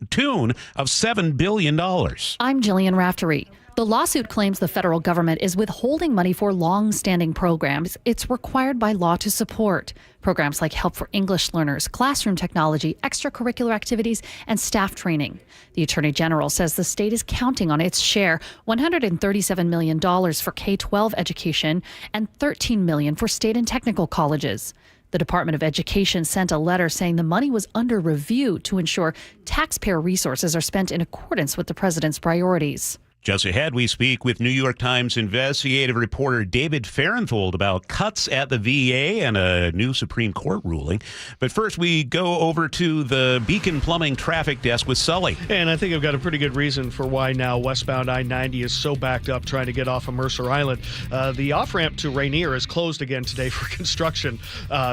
Speaker 17: tune of $7 billion.
Speaker 11: I'm Jillian Raftery. The lawsuit claims the federal government is withholding money for long-standing programs it's required by law to support. Programs like help for English learners, classroom technology, extracurricular activities, and staff training. The Attorney General says the state is counting on its share, $137 million for K-12 education and $13 million for state and technical colleges. The Department of Education sent a letter saying the money was under review to ensure taxpayer resources are spent in accordance with the president's priorities.
Speaker 17: Just ahead, we speak with New York Times investigative reporter David Farenthold about cuts at the VA and a new Supreme Court ruling. But first, we go over to the Beacon Plumbing traffic desk with Sully.
Speaker 31: And I think I've got a pretty good reason for why now westbound I-90 is so backed up trying to get off of Mercer Island. The off-ramp to Rainier is closed again today for construction,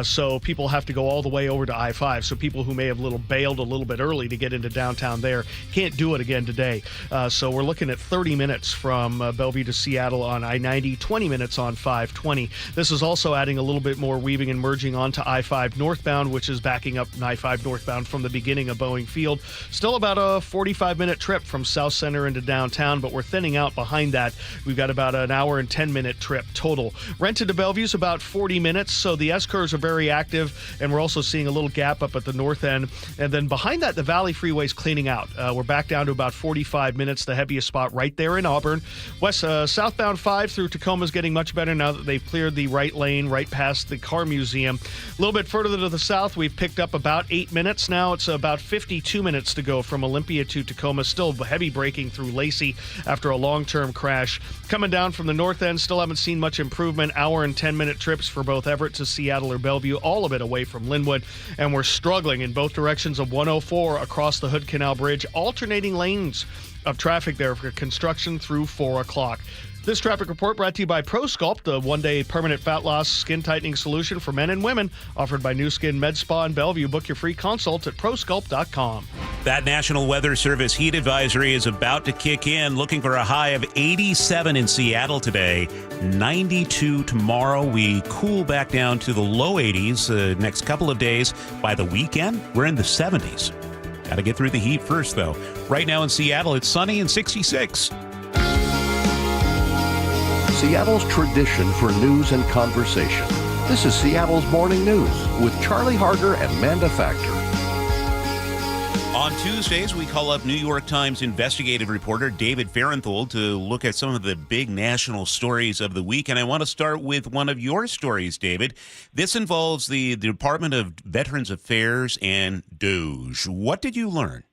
Speaker 31: so people have to go all the way over to I-5. So people who may have bailed a little bit early to get into downtown there can't do it again today. So we're looking at 30 minutes from Bellevue to Seattle on I-90, 20 minutes on 520. This is also adding a little bit more weaving and merging onto I-5 northbound, which is backing up I-5 northbound from the beginning of Boeing Field. Still about a 45-minute trip from South Center into downtown, but we're thinning out behind that. We've got about an hour and 10-minute trip total. Rented to Bellevue is about 40 minutes, so the S-curves are very active, and we're also seeing a little gap up at the north end. And then behind that, the Valley Freeway is cleaning out. We're back down to about 45 minutes. The heaviest spot right right there in Auburn. Southbound 5 through Tacoma is getting much better now that they've cleared the right lane right past the car museum. A little bit further to the south, we've picked up about 8 minutes now. It's about 52 minutes to go from Olympia to Tacoma. Still heavy braking through Lacey after a long-term crash. Coming down from the north end, still haven't seen much improvement. Hour and 10-minute trips for both Everett to Seattle or Bellevue, all of it away from Linwood. And we're struggling in both directions of 104 across the Hood Canal Bridge, alternating lanes of traffic there for construction through 4 o'clock. This traffic report brought to you by ProSculpt, the one-day permanent fat loss skin tightening solution for men and women, offered by New Skin Med Spa in Bellevue. Book your free consult at prosculpt.com.
Speaker 17: That National Weather Service heat advisory is about to kick in, looking for a high of 87 in Seattle today, 92 tomorrow. We cool back down to the low 80s next couple of days. By the weekend, we're in the 70s. Got to get through the heat first, though. Right now in Seattle, it's sunny and 66.
Speaker 20: Seattle's tradition for news and conversation. This is Seattle's Morning News with Charlie Harger and Manda Factor.
Speaker 17: On Tuesdays, we call up New York Times investigative reporter David Fahrenthold to look at some of the big national stories of the week. And I want to start with one of your stories, David. This involves the Department of Veterans Affairs and DOGE. What did you learn?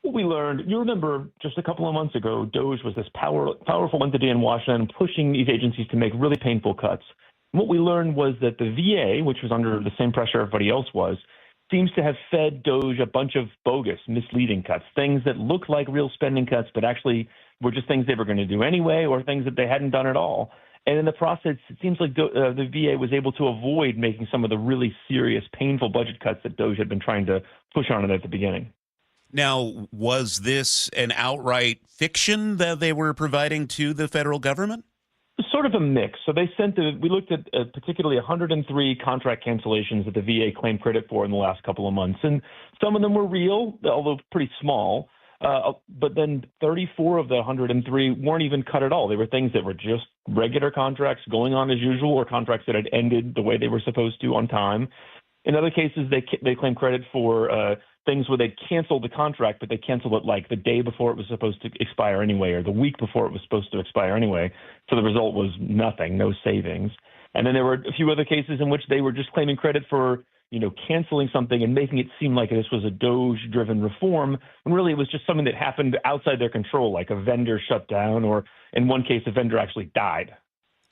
Speaker 2: What we learned, you remember just a couple of months ago, DOGE was this powerful entity in Washington pushing these agencies to make really painful cuts. And what we learned was that the VA, which was under the same pressure everybody else was, seems to have fed DOGE a bunch of bogus, misleading cuts, things that look like real spending cuts, but actually were just things they were going to do anyway or things that they hadn't done at all. And in the process, it seems like the VA was able to avoid making some of the really serious, painful budget cuts that DOGE had been trying to push on it at the beginning.
Speaker 17: Now, was this an outright fiction that they were providing to the federal government?
Speaker 2: Sort of a mix. So we looked at particularly 103 contract cancellations that the VA claimed credit for in the last couple of months. And some of them were real, although pretty small. But then 34 of the 103 weren't even cut at all. They were things that were just regular contracts going on as usual, or contracts that had ended the way they were supposed to on time. In other cases, they claim credit for things where they canceled the contract, but they canceled it like the day before it was supposed to expire anyway, or the week before it was supposed to expire anyway. So the result was nothing, no savings. And then there were a few other cases in which they were just claiming credit for, canceling something and making it seem like this was a DOGE-driven reform, when really it was just something that happened outside their control, like a vendor shut down, or in one case, a vendor actually died.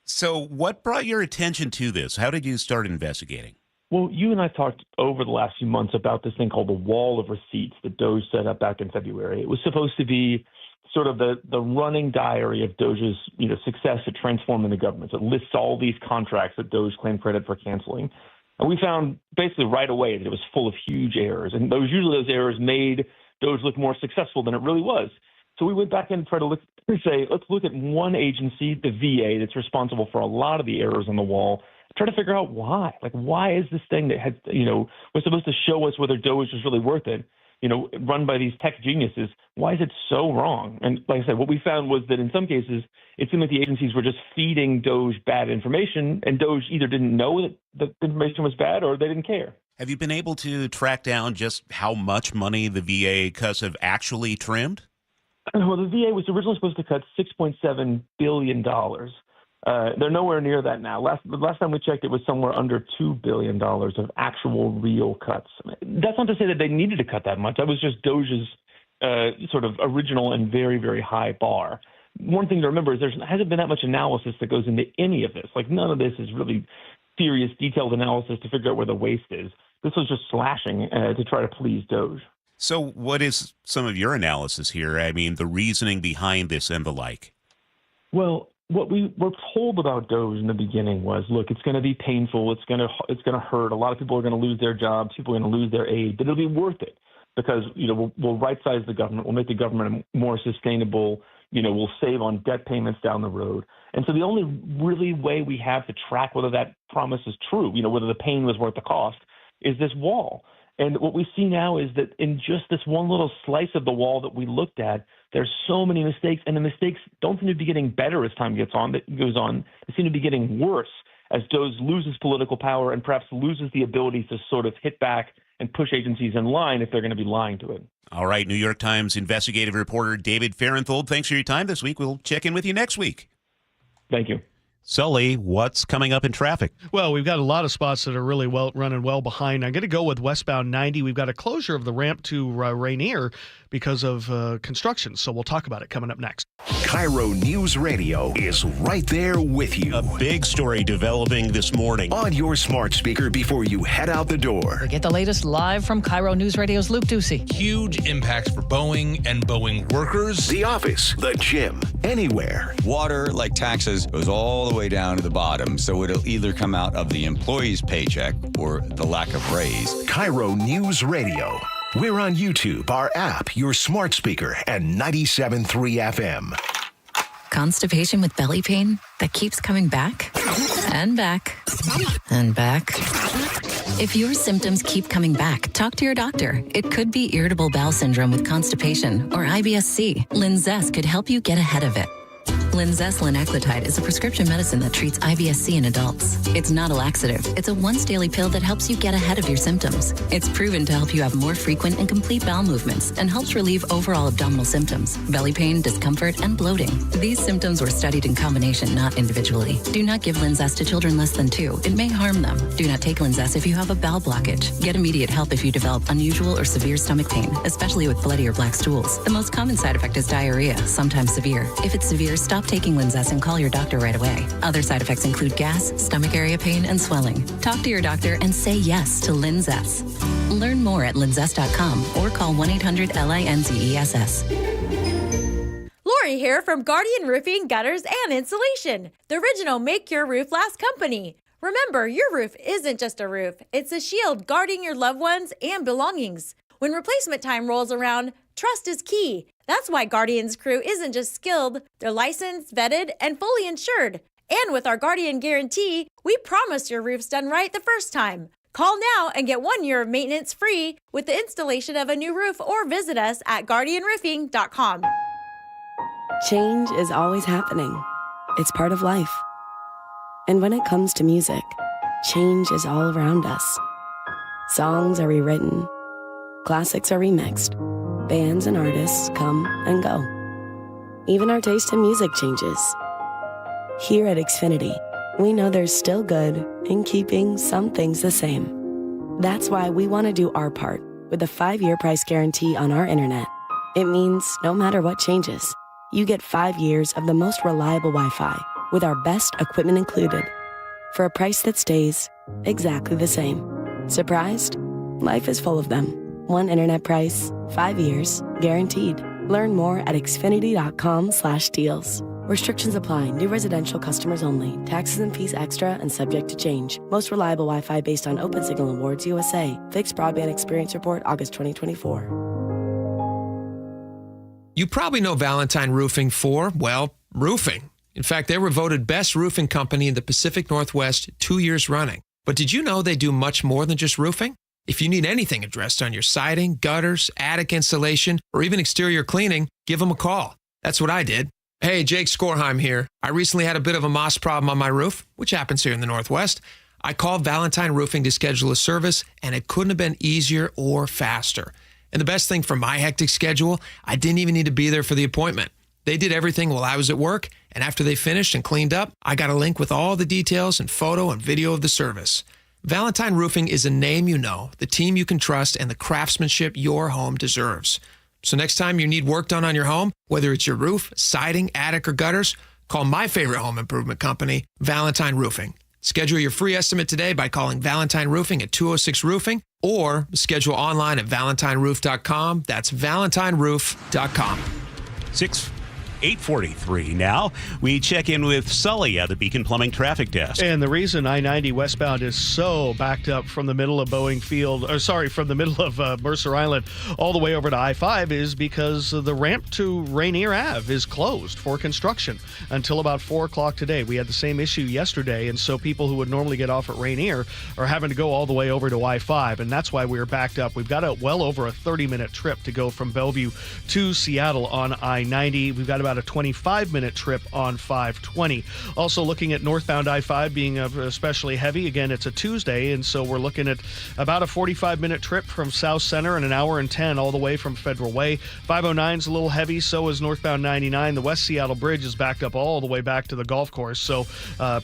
Speaker 17: So what brought your attention to this? How did you start investigating?
Speaker 2: Well, you and I talked over the last few months about this thing called the Wall of Receipts that DOGE set up back in February. It was supposed to be sort of the running diary of DOGE's success at transforming the government. So it lists all these contracts that DOGE claimed credit for canceling. And we found basically right away that it was full of huge errors. And those errors made DOGE look more successful than it really was. So we went back and tried to let's look at one agency, the VA, that's responsible for a lot of the errors on the wall. Try to figure out why. Like, why is this thing that had, was supposed to show us whether DOGE was really worth it, run by these tech geniuses, why is it so wrong? And like I said, what we found was that in some cases, it seemed like the agencies were just feeding DOGE bad information, and DOGE either didn't know that the information was bad or they didn't care.
Speaker 17: Have you been able to track down just how much money the VA cuts have actually trimmed?
Speaker 2: Well, the VA was originally supposed to cut $6.7 billion. They're nowhere near that now. The last time we checked, it was somewhere under $2 billion of actual real cuts. That's not to say that they needed to cut that much. That was just DOGE's sort of original and very, very high bar. One thing to remember is there hasn't been that much analysis that goes into any of this. Like, none of this is really serious, detailed analysis to figure out where the waste is. This was just slashing to try to please DOGE.
Speaker 17: So what is some of your analysis here? I mean, the reasoning behind this and the like.
Speaker 2: Well, what we were told about DOGE in the beginning was, look, it's going to be painful. It's going to hurt. A lot of people are going to lose their jobs. People are going to lose their aid, but it'll be worth it because, we'll right-size the government. We'll make the government more sustainable. We'll save on debt payments down the road. And so the only really way we have to track whether that promise is true, whether the pain was worth the cost, is this wall. And what we see now is that in just this one little slice of the wall that we looked at, there's so many mistakes, and the mistakes don't seem to be getting better as time goes on. They seem to be getting worse as DOGE loses political power and perhaps loses the ability to sort of hit back and push agencies in line if they're going to be lying to it.
Speaker 17: All right, New York Times investigative reporter David Farenthold, thanks for your time this week. We'll check in with you next week.
Speaker 2: Thank you.
Speaker 17: Sully, what's coming up in traffic?
Speaker 31: Well, we've got a lot of spots that are really running well behind. I'm going to go with westbound 90. We've got a closure of the ramp to Rainier because of construction. So we'll talk about it coming up next.
Speaker 20: KIRO News Radio is right there with you.
Speaker 17: A big story developing this morning.
Speaker 20: On your smart speaker before you head out the door.
Speaker 7: Get the latest live from KIRO News Radio's Luke Ducey.
Speaker 8: Huge impacts for Boeing and Boeing workers.
Speaker 20: The office, the gym, anywhere.
Speaker 3: Water, like taxes, goes all the way down to the bottom, so it'll either come out of the employee's paycheck or the lack of raise.
Speaker 20: KIRO News Radio. We're on YouTube, our app, your smart speaker, and 97.3 FM.
Speaker 1: Constipation with belly pain that keeps coming back and back and back. If your symptoms keep coming back, talk to your doctor. It could be irritable bowel syndrome with constipation or IBS-C. Linzess could help you get ahead of it. Linzess linaclotide is a prescription medicine that treats IBS-C in adults. It's not a laxative. It's a once-daily pill that helps you get ahead of your symptoms. It's proven to help you have more frequent and complete bowel movements and helps relieve overall abdominal symptoms, belly pain, discomfort, and bloating. These symptoms were studied in combination, not individually. Do not give Linzess to children less than 2. It may harm them. Do not take Linzess if you have a bowel blockage. Get immediate help if you develop unusual or severe stomach pain, especially with bloody or black stools. The most common side effect is diarrhea, sometimes severe. If it's severe, stop taking Linzess and call your doctor right away. Other side effects include gas, stomach area pain, and swelling. Talk to your doctor and say yes to Linzess. Learn more at linzess.com or call 1-800-LINZESS.
Speaker 12: Lori here from Guardian Roofing, Gutters, and Insulation, the original Make Your Roof Last company. Remember, your roof isn't just a roof. It's a shield guarding your loved ones and belongings. When replacement time rolls around, trust is key. That's why Guardian's crew isn't just skilled, they're licensed, vetted, and fully insured. And with our Guardian Guarantee, we promise your roof's done right the first time. Call now and get 1 year of maintenance free with the installation of a new roof or visit us at guardianroofing.com.
Speaker 13: Change is always happening. It's part of life. And when it comes to music, change is all around us. Songs are rewritten. Classics are remixed. Bands and artists come and go. Even our taste in music changes. Here at Xfinity, we know there's still good in keeping some things the same. That's why we want to do our part with a 5-year price guarantee on our internet. It means no matter what changes, you get 5 years of the most reliable Wi-Fi with our best equipment included for a price that stays exactly the same. Surprised? Life is full of them. One internet price, 5 years, guaranteed. Learn more at xfinity.com/deals. Restrictions apply. New residential customers only. Taxes and fees extra and subject to change. Most reliable Wi-Fi based on Open Signal Awards USA. Fixed Broadband Experience Report, August 2024.
Speaker 14: You probably know Valentine Roofing for, well, roofing. In fact, they were voted best roofing company in the Pacific Northwest 2 years running. But did you know they do much more than just roofing? If you need anything addressed on your siding, gutters, attic insulation, or even exterior cleaning, give them a call. That's what I did. Hey, Jake Skorheim here. I recently had a bit of a moss problem on my roof, which happens here in the Northwest. I called Valentine Roofing to schedule a service, and it couldn't have been easier or faster. And the best thing for my hectic schedule, I didn't even need to be there for the appointment. They did everything while I was at work, and after they finished and cleaned up, I got a link with all the details and photo and video of the service. Valentine Roofing is a name you know, the team you can trust, and the craftsmanship your home deserves. So next time you need work done on your home, whether it's your roof, siding, attic, or gutters, call my favorite home improvement company, Valentine Roofing. Schedule your free estimate today by calling Valentine Roofing at 206-ROOFING or schedule online at valentineroof.com. That's valentineroof.com.
Speaker 17: 8:43 now. We check in with Sully at the Beacon Plumbing Traffic Desk.
Speaker 31: And the reason I-90 westbound is so backed up from the middle of from the middle of Mercer Island all the way over to I-5 is because the ramp to Rainier Ave is closed for construction until about 4 o'clock today. We had the same issue yesterday, and so people who would normally get off at Rainier are having to go all the way over to I-5, and that's why we're backed up. We've got well over a 30-minute trip to go from Bellevue to Seattle on I-90. We've got about a 25-minute trip on 520. Also looking at northbound I-5 being especially heavy. Again, it's a Tuesday, and so we're looking at about a 45-minute trip from South Center and an hour and 10 all the way from Federal Way. 509 is a little heavy, so is northbound 99. The West Seattle Bridge is backed up all the way back to the golf course, so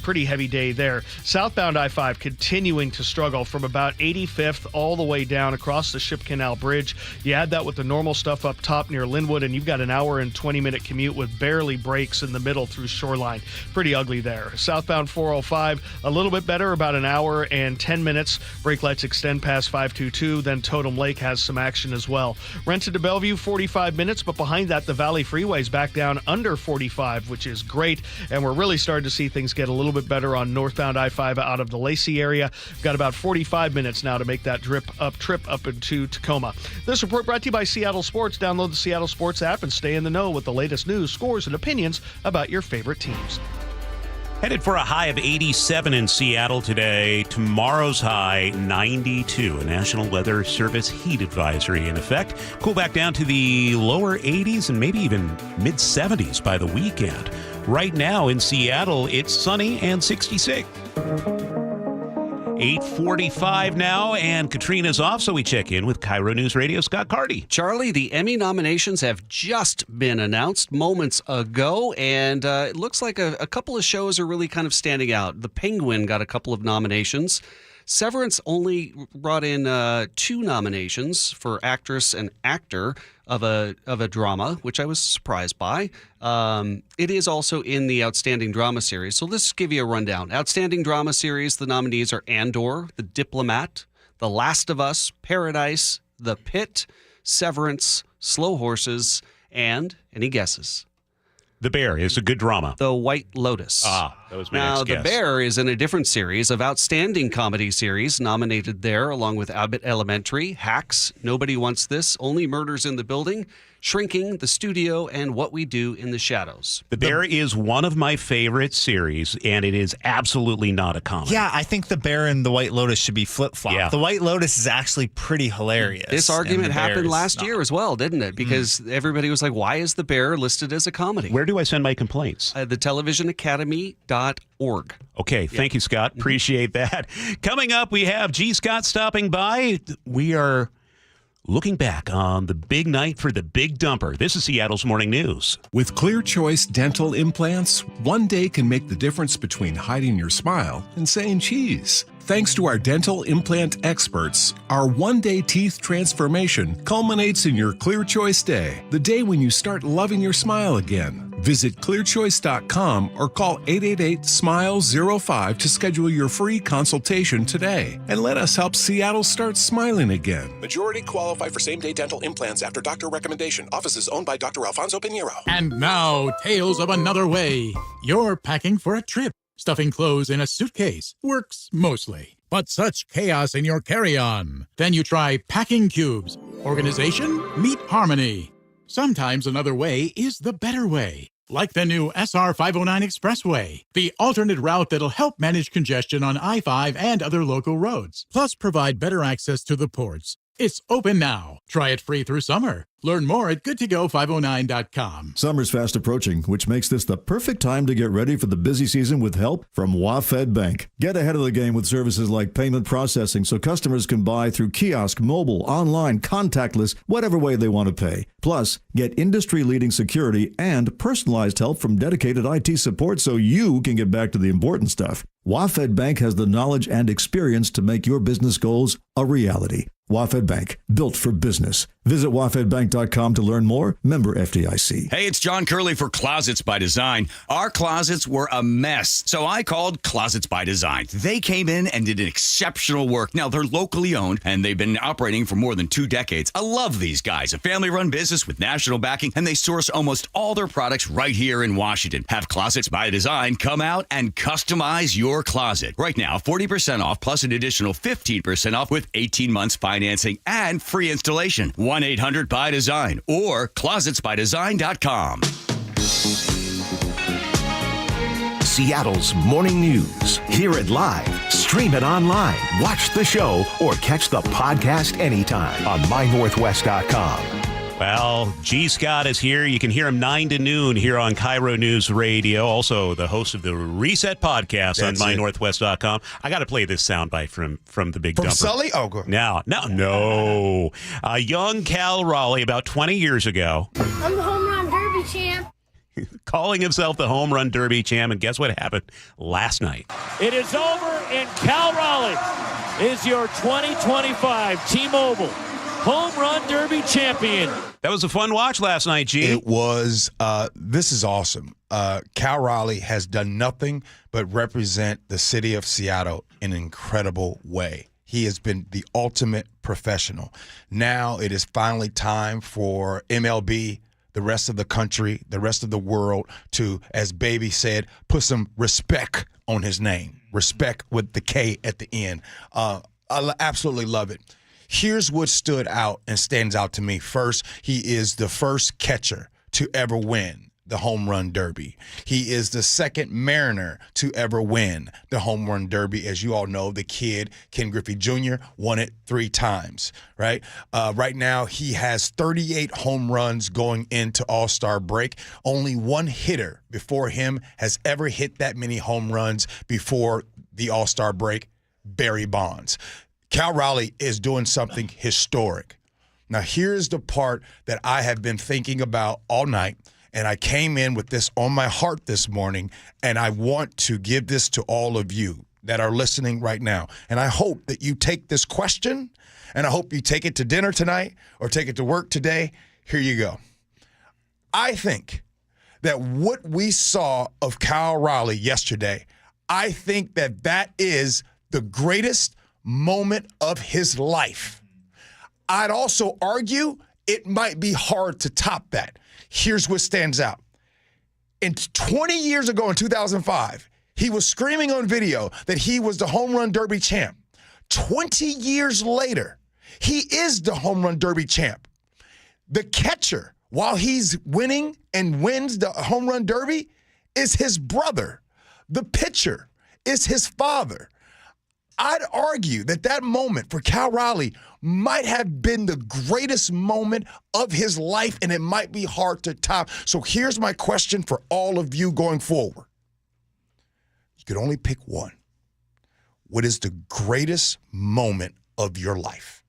Speaker 31: pretty heavy day there. Southbound I-5 continuing to struggle from about 85th all the way down across the Ship Canal Bridge. You add that with the normal stuff up top near Linwood, and you've got an hour and 20-minute commute with barely breaks in the middle through Shoreline. Pretty ugly there. Southbound 405, a little bit better, about an hour and 10 minutes. Brake lights extend past 522, then Totem Lake has some action as well. Renton to Bellevue, 45 minutes, but behind that, the Valley Freeway's back down under 45, which is great, and we're really starting to see things get a little bit better on northbound I-5 out of the Lacey area. We've got about 45 minutes now to make that trip up into Tacoma. This report brought to you by Seattle Sports. Download the Seattle Sports app and stay in the know with the latest news, scores, and opinions about your favorite teams.
Speaker 17: Headed for a high of 87 in Seattle today. Tomorrow's high, 92. A National Weather Service heat advisory in effect. Cool back down to the lower 80s and maybe even mid-70s by the weekend. Right now in Seattle, it's sunny and 66. 8:45 now, and Katrina's off, so we check in with KIRO Newsradio Scott Carty.
Speaker 5: Charlie, the Emmy nominations have just been announced moments ago, and it looks like a couple of shows are really kind of standing out. The Penguin got a couple of nominations. Severance only brought in 2 nominations for actress and actor of a drama, which I was surprised by. It is also in the Outstanding Drama Series. So let's give you a rundown. Outstanding Drama Series, the nominees are Andor, The Diplomat, The Last of Us, Paradise, The Pit, Severance, Slow Horses, and any guesses?
Speaker 17: The Bear is a good drama.
Speaker 5: The White Lotus.
Speaker 17: That was my
Speaker 5: now,
Speaker 17: next guess.
Speaker 5: The Bear is in a different series of outstanding comedy series nominated there, along with Abbott Elementary, Hacks, Nobody Wants This, Only Murders in the Building, Shrinking, The Studio, and What We Do in the Shadows.
Speaker 17: The Bear is one of my favorite series, and it is absolutely not a comedy.
Speaker 6: Yeah, I think The Bear and The White Lotus should be flip-flopped.
Speaker 17: Yeah.
Speaker 6: The White Lotus is actually pretty hilarious.
Speaker 5: This argument happened last year as well, didn't it? Because everybody was like, why is The Bear listed as a comedy?
Speaker 17: Where do I send my complaints?
Speaker 5: TheTelevisionAcademy.org.
Speaker 17: Okay, thank you, Scott. Appreciate that. Coming up, we have G. Scott stopping by. We are looking back on the big night for the Big Dumper. This is Seattle's Morning News.
Speaker 10: With Clear Choice dental implants, one day can make the difference between hiding your smile and saying cheese. Thanks to our dental implant experts, our one-day teeth transformation culminates in your Clear Choice Day, the day when you start loving your smile again. Visit clearchoice.com or call 888-SMILE-05 to schedule your free consultation today. And let us help Seattle start smiling again.
Speaker 15: Majority qualify for same-day dental implants after doctor recommendation. Offices owned by Dr. Alfonso Pinheiro.
Speaker 16: And now, tales of another way. You're packing for a trip. Stuffing clothes in a suitcase works mostly. But such chaos in your carry-on. Then you try packing cubes. Organization? Meet harmony. Sometimes another way is the better way. Like the new SR 509 Expressway, the alternate route that'll help manage congestion on I-5 and other local roads, plus provide better access to the ports. It's open now. Try it free through summer. Learn more at goodtogo509.com.
Speaker 18: Summer's fast approaching, which makes this the perfect time to get ready for the busy season with help from WaFd Bank. Get ahead of the game with services like payment processing so customers can buy through kiosk, mobile, online, contactless, whatever way they want to pay. Plus, get industry-leading security and personalized help from dedicated IT support so you can get back to the important stuff. WaFd Bank has the knowledge and experience to make your business goals a reality. WaFd Bank, built for business. Visit wafdbank.com to learn more. Member FDIC.
Speaker 3: Hey, it's John Curley for Closets by Design. Our closets were a mess, so I called Closets by Design. They came in and did exceptional work. Now, they're locally owned, and they've been operating for more than 2 decades. I love these guys. A family-run business with national backing, and they source almost all their products right here in Washington. Have Closets by Design come out and customize your closet. Right now, 40% off plus an additional 15% off with 18 months financing and free installation. 1-800-BY-DESIGN or closetsbydesign.com.
Speaker 20: Seattle's Morning News. Hear it live, stream it online, watch the show, or catch the podcast anytime on mynorthwest.com.
Speaker 17: Well, G. Scott is here. You can hear him 9 to noon here on KIRO News Radio. Also, the host of the Reset podcast on mynorthwest.com. I got to play this soundbite from the Big
Speaker 4: From
Speaker 17: Dumper.
Speaker 4: Sully? Oh, good.
Speaker 17: No. Young Cal Raleigh, about 20 years ago,
Speaker 19: I'm the home run derby champ.
Speaker 17: calling himself the home run derby champ. And guess what happened last night?
Speaker 21: It is over, and Cal Raleigh is your 2025 T-Mobile Home Run Derby champion.
Speaker 17: That was a fun watch last night, G.
Speaker 4: It was. This is awesome. Cal Raleigh has done nothing but represent the city of Seattle in an incredible way. He has been the ultimate professional. Now it is finally time for MLB, the rest of the country, the rest of the world to, as Baby said, put some respect on his name. Respect with the K at the end. I absolutely love it. Here's what stood out and stands out to me. First, he is the first catcher to ever win the home run derby. He is the second Mariner to ever win the home run derby. As you all know, the kid, Ken Griffey Jr., won it 3 times, right? Right now, he has 38 home runs going into All-Star break. Only one hitter before him has ever hit that many home runs before the All-Star break, Barry Bonds. Cal Raleigh is doing something historic. Now, here's the part that I have been thinking about all night, and I came in with this on my heart this morning, and I want to give this to all of you that are listening right now. And I hope that you take this question, and I hope you take it to dinner tonight or take it to work today. Here you go. I think that what we saw of Cal Raleigh yesterday, I think that that is the greatest moment of his life. I'd also argue it might be hard to top that. Here's what stands out. 20 years ago in 2005, he was screaming on video that he was the home run derby champ. 20 years later, he is the home run derby champ. The catcher, while he's winning and wins the home run derby, is his brother. The pitcher is his father. I'd argue that that moment for Cal Raleigh might have been the greatest moment of his life, and it might be hard to top. So here's my question for all of you going forward. You could only pick one. What is the greatest moment of your life?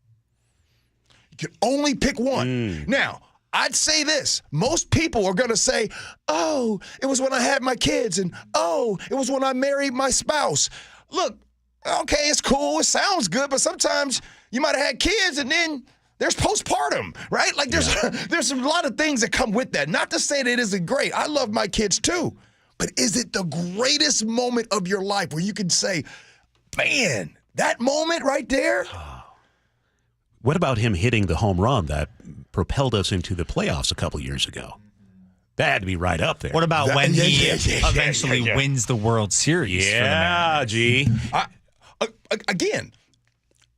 Speaker 4: You can only pick one. Now, I'd say this. Most people are going to say, oh, it was when I had my kids, and oh, it was when I married my spouse. Look, okay, it's cool. It sounds good, but sometimes you might have had kids and then there's postpartum, right? Like there's a lot of things that come with that. Not to say that it isn't great. I love my kids too. But is it the greatest moment of your life where you can say, man, that moment right there?
Speaker 17: What about him hitting the home run that propelled us into the playoffs a couple years ago? That had to be right up there.
Speaker 6: What about when he eventually wins the World Series?
Speaker 17: Yeah, G.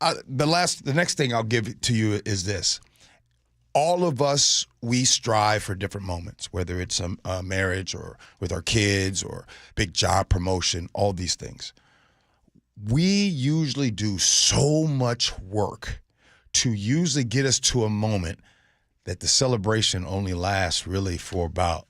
Speaker 4: The next thing I'll give to you is this. All of us, we strive for different moments, whether it's a marriage or with our kids or big job promotion, all these things. We usually do so much work to usually get us to a moment that the celebration only lasts really for about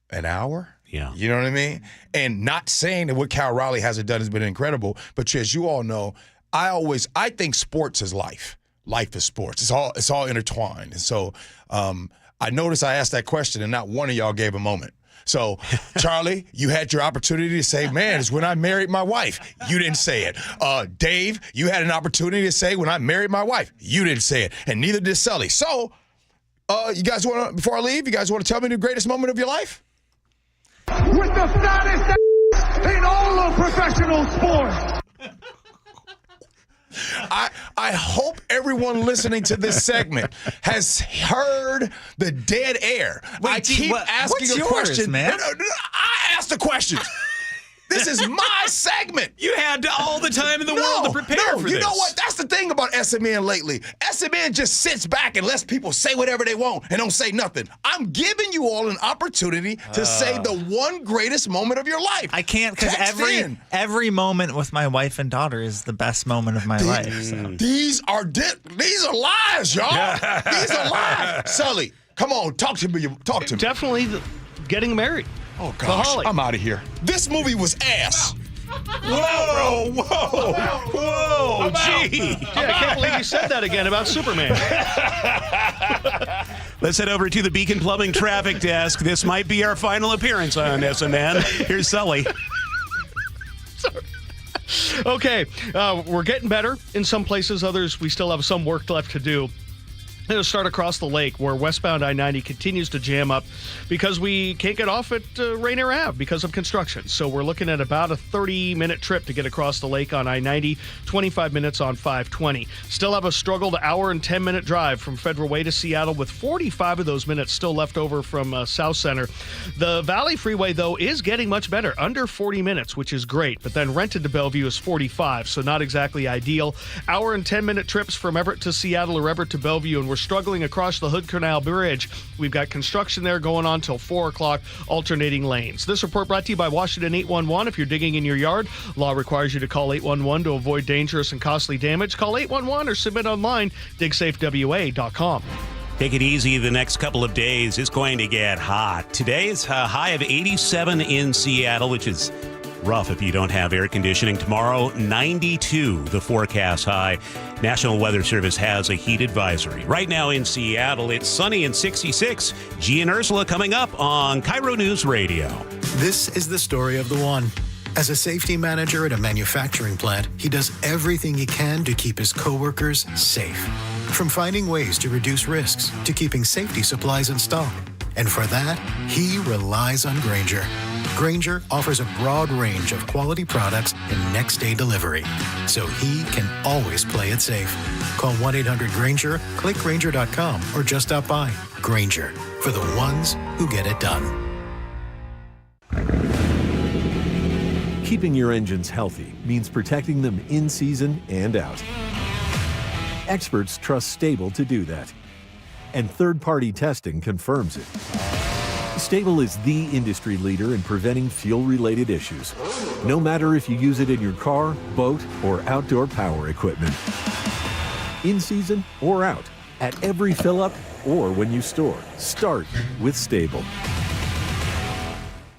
Speaker 4: an hour.
Speaker 17: Yeah.
Speaker 4: You know what I mean? And not saying that what Cal Raleigh hasn't done has been incredible, but as you all know, I think sports is life. Life is sports. It's all intertwined. And so I noticed I asked that question and not one of y'all gave a moment. So, Charlie, you had your opportunity to say, man, it's when I married my wife. You didn't say it. Dave, you had an opportunity to say, when I married my wife. You didn't say it. And neither did Sully. So, you guys want to, before I leave, you guys want to tell me the greatest moment of your life?
Speaker 23: With the fattest in all of professional sports.
Speaker 4: I hope everyone listening to this segment has heard the dead air. I keep asking a question. Man? No, I asked the questions. This is my segment.
Speaker 17: You had all the time in the world to prepare for this.
Speaker 4: You know what? That's the thing about SMN lately. SMN just sits back and lets people say whatever they want and don't say nothing. I'm giving you all an opportunity to say the one greatest moment of your life.
Speaker 6: I can't, because every moment with my wife and daughter is the best moment of my life. So.
Speaker 4: These are lies, y'all. These are lies. Sully, Come on, talk to me. Talk to me.
Speaker 31: Definitely getting married.
Speaker 4: Oh, gosh. I'm out of here. This movie was ass. Whoa,
Speaker 31: gee. I can't believe you said that again about Superman.
Speaker 17: Let's head over to the Beacon Plumbing Traffic Desk. This might be our final appearance on SMN. Here's Sully.
Speaker 31: Okay, we're getting better in some places. Others, we still have some work left to do. It'll start across the lake where westbound I-90 continues to jam up because we can't get off at Rainier Ave because of construction. So we're looking at about a 30-minute trip to get across the lake on I-90, 25 minutes on 520. Still have a struggled hour and 10-minute drive from Federal Way to Seattle with 45 of those minutes still left over from South Center. The Valley Freeway, though, is getting much better, under 40 minutes, which is great. But then rented to Bellevue is 45, so not exactly ideal. Hour and 10-minute trips from Everett to Seattle or Everett to Bellevue, and we're struggling across the Hood Canal Bridge. We've got construction there going on till 4 o'clock, alternating lanes. This report brought to you by Washington 811. If you're digging in your yard, law requires you to call 811 to avoid dangerous and costly damage. Call 811 or submit online, digsafewa.com.
Speaker 17: Take it easy the next couple of days. It's going to get hot. Today is a high of 87 in Seattle, which is rough if you don't have air conditioning. Tomorrow, 92, the forecast high. National Weather Service has a heat advisory. Right now in Seattle, it's sunny and 66. G and Ursula coming up on KIRO News Radio.
Speaker 2: This is the story of the one. As a safety manager at a manufacturing plant, he does everything he can to keep his coworkers safe. From finding ways to reduce risks to keeping safety supplies in stock. And for that, he relies on Grainger. Grainger offers a broad range of quality products and next-day delivery, so he can always play it safe. Call 1-800-GRAINGER, click Grainger.com, or just stop by. Grainger, for the ones who get it done.
Speaker 9: Keeping your engines healthy means protecting them in season and out. Experts trust Stable to do that, and third-party testing confirms it. Stable is the industry leader in preventing fuel-related issues, no matter if you use it in your car, boat, or outdoor power equipment. In season or out, at every fill-up or when you store, start with Stable.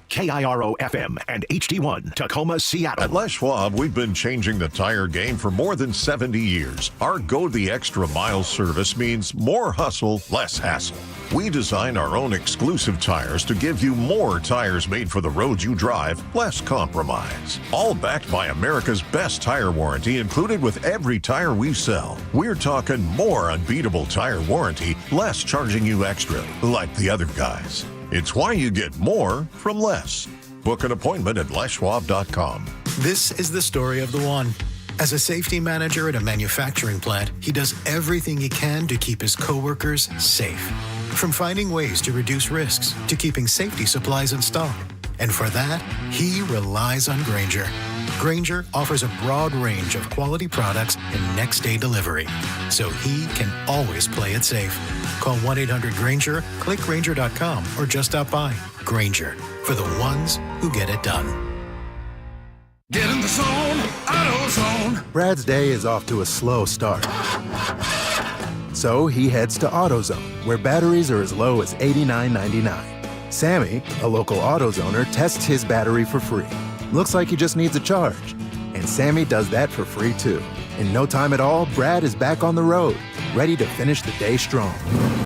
Speaker 20: KIRO FM and HD1, Tacoma, Seattle.
Speaker 11: At Les Schwab, we've been changing the tire game for more than 70 years. Our Go the Extra Mile service means more hustle, less hassle. We design our own exclusive tires to give you more tires made for the road you drive, less compromise. All backed by America's best tire warranty included with every tire we sell. We're talking more unbeatable tire warranty, less charging you extra, like the other guys. It's why you get more from less. Book an appointment at leschwab.com.
Speaker 2: This is the story of the one. As a safety manager at a manufacturing plant, he does everything he can to keep his coworkers safe. From finding ways to reduce risks to keeping safety supplies in stock. And for that, he relies on Grainger. Grainger offers a broad range of quality products and next-day delivery, so he can always play it safe. Call 1-800-GRAINGER, click Grainger.com, or just stop by. Grainger, for the ones who get it done.
Speaker 23: Get in the zone, AutoZone.
Speaker 22: Brad's day is off to a slow start. So he heads to AutoZone, where batteries are as low as $89.99. Sammy, a local AutoZoner, tests his battery for free. Looks like he just needs a charge. And Sammy does that for free too. In no time at all, Brad is back on the road, ready to finish the day strong.